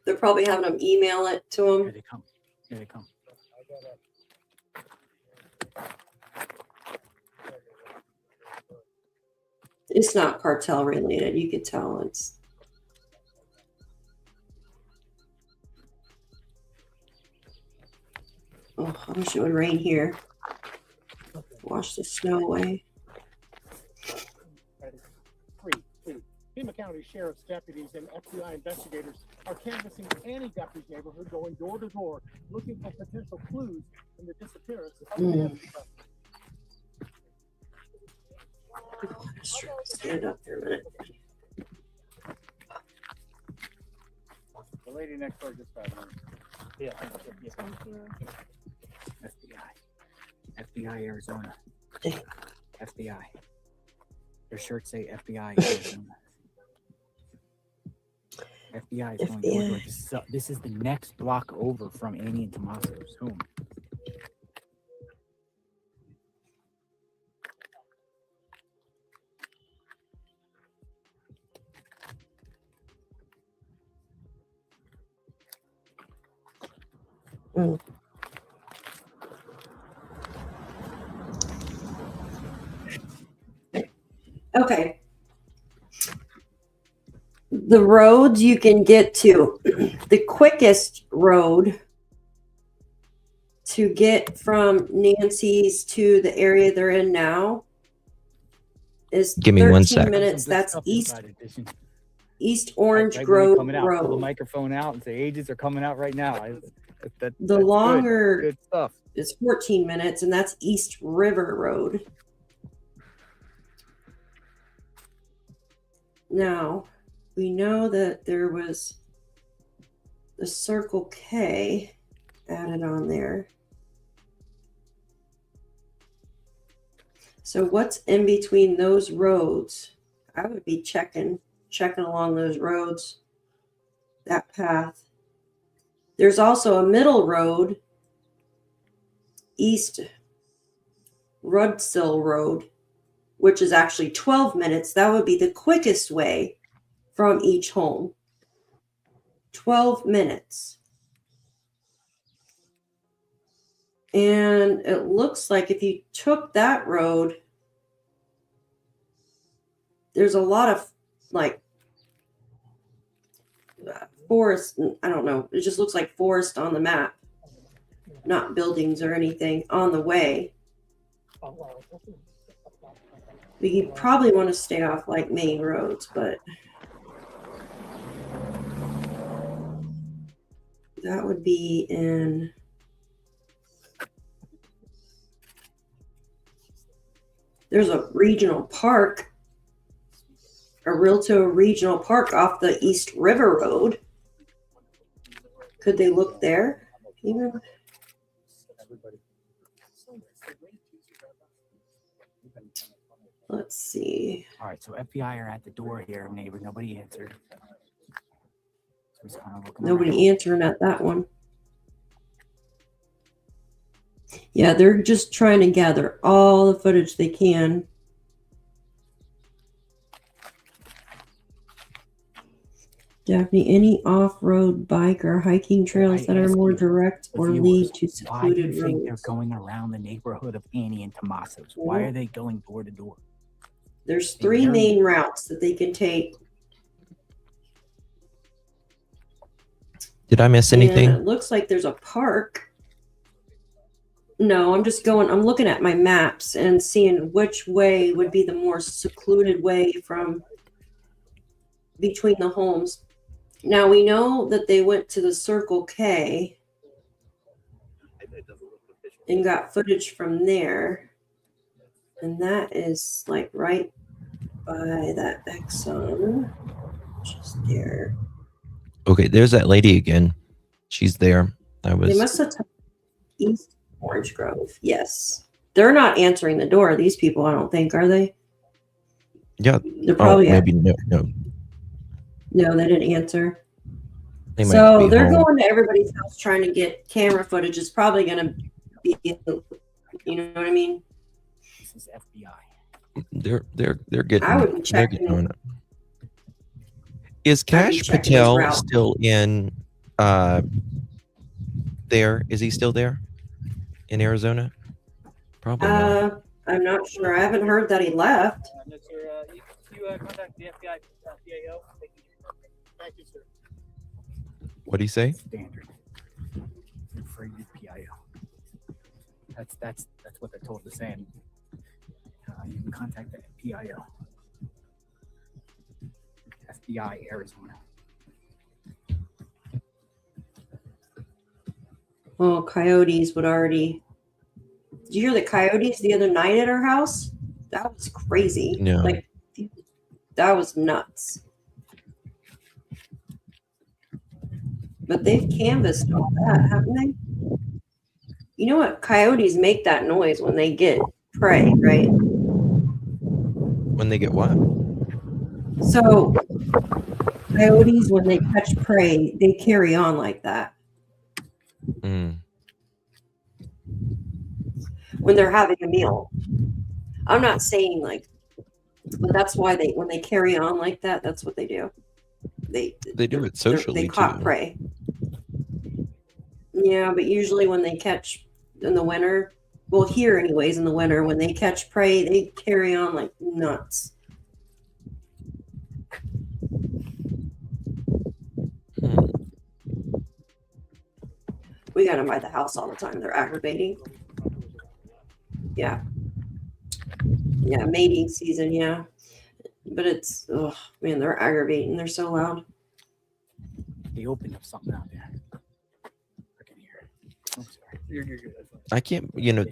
They're probably having them email it to them. Here they come. Here they come. It's not cartel related. You could tell it's. Oh, I wish it would rain here. Wash the snow away. Pima County Sheriff's deputies and FBI investigators are canvassing Annie Guthrie's neighborhood, going door to door, looking for potential clues in the disappearance of the Nancy Guthrie. Stand up for a minute. The lady next door just got home. Yeah. FBI Arizona. FBI. Their shirts say FBI Arizona. FBI is going door to door. This is the next block over from Annie and Tommaso's home. Okay. The roads you can get to, the quickest road to get from Nancy's to the area they're in now is Give me 1 sec. 13 minutes. That's East Orange Right when Grove they're coming out, pull the Road. microphone out and say ages are coming out right now. The that's longer good stuff. is 14 minutes, and that's East River Road. Now, we know that there was the Circle K added on there. So what's in between those roads? I would be checking along those roads, that path. There's also a middle road, East Rudsill Road, which is actually 12 minutes. That would be the quickest way from each home. 12 minutes. And it looks like if you took that road, there's a lot of like forest. I don't know. It just looks like forest on the map, not buildings or anything on the way. But you probably want to stay off like main roads, but that would be in there's a regional park, a Realto regional park off the East River Road. Could they look there? Even? Let's see. All right, so FBI are at the door here, neighbor. Nobody answered. So he's kind of looking Nobody around. answering at that one. Yeah, they're just trying to gather all the footage they can. Daphne, any off-road bike or hiking trails that are more direct or lead to Why do you secluded think they're roads? going around the neighborhood of Annie and Tomaso's? Why are they going door to door? There's three main routes that they can take. Did I miss And anything? it looks like there's a park. No, I'm looking at my maps and seeing which way would be the more secluded way from between the homes. Now we know that they went to the Circle K and got footage from there. And that is like right by that Exxon, which is there. Okay, there's that lady again. She's there. They must have East Orange Grove. Yes. They're not answering the door, these people, I don't think, are they? Yeah. They're probably maybe no. No, they didn't answer. They might So be they're home. going to everybody's house trying to get camera footage. It's probably going to be, you know what I mean? This is FBI. They're getting. I would be they're checking getting on it. it. Is Cash checking his Patel route. still in? There is he still there in Arizona? Probably not. I'm not sure. I haven't heard that he left. You contact the FBI PAO. Thank you, sir. What do you say? Standard. For PIO. That's what they're told to send. You can contact the PIO. FBI Arizona. Oh, coyotes would already. Did you hear the coyotes the other night at our house? That was crazy. No. Like, that was nuts. But they've canvassed all that, haven't they? You know what? Coyotes make that noise when they get prey, right? When they get what? So, coyotes, when they catch prey, they carry on like that. Mm. When they're having a meal. I'm not saying like, but that's why when they carry on like that, that's what they do. They do it socially They caught too. prey. Yeah, but usually when they catch in the winter, well, here anyways, in the winter, when they catch prey, they carry on like nuts. We got them by the house all the time. They're aggravating. Yeah. Yeah, mating season, yeah. But it's, oh man, they're aggravating. They're so loud. They opened up something out there. Oh, sorry. You're good. I can't, you know,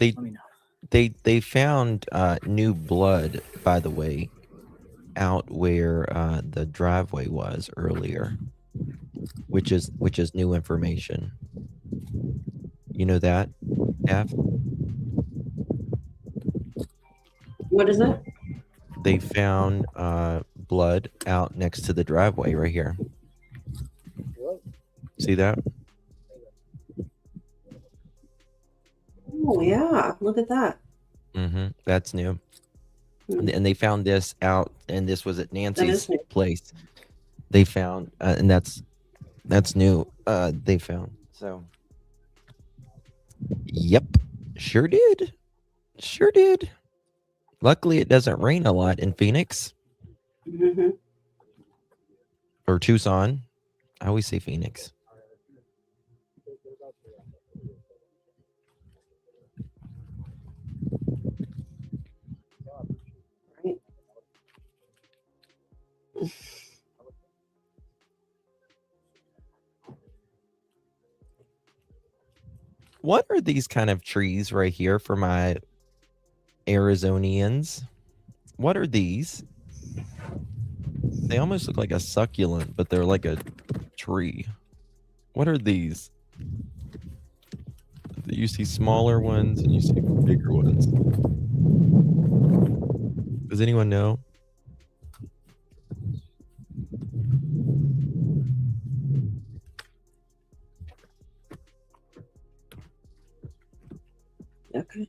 they found new blood, by the way, out where the driveway was earlier, which is new information. You know that, F? What is it? They found blood out next to the driveway right here. See that? Oh yeah, look at that. That's new. And they found this out, and this was at Nancy's place. They found, and that's new. They found. So, yep, sure did. Luckily, it doesn't rain a lot in Phoenix or Tucson. I always say Phoenix. What are these kind of trees right here for my Arizonians? What are these? They almost look like a succulent, but they're like a tree. What are these? You see smaller ones and you see bigger ones. Does anyone know? Okay.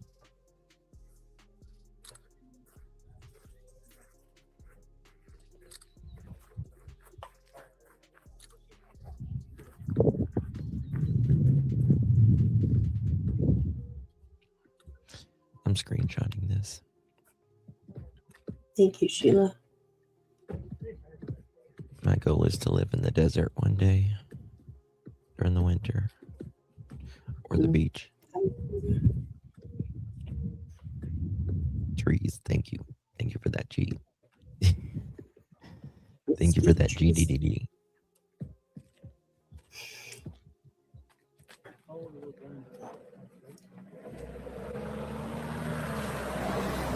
I'm screenshotting this. Thank you, Sheila. My goal is to live in the desert one day during the winter or the beach. Trees. Thank you. Thank you for that, G. Thank you for that, GDDD.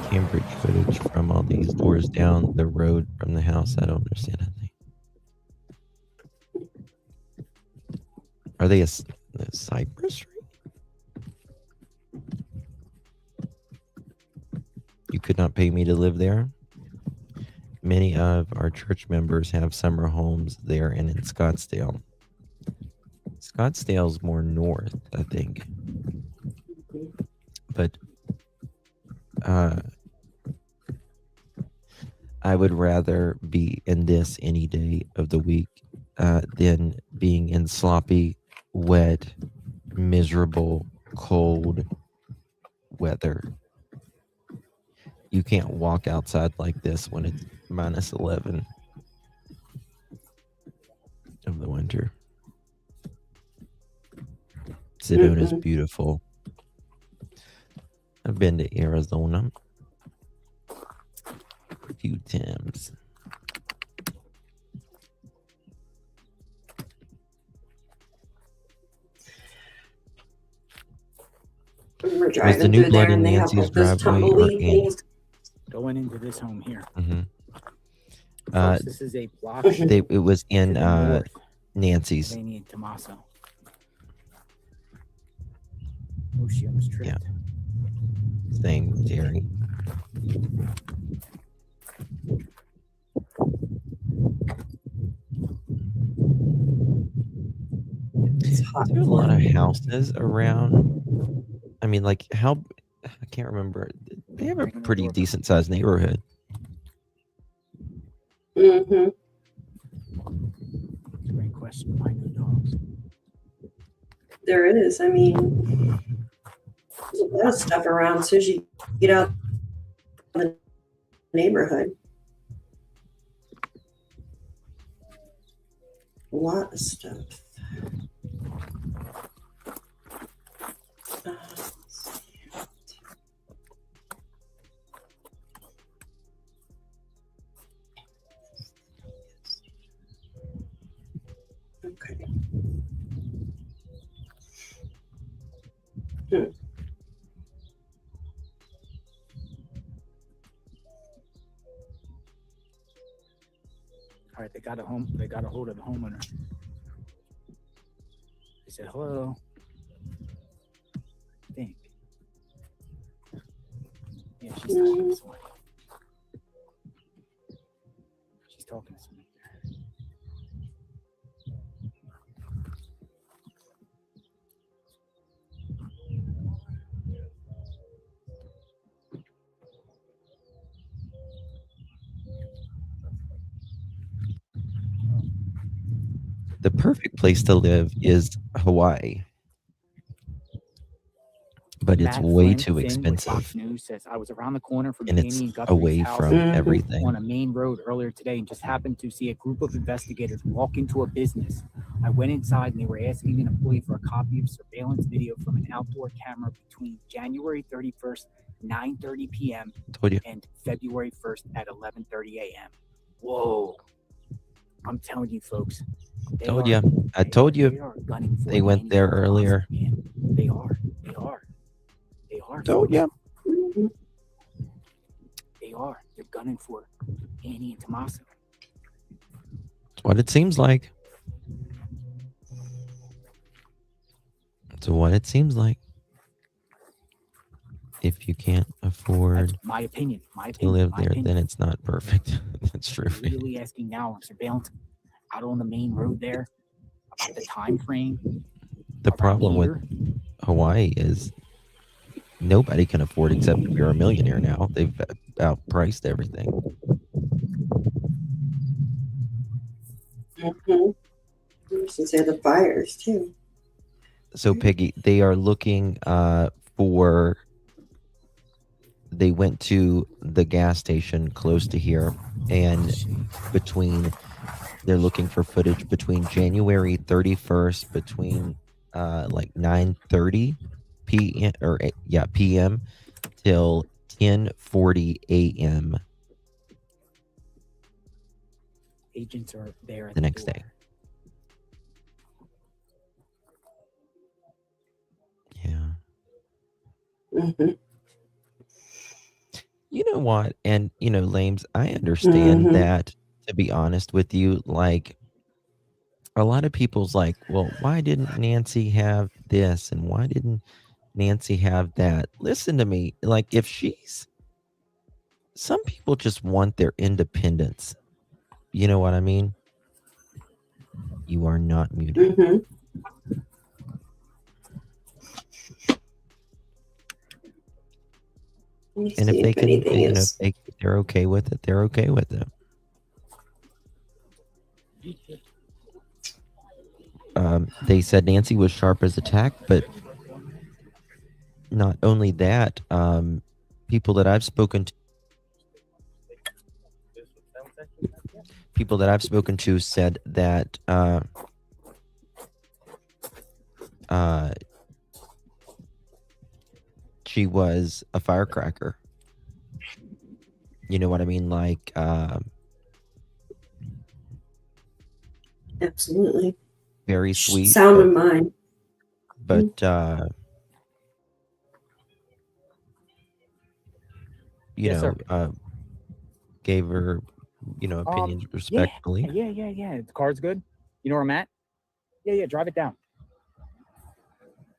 Cambridge footage from all these doors down the road from the house. I don't understand anything. Are they a cypress tree? You could not pay me to live there. Many of our church members have summer homes there and in Scottsdale. Scottsdale's more north, I think. But I would rather be in this any day of the week than being in sloppy, wet, miserable, cold weather. You can't walk outside like this when it's minus 11 of the winter. Sedona's beautiful. I've been to Arizona a few times. We're driving Was the new through blood there in and they have Nancy's like those driveway or tumbleweed Annie's? things. Going into this home here. Folks, This is a block. it was in to the north. Nancy's. Pennsylvania and Tommaso. Oh, she almost tripped. Yeah. Same theory. There are a lot of houses around. I mean, like, how, I can't remember. They have a pretty decent sized neighborhood. Great question. Why no dogs? There is. I mean, there's a lot of stuff around as soon as you get out of the neighborhood. A lot of stuff. Let's see. Okay. All right, they got a hold of the homeowner. They said, hello. I think. Yeah, she's talking to someone. She's talking to someone. The perfect place to live is Hawaii, but it's Matt way Flynn too Finn with expensive, Fox News says, I was around the corner from and Amy it's and Guthrie's away house from everything. on a main road earlier today and just happened to see a group of investigators walk into a business. I went inside and they were asking an employee for a copy of surveillance video from an outdoor camera between January 31st, 9:30 p.m. Told you. and February 1st at 11:30 a.m. Whoa. I'm telling you, folks. I told you. They went there earlier. They are. Told you. They are. They're gunning for Annie and Tommaso. That's what it seems like. That's what it seems like. If you can't afford That's my opinion. to live there, then it's not perfect. That's true. Really asking now on surveillance out on the main road there about the time frame. The problem with Hawaii is nobody can afford except if you're a millionaire now. They've outpriced everything. Since they had the fires too. So Peggy, they are looking for. They went to the gas station close to here, and they're looking for footage between January 31st, between like 9:30 p.m. p.m. till 10:40 a.m. Agents are there at the next day. Mm-hmm. You know what? And, Lames, I understand Mhm. that, to be honest with you. Like, a lot of people's like, well, why didn't Nancy have this? And why didn't Nancy have that? Listen to me. Like, some people just want their independence. You know what I mean? You are not muted. Mm-hmm. And if they can, if they're okay with it, they're okay with it. They said Nancy was sharp as a tack, but not only that, people that I've spoken to said that she was a firecracker. You know what I mean? Like, Absolutely. very sweet. Sound of mind. But, Yes, sir. gave her, opinions respectfully. Yeah. The car's good. You know where I'm at? Yeah. Drive it down.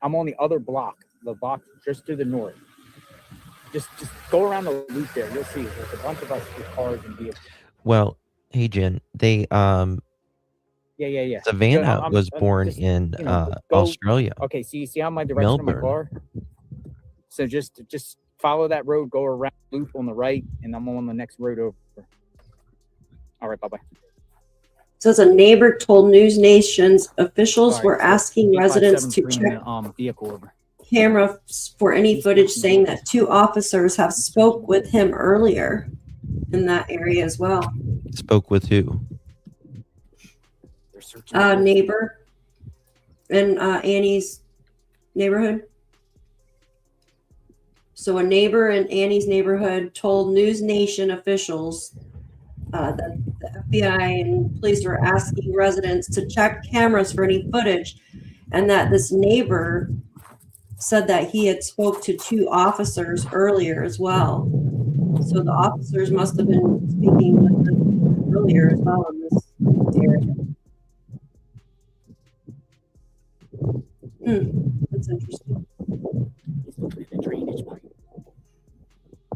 I'm on the other block. The block just to the north. Just go around the loop there. You'll see. There's a bunch of us with cars and vehicles. Well, hey Jen, they Yeah. Savannah I'm was born just, in go- Australia. Okay, so you see how my direction of my Melbourne. car? So just follow that road, go around loop on the right, and I'm on the next road over. All right, bye-bye. says a neighbor told News Nation's officials All right, were so asking residents to 8573 check in the, vehicle over. cameras for any footage, saying that 2 officers have spoke with him earlier in that area as well. Spoke with who? Neighbor in Annie's neighborhood. So a neighbor in Annie's neighborhood told News Nation officials that the FBI and police were asking residents to check cameras for any footage, and that this neighbor said that he had spoke to 2 officers earlier as well. So the officers must have been speaking with them earlier as well in this area. That's interesting. He's looking at the drainage pipe.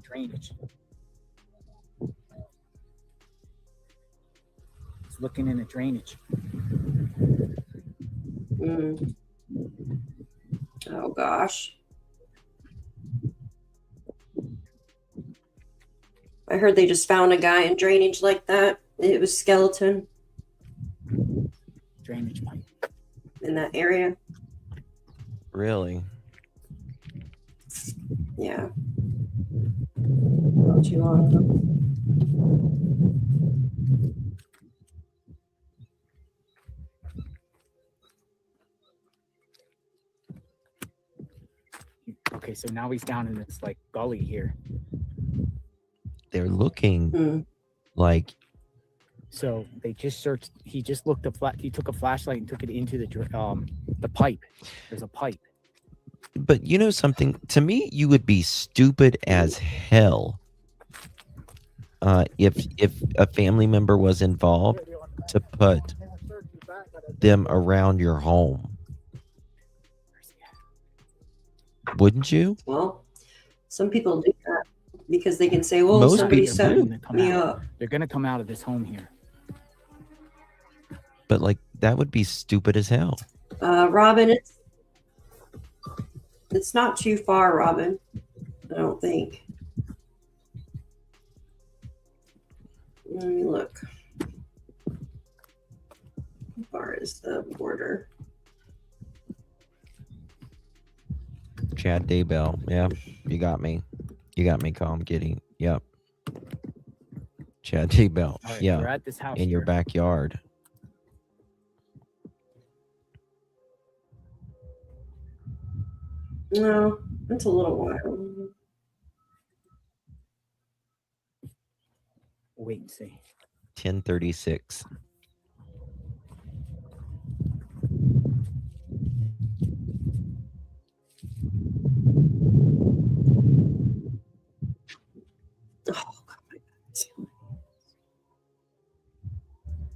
Drainage. He's looking in the drainage. Oh gosh. I heard they just found a guy in drainage like that. It was skeleton Drainage pipe. in that area. Really? Yeah. Not too long ago. Okay, so now he's down in this like gully here. They're looking like. So they just searched. He just looked he took a flashlight and took it into the pipe. There's a pipe. But you know something? To me, you would be stupid as hell if a family member was involved to put them around your home. Wouldn't you? Well, some people do that because they can say, well, Most somebody people set do. me up. They're gonna come out of this home here. But like that would be stupid as hell. Robin, it's not too far, Robin. I don't think. Let me look. How far is the border? Chad Daybell. Yeah, you got me. You got me, Calm Kitty. Yep. Chad Daybell. Right, Yeah. we're at this house in your here. backyard. No, it's a little while. Wait and see. 10:36.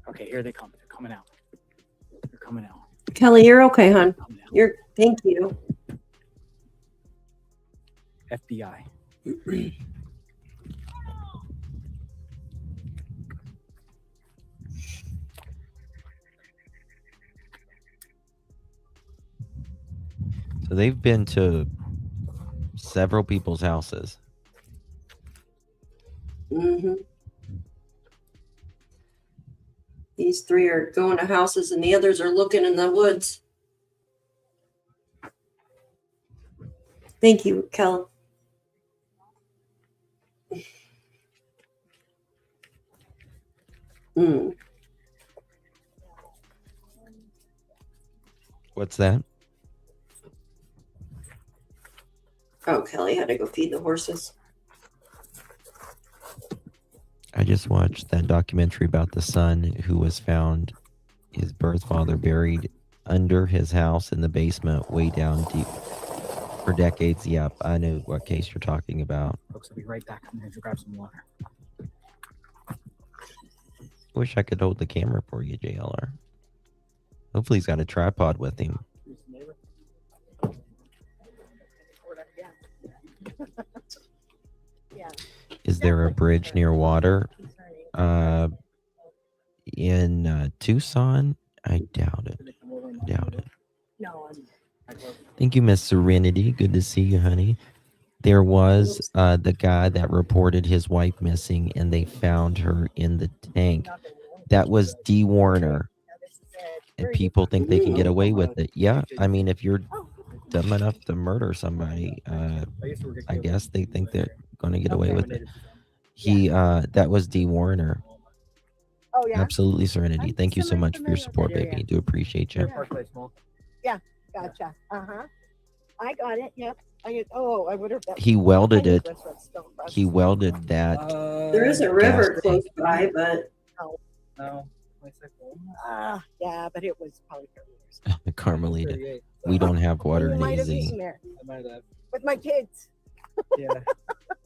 Okay, here they come. They're coming out. They're coming out. Kelly, you're okay, hon. You're. Thank you. FBI. So they've been to several people's houses. These 3 are going to houses and the others are looking in the woods. Thank you, Kelly. What's that? Oh, Kelly had to go feed the horses. I just watched that documentary about the son who was found, his birth father buried under his house in the basement, way down deep for decades. Yep, I know what case you're talking about. Folks, I'll be right back. I'm going to grab some water. Wish I could hold the camera for you, JLR. Hopefully he's got a tripod with him. Is there a bridge near water? In Tucson? I doubt it. Thank you, Miss Serenity. Good to see you, honey. There was the guy that reported his wife missing, and they found her in the tank That was Dee Warner. And people think they can get away with it. Yeah, I mean, if you're dumb enough to murder somebody, I guess they think they're going to get away with it. That was Dee Warner. Oh, yeah? Absolutely, Serenity. Thank you so much for your support, baby. Do appreciate you. Yeah, gotcha. Uh-huh. I got it, yep. I would have. He welded it. He welded that. There is a river close by, but No. Yeah, but it was probably 30 years. Carmelita. We don't have water You in might have AZ. eaten there I might have. with my kids. Yeah.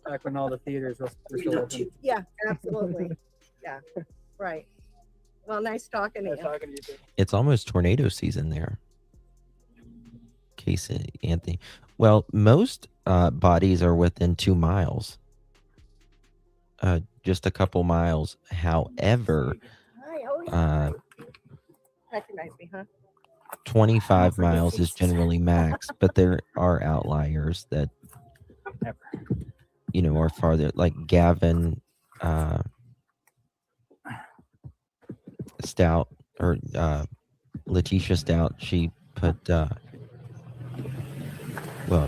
Back when all the theaters were still open. Yeah, absolutely. Yeah, right. Well, nice talking to you. Talking to you too. It's almost tornado season there. Casey, Anthony. Well, most bodies are within 2 miles. Just a couple miles. However, Recognize me, huh? 25 miles is generally max, but there are outliers that, are farther, like Gavin Stout or Letitia Stout. She put,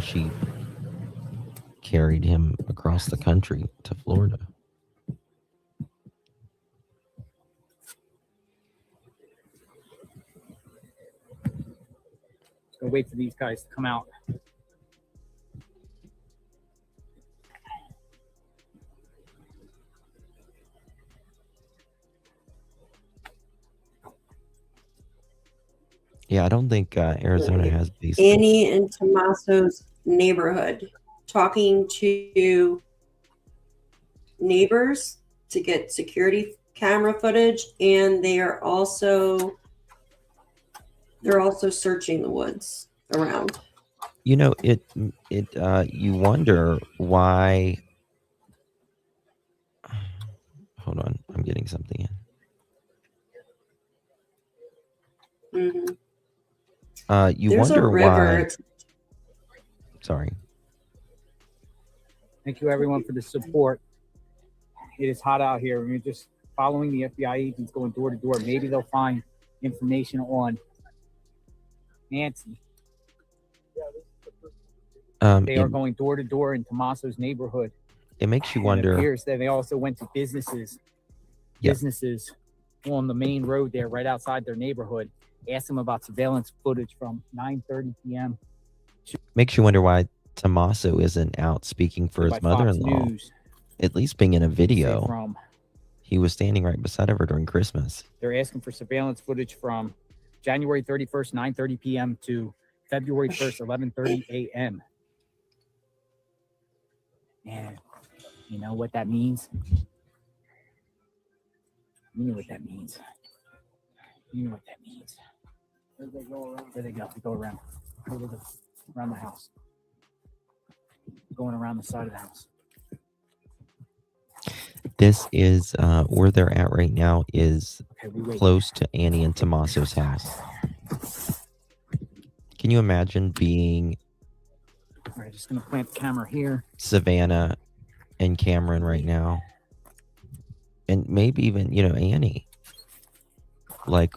she carried him across the country to Florida. Gonna wait for these guys to come out. Yeah, I don't think Arizona has these. Annie and Tommaso's neighborhood, talking to neighbors to get security camera footage, and they're also searching the woods around. You wonder why. Hold on, I'm getting something in. Mm-hmm. There's wonder a river. why. Sorry. Thank you, everyone, for the support. It is hot out here. We're just following the FBI agents, going door to door. Maybe they'll find information on Nancy. They are going door to door in Tommaso's neighborhood. It makes you And wonder. It appears that they also went to businesses on the main road there, right outside their neighborhood. Asked them about surveillance footage from 9:30 p.m. Makes you wonder why Tommaso isn't out speaking for his By Fox mother-in-law. News. At least being in a video. From He was standing right beside her during Christmas. they're asking for surveillance footage from January 31st, 9:30 p.m. to February 1st, 11:30 a.m. And you know what that means? You know what that means. You know what that means. Where they go around. There they go. They go around. Around the house. Going around the side of the house. This is where they're at right now is we wait. close to Annie and Tommaso's house. Can you imagine being All right, just gonna plant the camera here. Savannah and Cameron right now? And maybe even, Annie. Like,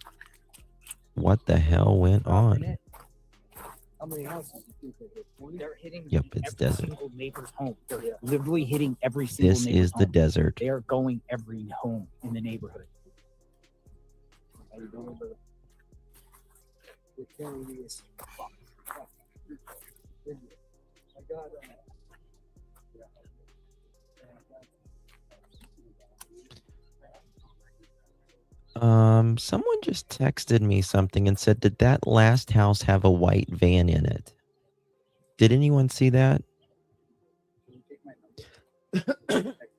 what the hell went on? How many houses do you think they hit? 20? They're hitting Yep, it's every desert. single neighbor's home. They're literally hitting every single This neighbor's is the home. desert. They are going every home in the neighborhood. How you doing, brother? We're carrying this. I got Someone just texted me something and said, did that last house have a white van in it? Did anyone see that?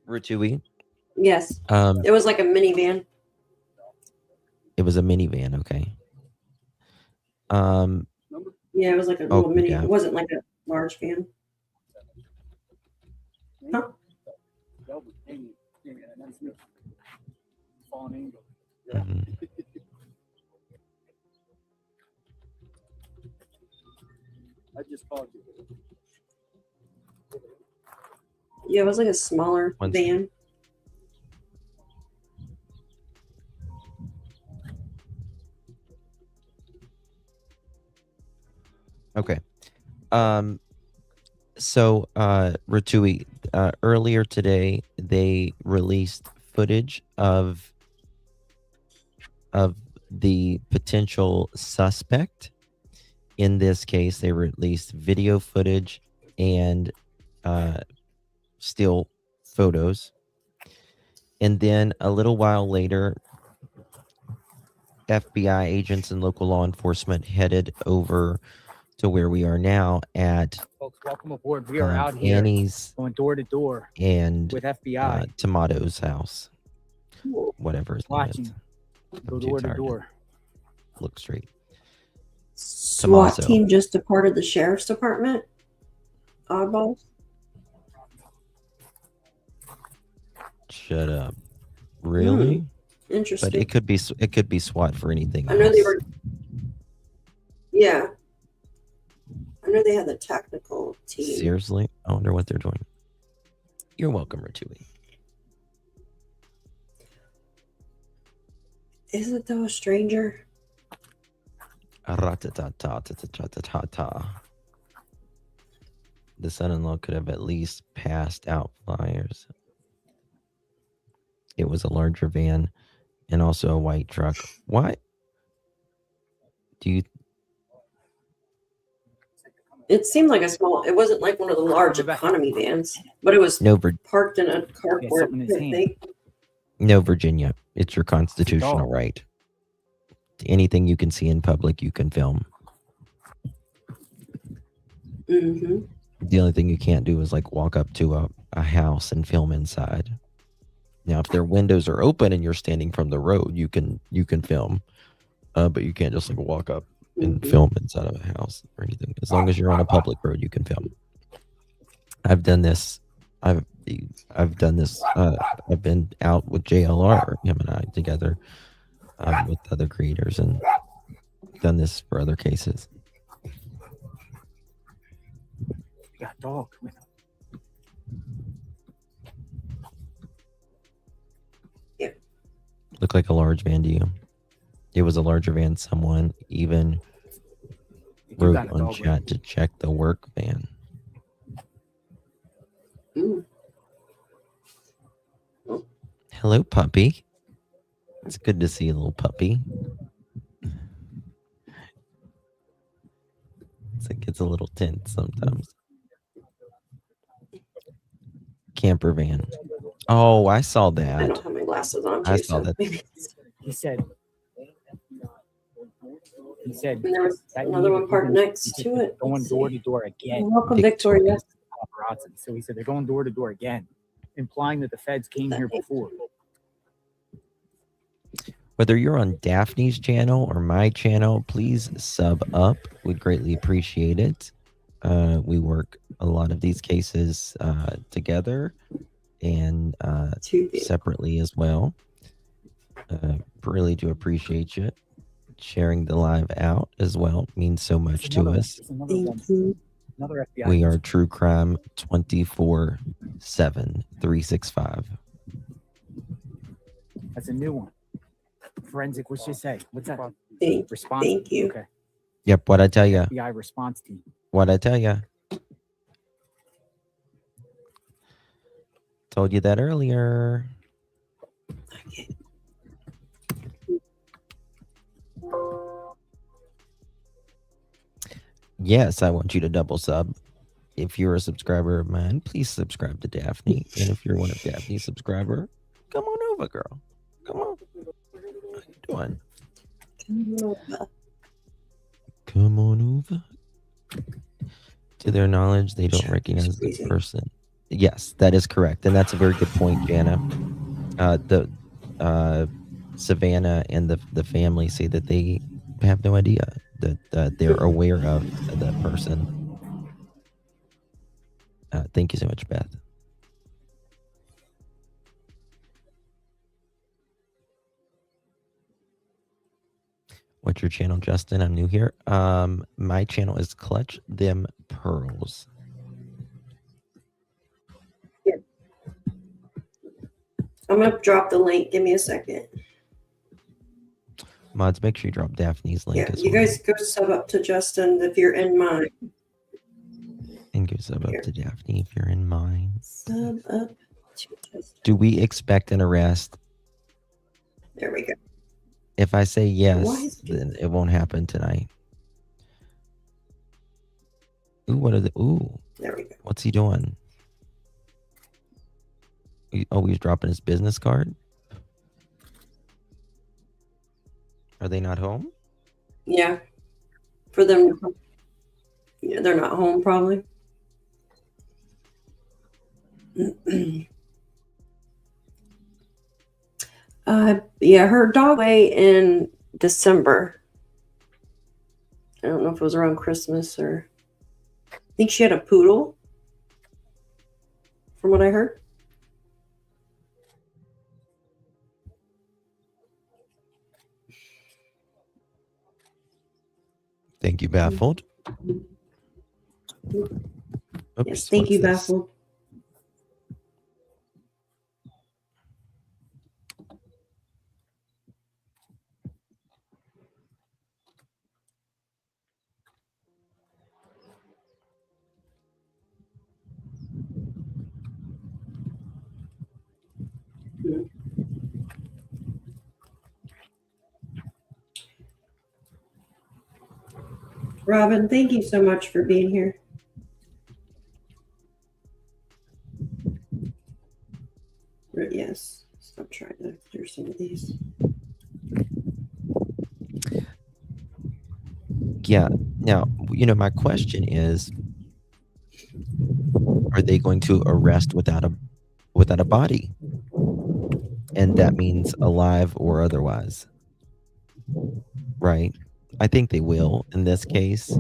Rutui? Yes. It was like a minivan. It was a minivan, okay. Yeah, it was like a Oh, little mini. yeah. It wasn't like a large van. Huh? Mhm. I just called you. Yeah, it was like a smaller One van. Okay. So, Ratui, earlier today, they released footage of the potential suspect. In this case, they released video footage and still photos. And then a little while later, FBI agents and local law enforcement headed over to where we are now at Folks, welcome aboard. We are out here Annie's going door to door and with FBI. Tomato's house. Whatever his name Watching. is. Go I'm too door to tired to door. look straight. SWAT Tommaso. team just departed the sheriff's department. Oddballs. Shut up. Really? Interesting. But it could be SWAT for anything I know else. they were. Yeah. I know they had the technical team. Seriously? I wonder what they're doing. You're welcome, Ratui. Is it though a stranger? Ra-ta-ta-ta-ta-ta-ta-ta-ta. The son-in-law could have at least passed out flyers. It was a larger van and also a white truck. What? Do you? It seemed like a small. It wasn't like one of the large economy vans, but it was No, parked in a carport. something in his hand. No, Virginia. It's your constitutional right. Anything you can see in public, you can film. Mm-hmm. The only thing you can't do is like walk up to a house and film inside. Now, if their windows are open and you're standing from the road, you can film, but you can't just like walk up and film inside of a house or anything. As long as you're on a public road, you can film. I've done this. I've done this. I've been out with JLR, him and I together, with other creators, and done this for other cases. We got a dog with him. Looked like a large van to you. It was a larger van. Someone even wrote on chat to check the work van. Hello, puppy. It's good to see you, little puppy. It gets a little tense sometimes. Camper van. Oh, I saw I that. don't have my glasses on. I Too, saw so that. maybe- He said. And there was another one parked next to it. Going door to door again. Welcome, Victoria. Paparazzi. So he said they're going door to door again, implying that the feds came here before. Whether you're on Daphne's channel or my channel, please sub up. We'd greatly appreciate it. We work a lot of these cases together and separately as well. Really do appreciate you. Sharing the live out as well means so much to us. Another FBI. We are True Crime 24/7, 365. That's a new one. Forensic, what's you say? What's that? Response. Thank you. Okay. Yep, what I tell you. FBI response team. What I tell you. Told you that earlier. Yes, I want you to double sub. If you're a subscriber of mine, please subscribe to Daphne. And if you're one of Daphne's subscriber, come on over, girl. Come on. How you doing? Come on over. To their knowledge, they don't recognize the person. Yes, that is correct. And that's a very good point, Jana. Savannah and the family say that they have no idea that they're aware of that person. Thank you so much, Beth. What's your channel, Justin? I'm new here. My channel is Clutch Them Pearls. I'm gonna drop the link. Give me a second. Mods, make sure you drop Daphne's link Yeah, as you well. guys go sub up to Justin if you're in mine. And go sub up to Daphne if you're in mine. Sub up to Justin. Do we expect an arrest? There we go. If I say yes, Why is then it won't happen tonight. Ooh, what are the There we go. what's he doing? Oh, he's dropping his business card? Are they not home? Yeah. For them, yeah, they're not home probably. Yeah, her dog away in December. I don't know if it was around Christmas or I think she had a poodle from what I heard. Thank you, Baffled. Yes, Oops, thank what's you, this? Baffled. Robin, thank you so much for being here. Yes, stop trying to do some of these. Yeah. Now, my question is, are they going to arrest without a body? And that means alive or otherwise. Right? I think they will in this case.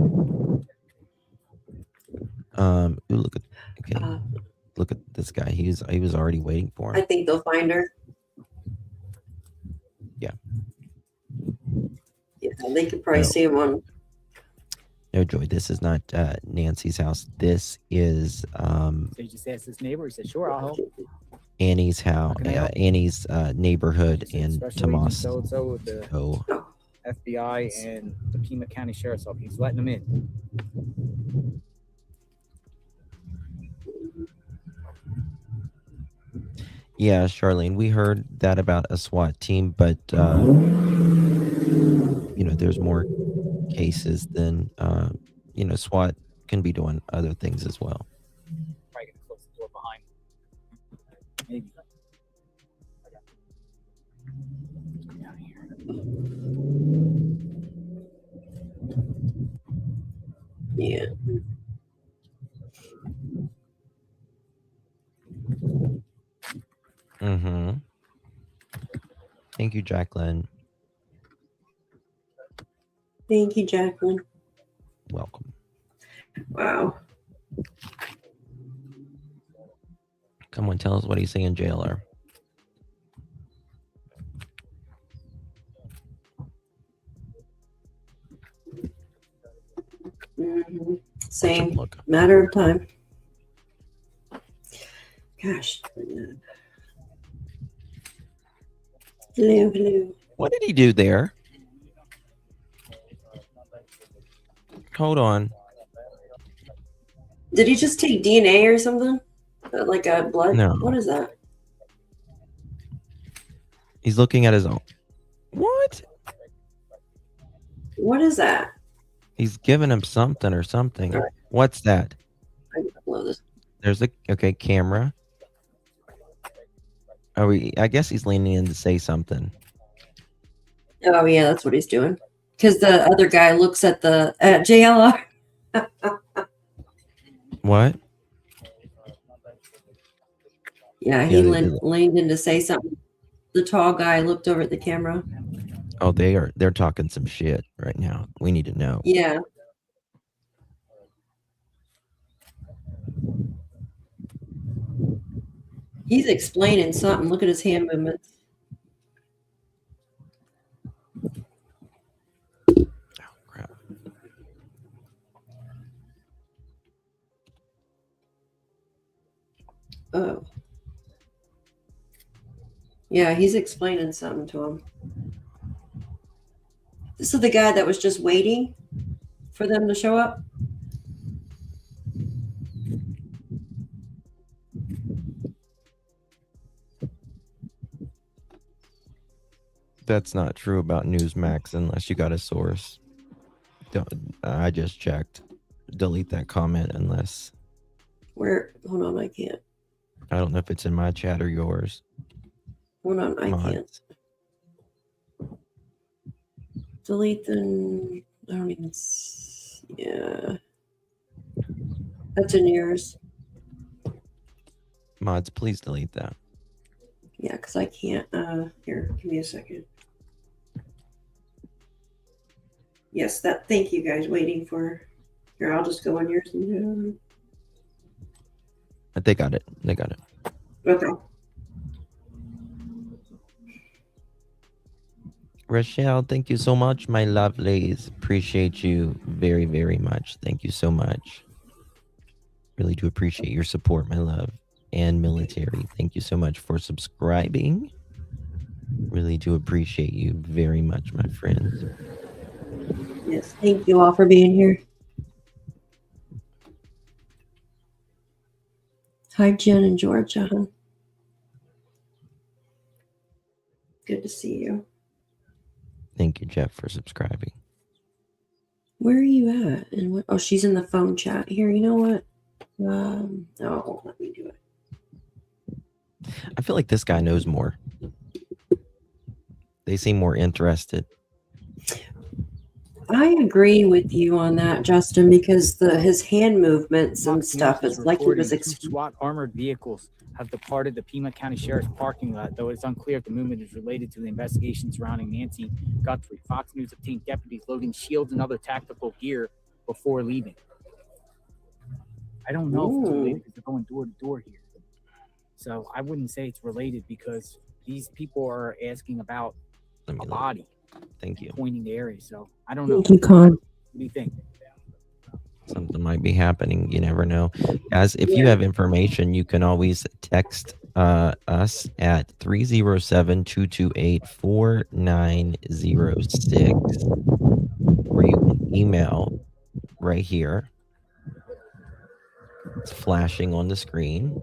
Look at this guy. He was already waiting for him. I think they'll find her. Yeah. Yeah, they could probably see him on. No, Joy, this is not Nancy's house. This is So he just asked his neighbor. He said, "Sure, I'll help." Annie's house, Annie's neighborhood in Special Agent Tomas. so-and-so with the FBI and the Pima County Sheriff's Office. He's letting them in. Yeah, Charlene, we heard that about a SWAT team, but there's more cases than SWAT can be doing other things as well. Probably gonna close the door behind. Maybe. Come down here. Yeah. Mm-hmm. Thank you, Jacqueline. Thank you, Jacqueline. Welcome. Wow. Come on, tell us what he's saying, JLR. Mm-hmm. Same matter of time. Gosh. Hello. What did he do there? Hold on. Did he just take DNA or something? Like a blood? No. What is that? He's looking at his own. What? What is that? He's giving him something or something. All right. What's that? I can upload this. There's a camera. I guess he's leaning in to say something. Oh yeah, that's what he's doing. Because the other guy looks at the JLR. What? Yeah, he leaned in to say something. The tall guy looked over at the camera. Oh, they're talking some shit right now. We need to know. Yeah. He's explaining something. Look at his hand movements. Oh, crap. Oh. Yeah, he's explaining something to him. is the guy that was just waiting for them to show up. That's not true about Newsmax unless you got a source. I just checked. Delete that comment unless. Where? Hold on, I can't. I don't know if it's in my chat or yours. Hold on, I Mine. can't. Delete the. I don't even. Yeah. That's in yours. Mods, please delete that. Yeah, because I can't. Here, give me a second. Yes, that. Thank you guys. Waiting for. Here, I'll just go on yours. They got it. They got it. Okay. Rochelle, thank you so much, my lovelies. Appreciate you very, very much. Thank you so much. Really do appreciate your support, my love. And military, thank you so much for subscribing. Really do appreciate you very much, my friends. Yes, thank you all for being here. Hi, Jen and Georgia. Good to see you. Thank you, Jeff, for subscribing. Where are you at? And what? Oh, she's in the phone chat here. You know what? No, it won't let me do it. I feel like this guy knows more. They seem more interested. I agree with you on that, Justin, because his hand movements and stuff is like he was. SWAT armored vehicles have departed the Pima County Sheriff's parking lot, though it's unclear if the movement is related to the investigation surrounding Nancy Guthrie. Fox News obtained deputies loading shields and other tactical gear before leaving. I don't know if it's related because they're going door to door here. So I wouldn't say it's related because these people are asking about a body. Thank you. Pointing the area. So I don't know. Thank you, Con. What do you think? Something might be happening. You never know. Guys, if you have information, you can always text us at 307-228-4906, or you can email right here. It's flashing on the screen.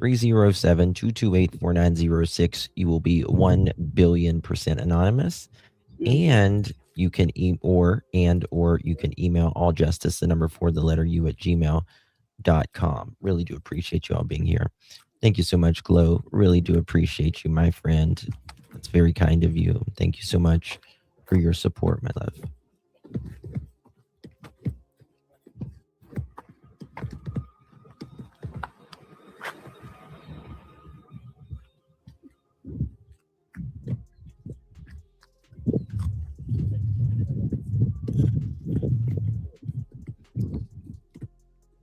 307-228-4906. You will be 1,000,000,000% anonymous. And you can or you can email alljustice, the number 4, the letter U, at gmail.com. Really do appreciate you all being here. Thank you so much, Glow. Really do appreciate you, my friend. It's very kind of you. Thank you so much for your support, my love.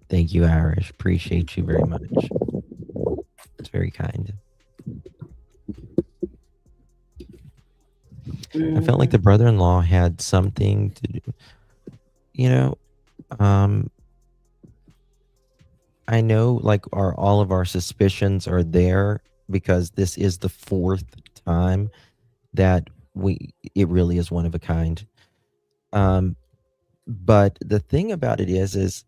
Thank you, Irish. Appreciate you very much. It's very kind. I felt like the brother-in-law had something to do. You know, I know like all of our suspicions are there because this is the 4th time that it really is one of a kind. But the thing about it is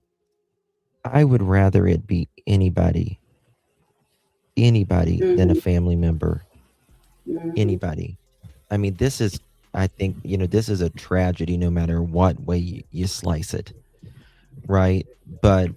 I would rather it be anybody than a family member. Anybody. I mean, this is, I think, this is a tragedy no matter what way you slice it. Right? But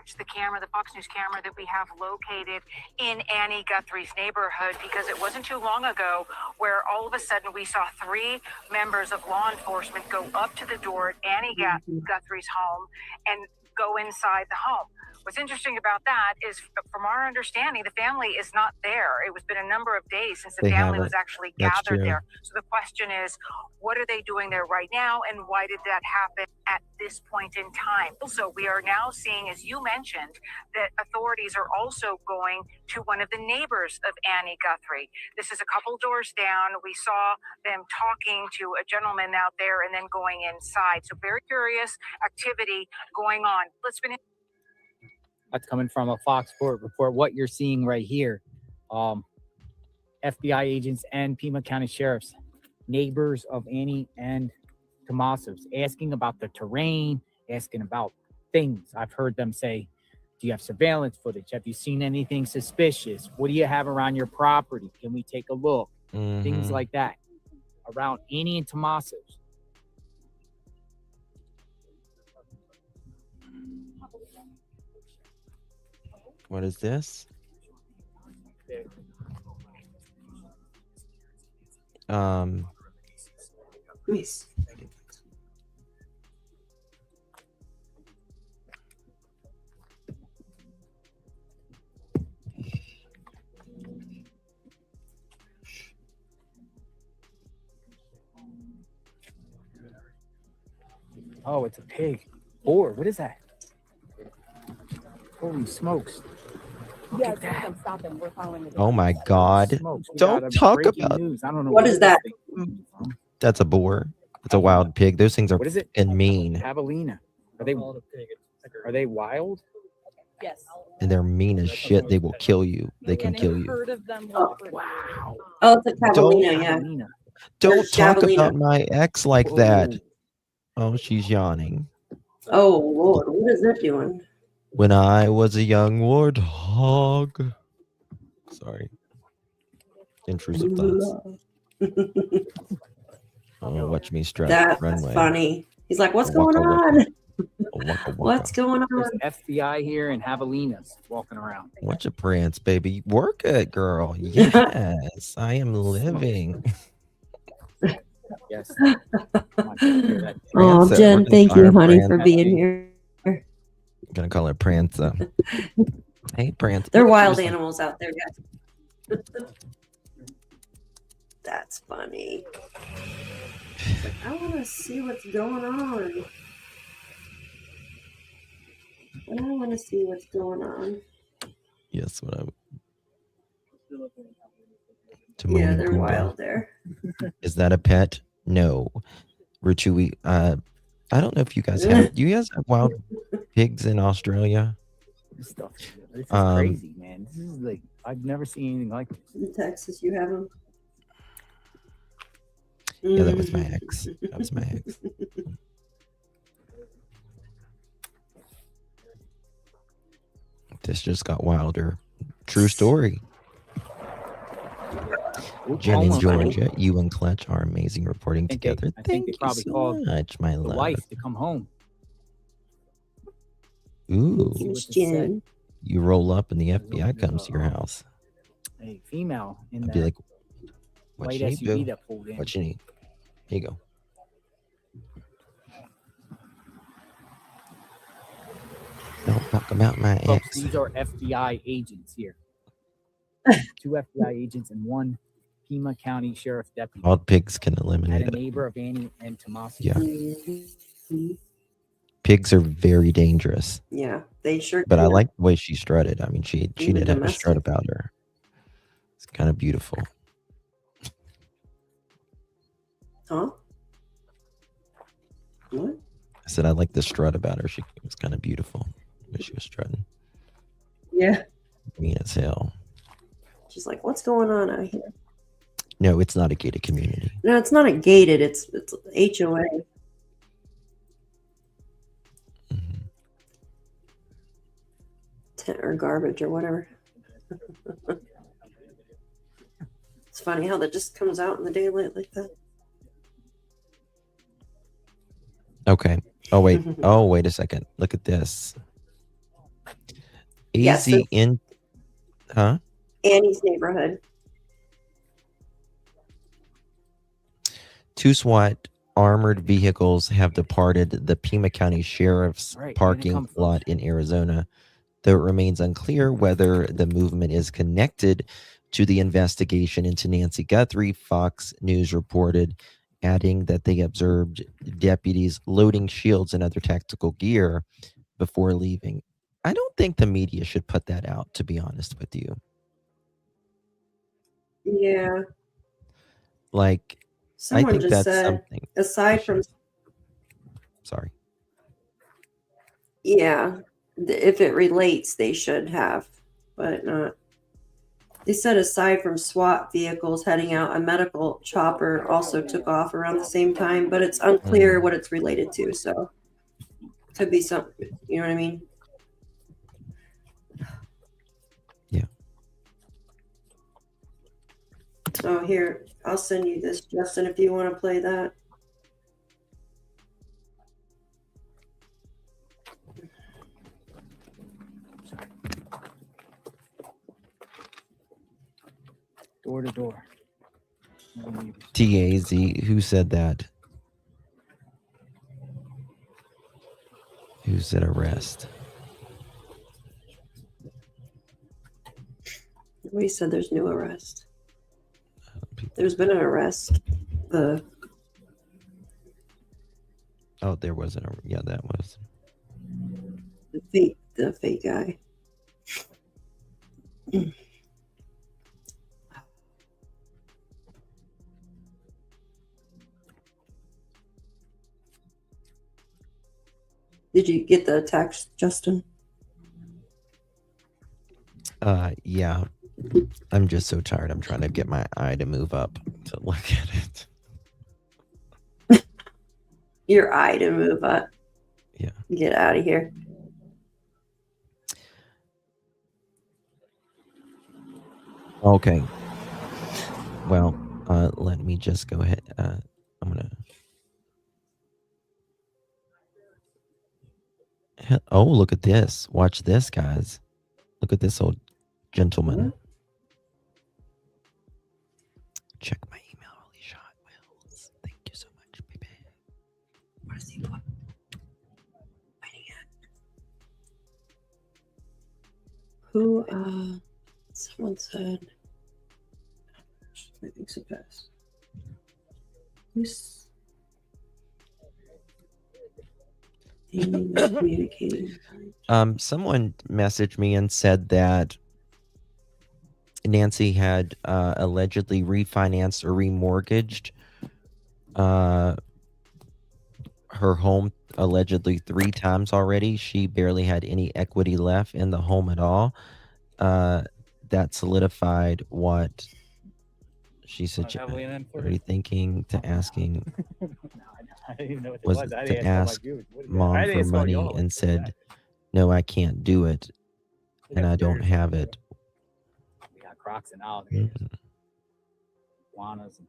Watch the camera, the Fox News camera that we have located in Annie Guthrie's neighborhood, because it wasn't too long ago where all of a sudden we saw 3 members of law enforcement go up to the door at Annie Guthrie's home and go inside the home. What's interesting about that is, from our understanding, the family is not there. It was been a number of days since the family was actually gathered there. So the question is, what are they doing there right now, and why did that happen at this point in time? Also, we are now seeing, as you mentioned, that authorities are also going to one of the neighbors of Annie Guthrie. This is a couple doors down. We saw them talking to a gentleman out there and then going inside. So very curious activity going on. Let's finish. That's coming from a Fox Sport report. What you're seeing right here, FBI agents and Pima County Sheriff's neighbors of Annie and Tommaso's, asking about the terrain, asking about things. I've heard them say, do you have surveillance footage? Have you seen anything suspicious? What do you have around your property? Can we take a look? Things like that around Annie and Tommaso's. What is this? Yes. Oh, it's a pig. Boar. What is that? Holy smokes. Look at that. I'm stopping. We're following it. Oh my God! Smokes. We Don't got a talk breaking about. news. I don't know What is that? That's a boar. It's a wild pig. Those things are What is it? fucking mean, Javelina. Are they wild? Yes. and they're mean as shit. They will kill you. They can kill you. Heard of them. Wow. Oh, it's a Don't- Catalina, yeah. Don't There's talk Javelina. about my ex like that. Oh, she's yawning. Oh, Lord. What is that doing? When I was a young warthog. Sorry. Intrusive thoughts. Oh, watch me strut. That's Runway. funny. He's like, what's Waka going waka. on? Waka waka. What's going on? There's FBI here and javelinas walking around. Watch a prance, baby. Work it, girl. Yes, I am living. Yes. Oh, Prancer. Jen, We're gonna thank call you, her honey, for Prancer. being here. Gonna call her Prancer. Hey, Prancer. They're Look at wild yourself. animals out there, guys. That's funny. It's like, I want to see what's going on. I want to see what's going on. Yes, what I. Yeah, they're wild there. Is that a pet? No. Ruchu, I don't know if you guys have. Do you guys have wild pigs in Australia? This stuff. This is crazy, man. This is like, I've never seen anything like this. In Texas, you have them. Yeah, that was my ex. That was my ex. This just got wilder. True story. Jen and Georgia, you and Clutch are amazing reporting together. I think Thank they you probably so called much, my the love. wife to come home. Ooh, See what this said. you roll up and the FBI comes to your house. A female in I'd be that like, what white you need, SUV boo? that pulled in. What you need? Here you go. Don't talk about my Folks, ex. these are FBI agents here. 2 FBI agents and 1 Pima County Sheriff deputy. Wild pigs can At eliminate a it. neighbor of Annie and Tommaso. Yeah. Pigs are very dangerous. Yeah, they sure But I can. like the way she strutted. I mean, she Even did have a strut domestic. about her. It's kind of beautiful. Huh? What? I said I like the strut about her. She was kind of beautiful when she was strutting. Yeah. Mean as hell. She's like, what's going on out here? No, it's not a gated community. No, it's not a gated. It's HOA. Or garbage or whatever. It's funny how that just comes out in the daylight like that. Okay. Oh wait. Oh wait a second. Look at this. Yeah, so- AZN. Huh? Annie's neighborhood. 2 SWAT armored vehicles have departed the Pima County Sheriff's All right, parking lot in Arizona, though it remains unclear whether the movement is connected to the investigation into Nancy Guthrie. Fox News reported, adding that they observed deputies loading shields and other tactical gear before leaving. I don't think the media should put that out, to be honest with you. Yeah. Like, Someone I think just that's said, something. aside from, Sorry. yeah, if it relates, they should have, but not. They said aside from SWAT vehicles heading out, a medical chopper also took off around the same time, but it's unclear what it's related to. So could be something, you know what I mean? Yeah. Oh, here, I'll send you this, Justin, if you want to play that. Door to door. TAZ, who said that? Who said arrest? We said there's no arrest. There's been an arrest. Oh, there wasn't a. Yeah, that was. The fake guy. Did you get the text, Justin? Yeah. I'm just so tired. I'm trying to get my eye to move up to look at it. Your eye to move up. Yeah. Get out of here. Okay. Well, let me just go ahead. I'm gonna. Oh, look at this. Watch this, guys. Look at this old gentleman. Check my email, Holy Shot Wills. Thank you so much, baby. What is he doing? Who, someone said, I think so fast. Who's communicating? Someone messaged me and said that Nancy had allegedly refinanced or remortgaged her home allegedly 3 times already. She barely had any equity left in the home at all. That solidified what she said. Already thinking to asking I didn't even know what it was was. I to didn't ask ask you. What is that? mom I for didn't spell money y'all. and said, no, I can't do it, and I don't have it. We got Crocs and all. Mhm. Juanas.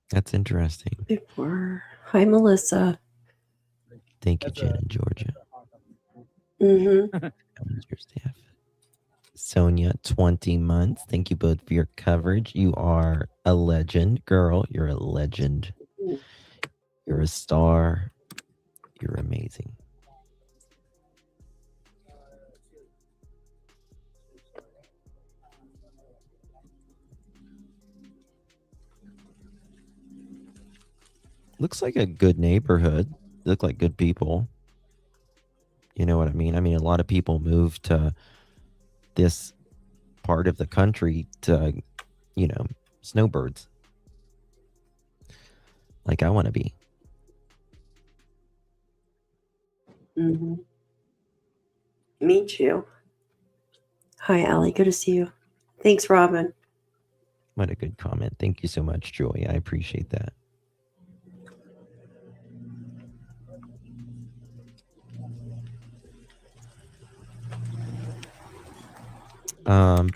That's interesting. Before. Hi, Melissa. Thank you, Jen in Georgia. Mm-hmm. Your staff. Sonia, 20 months. Thank you both for your coverage. You are a legend, girl. You're a legend. You're a star. You're amazing. Looks like a good neighborhood. Look like good people. You know what I mean? I mean, a lot of people move to this part of the country to, you know, snowbirds. Like I want to be. Mm-hmm. Me too. Hi, Allie. Good to see you. Thanks, Robin. What a good comment. Thank you so much, Joy. I appreciate that.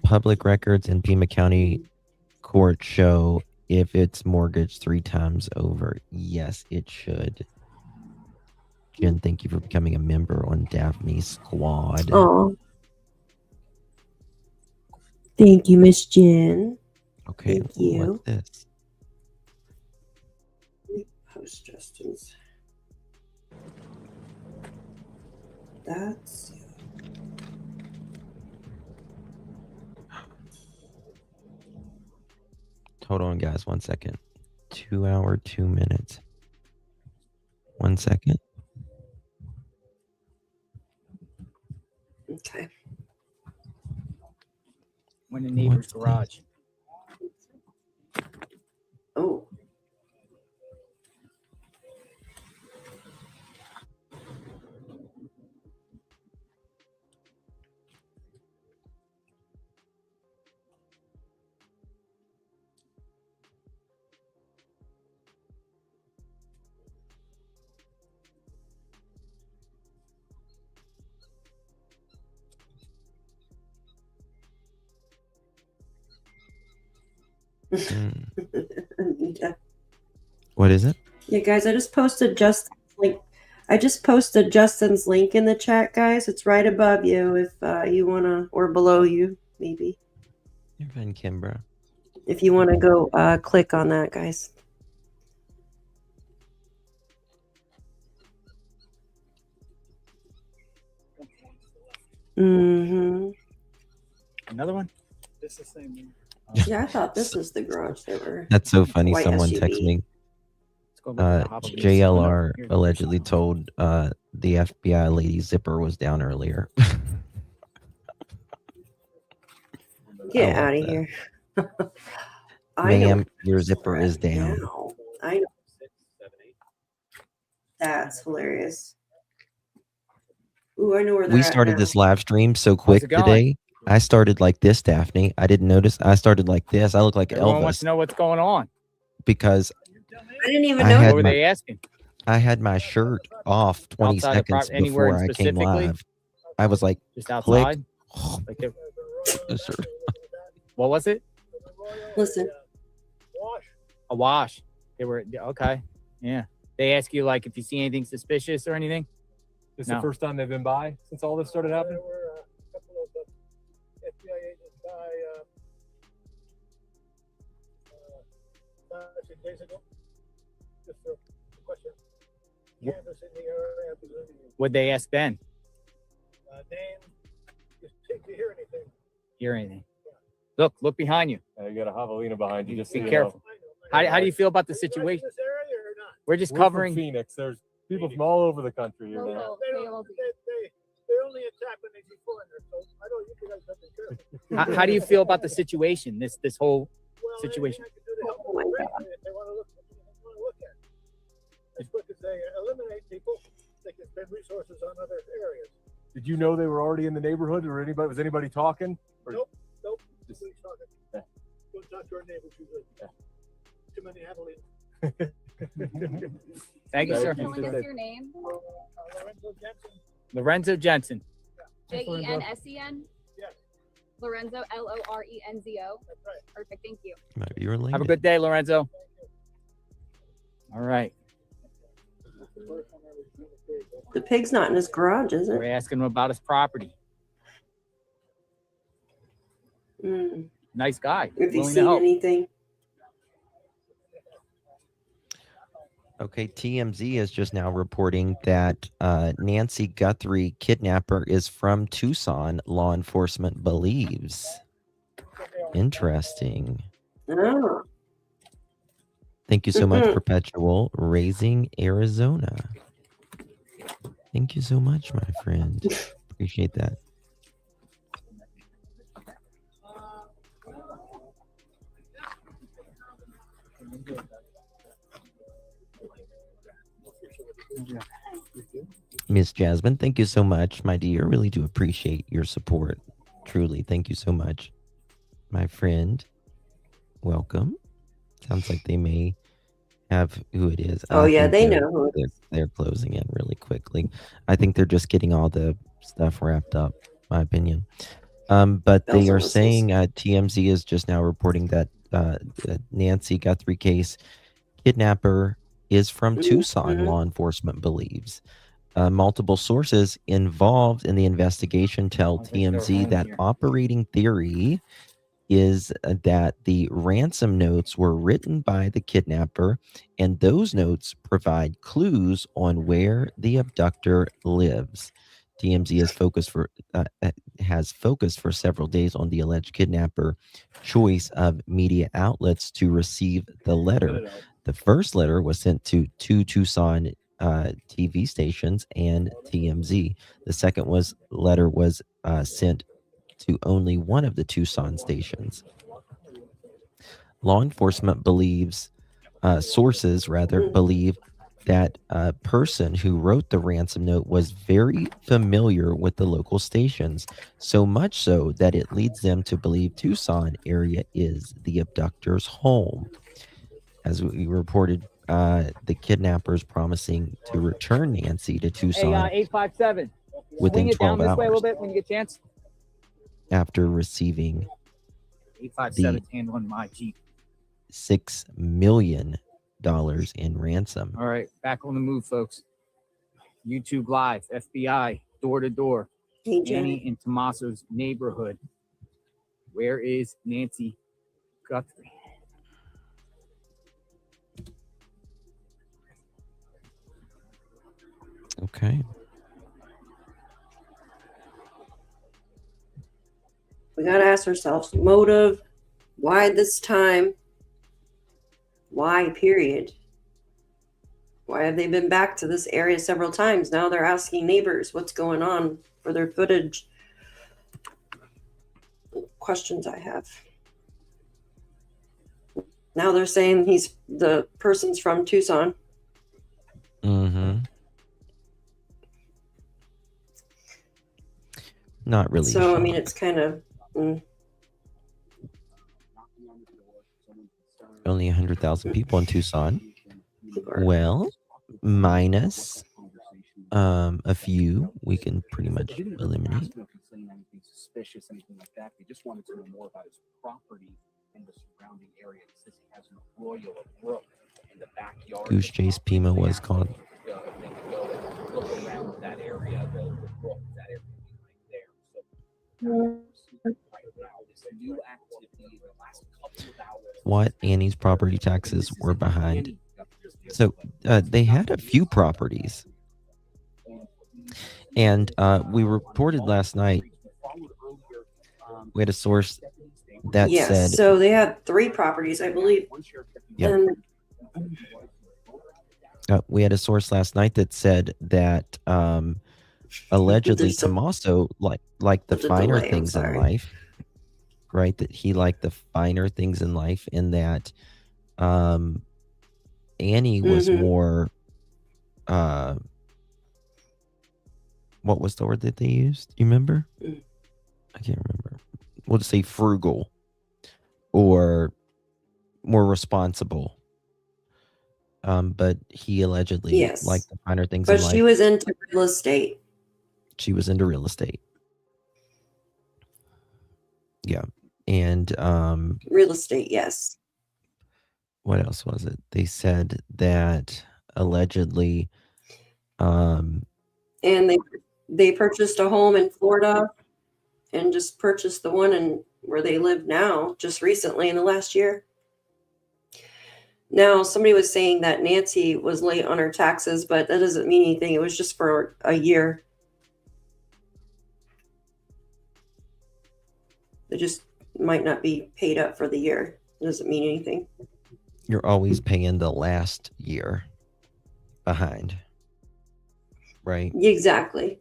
Public records in Pima County court show if it's mortgaged 3 times over. Yes, it should. Jen, thank you for becoming a member on Daphne's squad. Oh. Thank you, Miss Jen. Okay, Thank you. what's this? Post Justin's. That's. Hold on, guys. 1 second. 2 hour, 2 minutes. 1 second. Okay. When the neighbor's garage. Oh. Anita. What is it? Yeah, guys, I just posted Justin's link. I just posted Justin's link in the chat, guys. It's right above you if you want to, or below you, maybe. You're Van Kimbra. If you want to go click on that, guys. Mm-hmm. Another one? This is the same one. Yeah, I thought this was the garage they were. That's so funny. white Someone SUV. texted me. Go look at the Hobble Beast. JLR Here's- allegedly told the FBI lady zipper was down earlier. Get I love out of that. here. I know Ma'am, your zipper is down. now. I know. That's hilarious. Ooh, I know where they're We at started now. this live stream so quick it going? today. I started like this, Daphne. I didn't notice. I started like this. I look like Everyone wants Elvis to know what's going on. because I didn't even I know. had What were my- they asking? I had my shirt off 20 Outside of seconds anywhere before I came specifically? live. I was like, Just click. outside? Like they- Yes, sir. what was it? Listen, A wash. They were okay. Yeah. They ask you like if you see anything suspicious or anything. This is No. the first time they've been by since all this started happening? There were a couple of FBI agents by 6 days ago. Just for a question. Canvassing the area, I presume. What'd they ask then? Name, just take to hear anything. Hear anything? Look behind you. You got a javelina behind you. Just Be so you careful. know. How do you feel about the situation? This area or not? We're just We're from covering. Phoenix. There's people from all over the country here now. They only attack when they see foreigners, so I know you guys have to be careful. How do you feel about the situation? This whole Well, situation. anything I can do to help Oh my them, God. if they want to look at it. As quick as they eliminate people, they can spend resources on other areas. Did you know they were already in the neighborhood, or was anybody talking? Or- Nope. Nobody's talking. Don't talk to our neighbors usually. Too many javelins. Thank you, sir. What is your name? Lorenzo Jensen. Lorenzo Jensen. Jensen? Yes, Lorenzo, Lorenzo. that's right. Perfect. Thank you. Might be related. Have a good day, Lorenzo. All right. the pig's not in his garage, is We're it? asking him about his property. Mm. Nice guy. If you Willing to seen help. anything. Okay, TMZ is just now reporting that Nancy Guthrie, kidnapper, is from Tucson, law enforcement believes. Interesting. Oh. Thank you so much, Perpetual. Raising Arizona. Thank you so much, my friend. Appreciate that. Miss Jasmine, thank you so much, my dear. Really do appreciate your support. Truly, thank you so much. My friend, welcome. Sounds like they may have who it is. Oh, I yeah, think they they're- know who it they're closing in really quickly. I think they're just getting all the stuff wrapped up, my opinion. But Bells they and are whistles. saying TMZ is just now reporting that Nancy Guthrie case kidnapper is from Tucson, law enforcement believes. Multiple sources involved in the investigation tell TMZ that operating theory is that the ransom notes were written by the kidnapper, and those notes provide clues on where the abductor lives. TMZ has focused for several days on the alleged kidnapper choice of media outlets to receive the letter. The first letter was sent to two Tucson TV stations and TMZ. The second letter was sent to only one of the Tucson stations. Law enforcement sources believe that a person who wrote the ransom note was very familiar with the local stations, so much so that it leads them to believe Tucson area is the abductor's home. As we reported, the kidnappers promising to return Nancy to Tucson 857. within Swing it down 12 this way a hours little bit when you get a chance. after receiving 857 handling my Jeep. $6 million in ransom. All right, back on the move, folks. YouTube Live, FBI, door to door. Annie in Tommaso's neighborhood. Where is Nancy Guthrie? Okay. We got to ask ourselves motive. Why this time? Why, period? Why have they been back to this area several times? Now they're asking neighbors what's going on for their footage. Questions I have. Now they're saying the person's from Tucson. Mm-hmm. Not really. So, sure. I mean, it's kind of... Only 100,000 people in Tucson. Well, minus a few, we can pretty much eliminate. Suspicious, anything like that. They just wanted to know more about his property and the surrounding area. It says he has an arroyo, a brook in the backyard. Goose Chase Pima was called. They could go and look around that area, the brook, that area right there. So right now, this new activity in the last couple of hours. What Annie's property taxes were behind. So they had a few properties. And we reported last night, we had a source that said... so they had 3 properties, I believe. Yep. We had a source last night that said that allegedly Tommaso liked the finer things in life, right? That he liked the finer things in life, and that Annie was more... what was the word that they used? You remember? I can't remember. We'll just say frugal or more responsible. But he allegedly liked the finer things in life. But she was into real estate. She was into real estate. Yeah. And real estate, yes. What else was it? They said that allegedly and they purchased a home in Florida and just purchased the one where they live now just recently in the last year. Now, somebody was saying that Nancy was late on her taxes, but that doesn't mean anything. It was just for a year. They just might not be paid up for the year. It doesn't mean anything. You're always paying the last year behind. Right? Exactly.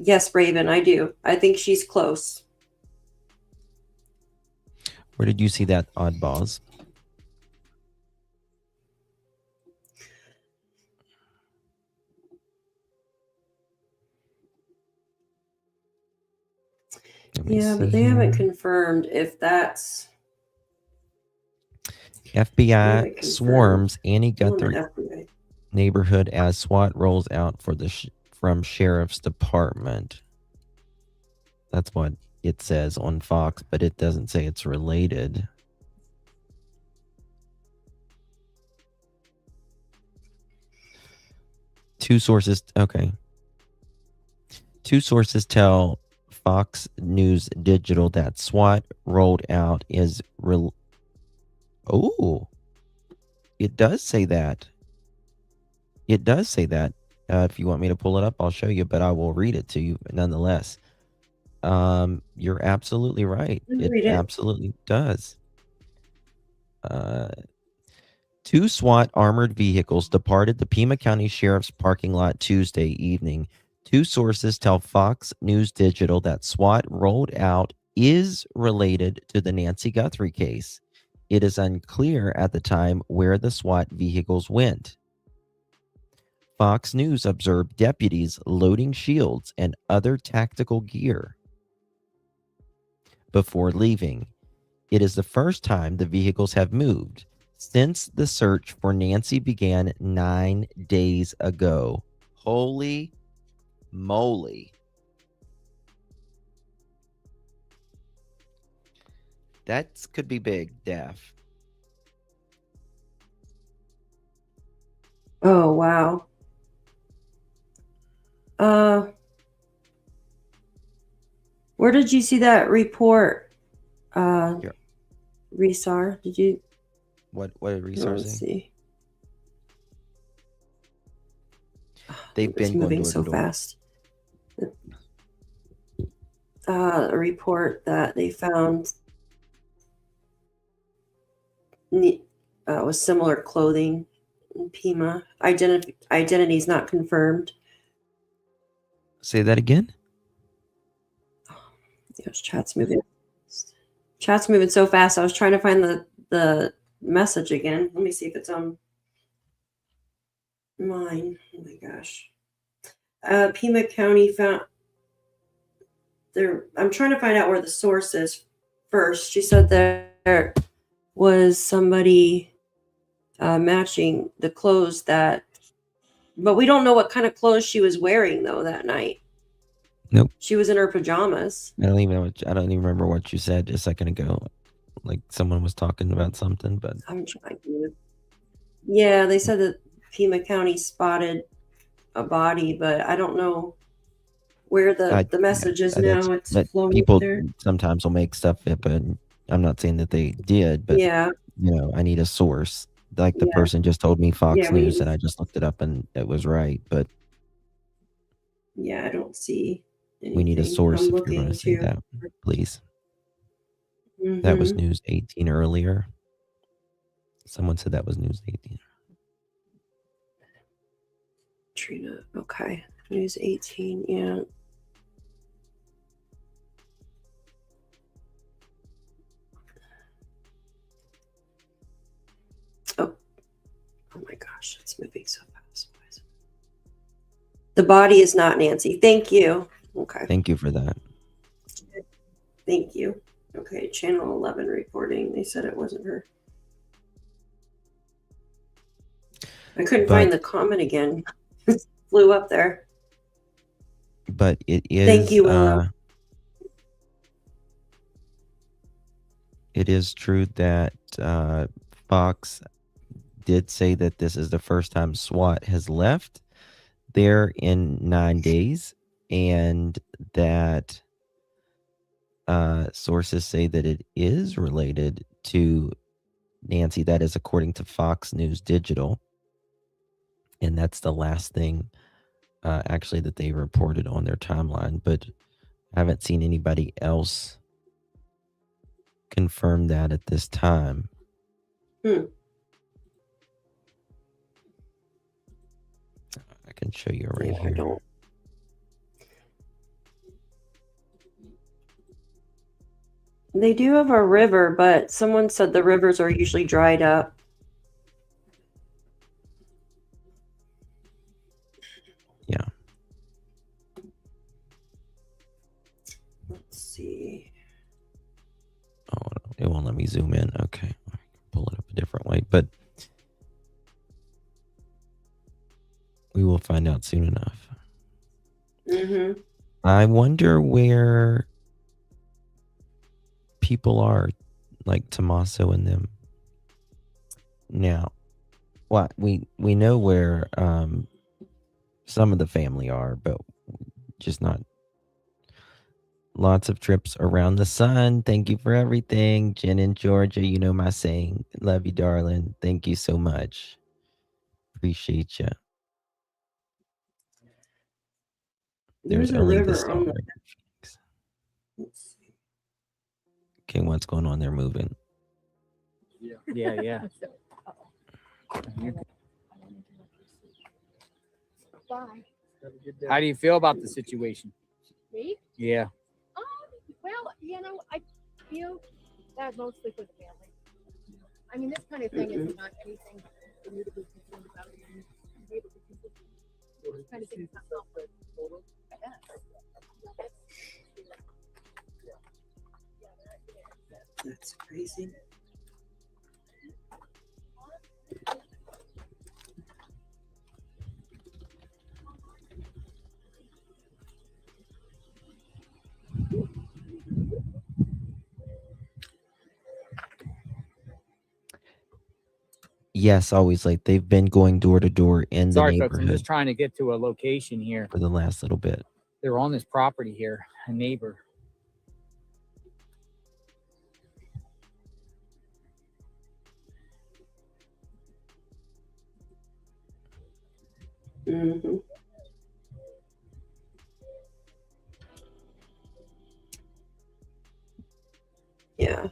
Yes, Raven, I do. I think she's close. Where did you see that, Oddballs? Yeah, but they haven't confirmed if that's... FBI swarms Annie Guthrie neighborhood as SWAT rolls out for the from Sheriff's Department. That's what it says on Fox, but it doesn't say it's related. Two sources tell Fox News Digital that SWAT rolled out is it does say that. If you want me to pull it up, I'll show you, but I will read it to you nonetheless. You're absolutely right. It absolutely does. 2 SWAT armored vehicles departed the Pima County Sheriff's parking lot Tuesday evening. 2 sources tell Fox News Digital that SWAT rolled out is related to the Nancy Guthrie case. It is unclear at the time where the SWAT vehicles went. Fox News observed deputies loading shields and other tactical gear before leaving. It is the first time the vehicles have moved since the search for Nancy began 9 days ago. Holy moly. That could be big, Daph. Oh, wow. Where did you see that report? Resar, did you? What did Resar Let's say? see. They've It's been going moving door so to door. fast. A report that they found with similar clothing in Pima. Identity is not confirmed. Say that again? Yes, chat's moving. Chat's moving so fast. I was trying to find the message again. Let me see if it's on mine. Oh my gosh. Pima County found there. I'm trying to find out where the source is first. She said there was somebody matching the clothes but we don't know what kind of clothes she was wearing though that night. Nope. She was in her pajamas. I don't even remember what you said a second ago. Like someone was talking about something, but I'm trying to. Yeah, they said that Pima County spotted a body, but I don't know where the message is now. It's flowing people there. sometimes will make stuff up, and I'm not saying that they did, but Yeah. I need a source. Like the Yeah. person just told me Fox Yeah, we News, need- and I just looked it up, and it was right. But Yeah, I don't see anything. we need a source I'm if you're going looking to say too. that, please. That was Mhm. News 18 earlier. Someone said that was News 18. Trina. Okay. News 18. Yeah. Oh my gosh, it's moving so fast. The body is not Nancy. Thank you. Okay. Thank you for that. Thank you. Okay, Channel 11 reporting. They said it wasn't her. I couldn't find the comment again. Flew up there. But it is. Thank you, Willow. It is true that Fox did say that this is the first time SWAT has left there in 9 days, and that sources say that it is related to Nancy. That is according to Fox News Digital, and that's the last thing actually that they reported on their timeline, but I haven't seen anybody else confirm that at this time. I can show you right here. They do have a river, but someone said the rivers are usually dried up. Yeah. Let's see. Oh, it won't let me zoom in. Okay. I can pull it up a different way, but we will find out soon enough. Mm-hmm. I wonder where people are, like Tommaso and them. Now, we know where some of the family are, but just not. Lots of trips around the sun. Thank you for everything. Jen in Georgia, you know my saying. Love you, darling. Thank you so much. Appreciate you. There's a only river this on the. Okay, what's going on? They're moving. Yeah. Bye. How do you feel about the situation? Me? Yeah. Well, I feel that mostly for the family. I mean, this kind of thing is not anything for you to be concerned about. This kind of thing is not for That's crazy. Yes, always late. They've been going door to door in the Sorry, folks. I'm neighborhood just trying to get to a location here. for the last little bit. They're on this property here, a neighbor. Mm-hmm. Yeah.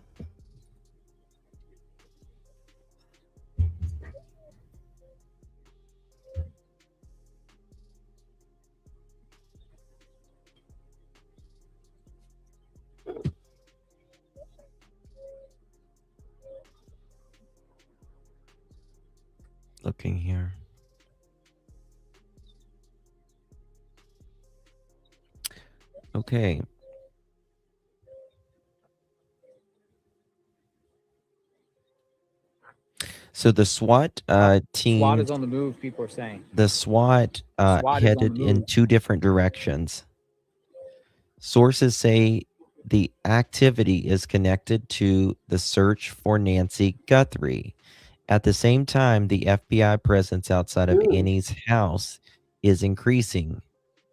Looking here. Okay. So the SWAT team. SWAT is on the move, people are saying. The SWAT, SWAT is on headed the in move. 2 different directions. Sources say the activity is connected to the search for Nancy Guthrie. At the same time, the FBI presence outside of Annie's house is increasing,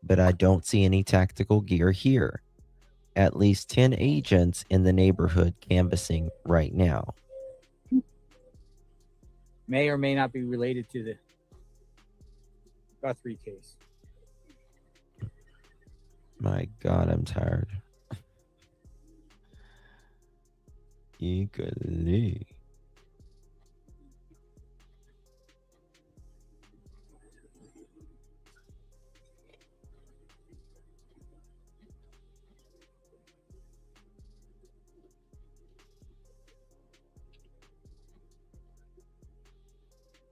but I don't see any tactical gear here. At least 10 agents in the neighborhood canvassing right now. May or may not be related to the Guthrie case. My God, I'm tired. Eagerly.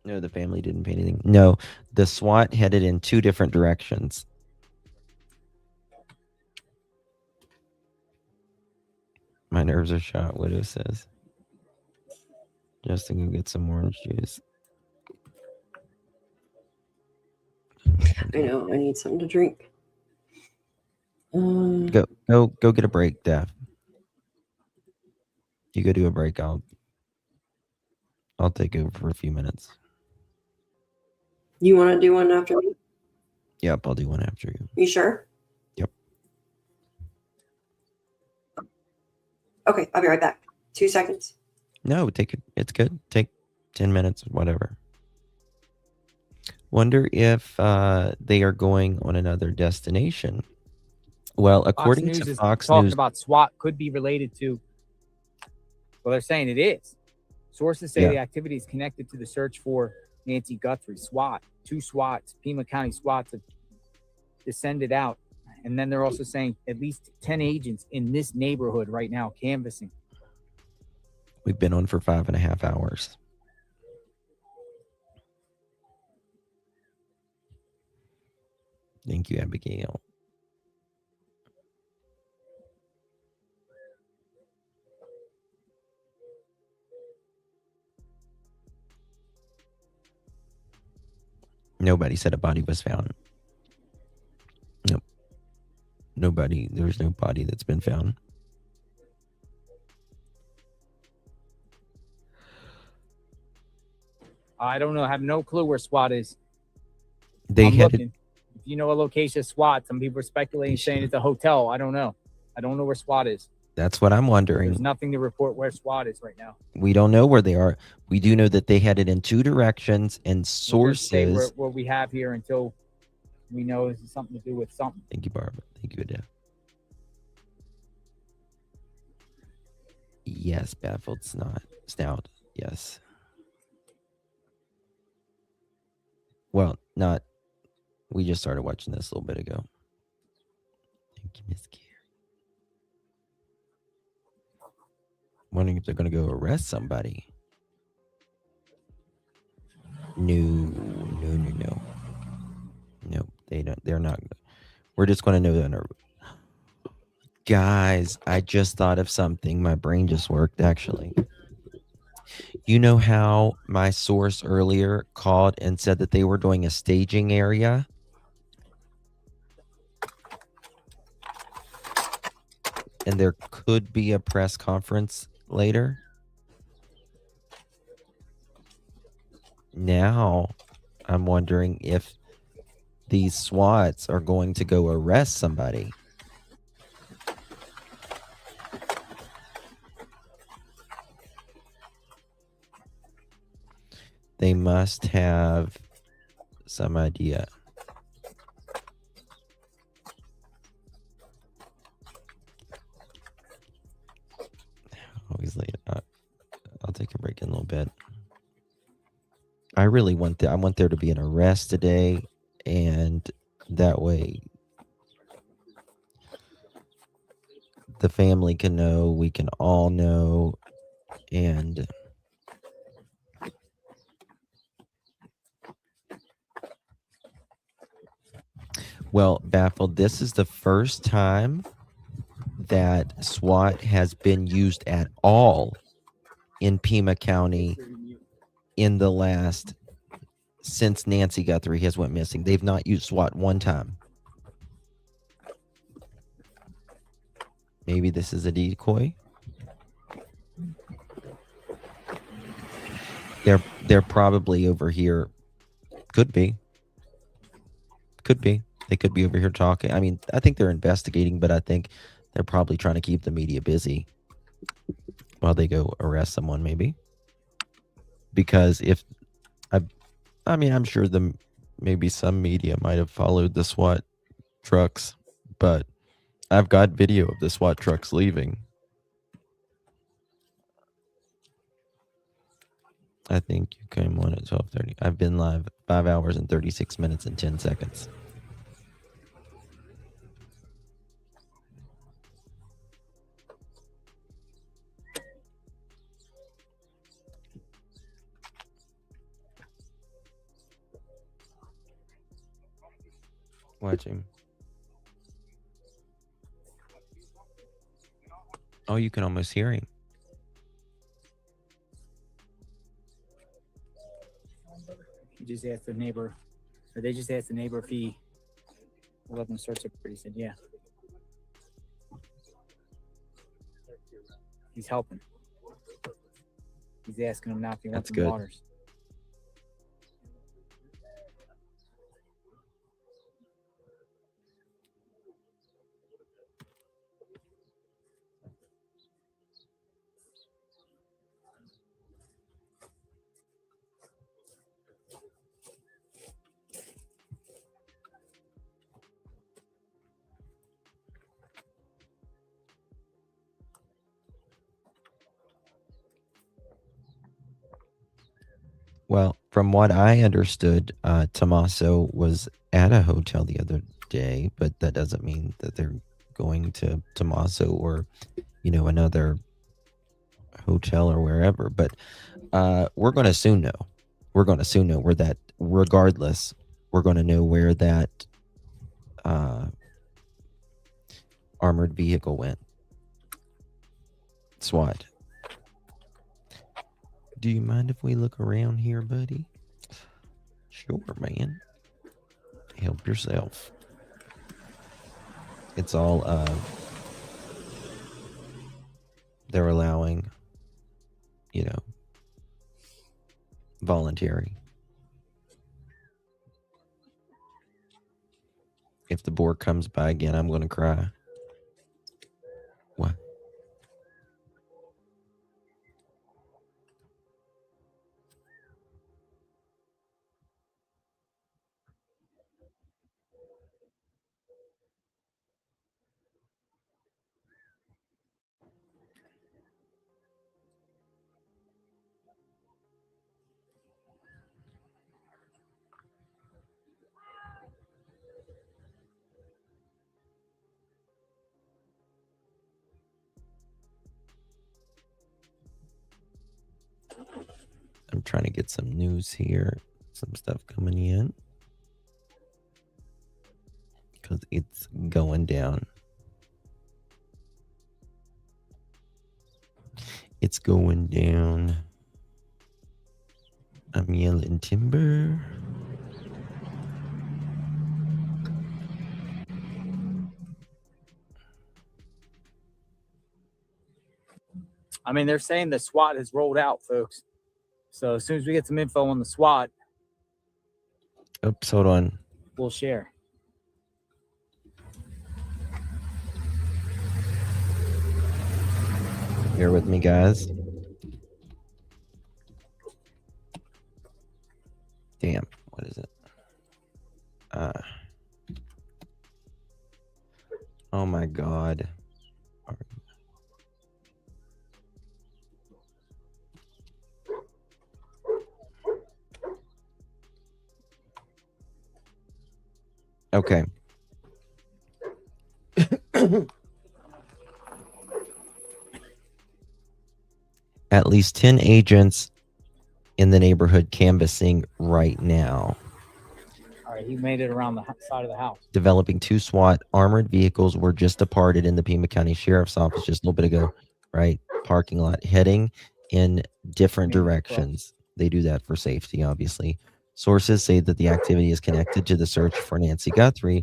No, the family didn't pay anything. No, the SWAT headed in 2 different directions. My nerves are shot, Widow says. Justin, go get some orange juice. I know. I need something to drink. Go get a break, Daph. You go do a break. I'll take over for a few minutes. You want to do one after me? Yep, I'll do one after you. You sure? Yep. Okay, I'll be right back. 2 seconds. No, take it. It's good. Take 10 minutes, whatever. Wonder if they are going on another destination. Well, according Fox to News Fox is talking News, about SWAT could be related to. Well, they're saying it is. Sources say Yeah. the activity is connected to the search for Nancy Guthrie. SWAT, 2 SWATs, Pima County SWATs have descended out. And then they're also saying at least 10 agents in this neighborhood right now canvassing. we've been on for 5.5 hours. Thank you, Abigail. Nobody said a body was found. Nope. Nobody. There's no body that's been found. I don't know. I have no clue where SWAT is. They I'm headed. looking. If you know a location of SWAT, some people are speculating, saying it's a hotel. I don't know. I don't know where SWAT is. That's what I'm wondering. There's nothing to report where SWAT is right now. We don't know where they are. We do know that they headed in 2 directions, and We'll just sources. stay where we have here until we know this is something to do with something. Thank you, Barbara. Thank you, Adele. Yes, baffled snout. Yes. Well, not. We just started watching this a little bit ago. Thank you, Miss Carrie. Wondering if they're going to go arrest somebody. No. No, they don't. They're not. We're just going to know that. Guys, I just thought of something. My brain just worked, actually. You know how my source earlier called and said that they were doing a staging area? And there could be a press conference later? now I'm wondering if these SWATs are going to go arrest somebody. They must have some idea. Always late. I'll take a break in a little bit. I really want I want there to be an arrest today, and that way the family can know, we can all know, and well, Baffled, this is the first time that SWAT has been used at all in Pima County in the last, since Nancy Guthrie has went missing. They've not used SWAT one time. Maybe this is a decoy. They're probably over here. Could be. Could be. They could be over here talking. I mean, I think they're investigating, but I think they're probably trying to keep the media busy while they go arrest someone, maybe. Because if I mean, I'm sure maybe some media might have followed the SWAT trucks, but I've got video of the SWAT trucks leaving. I think you came on at 12:30. I've been live 5 hours and 36 minutes and 10 seconds. Watch him. Oh, you can almost hear him. He just asked the neighbor, or they just asked the neighbor if he will let them search it. He said, yeah. He's helping. He's asking him now if he wants some waters. Well, from what I understood, Tommaso was at a hotel the other day, but that doesn't mean that they're going to Tommaso or, another hotel or wherever. But we're going to soon know. We're going to soon know where that, regardless, we're going to know where that armored vehicle went. SWAT. Do you mind if we look around here, buddy? Sure, man. Help yourself. It's all, they're allowing, voluntary. If the board comes by again, I'm going to cry. What? I'm trying to get some news here, some stuff coming in, because it's going down. It's going down. I'm yelling timber. I mean, they're saying the SWAT has rolled out, folks. So as soon as we get some info on the SWAT, Oops, hold on. We'll share. Bear with me, guys. Damn, what is it? Oh my God. Okay. At least 10 agents in the neighborhood canvassing right now. All right, he made it around the side of the house. Developing 2 SWAT armored vehicles were just departed in the Pima County Sheriff's Office just a little bit ago, right? Parking lot, heading in different directions. They do that for safety, obviously. Sources say that the activity is connected to the search for Nancy Guthrie.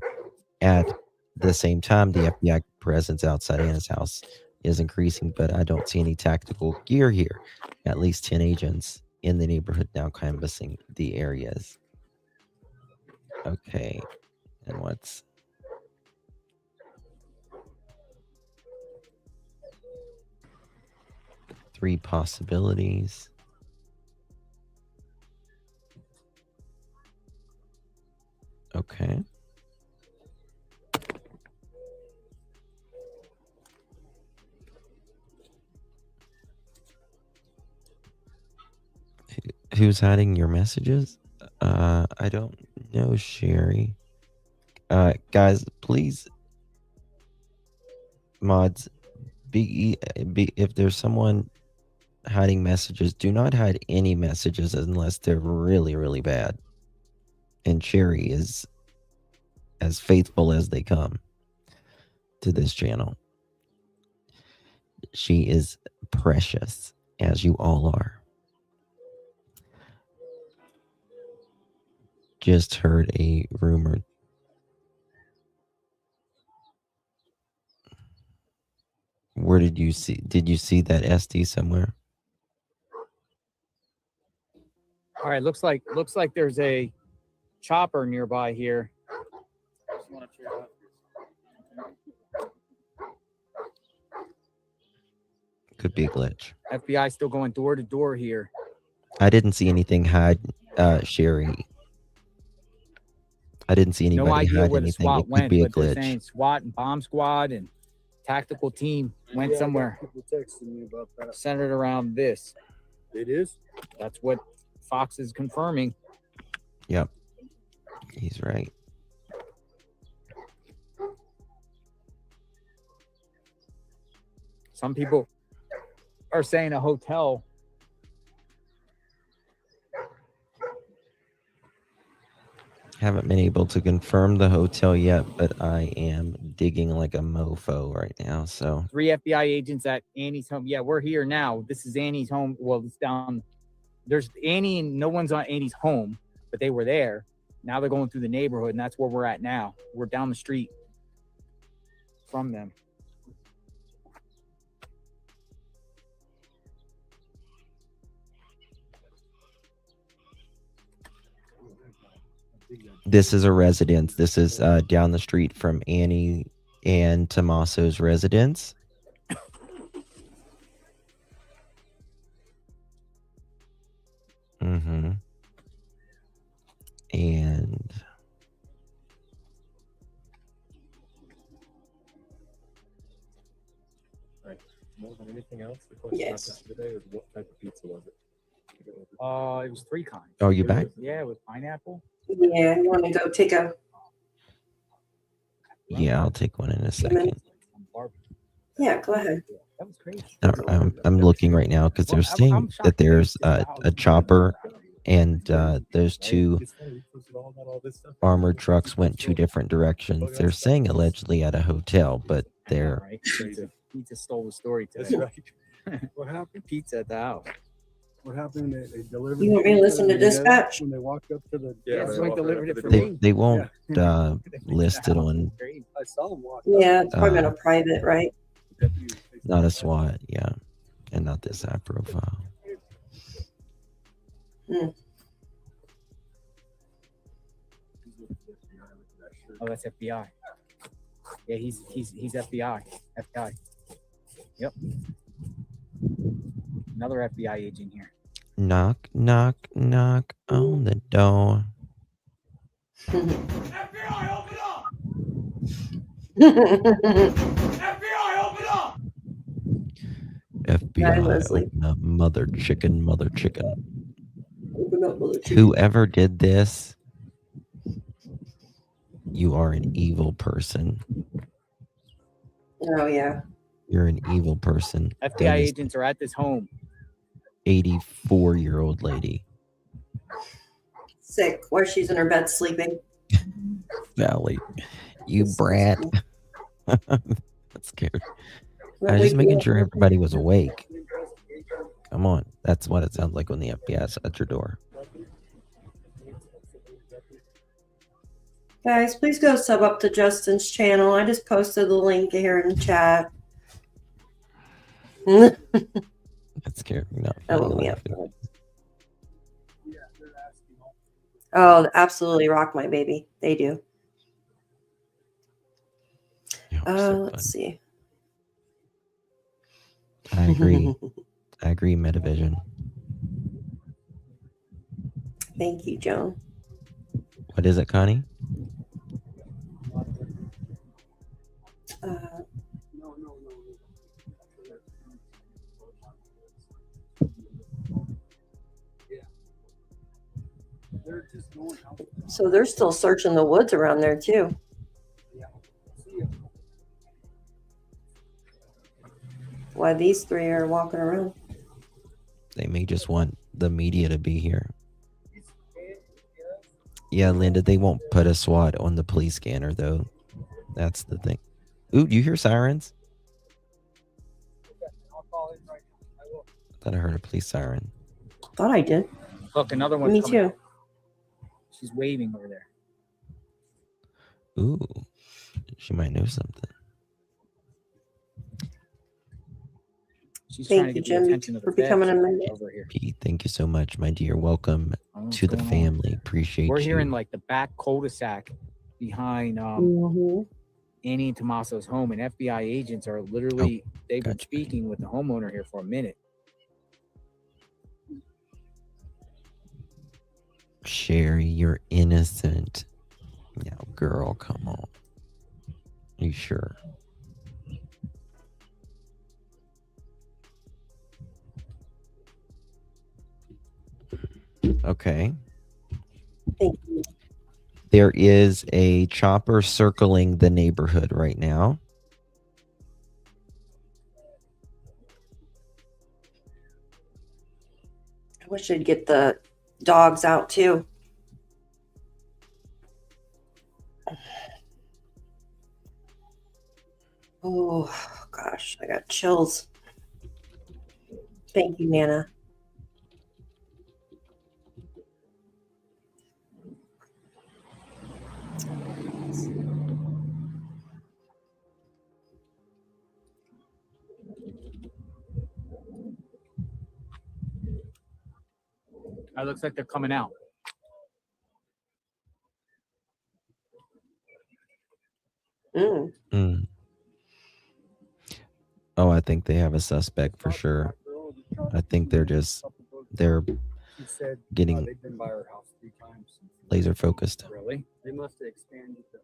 At the same time, the FBI presence outside Anna's house is increasing, but I don't see any tactical gear here. At least 10 agents in the neighborhood now canvassing the areas. Okay, and what's... Three possibilities. Okay. Who's hiding your messages? I don't know, Sherry. Guys, please, mods, if there's someone hiding messages, do not hide any messages unless they're really, really bad. And Sherry is as faithful as they come to this channel. She is precious, as you all are. Just heard a rumor. Where did you see that SD somewhere? All right, looks like there's a chopper nearby here. Could be a glitch. FBI still going door to door here. I didn't see anything hide, Sherry. I didn't see anybody No idea hide where the anything. SWAT It could went, be a but they're glitch. saying SWAT and bomb squad and tactical team went somewhere. People texting me about that. Centered around this. It is? That's what Fox is confirming. Yep. He's right. Some people are saying a hotel. Haven't been able to confirm the hotel yet, but I am digging like a mofo right now. So 3 FBI agents at Annie's home. Yeah, we're here now. This is Annie's home. Well, it's down. There's Annie and no one's on Annie's home, but they were there. Now they're going through the neighborhood, and that's where we're at now. We're down the street from them. this is a residence. This is down the street from Annie and Tommaso's residence. Mm-hmm. And More than anything else, the question Yes. today is what type of pizza was it? It was 3 kinds. Oh, you back? Yeah, with pineapple. Yeah, you want to go take a Yeah, I'll take one in a second. yeah, go ahead. That was crazy. I'm looking right now because they're saying that there's a chopper and those 2 armored trucks went 2 different directions. They're saying allegedly at a hotel, but they're Right. Pizza stole the story That's today. right. What happened? Pizza at the house. What happened? They delivered. You want me to pizza listen to and they got it dispatch? when they walked up to the. Yeah, they so I walked delivered up it to for the me. door. they won't Yeah. list it on I saw them walk. Yeah, up. it's probably been a private, right? not a SWAT, yeah, and not this high profile. Hmm. Oh, that's FBI. Yeah, he's FBI. FBI. Yep. Another FBI agent here. Knock, knock, knock on the door. FBI, open up! FBI, open up! FBI, Leslie. open up, mother chicken, mother chicken. Open up, mother chicken. Whoever did this, you are an evil person. Oh yeah. You're an evil person. FBI agents are at this home. 84-year-old lady. Sick. While she's in her bed sleeping. Valley. You brat. That's scared. I was just making sure everybody was awake. Come on. That's what it sounds like when the FBI is at your door. Guys, please go sub up to Justin's channel. I just posted the link here in the chat. That scared me. Oh, yeah. Oh, absolutely rock my baby. They do. Let's see. I agree. I agree, Metavision. Thank you, Joan. What is it, Connie? So they're still searching the woods around there too. Why these three are walking around? They may just want the media to be here. Yeah, Linda, they won't put a SWAT on the police scanner, though. That's the thing. Ooh, do you hear sirens? I thought I heard a police siren. Thought I did. Look, another one. Me too. She's waving over there. Ooh, she might know something. She's trying to Thank you, get the Jim, attention of the for becoming a feds member. over here. Pete, thank you so much, my dear. Welcome What's to the going on? family. Appreciate We're you. here in like the back cul-de-sac behind Annie and Tommaso's home, and FBI agents are literally they've been speaking with the homeowner here for a minute. Sherry, you're innocent. Now, girl, come on. You sure? Okay. Thank you. There is a chopper circling the neighborhood right now. I wish I'd get the dogs out too. Oh gosh, I got chills. Thank you, Nana. It looks like they're coming out. Mm. Oh, I think they have a suspect for sure. I think they're getting they've been by our house 3 times. laser focused. Really? They must have expanded the.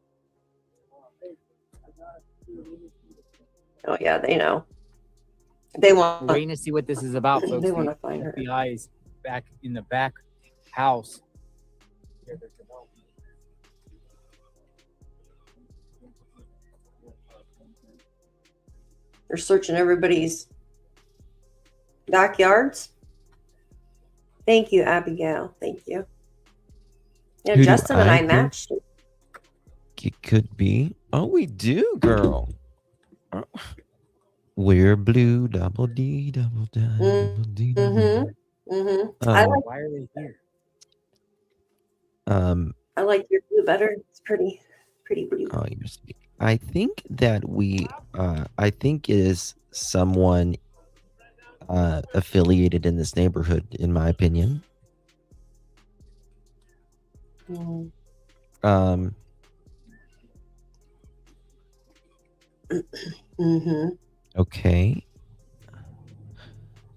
Oh yeah, they know. They want. We're waiting to see what this is about, folks. They want The to find her. FBI is back in the back house. They're searching everybody's backyards. Thank you, Abigail. Thank you. Yeah, Who do Justin and I think? matched. It could be. Oh, we do, girl. Oh. We're blue, double D, double D, double D. I like. Why are they here? I like your blue better. It's pretty blue. Oh, you're sweet. I think that I think it is someone affiliated in this neighborhood, in my opinion. Mm-hmm. Okay.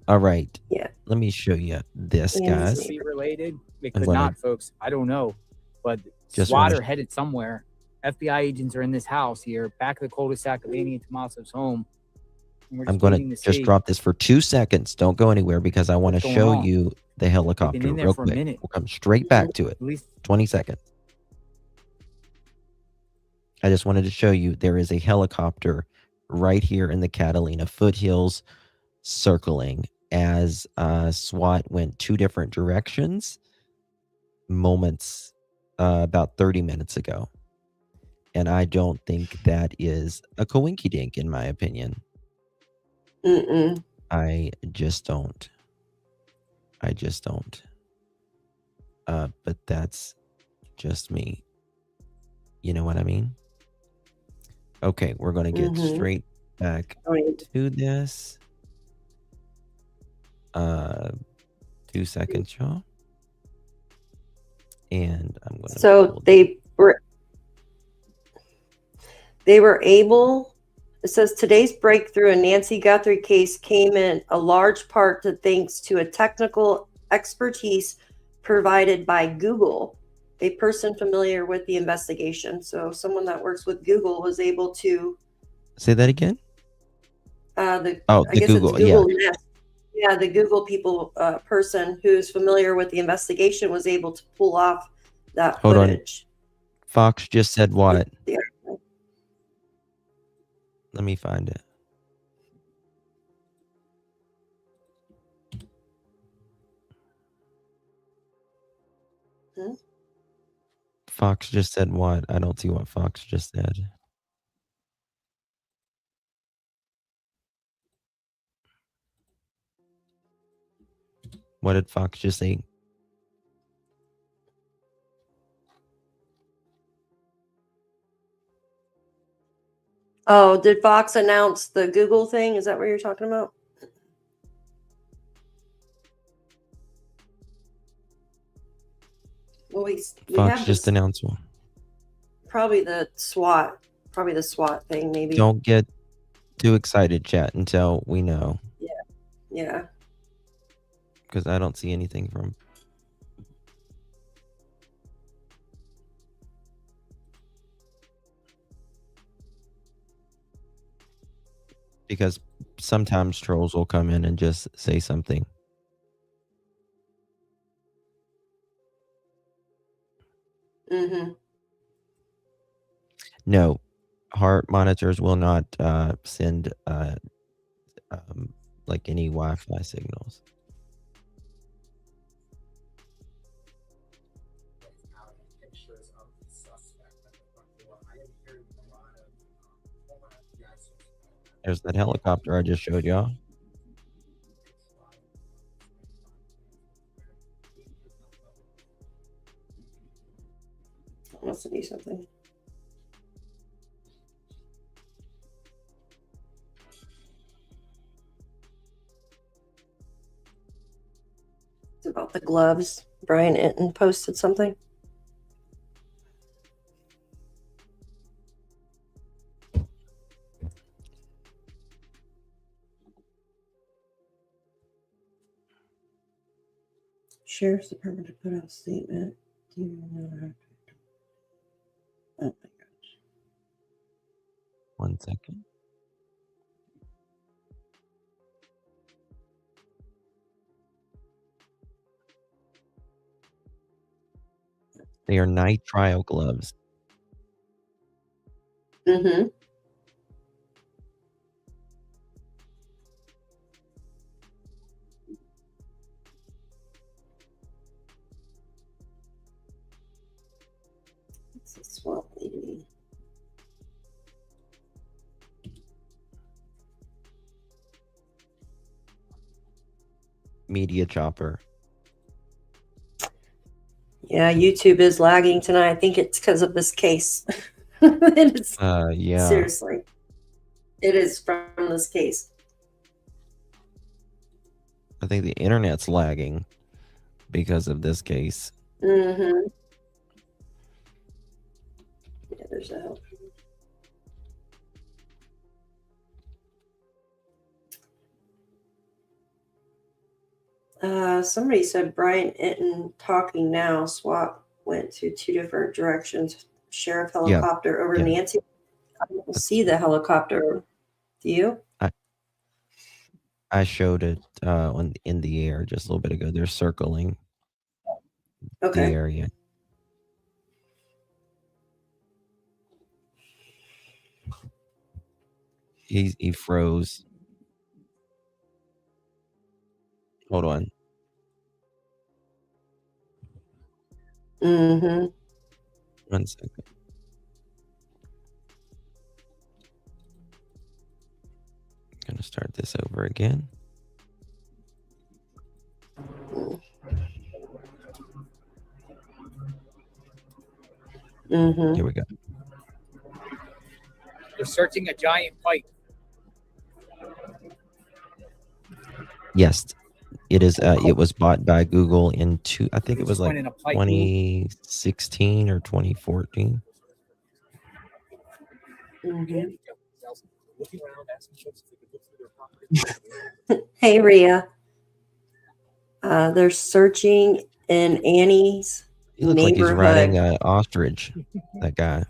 All right. Yeah. Let me show you this, Yeah, guys. Could be related. It I'm could gonna not, folks. I don't know. But just SWAT wanna are headed somewhere. FBI agents are in this house here, back of the cul-de-sac of Amy and Tommaso's home. And we're I'm just gonna waiting to just see drop this for 2 seconds. Don't go anywhere because I want to what's going show on. you the They've helicopter been in there real for a quick. minute. We'll come straight back to it. At least 20 seconds. I just wanted to show you there is a helicopter right here in the Catalina Foothills circling as SWAT went 2 different directions moments about 30 minutes ago. And I don't think that is a coinky dink in my opinion. Mm-mm. I just don't. But that's just me. You know what I mean? Okay, we're going to get Mhm. straight back Right. to this. 2 seconds, y'all. And I'm going to So they were able. It says today's breakthrough in Nancy Guthrie case came in a large part to thanks to a technical expertise provided by Google, a person familiar with the investigation. So someone that works with Google was able to say that again. I The guess Google, it's Google yeah. Nest. Yeah, the Google people person who's familiar with the investigation was able to pull off that Hold on. footage. Fox just said what? Yeah. Let me find it. Hmm? Fox just said what? I don't see what Fox just said. What did Fox just say? Oh, did Fox announce the Google thing? Is that what you're talking about? Well, we Fox have just this, announced one. probably the SWAT thing, maybe. Don't get too excited, chat, until we know. Yeah. Because I don't see anything from. Because sometimes trolls will come in and just say something. Mm-hmm. No, heart monitors will not send like any Wi-Fi signals. There's that helicopter I just showed y'all. Wants to do something. It's about the gloves. Brian Inton posted something. Sheriff's Department to put out a statement. Oh my gosh. 1 second. They are nitrile gloves. Mm-hmm. It's a SWAT lady. Media chopper. Yeah, YouTube is lagging tonight. I think it's because of this case. It is. Yeah. Seriously. It is from this case. I think the internet's lagging because of this case. Mm-hmm. Yeah, there's a help. Somebody said Brian Inton talking now. SWAT went to 2 different directions. Sheriff helicopter over Nancy. I don't see the helicopter. Do you? I showed it in the air just a little bit ago. They're circling the area. He froze. Hold on. Mm-hmm. 1 second. Gonna start this over again. Mm-hmm. Here we go. They're searching a giant pipe. Yes, it is. It was bought by Google I think it was like in a pipe. 2016 or 2014. Mm-hmm. Hey, Rhea. They're searching in Annie's He looks like he's neighborhood. riding an ostrich. That guy.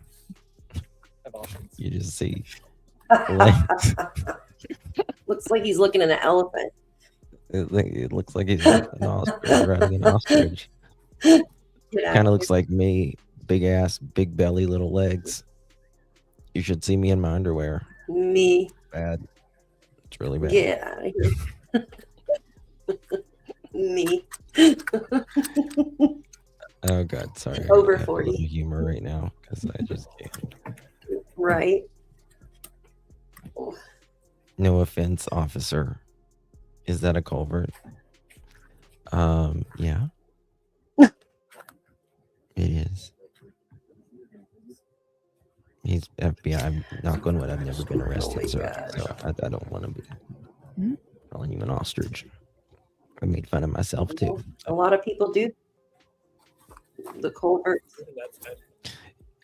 You just see. legs. Looks like he's looking at an elephant. It looks like he's an ostrich, riding an ostrich. Kind of looks like me. Big ass, big belly, little legs. You should see me in my underwear. Me. Bad. It's really bad. Get out of here. Me. Oh God, sorry. Over I have 40. a little humor right now because I just can't. Right. No offense, officer. Is that a culvert? Yeah. It is. He's FBI. I'm not going with. I've never been arrested, so I don't want to be calling you an ostrich. I made fun of myself too. A lot of people do. The culvert.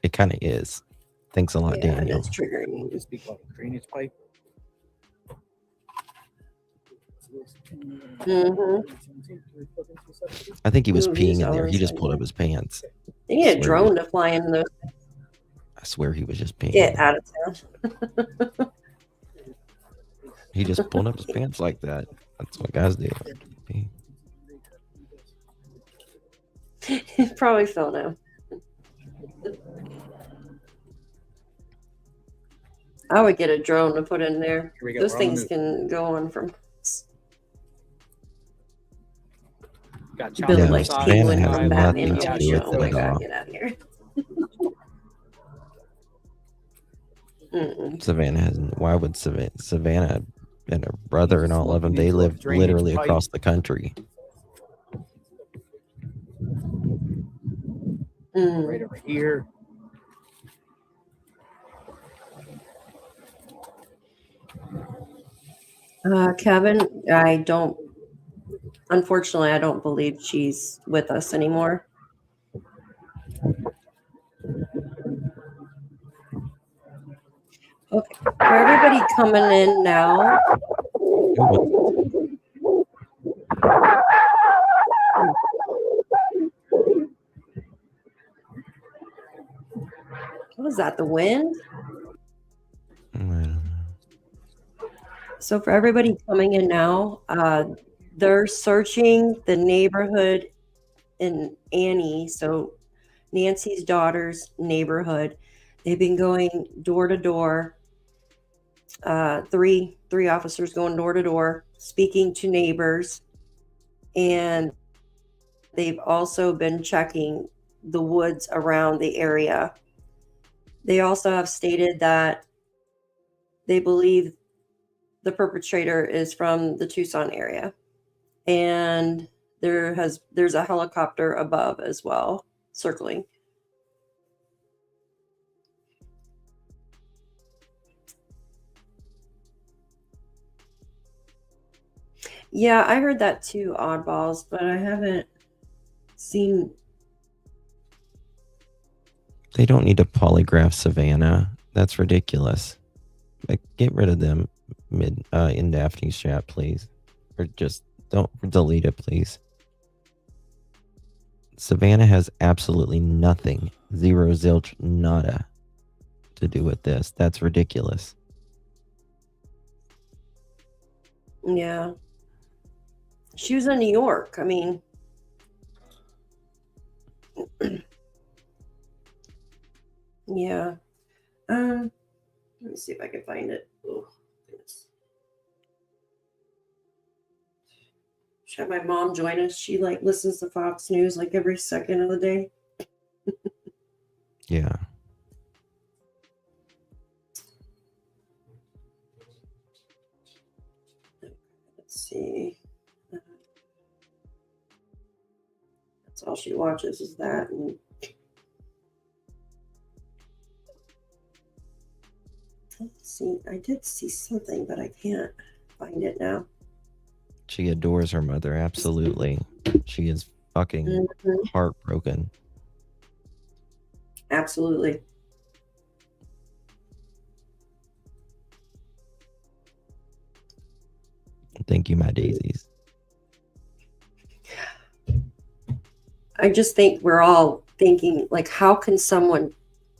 It kind of is. Thanks a lot, Daniel. It's triggering. Just speak about drainage pipe. Mm-hmm. I think he was peeing in there. He just pulled up his pants. They need a drone to fly in those. I swear he was just peeing. Get out of town. He just pulled up his pants like that. That's what guys do. Probably fell now. I would get a drone to put in there. Here we go. Those We're on the things move. can go on from Got build Yeah, like Savannah penguin has from nothing Batman. to do with Oh my it at god, all. get out of here. Mm-mm. Savannah hasn't. Why would Savannah and her brother and all of them? They live literally across the country. Right over here. Kevin, unfortunately, I don't believe she's with us anymore. Okay, for everybody coming in now. What was that, the wind? So for everybody coming in now, they're searching the neighborhood in Annie, so Nancy's daughter's neighborhood. They've been going door to door. Three officers going door to door, speaking to neighbors, and they've also been checking the woods around the area. They also have stated that they believe the perpetrator is from the Tucson area, and there's a helicopter above as well, circling. Yeah, I heard that too, oddballs, but I haven't seen. They don't need to polygraph Savannah. That's ridiculous. Like, get rid of them in Daphne's chat, please. Or just don't delete it, please. Savannah has absolutely nothing, zero, zilch, nada to do with this. That's ridiculous. Yeah. She was in New York. I mean, yeah. Let me see if I can find it. Oh, goodness. Should have my mom join us. She like listens to Fox News like every second of the day. Yeah. Let's see. That's all she watches is that. And let's see. I did see something, but I can't find it now. She adores her mother. Absolutely. She is fucking heartbroken. Absolutely. Thank you, my daisies. I just think we're all thinking, like, how can someone,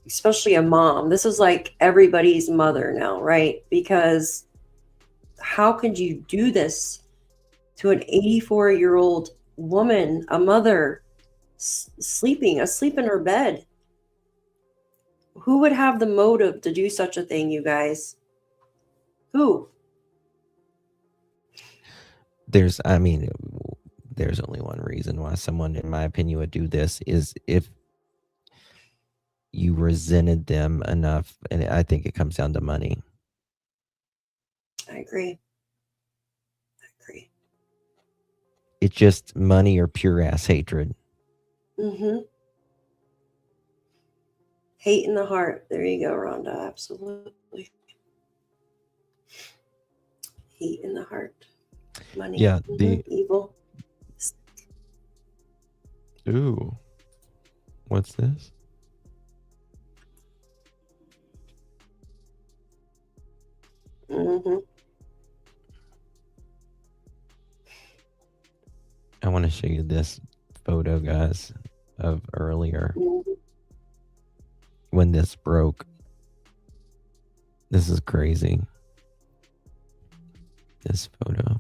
especially a mom, this is like everybody's mother now, right? Because how could you do this to an 84-year-old woman, a mother, asleep in her bed? Who would have the motive to do such a thing, you guys? Who? There's only one reason why someone, in my opinion, would do this is if you resented them enough, and I think it comes down to money. I agree. It's just money or pure ass hatred. Mm-hmm. Hate in the heart. There you go, Rhonda. Absolutely. Hate in the heart. Money. Yeah, evil. Ooh. What's this? Mm-hmm. I want to show you this photo, guys, of earlier when this broke. This is crazy. This photo.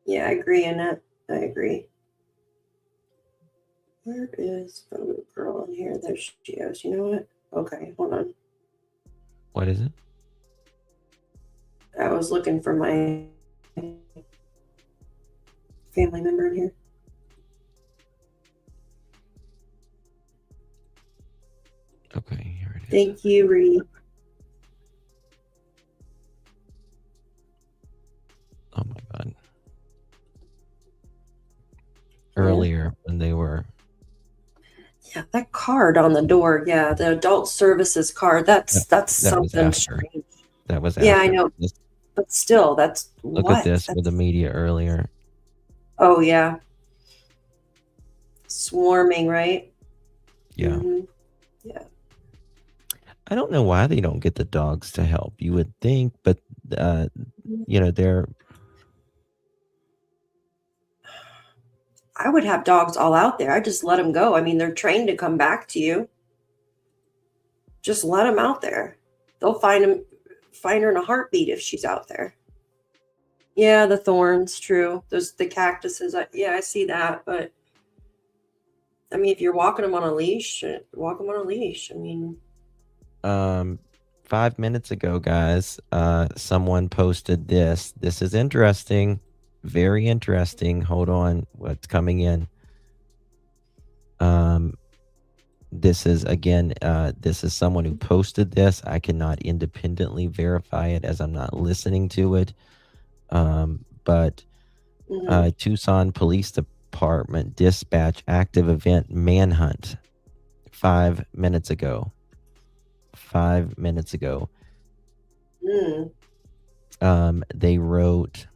Yeah, I agree, Annette. I agree. Where is photo girl in here? There she is. You know what? Okay, hold on. What is it? I was looking for my family member in here. Okay, here it is. Thank you, Reed. Oh my God. Earlier when they were. Yeah, that card on the door. Yeah, the adult services card. That's that was something after. strange. That was Yeah, I after. know. This- But still, that's Look what? at this with the media earlier. Oh, yeah. Swarming, right? Yeah. Mm-hmm. Yeah. I don't know why they don't get the dogs to help. You would think, but they're. I would have dogs all out there. I just let them go. I mean, they're trained to come back to you. Just let them out there. They'll find her in a heartbeat if she's out there. Yeah, the thorns, true. The cactuses. I see that. But I mean, if you're walking them on a leash, walk them on a leash. I mean, 5 minutes ago, guys, someone posted this. This is interesting. Very interesting. Hold on. What's coming in? This is someone who posted this. I cannot independently verify it as I'm not listening to it. But Tucson Police Department dispatch active event manhunt 5 minutes ago. 5 minutes ago. They wrote,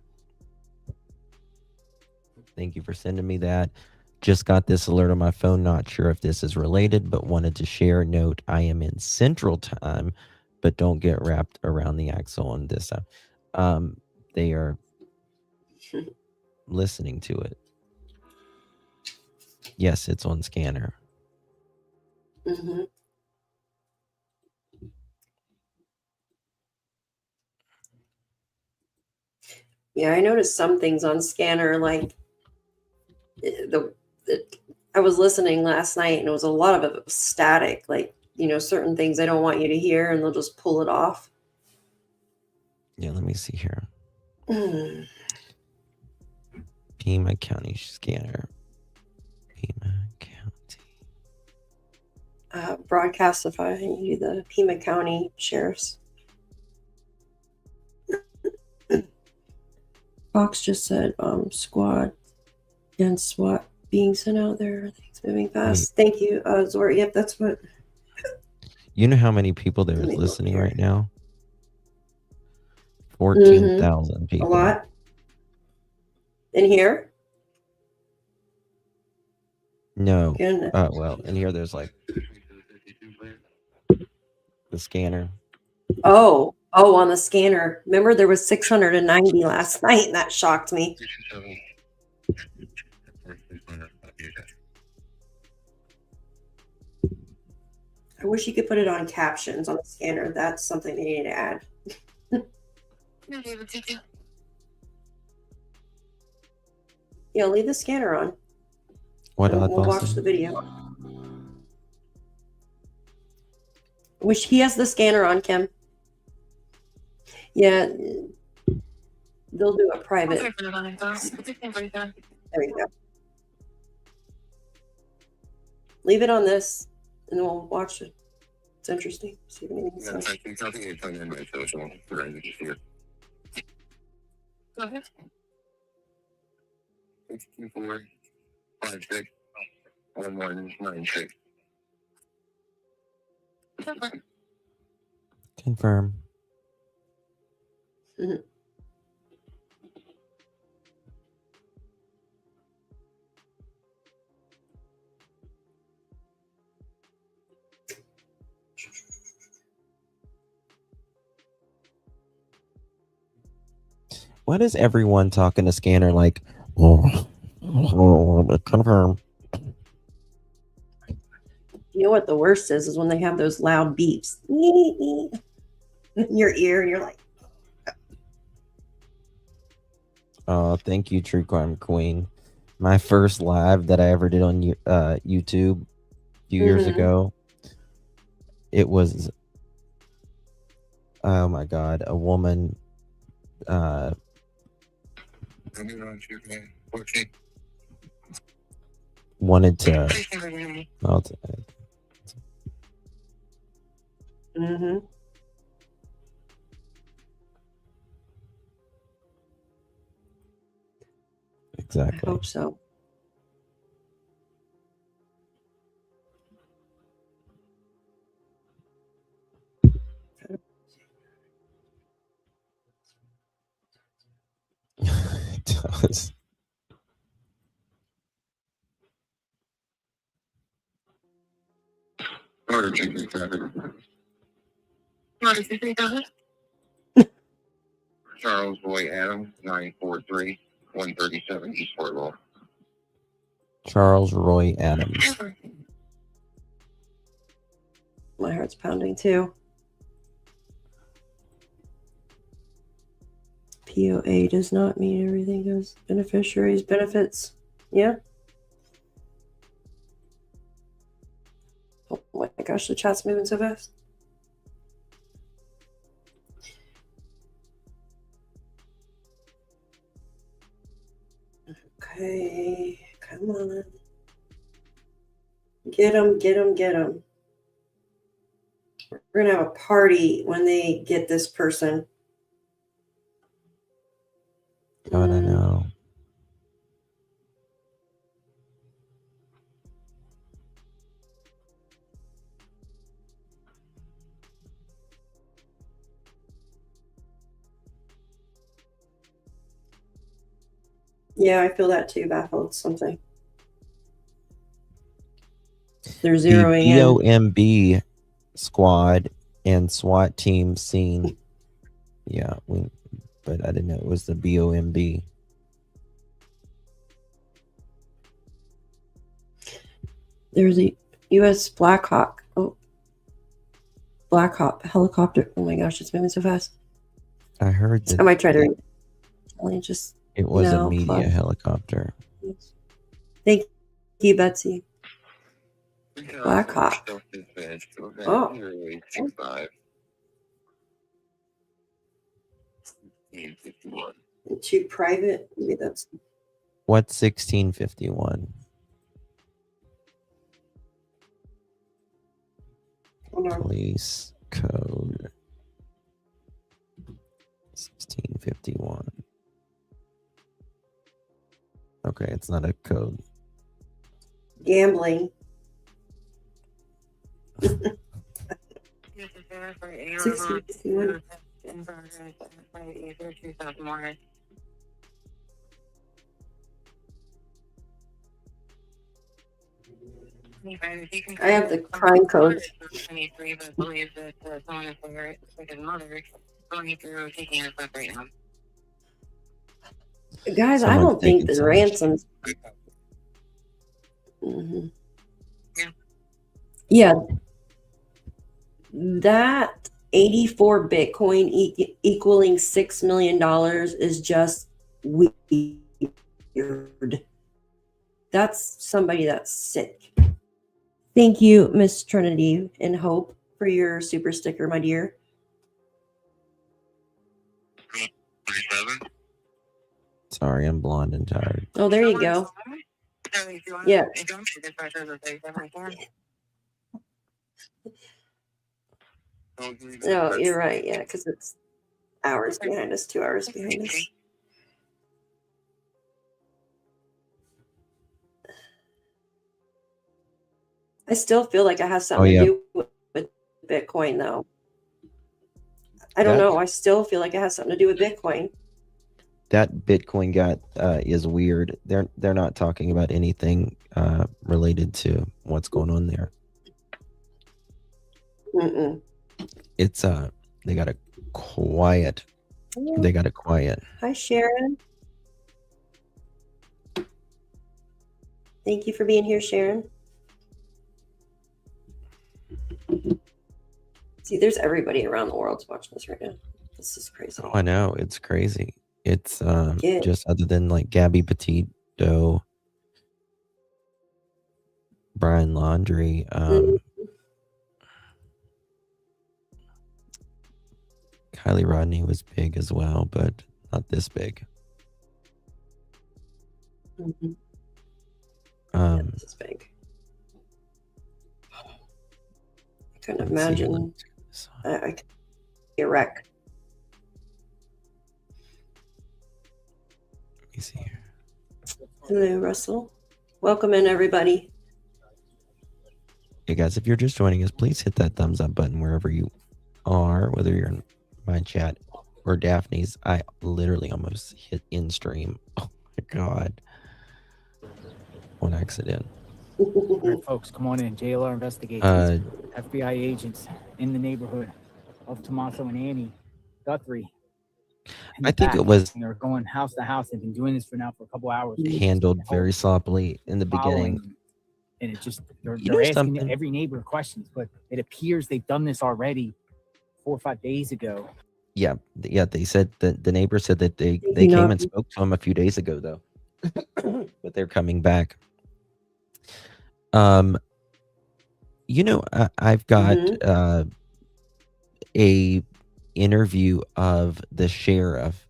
thank you for sending me that. Just got this alert on my phone. Not sure if this is related, but wanted to share. Note, I am in Central Time, but don't get wrapped around the axle on this. They are listening to it. Yes, it's on scanner. Mm-hmm. Yeah, I noticed some things on scanner, like I was listening last night and it was a lot of it was static, like, you know, certain things they don't want you to hear and they'll just pull it off. Yeah, let me see here. Mm. Pima County scanner. Pima County. Broadcastify you the Pima County Sheriff's. Fox just said squad and SWAT being sent out there. Things moving fast. Thank you, Zora. Yep, that's what. You know how many people there's Let me look listening here. right now? 14,000 people. A lot. In here? No. Goodness. Well, in here there's like the scanner. Oh, on the scanner. Remember there was 690 last night and that shocked me. I wish you could put it on captions on the scanner. That's something they need to add. Yeah, leave the scanner on. What And we'll watch the video. Wish he has the scanner on, Kim. Yeah, they'll do a private. There you go. Leave it on this, and we'll watch it. It's interesting. See if anything says. Go ahead. 624-56-1196. Confirm. Mm-hmm. What is everyone talking to scanner like? Confirm. You know what the worst is when they have those loud beeps in your ear, and you're like, Oh, thank you, True Crime Queen. My first live that I ever did on YouTube a few years ago. It was, oh my God, a woman. Wanted to. Exactly. I hope so. It does. Charles Roy Adams, 943-137 East Portville. Charles Roy Adams. My heart's pounding too. POA does not mean everything goes. Beneficiaries, benefits. Yeah. Oh my gosh, the chat's moving so fast. Okay, come on. Get them, get them, get them. We're going to have a party when they get this person. God, I know. Yeah, I feel that too, baffled something. They're zeroing the in. BOMB squad and SWAT team seen. Yeah, but I didn't know it was the BOMB. There's a U.S. Black Hawk. Oh, Black Hawk helicopter. Oh my gosh, it's moving so fast. I heard that I might try to read. Only just it was a now, media plus. helicopter. Thank you, Betsy. Black Hawk. Oh. Too private. Maybe that's. What's 1651? Police code 1651. Okay, it's not a code. Gambling. 1651. I have the crime code. Guys, I don't think the ransoms. Yeah. That 84 Bitcoin equaling $6 million is just weird. That's somebody that's sick. Thank you, Miss Trinity and Hope, for your super sticker, my dear. Sorry, I'm blonde and tired. Oh, there you go. Yeah. No, you're right. Yeah, because it's hours behind us, 2 hours behind us. I still feel like I have something to do with Bitcoin, though. I don't know. I still feel like it has something to do with Bitcoin. That Bitcoin is weird. They're not talking about anything related to what's going on there. It's they got a quiet. They got it quiet. Hi, Sharon. Thank you for being here, Sharon. See, there's everybody around the world watching this right now. This is crazy. Oh, I know. It's crazy. It's just other than like Gabby Petito, Brian Laundrie, Kylie Rodney was big as well, but not this big. This is big. I couldn't imagine. I could be a wreck. Let me see here. Hello, Russell. Welcome in, everybody. Hey guys, if you're just joining us, please hit that thumbs up button wherever you are, whether you're in my chat or Daphne's. I literally almost hit in stream. Oh my god. On accident. All right, folks, come on in. JLR investigations. FBI agents in the neighborhood of Tommaso and Annie Guthrie. I think it was They're going house to house. They've been doing this for a couple hours. handled very sloppily in the beginning. And it just, they're asking something? every neighbor questions, but it appears they've done this already 4 or 5 days ago. Yeah, they said that the neighbor said that they came and spoke to him a few days ago, though. But they're coming back. I've got a interview of the sheriff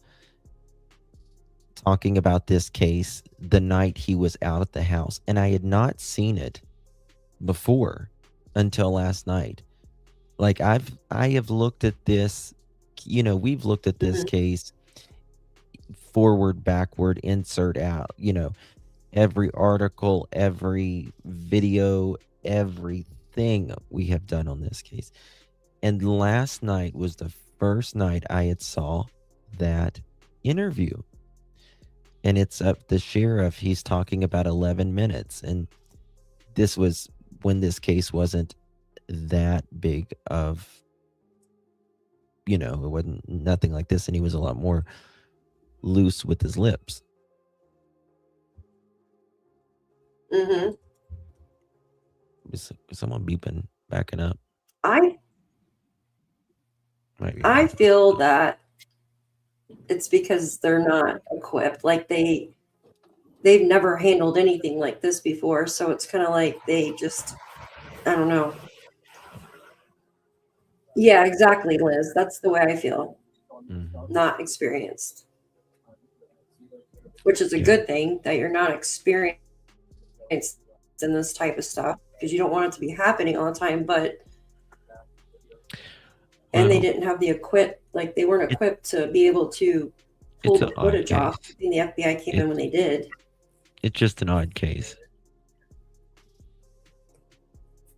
talking about this case the night he was out at the house, and I had not seen it before until last night. Like I have looked at this, we've looked at this case forward, backward, insert out, every article, every video, everything we have done on this case. And last night was the first night I had saw that interview. And it's up the sheriff. He's talking about 11 minutes. And this was when this case wasn't that big of, it wasn't nothing like this. And he was a lot more loose with his lips. Is someone beeping, backing up? I feel that it's because they're not equipped. Like they've never handled anything like this before, so it's kind of like they just, I don't know. Yeah, exactly, Liz. That's the way I feel. Not experienced, which is a good thing that you're not experienced in this type of stuff, because you don't want it to be happening all the time. But and they didn't have the they weren't equipped to be able to pull the footage off. I think the FBI came in when they did. It's just an odd case.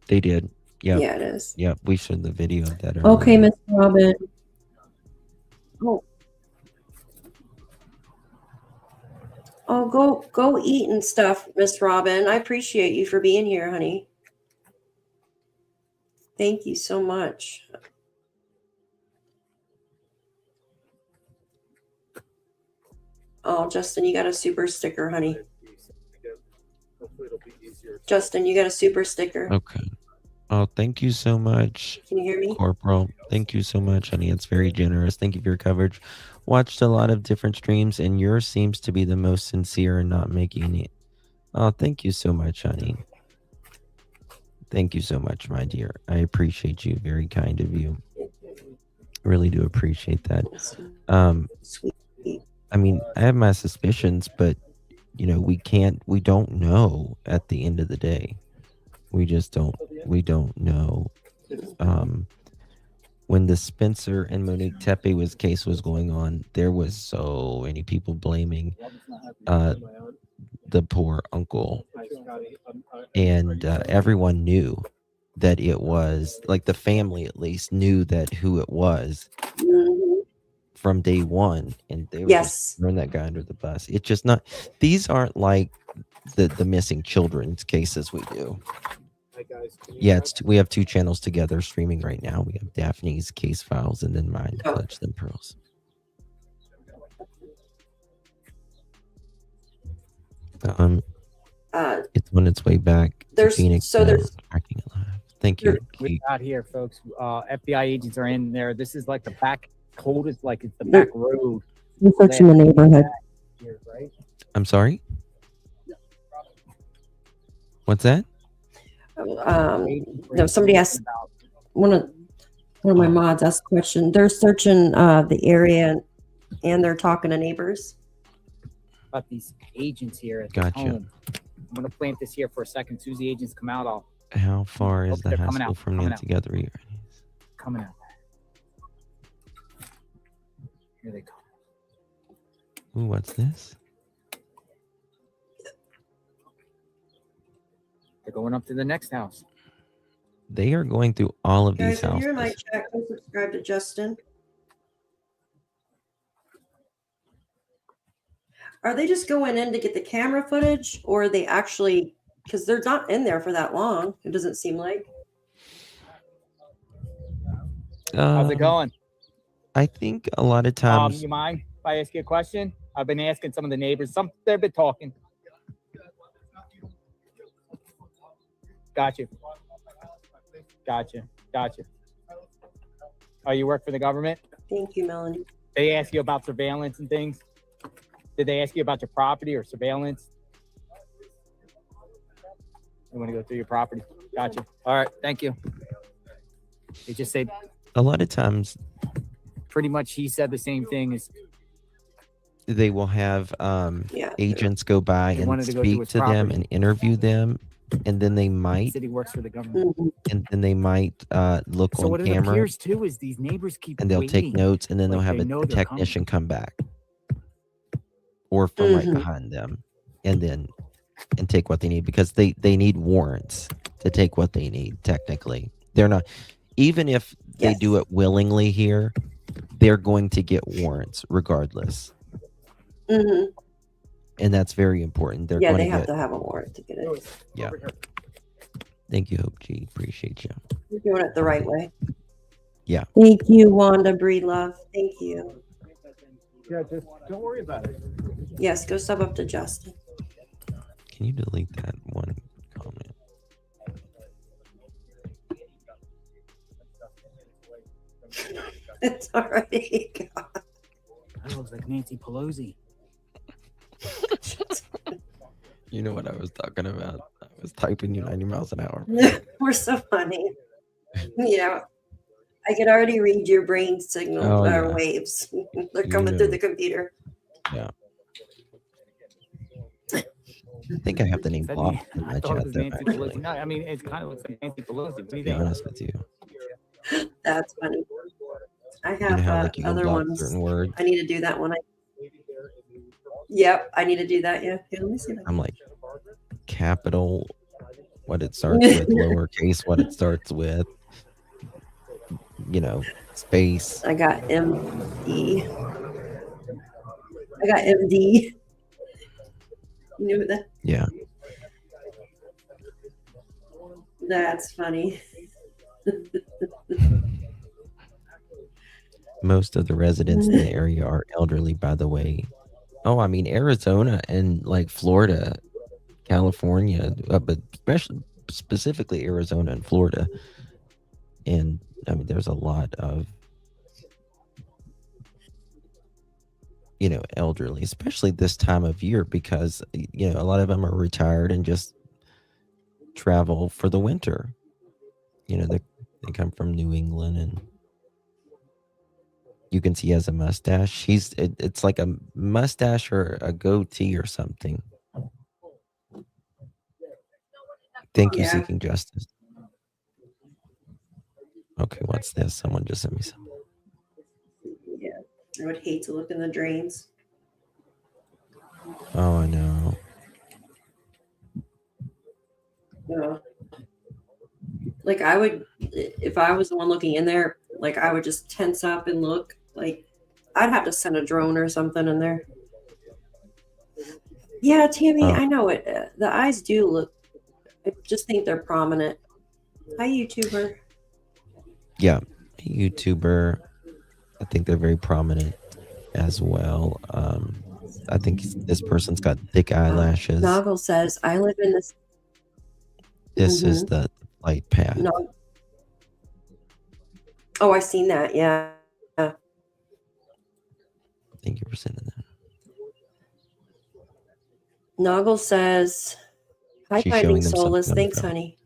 They did. Yep. Yeah, it is. Yep, we showed the video of that. Okay, earlier. Miss Robin. Oh, go eat and stuff, Miss Robin. I appreciate you for being here, honey. Thank you so much. Oh, Justin, you got a super sticker, honey. Justin, you got a super sticker. Okay. Oh, thank you so much. Can you hear me? Corporal, thank you so much, honey. It's very generous. Thank you for your coverage. Watched a lot of different streams, and yours seems to be the most sincere and not making it. Oh, thank you so much, honey. Thank you so much, my dear. I appreciate you. Very kind of you. Really do appreciate that. I mean, I have my suspicions, but we don't know at the end of the day. We don't know. When the Spencer and Monique Tepe case was going on, there was so many people blaming the poor uncle, and everyone knew that it was, like, the family at least knew that who it was from day one, and they were just throwing that guy under the bus. It's just not. These aren't like the missing children's cases we do. Yeah, we have two channels together streaming right now. We have Daphne's Case Files and then mine, Clutch Them Pearls. It's on its way back to Phoenix. Tracking it live. Thank you. We're out here, folks. FBI agents are in there. This is like the back coldest, like it's the back road. We're searching the neighborhood. Here, right? I'm sorry? What's that? No, somebody asked, one of my mods asked a question. They're searching the area, and they're talking to neighbors about these agents here at the home. I'm gonna plant this here for a second. As soon as the agents come out, How far is the hassle from Nancy Guthrie? Coming out. Here they go. Ooh, what's this? They're going up to the next house. They are going through all of these Guys, if houses. you're in my chat, go subscribe to Justin. Are they just going in to get the camera footage, or are they actually, because they're not in there for that long, it doesn't seem like. How's it going? I think a lot of times. You mind if I ask you a question? I've been asking some of the neighbors. They've been talking. Gotcha. Oh, you work for the government? Thank you, Melanie. They ask you about surveillance and things? Did they ask you about your property or surveillance? You want to go through your property? Gotcha. All right, thank you. They just say. A lot of times. Pretty much he said the same thing as. They will have agents go by and speak to them and interview them. And then they might. He works for the government. And then they might look so on what it camera. appears too is these neighbors keep and they'll waiting. take notes, and then they'll have a technician come back, or from right behind them, and take what they need, because they need warrants to take what they need. Technically, they're not. Even if they do it willingly here, they're going to get warrants regardless. And that's very important. They're going they have to have a warrant to get it. Yeah. Thank you, Hope G. Appreciate you. You're doing it the right way. Yeah. Thank you, Wanda Breedlove. Thank you. Yeah, just don't worry about it. Yes, go sub up to Justin. Can you delete that one comment? It's already gone. That looks like Nancy Pelosi. You know what I was talking about? I was typing you 90 miles an hour. We're so funny. Yeah. I can already read your brain signal Oh, yeah. waves. They're You coming through know. the computer. Yeah. I think I have the name Said Bob me- in I my thought it chat was though, Nancy actually. Pelosi. No, I mean, it kind of looks like Nancy Pelosi. What do To you be think? honest with you. That's funny. I You know have how like you can other block ones. certain words? I need to do that one. Yep, I need to do that. Yeah. Here, let me see that. I'm like capital, what it starts with, lowercase, what it starts with, you know, space. I got MD. I got MD. You knew that? Yeah. That's funny. Most of the residents in the area are elderly, by the way. Oh, I mean, Arizona and like Florida, California, but specifically Arizona and Florida. And I mean, there's a lot of, you know, elderly, especially this time of year, because, you know, a lot of them are retired and just travel for the winter. You know, they come from New England, and you can see he has a mustache. It's like a mustache or a goatee or something. Thank you, Yeah. Seeking Justice. Okay, what's this? Someone just sent me some. Yeah. I would hate to look in the drains. Oh, I know. Yeah. Like I would, if I was the one looking in there, like I would just tense up and look. Like I'd have to send a drone or something in there. Yeah, Tammy, I know it. The eyes do look. I just think they're prominent. Hi, YouTuber. Yeah, YouTuber. I think they're very prominent as well. I think this person's got thick eyelashes. Noggle says, "I live in this." This is the flight path. No. Oh, I seen that. Yeah. Thank you for sending that. Noggle says, "Hi, She's Finding showing them Solace. something on the Thanks, phone. honey.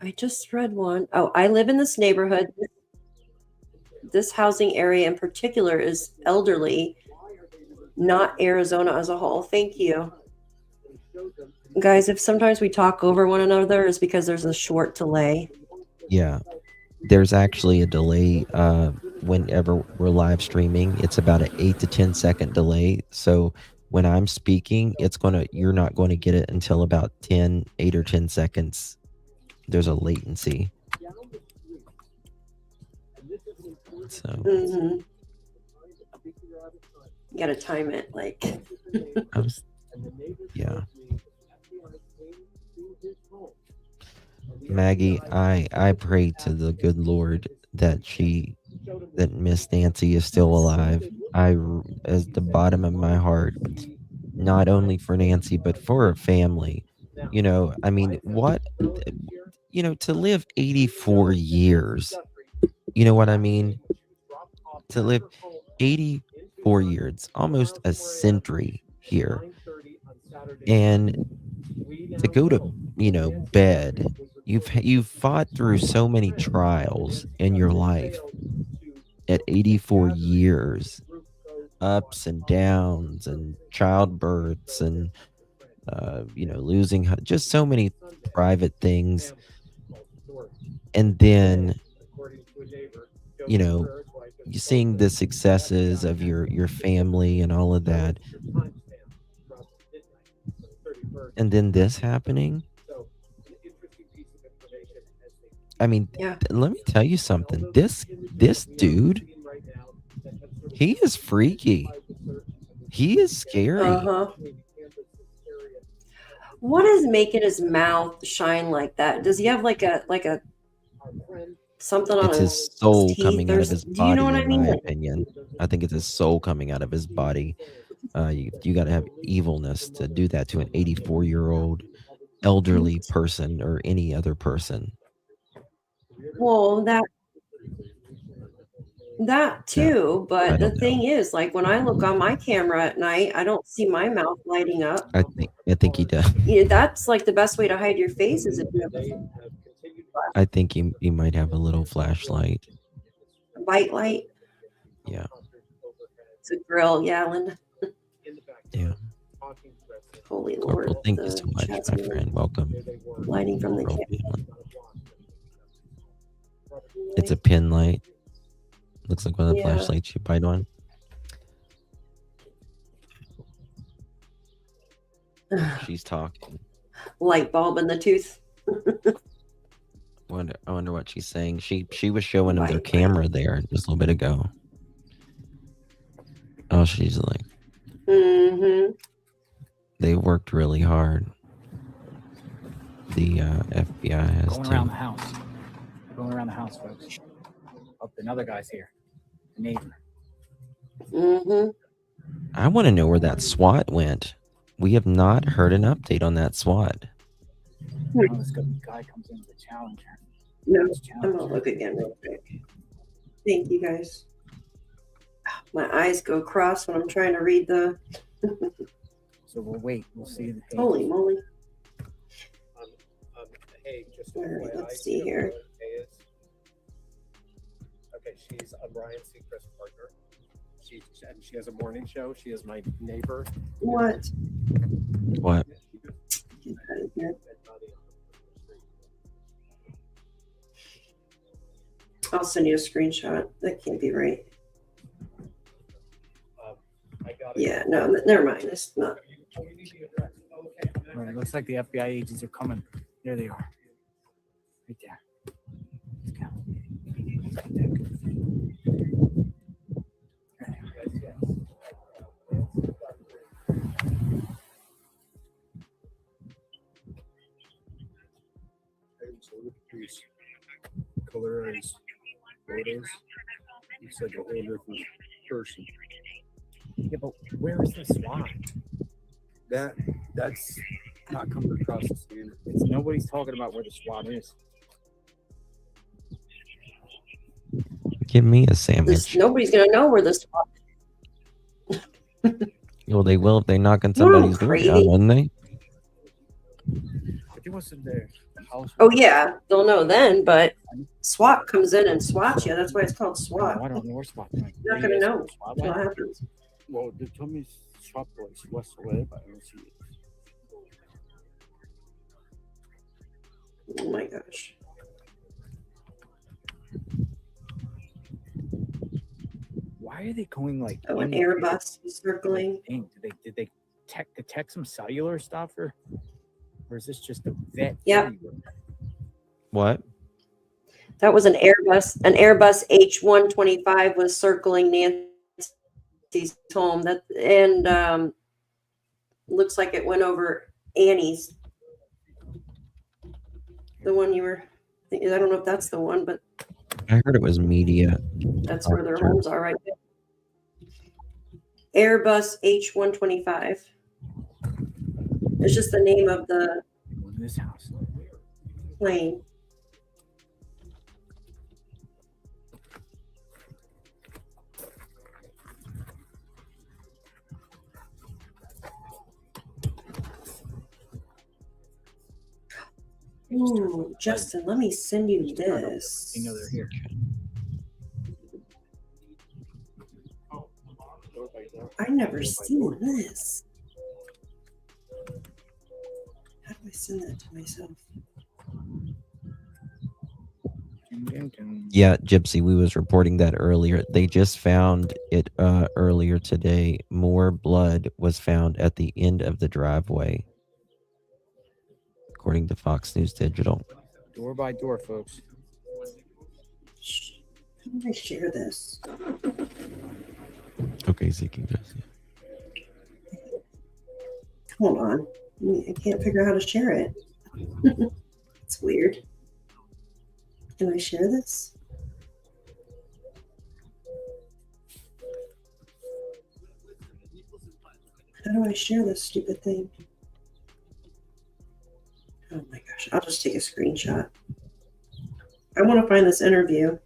I just read one. Oh, I live in this neighborhood. This housing area in particular is elderly, not Arizona as a whole. Thank you. Guys, if sometimes we talk over one another, it's because there's a short delay. Yeah, there's actually a delay whenever we're live streaming. It's about an 8 to 10 second delay. So when I'm speaking, you're not going to get it until about 8 or 10 seconds. There's a latency. So You gotta time it, like. yeah. Maggie, I pray to the good Lord that Miss Nancy is still alive. As the bottom of my heart, not only for Nancy but for her family. You know, I mean, to live 84 years. You know what I mean? To live 84 years, almost a century here. And to go to, bed. You've fought through so many trials in your life at 84 years, ups and downs and childbirths and losing just so many private things. And then you're seeing the successes of your family and all of that. And then this happening. I mean, let me tell you something. This dude, he is freaky. He is scary. What is making his mouth shine like that? Does he have like a something on It's his soul teeth? coming out of his Do you body, know what I in mean? my Like, opinion. I think it's his soul coming out of his body. You got to have evilness to do that to an 84-year-old elderly person or any other person. well, That too, but the thing is, like when I look on my camera at night, I don't see my mouth lighting up. I think he does. Yeah, that's like the best way to hide your face is if you have I think he might have a little flashlight. a bite light. Yeah. It's a grill, yeah, Linda. Yeah. Holy Corporal, Lord. thank you so much, my friend. Welcome. Lighting from the Corporal camera. Phelan. It's a pin light. Looks like one of the Yeah. flashlights you bite on. She's talking. Light bulb in the tooth. I wonder what she's saying. She was showing him their camera there just a little bit ago. Oh, she's like, Mm-hmm. they worked really hard. The FBI has Going too. around the house. Going around the house, folks. Oh, another guy's here. The neighbor. Mm-hmm. I want to know where that SWAT went. We have not heard an update on that SWAT. Oh, this guy comes in with a challenger. No, I'm gonna look again real quick. Thank you guys. My eyes go cross when I'm trying to read the. So we'll wait. We'll see. The Holy moly! Hey, just All right, FYI, let's see here. Okay, she's Ryan Seacrest's partner. She has a morning show. She is my neighbor. What? What? Get out of here. I'll send you a screenshot. That can't be right. Yeah, no, never mind. It's not. All right, looks like the FBI agents are coming. There they are. Right there. Let's go. So look at these colorized photos. It's like a whole different person. Yeah, but where is the SWAT? That's not coming across the scanner. It's nobody's talking about where the SWAT is. Give me a sandwich. Nobody's gonna know where this. Well, they will if they knock on You're all somebody's door down, crazy. wouldn't they? But it wasn't there. The house. Oh yeah, they'll know then. But SWAT comes in and swats you. That's why it's called SWAT. I don't know where SWAT is. You're not gonna know what happens. Well, they told me shop place west away, but I don't see it. Oh my gosh. Why are they going like? Oh, an in the- Airbus is circling. Did they detect some cellular stuff or is this just a vet? Yep. What? That was an Airbus. An Airbus H125 was circling Nancy's home. Looks like it went over Annie's. The one you were. I don't know if that's the one, but I heard it was media. that's where their homes are right there. Airbus H125. It's just the name of the this house. plane. Ooh, Justin, let me send you this. You know they're here. I've never seen this. How do I send that to myself? Yeah, Gypsy, we was reporting that earlier. They just found it earlier today. More blood was found at the end of the driveway, according to Fox News Digital. Door by door, folks. How do I share this? Okay, Zeke, just Hold on. I can't figure out how to share it. It's weird. Can I share this? How do I share this stupid thing? Oh my gosh, I'll just take a screenshot. I want to find this interview.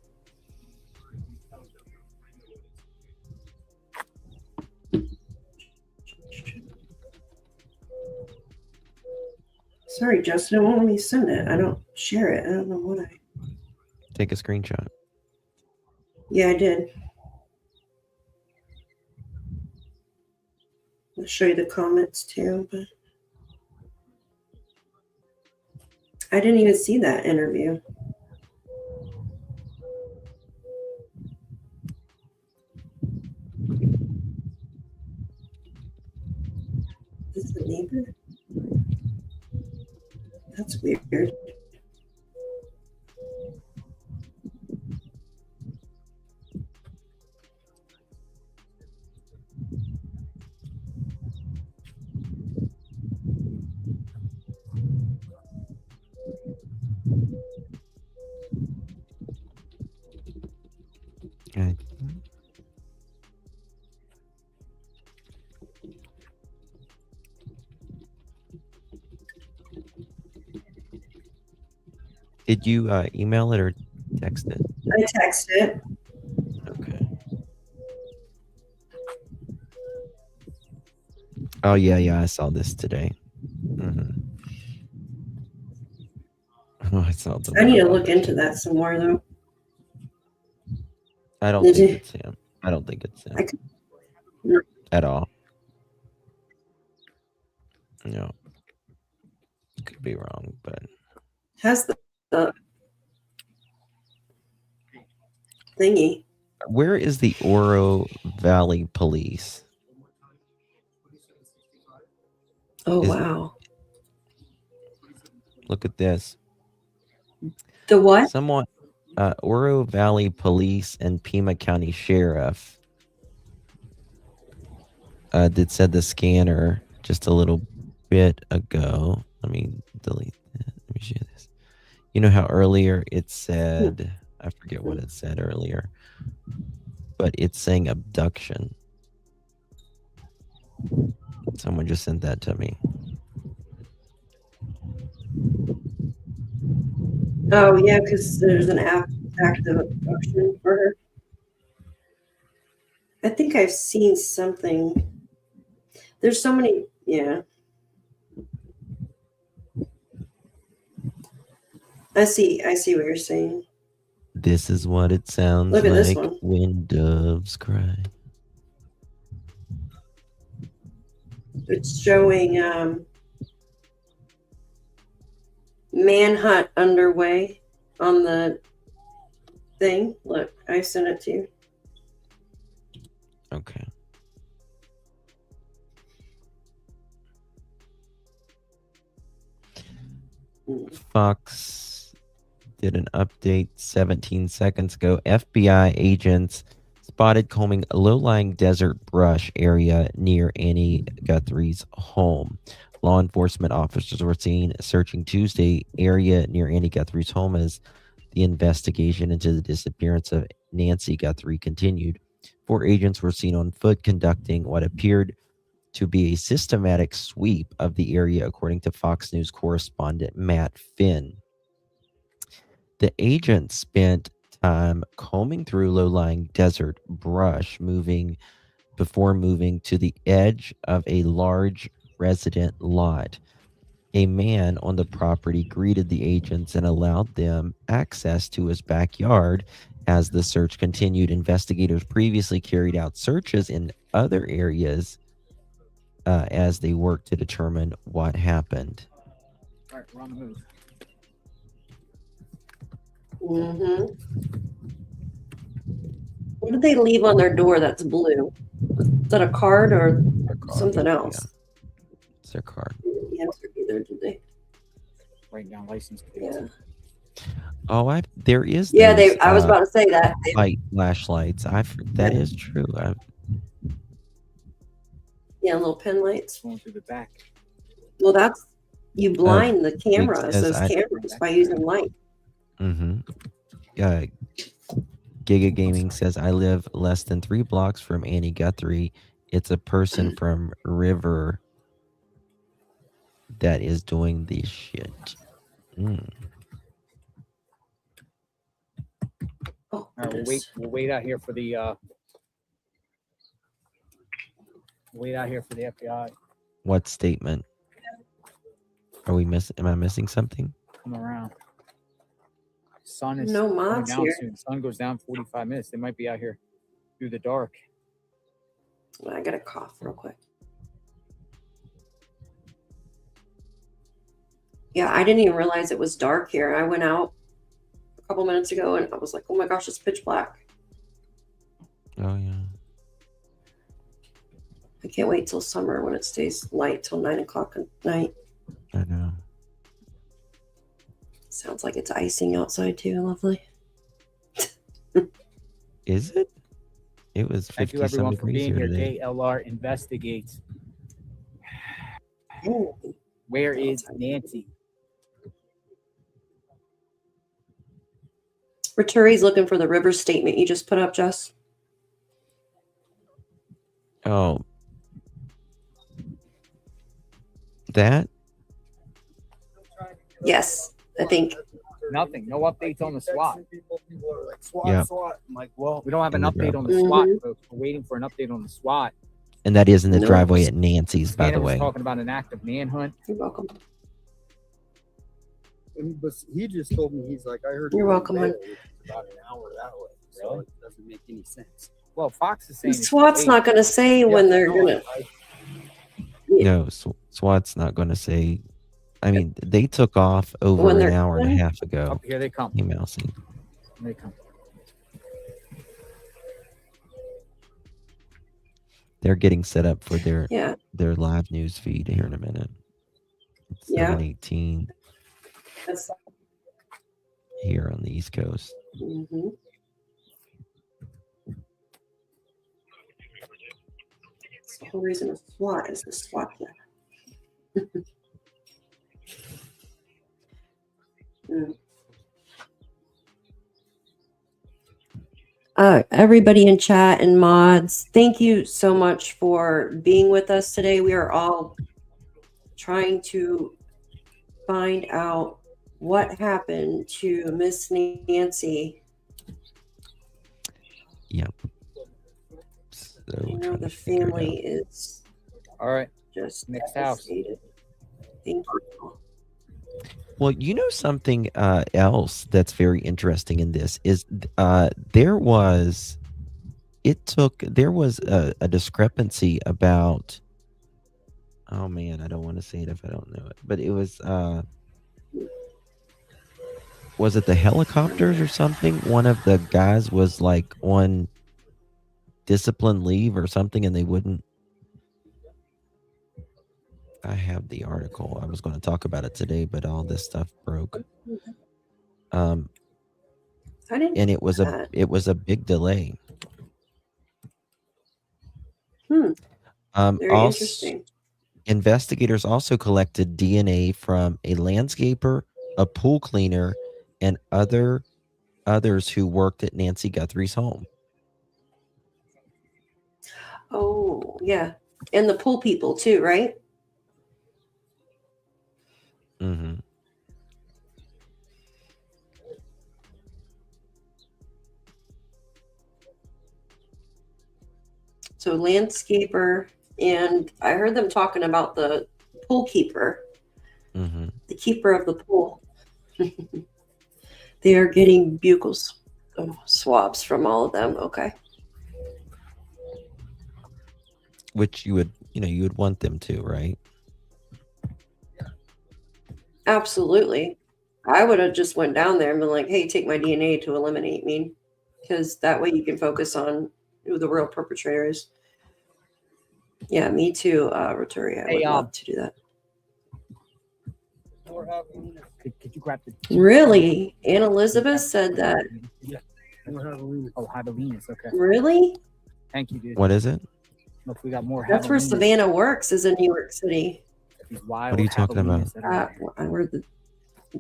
Sorry, Justin. It won't let me send it. I don't share it. I don't know what I. Take a screenshot. Yeah, I did. I'll show you the comments too, but I didn't even see that interview. This is the neighbor? That's weird. Okay. Did you email it or text it? I texted it. Okay. Oh yeah, I saw this today. Oh, I saw the. I need to look into that some more though. I don't Did think you? it's him. I don't think it's him No. at all. No, could be wrong, but Has the thingy. where is the Oro Valley Police? Oh wow. Look at this. The what? Someone, Oro Valley Police and Pima County Sheriff did said the scanner just a little bit ago. Let me delete that. Let me show you this. You know how earlier it said, I forget what it said earlier, but it's saying abduction. Someone just sent that to me. Oh yeah, because there's an active abduction for her. I think I've seen something. There's so many. Yeah. I see what you're saying. This is what it sounds Look at this like one. when doves cry. It's showing manhunt underway on the thing. Look, I sent it to you. Okay. Fox did an update 17 seconds ago. FBI agents spotted combing a low-lying desert brush area near Annie Guthrie's home. Law enforcement officers were seen searching Tuesday area near Annie Guthrie's home as the investigation into the disappearance of Nancy Guthrie continued. 4 agents were seen on foot conducting what appeared to be a systematic sweep of the area, according to Fox News correspondent Matt Finn. The agents spent time combing through low-lying desert brush, before moving to the edge of a large resident lot. A man on the property greeted the agents and allowed them access to his backyard. As the search continued, investigators previously carried out searches in other areas as they worked to determine what happened. All right, we're on the move. Mm-hmm. What did they leave on their door that's blue? Is that a card or something else? Yeah. It's their card. Didn't answer either, did they? Write down license plates. Yeah. Oh, there is. Yeah, those, I was about to say that. Light flashlights. That is true. Yeah, little pin lights. Going through the back. Well, that's you blind the camera. It says says cameras by using light. Mm-hmm. Giga Gaming says, I live less than 3 blocks from Annie Guthrie. It's a person from River that is doing this shit. All right, we'll wait out here for the FBI. What statement? Are we missing? Am I missing something? Come around. Sun is No going mods down here. soon. Sun goes down 45 minutes. They might be out here through the dark. I gotta cough real quick. Yeah, I didn't even realize it was dark here. I went out a couple minutes ago and I was like, oh my gosh, it's pitch black. Oh yeah. I can't wait till summer when it stays light till 9 o'clock at night. I know. Sounds like it's icing outside too. Lovely. Is it? It was Thank 50 you some everyone for degrees being here here. today. KLR investigates. Oh. Where is Nancy? Raturi's looking for the river statement you just put up, Jess. Oh. That? Yes, I think. Nothing. No updates on the SWAT. Yeah. SWAT. I'm like, well, We don't have an In the update on the driveway. SWAT, Mhm. folks. We're waiting for an update on the SWAT. And that is in the No. driveway at Nancy's, by Santa the was way. talking about an active manhunt. You're welcome. but he just told me, he's like, I heard. You're it was welcome, hon. there, which is about an hour that way. So it doesn't make any sense. Well, Fox is saying SWAT's not going to say when they're no, going to. No, SWAT's not going to say. I mean, they took off over When an they're hour and a coming? half ago. Oh, here they come. Hey, Mousy. Here they come. They're getting set up for their Yeah. their live news feed here in a minute. It's Yeah. 7:18 That's, here on the East Coast. mm-hmm. That's the whole reason of SWAT is the SWAT. Mm. Everybody in chat and mods, thank you so much for being with us today. We are all trying to find out what happened to Miss Nancy. Yep. So I know trying the to figure it family is All right. just Next house. devastated. Thank you. Well, you know something else that's very interesting in this is there was a discrepancy about, oh man, I don't want to say it if I don't know it, but it was it the helicopters or something? One of the guys was like on discipline leave or something, and they wouldn't. I have the article. I was going to talk about it today, but all this stuff broke. I didn't And know it was that. a big delay. Very Also, interesting. investigators also collected DNA from a landscaper, a pool cleaner, and others who worked at Nancy Guthrie's home. Oh, yeah. And the pool people too, right? Mm-hmm. So landscaper, and I heard them talking about the pool keeper, Mm-hmm. the keeper of the pool. They are getting bugles, swabs from all of them. Okay. Which you would want them to, right? Absolutely. I would have just went down there and been like, hey, take my DNA to eliminate me. Because that way you can focus on who the real perpetrator is. Yeah, me too, Roturi. I would love to do that. Could you grab the Really? Ann Elizabeth said that. Yeah. Oh, javelinas. Okay. Really? Thank you, dude. What is it? Look, we got more. That's where javelinas. Savannah works, is in New York City. These wild What are you talking about? javelinas that are out here. Where the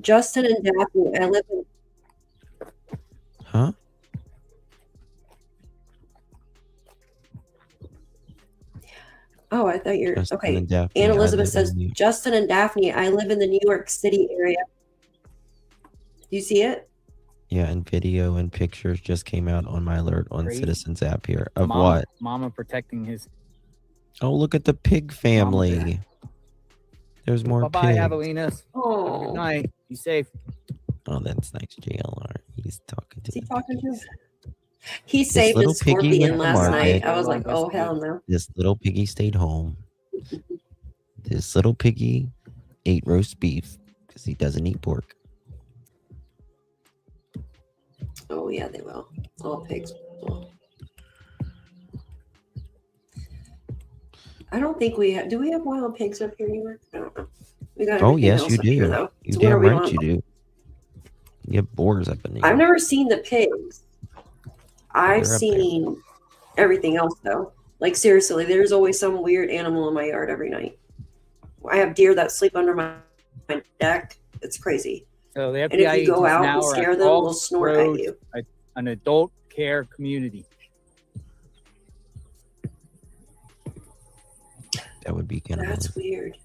Justin and Daphne. I live in. Huh? Oh, I thought you're Justin okay. and Daphne, Ann I Elizabeth live in says, New- Justin and Daphne, I live in the New York City area. Do you see it? Yeah, and video and pictures just came out on my alert on Crazy. Citizens app here of Mama, what? Mama protecting his. Oh, look at the pig family. There's more Bye-bye, pigs. Avelinas. Oh. Good night. Be safe. Oh, that's nice, JLR. He's talking to Is he the talking to? piggies. He This saved little his piggy scorpion went to last night. market. I was like, oh hell no. This little piggy stayed home. This little piggy ate roast beef because he doesn't eat pork. Oh yeah, they will. All pigs will. I don't think we have. Do we have wild pigs up here anywhere? I don't know. We got Oh everything yes, else you up here, do. though. You So where damn we right don't- you do. You have boars up in I've there. never seen the pigs. I've They're up there. seen everything else though. Like seriously, there's always some weird animal in my yard every night. I have deer that sleep under my deck. It's crazy. So the And FBI if you go agents out now and are scare at them, Falls they'll snort Road, at you. an adult care community. That would be kind of That's weird.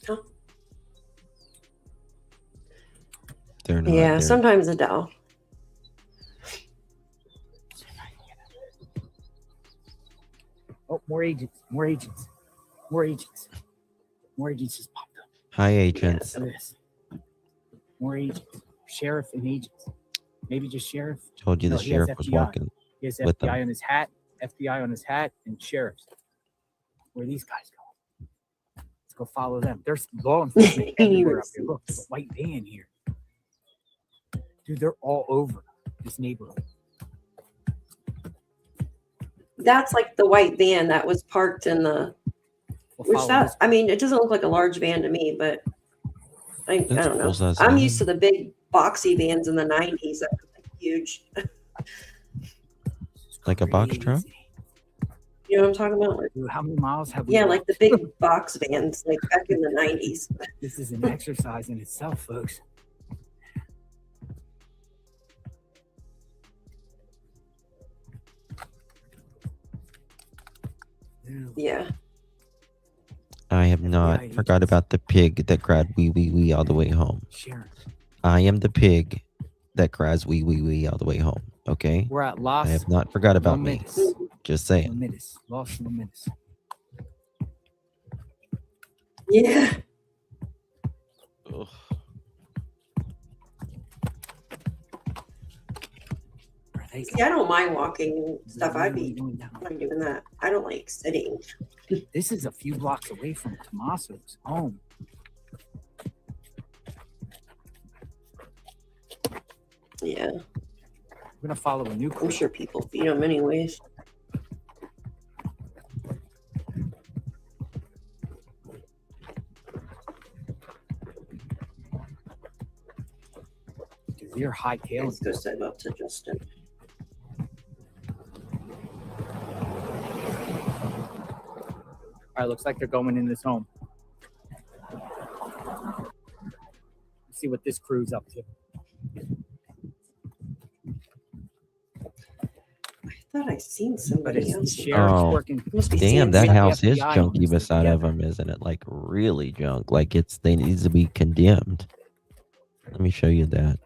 Huh? They're not. Yeah, they're- sometimes a doe. Oh, more agents, more agents, more agents. More agents just popped up. Hi, agents. Look at this. More agents. Sheriff and agents. Maybe just sheriff. Told you the No, he has sheriff was FBI. walking He has with FBI them. on his hat, FBI on his hat, and sheriffs. Where are these guys going? Let's go follow them. There's law enforcement everywhere up here. Look, there's a white van here. Dude, they're all over this neighborhood. That's like the white van that was parked in the. Which follow that this. I mean, it doesn't look like a large van to me, but I That's don't know. full-size I'm van. used to the big boxy vans in the '90s that were like huge. Like a box truck? You know what I'm talking about? Like, Dude, how many miles have we yeah, like walked? the big box vans, like back in the '90s. This is an exercise in itself, folks. Yeah. I have not forgot about the pig that cried wee wee wee all the way home. Sharon. I am the pig that cries wee wee wee all the way home. Okay? We're at Los I have not forgot about me. Lomitas. Just saying. Lomitas. Los Lomitas. Yeah. See, I don't mind walking and stuff. I'd be fine doing that. I don't like sitting. This is a few blocks away from Tommaso's home. Yeah. We're gonna follow a new. I'm sure people feed them anyways. They're hightailing. Let's go step up to Justin. All right, looks like they're going in this home. Let's see what this crew's up to. I thought I seen somebody else. Oh, Must be damn! seeing That some house is FBI junky owners beside of them, isn't it? Like really junk. Like they need to be condemned. Let me show you that.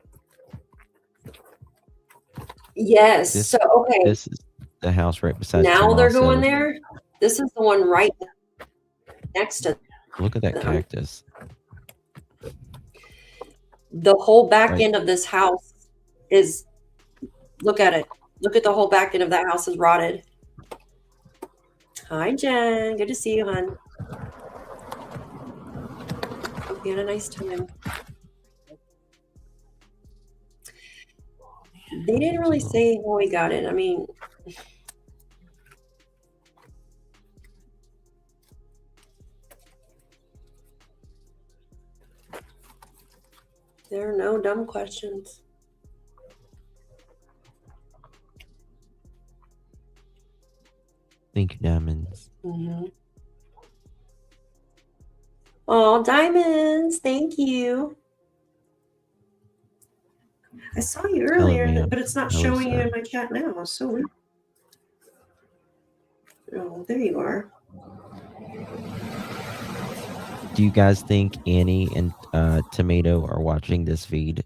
Yes. This, So okay. This is the house right beside. Now they're going Tommaso's. there. This is the one right next to Look at that cactus. the whole back Right. end of this house is. Look at it. Look at the whole back end of that house is rotted. Hi, Jen. Good to see you, hon. Hope you had a nice time. They didn't really say how we got it. I mean, there are no dumb questions. Thank you, diamonds. Mm-hmm. Oh, diamonds. Thank you. I saw you earlier, ma'am. but it's not Hello, showing you sir. in my chat now. It's so weird. Oh, there you are. Do you guys think Annie and Tomato are watching this feed?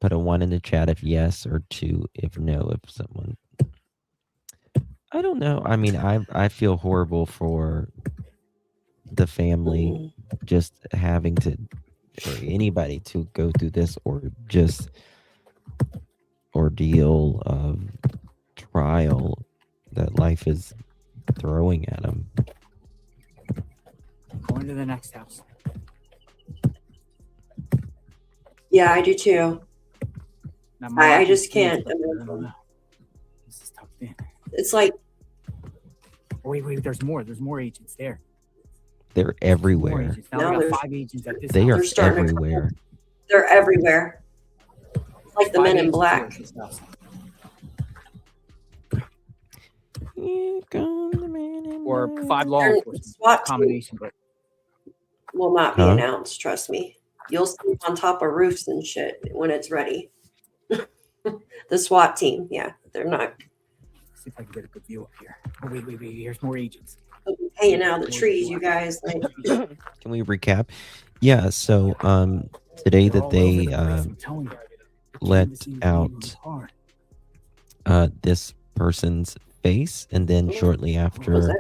Put a 1 in the chat if yes, or 2 if no. If someone. I don't know. I mean, I feel horrible for the family just having to, or anybody to go through this, or just ordeal of trial that life is throwing at them. Going to the next house. Yeah, I do too. Now, I just can't but I don't imagine. know. This is tucked in. It's like, Oh, wait, there's more. There's more agents there. They're More everywhere. agents. Now No, we got there's- 5 agents at this They house. are They're starting to come everywhere. they're everywhere. Like the 5 Men in agents Black. here at this house. Here come the men in Or black. 5 law They're enforcement. SWAT team Combination, but will not be Huh? announced, trust me. You'll see them on top of roofs and shit when it's ready. The SWAT team, yeah, they're not see if I can get a good view up here. Oh, wait. Here's more agents. hanging out of the trees, you guys. Can we recap? Yeah, so today They're that all over they the place, I'm telling you. let Canvassing out hard. this person's face, and then shortly after,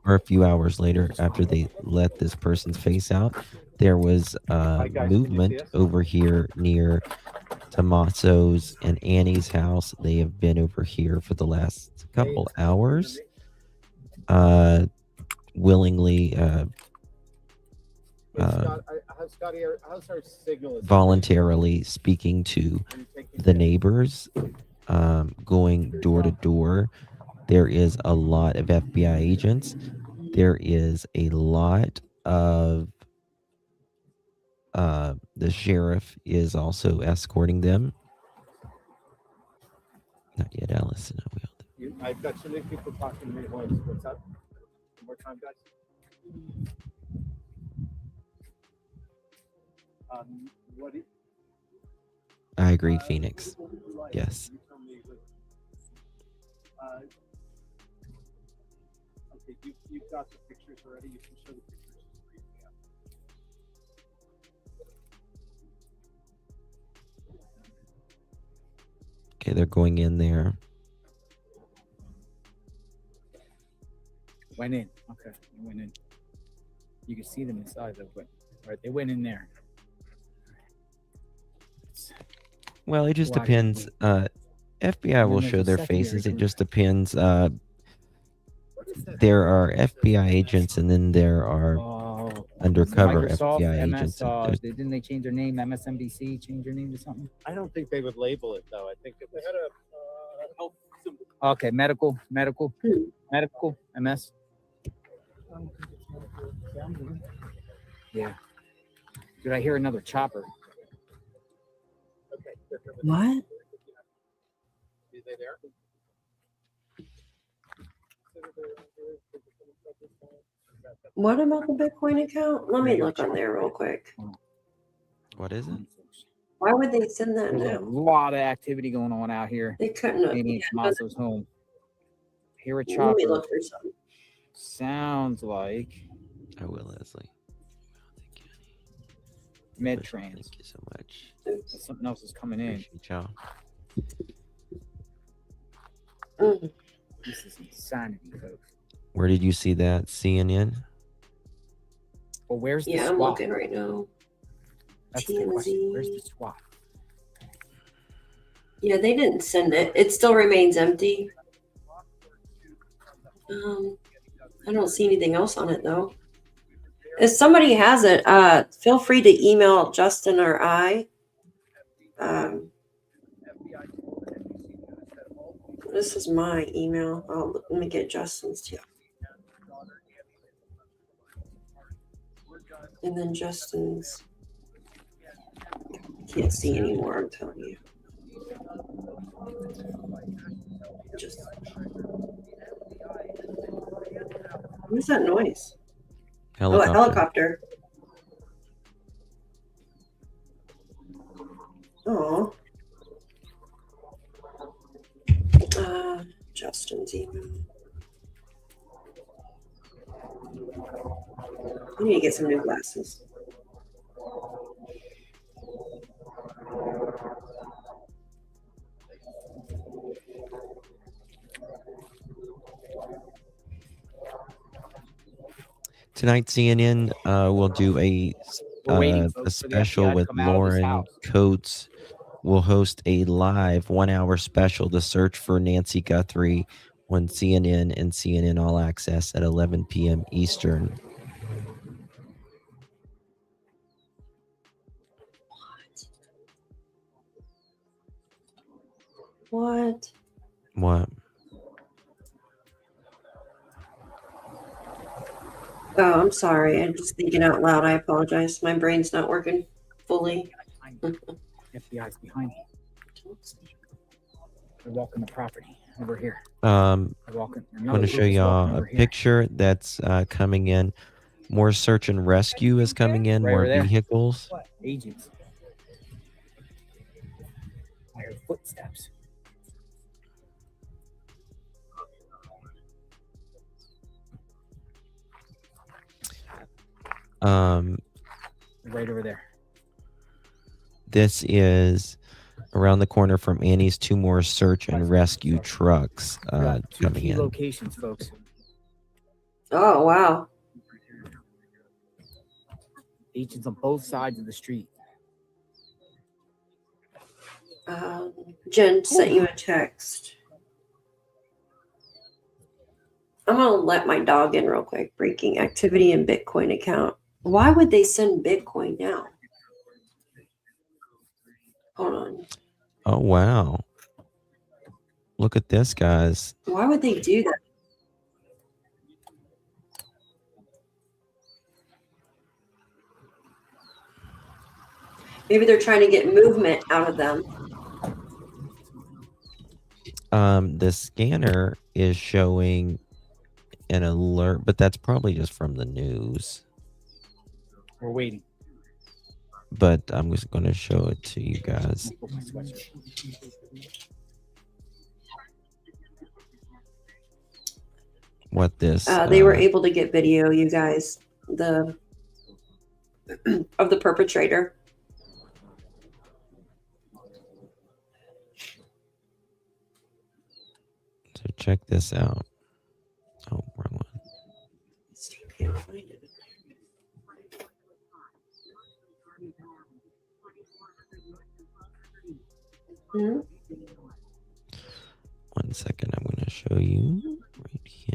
or a few hours later, after they let this person's face out, there was movement over here near Tommaso's and Annie's house. They have been over here for the last couple hours, willingly How's our signal? voluntarily speaking to the neighbors, going door to door. There is a lot of FBI agents. There is a lot of the sheriff is also escorting them. Not yet, Allison. I've got so many people talking to me at once. What's up? One more time, guys. What do you, I agree, Phoenix. Yes. Okay, you've got the pictures already. You can show the pictures. Okay, they're going in there. Went in. Okay, they went in. You can see them inside though, but all right, they went in there. Well, it just Why? depends. FBI will there's show a their secondary faces. It group. just depends. There are FBI agents, and then there are undercover Microsoft, FBI MS, agents. There's- didn't they change their name? MSNBC change their name to something? I don't think they would label it though. I think if they had a health symbol. Okay, medical, MS. Yeah. Did I hear another chopper? What? Is they there? What about the Bitcoin account? Let me look on there real quick. What is it? Why would they send that There's a now? lot of activity going on out here. They couldn't have. Maybe Yeah, it's Tommaso's home. Hear a let me chopper. look for some. Sounds like I will, Leslie. Medtrans. Thank you so much. Something else is coming in. Appreciate y'all. This is insanity, folks. Where did you see that? CNN? Well, where's the Yeah, I'm SWAT? looking right now. That's the question. TMZ. Where's the SWAT? Yeah, they didn't send it. It still remains empty. I don't see anything else on it though. If somebody has it, feel free to email Justin or I. This is my email. Oh, let me get Justin's too. And then Justin's. Can't see anymore, I'm telling you. Just. What's that noise? Oh, a helicopter. Oh. Justin's email. I need to get some new glasses. Tonight, CNN will do a waiting, folks, for the special FBI to with come out of this Lauren house. Coates. Will host a live 1-hour special, The Search for Nancy Guthrie, on CNN and CNN All Access at 11 p.m. Eastern. What? What? Oh, I'm sorry. I'm just thinking out loud. I apologize. My brain's not working fully. FBI's behind you. They're walking the property over here. I'm They're walking. going to show y'all a picture that's coming in. More search and rescue is coming in. Right More over there. vehicles. What? Agents. I heard footsteps. Right over there. This is around the corner from Annie's. 2 more search and rescue trucks Two coming key in. locations, folks. Oh, wow. Agents on both sides of the street. Jen sent you a text. I'm going to let my dog in real quick. Breaking activity in Bitcoin account. Why would they send Bitcoin now? Hold on. Oh, wow. Look at this, guys. Why would they do that? Maybe they're trying to get movement out of them. The scanner is showing an alert, but that's probably just from the news. We're waiting. But I'm just going to show it to you guys. What this? They were able to get video, you guys, of the perpetrator. So check this out. Oh, wrong one. Can't find it. Hmm? 1 second. I'm going to show you right here.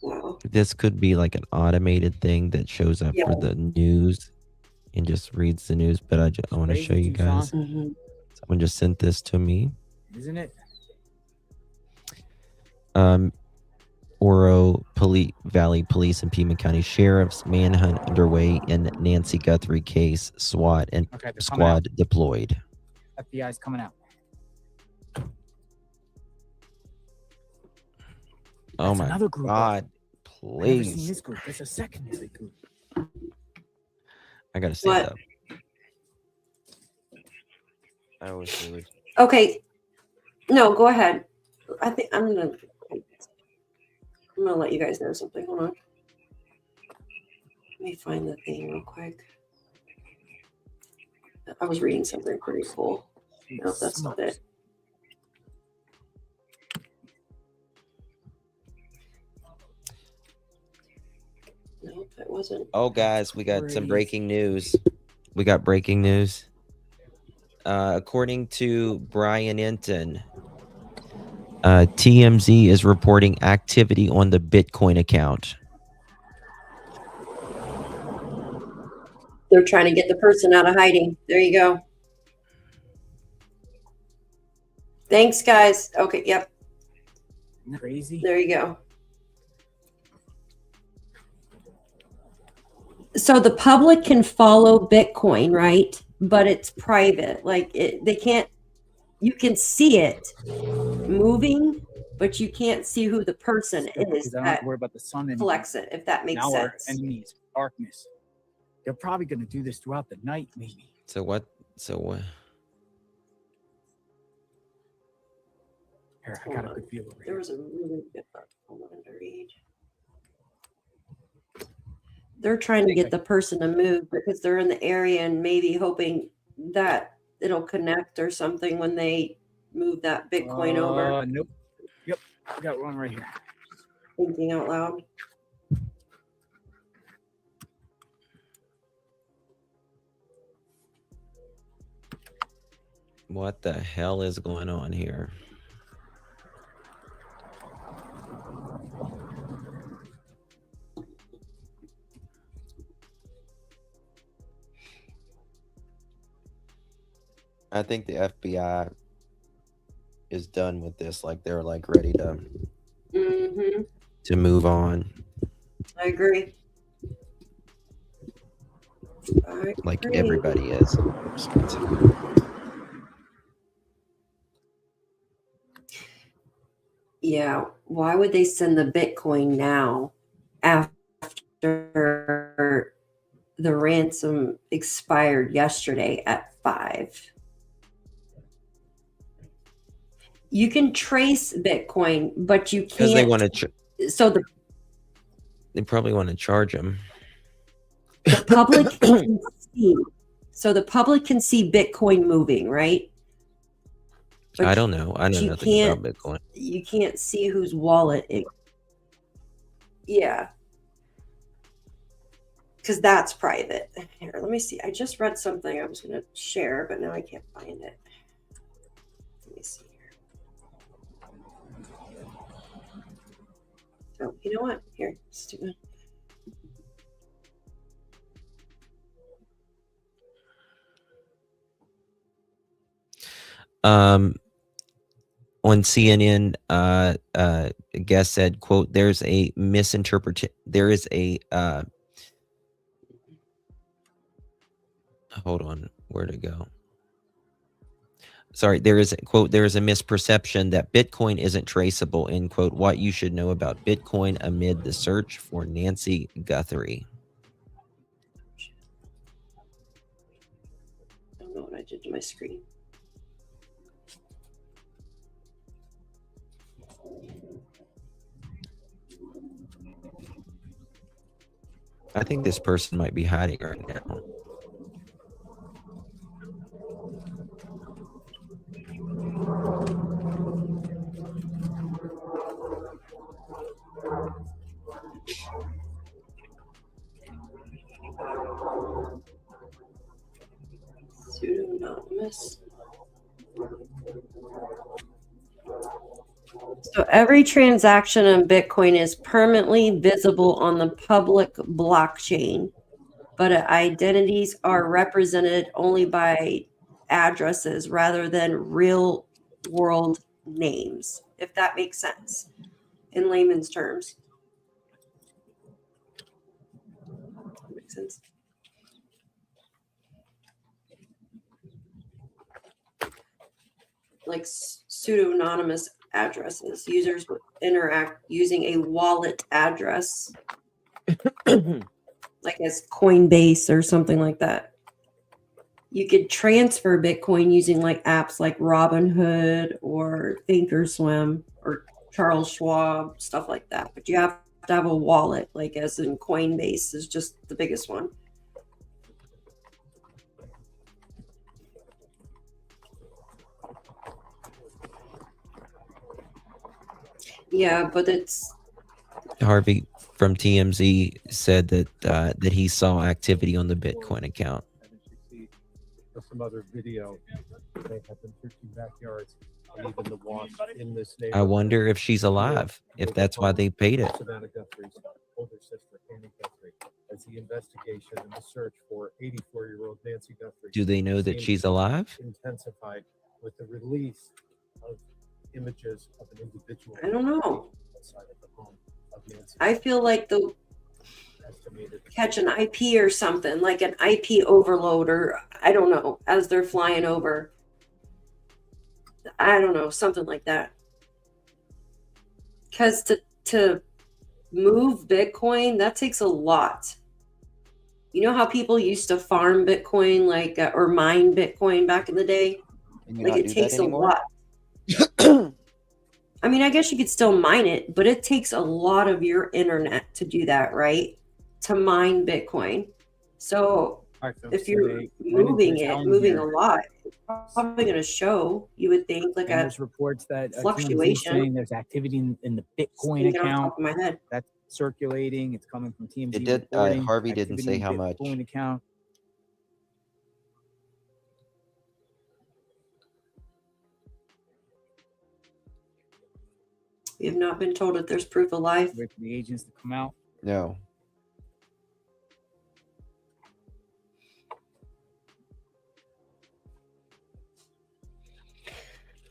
Wow. This could be like an automated thing that shows up for the news and just reads the news. But I want to show you guys. Mm-hmm. Someone just sent this to me. Isn't it? Oro Valley Police and Pima County Sheriff's manhunt underway in Nancy Guthrie case. SWAT and squad deployed. FBI's coming out. Oh my another group. God! I've never seen Please, this group. There's a secondary group. I gotta stand What? up. I wish they would. Okay. No, go ahead. I think I'm gonna let you guys know something. Hold on. Let me find the thing real quick. I was reading something pretty cool. No, that's not it. Nope, it wasn't. Oh, guys, we got some breaking news. We got breaking news. According to Brian Enton, TMZ is reporting activity on the Bitcoin account. They're trying to get the person out of hiding. There you go. Thanks, guys. Okay, yep. Crazy. There you go. So the public can follow Bitcoin, right? But it's private. Like they can't. You can see it moving, but you can't see who the person is I don't have that to worry about the sun anymore. collects it. If that makes Now sense. our enemies, darkness. They're probably going to do this throughout the night, maybe. So what? So what? Here, I got a good view over There here. was a really good article I wanted to read. They're trying to get the person to move because they're in the area and maybe hoping that it'll connect or something when they move that Bitcoin over? Nope. Yep, I got one right here. Thinking out loud. What the hell is going on here? I think the FBI is done with this. Like they're like ready to move on. I agree. Like everybody is. Yeah. Why would they send the Bitcoin now after the ransom expired yesterday at 5? You can trace Bitcoin, but you can't. Because they want to. They probably want to charge them. The public can see. So the public can see Bitcoin moving, right? But I don't know. I know nothing about Bitcoin. You can't see whose wallet it. Yeah. Because that's private. Here, let me see. I just read something I was going to share, but now I can't find it. Let me see here. Oh, you know what? Here, stupid. On CNN, a guest said, quote, there is a hold on, where'd it go? Sorry, there is a misperception that Bitcoin isn't traceable, end quote. What you should know about Bitcoin amid the search for Nancy Guthrie. I don't know what I did to my screen. I think this person might be hiding right now. Pseudonymous. So every transaction on Bitcoin is permanently visible on the public blockchain, but identities are represented only by addresses rather than real world names, if that makes sense in layman's terms. That makes sense. Like pseudonymous addresses. Users would interact using a wallet address, like as Coinbase or something like that. You could transfer Bitcoin using like apps like Robinhood or Thinkorswim or Charles Schwab, stuff like that. But you have to have a wallet, like as in Coinbase is just the biggest one. Yeah, but it's Harvey from TMZ said that that he saw activity on the Bitcoin account. Some other video. They have been searching backyards and even the wash in this I neighborhood. wonder if she's alive, if that's why they paid it. Savannah Guthrie's older sister, Annie Guthrie, as the investigation and the search for 84-year-old Nancy Guthrie. Do they know that she's alive? Intensified with the release of images of an individual. I don't know. Outside of the home of Nancy. I feel like they'll catch an IP or something, like an IP overload, or I don't know, as they're flying over. I don't know, something like that. Because to move Bitcoin, that takes a lot. You know how people used to farm Bitcoin, like or mine Bitcoin back in the day? Like it takes a lot. I mean, I guess you could still mine it, but it takes a lot of your internet to do that, right? To mine Bitcoin. So All right, folks, if so you're they went into moving this it, home moving here. a lot, it's probably going to show, you would think, like And a there's reports that TMZ fluctuation. saying there's activity in the Bitcoin Thinking off the account top of my head. that's circulating. It's coming from TMZ It did. reporting. Harvey didn't activity say in how much. Bitcoin account. We have not been told if there's proof of life. Wait for the agents to come out. No.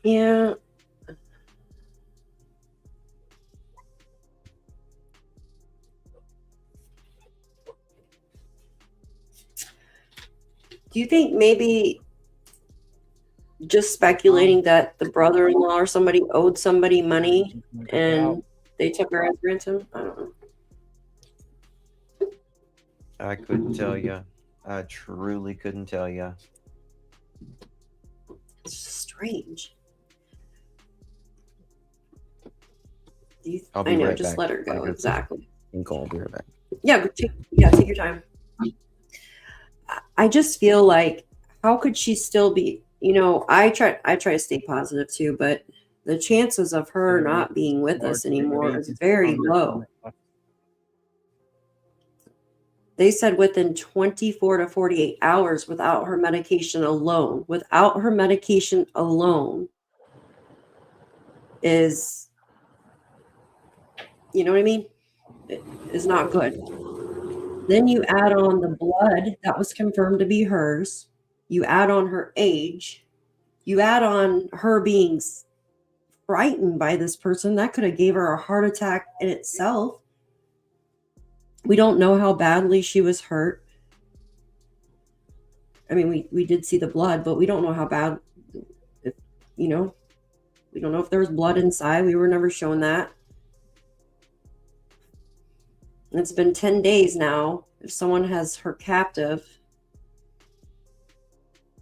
Yeah. Do you think maybe just speculating that the brother-in-law or somebody owed somebody money and they took her as ransom? I don't know. I couldn't tell you. I truly couldn't tell you. It's just strange. I'll be I know, right just back. let her go. Exactly. I'll be right back. Yeah, but take your time. I just feel like, how could she still be? You know, I try to stay positive too, but the chances of her not being with us anymore is very low. They said within 24 to 48 hours without her medication alone. Without her medication alone is, you know what I mean? It is not good. Then you add on the blood that was confirmed to be hers. You add on her age. You add on her being frightened by this person. That could have gave her a heart attack in itself. We don't know how badly she was hurt. I mean, we did see the blood, but we don't know how bad, we don't know if there was blood inside. We were never shown that. It's been 10 days now. If someone has her captive,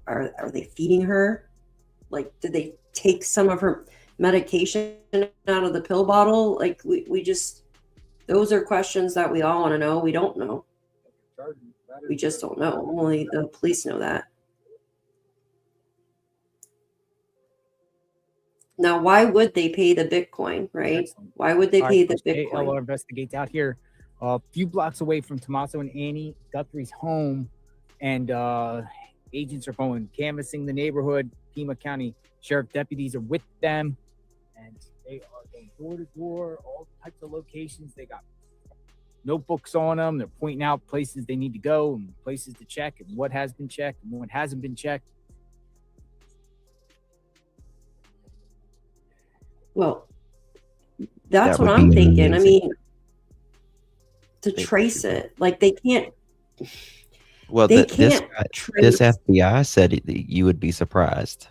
are they feeding her? Like, did they take some of her medication out of the pill bottle? Like, we just, those are questions that we all want to know. We don't know. We just don't know. Only the police know that. Now, why would they pay the Bitcoin, right? Why would they pay the Bitcoin? ALR investigates out here a few blocks away from Tommaso and Annie Guthrie's home, and agents are going canvassing the neighborhood. Pima County Sheriff deputies are with them, and they are going door to door, all types of locations. They got notebooks on them. They're pointing out places they need to go and places to check and what has been checked and what hasn't been checked. Well, that's That what would I'm be thinking. I amazing. mean, to trace it, like they can't. Well, They this can't this trace. FBI said you would be surprised.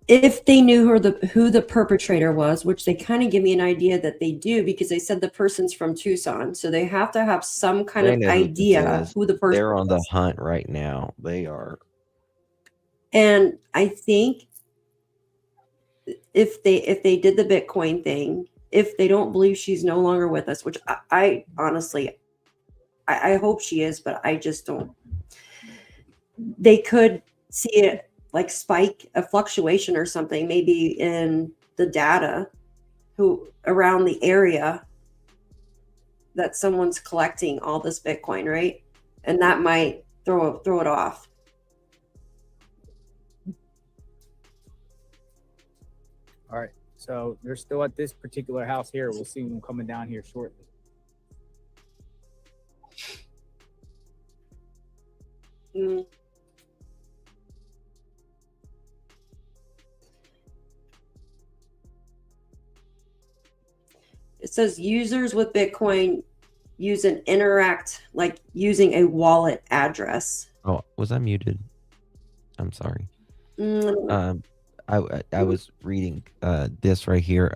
If they knew who the perpetrator was, which they kind of give me an idea that they do, because they said the person's from Tucson, so they have to have some kind They of know who this idea is. who the person They're on the is. hunt right now. They are. And I think if they did the Bitcoin thing, if they don't believe she's no longer with us, which I honestly, I hope she is, but I just don't. They could see it like spike, a fluctuation or something, maybe in the data who around the area that someone's collecting all this Bitcoin, right? And that might throw it off. All right, so they're still at this particular house here. We'll see them coming down here shortly. Mm. It says users with Bitcoin use an interact, like using a wallet address. Oh, was I muted? I'm sorry. Mm. I was reading this right here.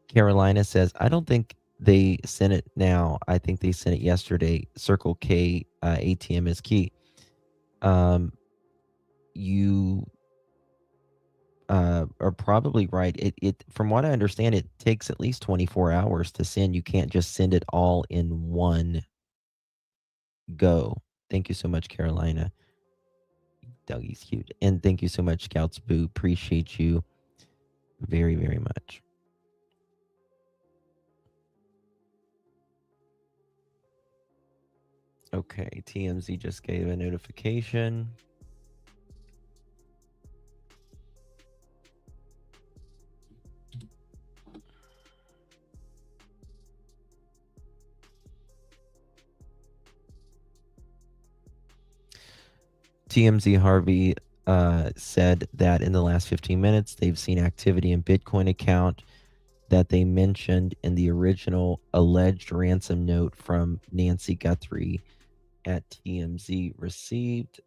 Carolina says, I don't think they sent it now. I think they sent it yesterday. Circle K ATM is key. You are probably right. It from what I understand, it takes at least 24 hours to send. You can't just send it all in one go. Thank you so much, Carolina. Dougie's cute. And thank you so much, Scouts Boo. Appreciate you very, very much. Okay, TMZ just gave a notification. TMZ Harvey said that in the last 15 minutes, they've seen activity in Bitcoin account that they mentioned in the original alleged ransom note from Nancy Guthrie at TMZ received.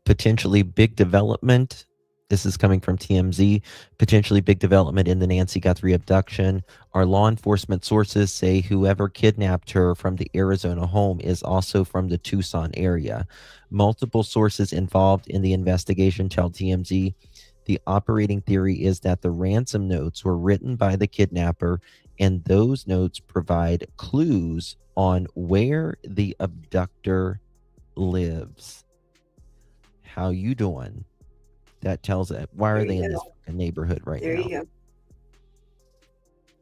Potentially big development. This is coming from TMZ. Potentially big development in the Nancy Guthrie abduction. Our law enforcement sources say whoever kidnapped her from the Arizona home is also from the Tucson area. Multiple sources involved in the investigation tell TMZ the operating theory is that the ransom notes were written by the kidnapper, and those notes provide clues on where the abductor lives. How you doing? That tells it. Why are they in this neighborhood right now? There you go.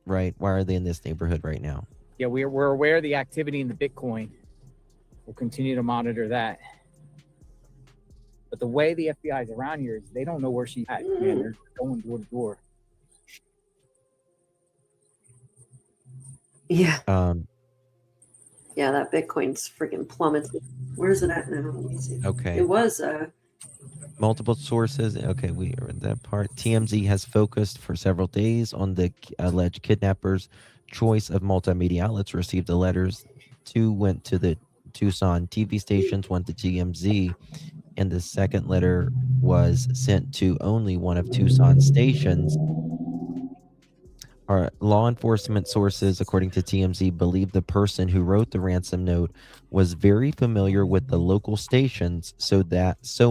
Right. Why are they in this neighborhood right now? Yeah, we're aware of the activity in the Bitcoin. We'll continue to monitor that. But the way the FBI is around here is they don't know where she's at. Man, they're going door to door. Yeah. Yeah, that Bitcoin's freaking plummeted. Where's it at now? Let me see. Okay. It was Multiple sources. Okay, we are in that part. TMZ has focused for several days on the alleged kidnappers' choice of multimedia outlets. Received the letters. 2 went to the Tucson TV stations, 1 to TMZ, and the second letter was sent to only one of Tucson stations. Our law enforcement sources, according to TMZ, believe the person who wrote the ransom note was very familiar with the local stations, so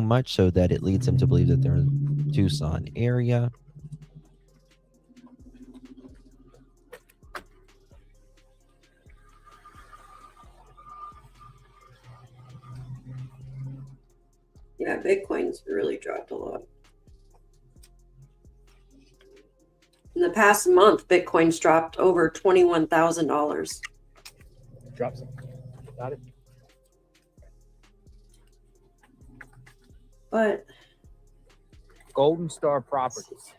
much so that it leads him to believe that they're in the Tucson area. yeah, Bitcoin's really dropped a lot. In the past month, Bitcoin's dropped over $21,000. Drop some. Got it. But Golden Star Properties.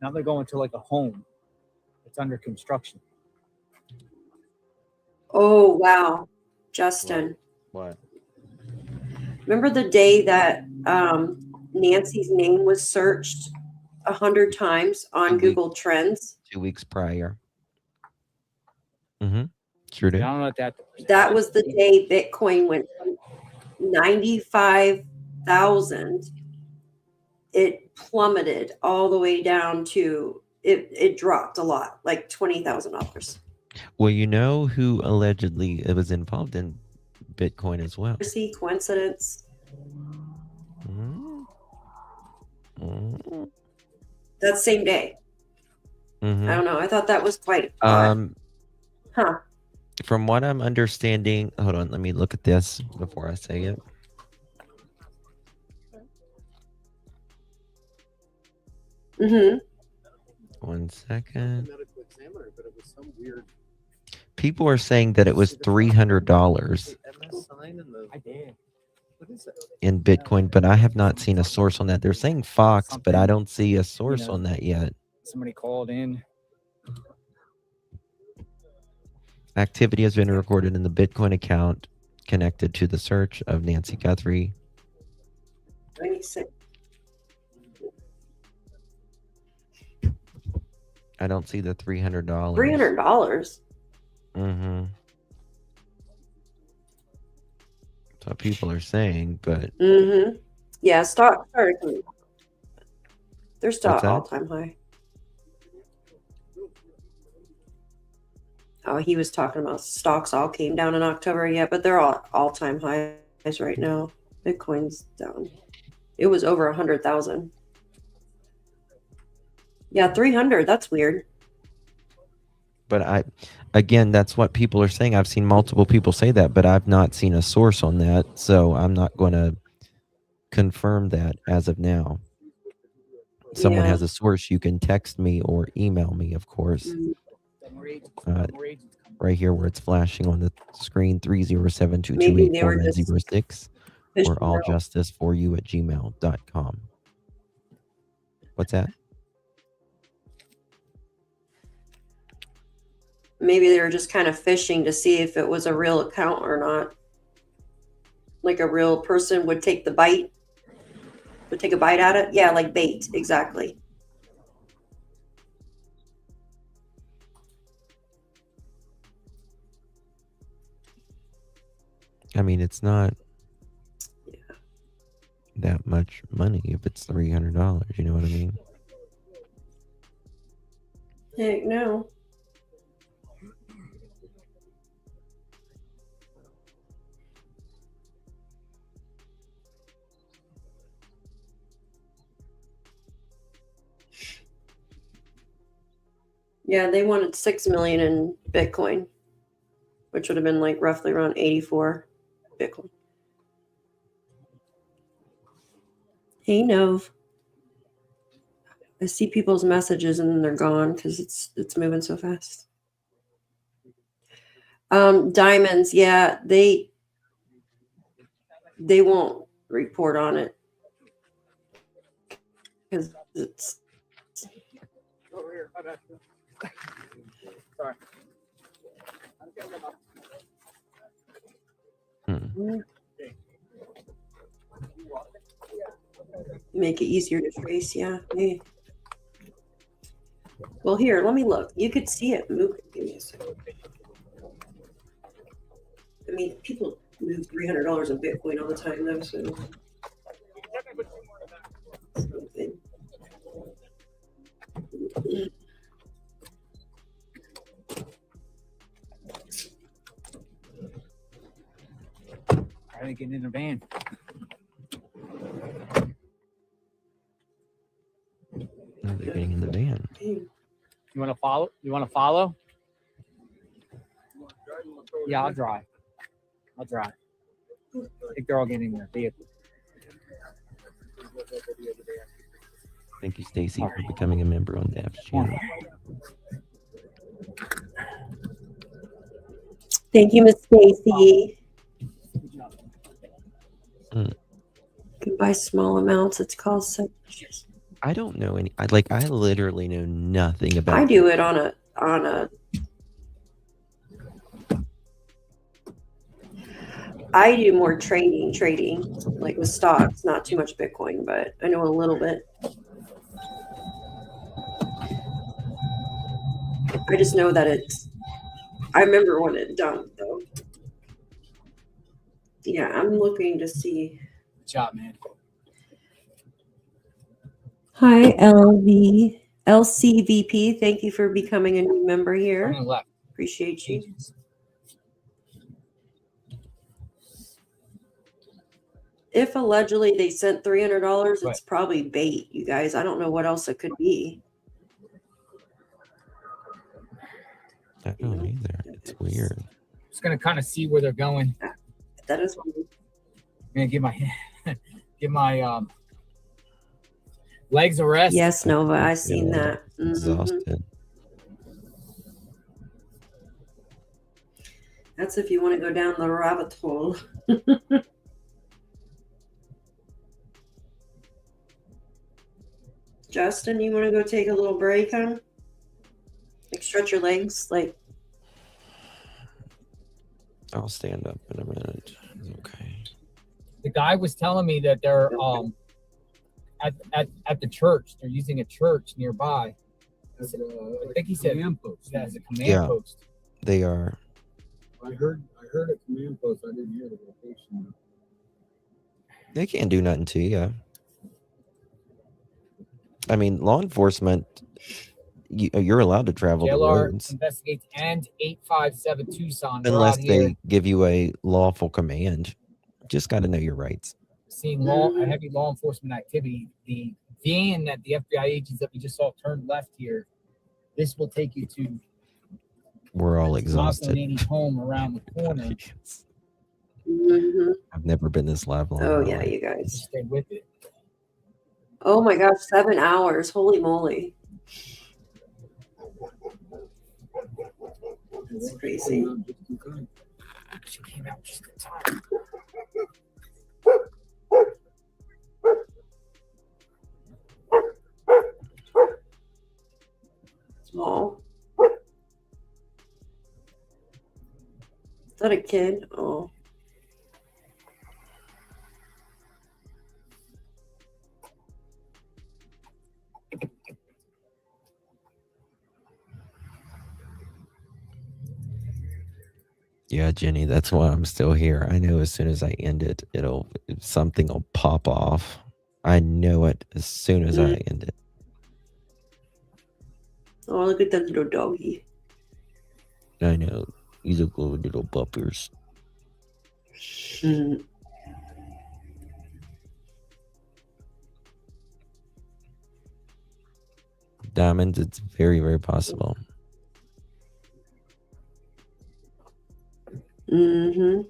Now they're going to like a home. It's under construction. oh wow, Justin. What? Remember the day that Nancy's name was searched 100 times on Google Trends? 2 weeks prior. Sure did. I don't know what that. That was the day Bitcoin went from 95,000. It plummeted all the way down to it dropped a lot, like $20,000. Well, you know who allegedly was involved in Bitcoin as well. See, coincidence? That same day. I don't know. I thought that was quite odd. Huh. From what I'm understanding, hold on, let me look at this before I say it. One second. People are saying that it was $300 in Bitcoin, but I have not seen a source on that. They're saying Fox, but I don't see a source on that yet. Somebody called in. Activity has been recorded in the Bitcoin account connected to the search of Nancy Guthrie. 96. I don't see the $300. $300. That's what people are saying, but Yeah, stock started coming. They're still What's that? all-time high. Oh, he was talking about stocks all came down in October, yeah, but they're all-time highs right now. Bitcoin's down. It was over 100,000. Yeah, 300. That's weird. But again, that's what people are saying. I've seen multiple people say that, but I've not seen a source on that, so I'm not going to confirm that as of now. If someone Yeah. has a source, you can text me or email me, of course. Right here where it's flashing on the screen, 307-228-4906, or alljusticeforyou@gmail.com. What's that? Maybe they were just kind of fishing to see if it was a real account or not. Like a real person would take a bite at it. Yeah, like bait. Exactly. I mean, it's not that much money if it's $300. You know what I mean? Heck no. Yeah, they wanted 6 million in Bitcoin, which would have been like roughly around 84 Bitcoin. Hey, Nove. I see people's messages and then they're gone because it's moving so fast. Diamonds, yeah, they won't report on it because it's. Sorry. Make it easier to trace, yeah. Hey. Well, here, let me look. You could see it move. Give me a second. I mean, people move $300 in Bitcoin all the time, though, so. Something. Are they getting in the van? They're getting in the van. You want to follow? You want to follow? Yeah, I'll drive. I think they're all getting in their vehicle. Thank you, Stacy, for becoming a member on Daph's channel. Thank you, Miss Stacy. You can buy small amounts. It's called subscriptions. I don't know any. I literally know nothing about. I do it on a. I do more trading, like with stocks, not too much Bitcoin, but I know a little bit. I just know that it's. I remember when it dumped, though. Yeah, I'm looking to see. Good job, man. Hi, LCVP. Thank you for becoming a new member here. Appreciate you. If allegedly they sent $300, it's probably bait, you guys. I don't know what else it could be. I don't either. It's weird. Just gonna kind of see where they're going. That is. I'm gonna give my legs a rest. Yes, Nova, I seen that. Exhausted. That's if you want to go down the rabbit hole. Justin, you want to go take a little break, huh? Like stretch your legs, like. I'll stand up in a minute. Okay. The guy was telling me that they're at the church. They're using a church nearby. I think he said command post. Yeah, it's a command post. They are. I heard a command post. I didn't hear the location. They can't do nothing to you. I mean, law enforcement, you're allowed to travel the JLR roads. investigates and 857 Tucson. Unless they give you a lawful command. Just got to know your rights. Seeing heavy law enforcement activity. The van that the FBI agents that we just saw turned left here. This will take you to We're all Tomaso exhausted. and Annie's home around the corner. Mm-hmm. I've never been this live long. Oh in my yeah, life. you guys. Stay with it. Oh my gosh, 7 hours. Holy moly. That's crazy. She came out just in time. Oh. Is that a kid? Oh. Yeah, Jenny, that's why I'm still here. I know as soon as I end it, something will pop off. I know it as soon as I end it. Oh, look at that little doggy. I know. He's a good little puppers. Mm. Diamonds, it's very, very possible. Mm-hmm.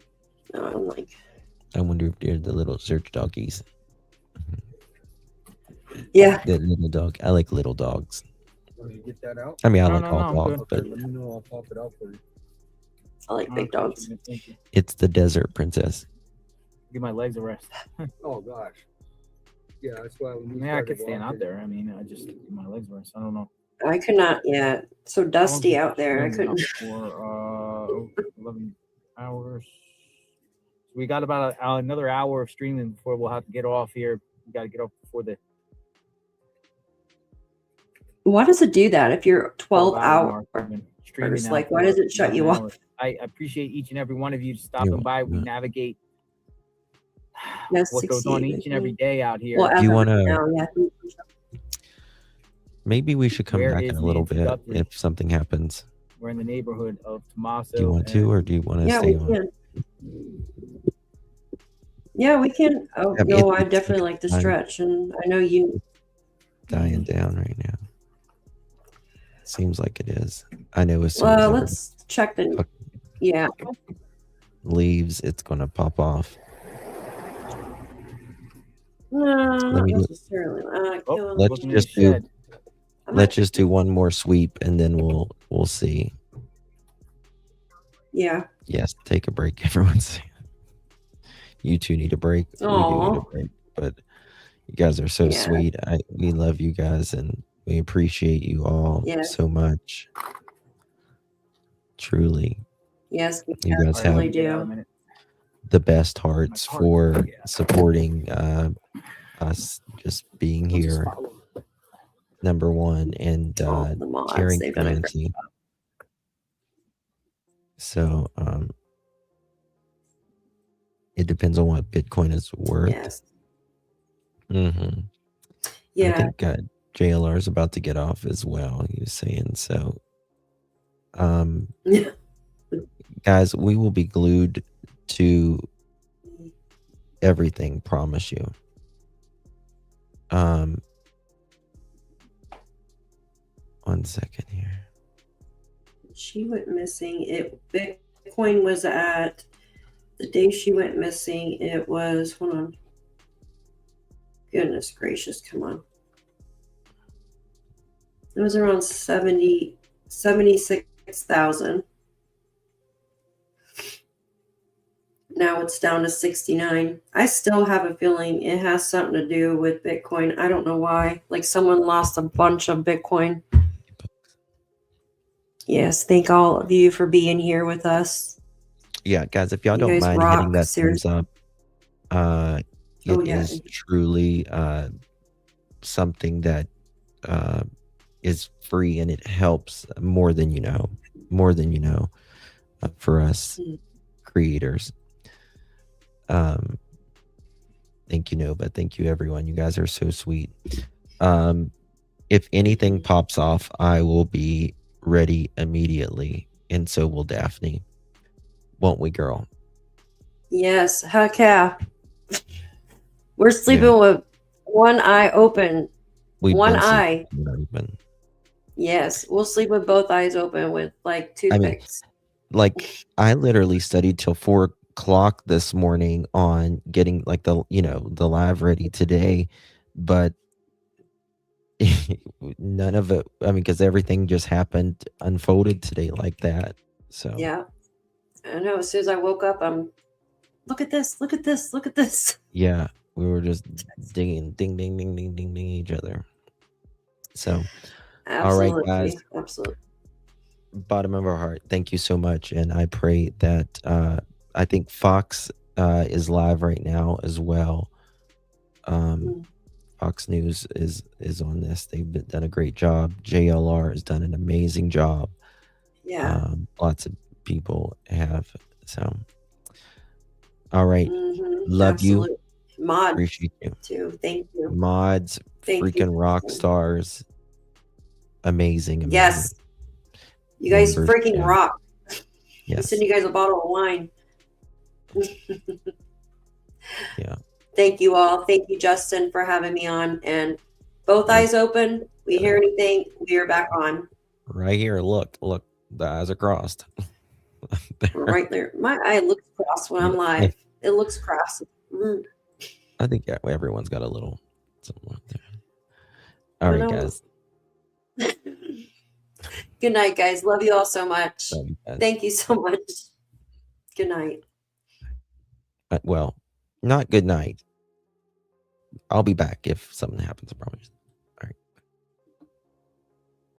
Oh, I'm like, I wonder if they're the little search doggies. yeah. That little dog. I like little dogs. Want me to get that out? I mean, I No, like no, all no, I'm dogs, good. but Okay, let me know. I'll pop it out for you. I like big dogs. Thank you. it's the desert princess. Give my legs a rest. Oh gosh. Yeah, that's why when we Yeah, I started could stand out walking- there. I mean, I just give my legs a rest. I don't know. I could not, yeah. So dusty out there. I couldn't. For 11 hours. We got about another hour of streaming before we'll have to get off here. We got to get off before the Why does it do that if you're 12 hour hours? mark. I've been streaming now Like, why for does it shut 11 you hours. off? I appreciate each and every one of you stopping by. We navigate That's what goes on 68, each and every day out here. Well, Do you as of want now, to? yeah. Maybe we should come Where back is in a little Nancy bit Guthrie? if something happens. We're in the neighborhood of Tomaso. Do you want to, or do you want to Yeah, stay we on? can. Yeah, we can. Oh, I mean, no, I it's definitely like the I'm stretch. And I know you. dying down right now. Seems like it is. I know as soon as Well, everybody let's check the. Yeah. leaves, it's going to pop off. No, Let not me do- necessarily. Let's just do. Let's just do one more sweep, and then we'll see. Yeah. Yes, take a break, everyone. You two need a break. We do need a Aw. break, but you guys are so Yeah. sweet. We love you guys, and we appreciate you all Yes. so much. Truly, Yes, we you guys have definitely do. the best hearts for supporting us, just being here. Number one, and the mods, caring they've for done a great Nancy. So it depends on what Bitcoin is worth. Yes. Mm-hmm. Yeah. I think JLR is about to get off as well. He was saying so. Guys, we will be glued to everything. Promise you. One second here. She went missing. Bitcoin was at the day she went missing. It was, hold on. Goodness gracious, come on. It was around 76,000. Now it's down to 69. I still have a feeling it has something to do with Bitcoin. I don't know why. Like someone lost a bunch of Bitcoin. Yes, thank all of you for being here with us. Yeah, guys, if y'all You don't guys mind rock, hitting that seriously. thumbs up, it yeah. is truly something that is free, and it helps more than you know, for us creators. Thank you, Nova. Thank you, everyone. You guys are so sweet. If anything pops off, I will be ready immediately, and so will Daphne. Won't we, girl? Yes, heck yeah. We're sleeping with one eye open We've One been eye. sleeping open. Yes, we'll sleep with both eyes open with like I mean, toothpicks. like I literally studied till 4 o'clock this morning on getting like the live ready today, but none of it. I mean, because everything just unfolded today like that. So Yeah, I know. As soon as I woke up, look at this, look at this, look at this. yeah, we were just ding, ding, ding, ding each other. So, all right, guys. Absolutely. Bottom of our heart, thank you so much, and I pray that I think Fox is live right now as well. Fox News is on this. They've done a great job. JLR has done an amazing job. Yeah. Lots of people have. So, all right. Mhm, Love you. absolutely. Mod Appreciate you. too. Thank you. Mods, Thank you, freaking rock Justin. stars. Amazing. Yes. You guys Members, freaking yeah. rock. I'll Yes. send you guys a bottle of wine. Yeah. Thank you all. Thank you, Justin, for having me on. And both eyes open. We hear anything, we are back on. Right here. Look. The eyes are crossed. Right there. My eye looks crossed when I'm live. It looks crossed. I think everyone's got a little something like that. All I right, know. guys. Good night, guys. Love you all so much. Love you guys. Thank you so much. Good night. Well, not good night. I'll be back if something happens, I promise.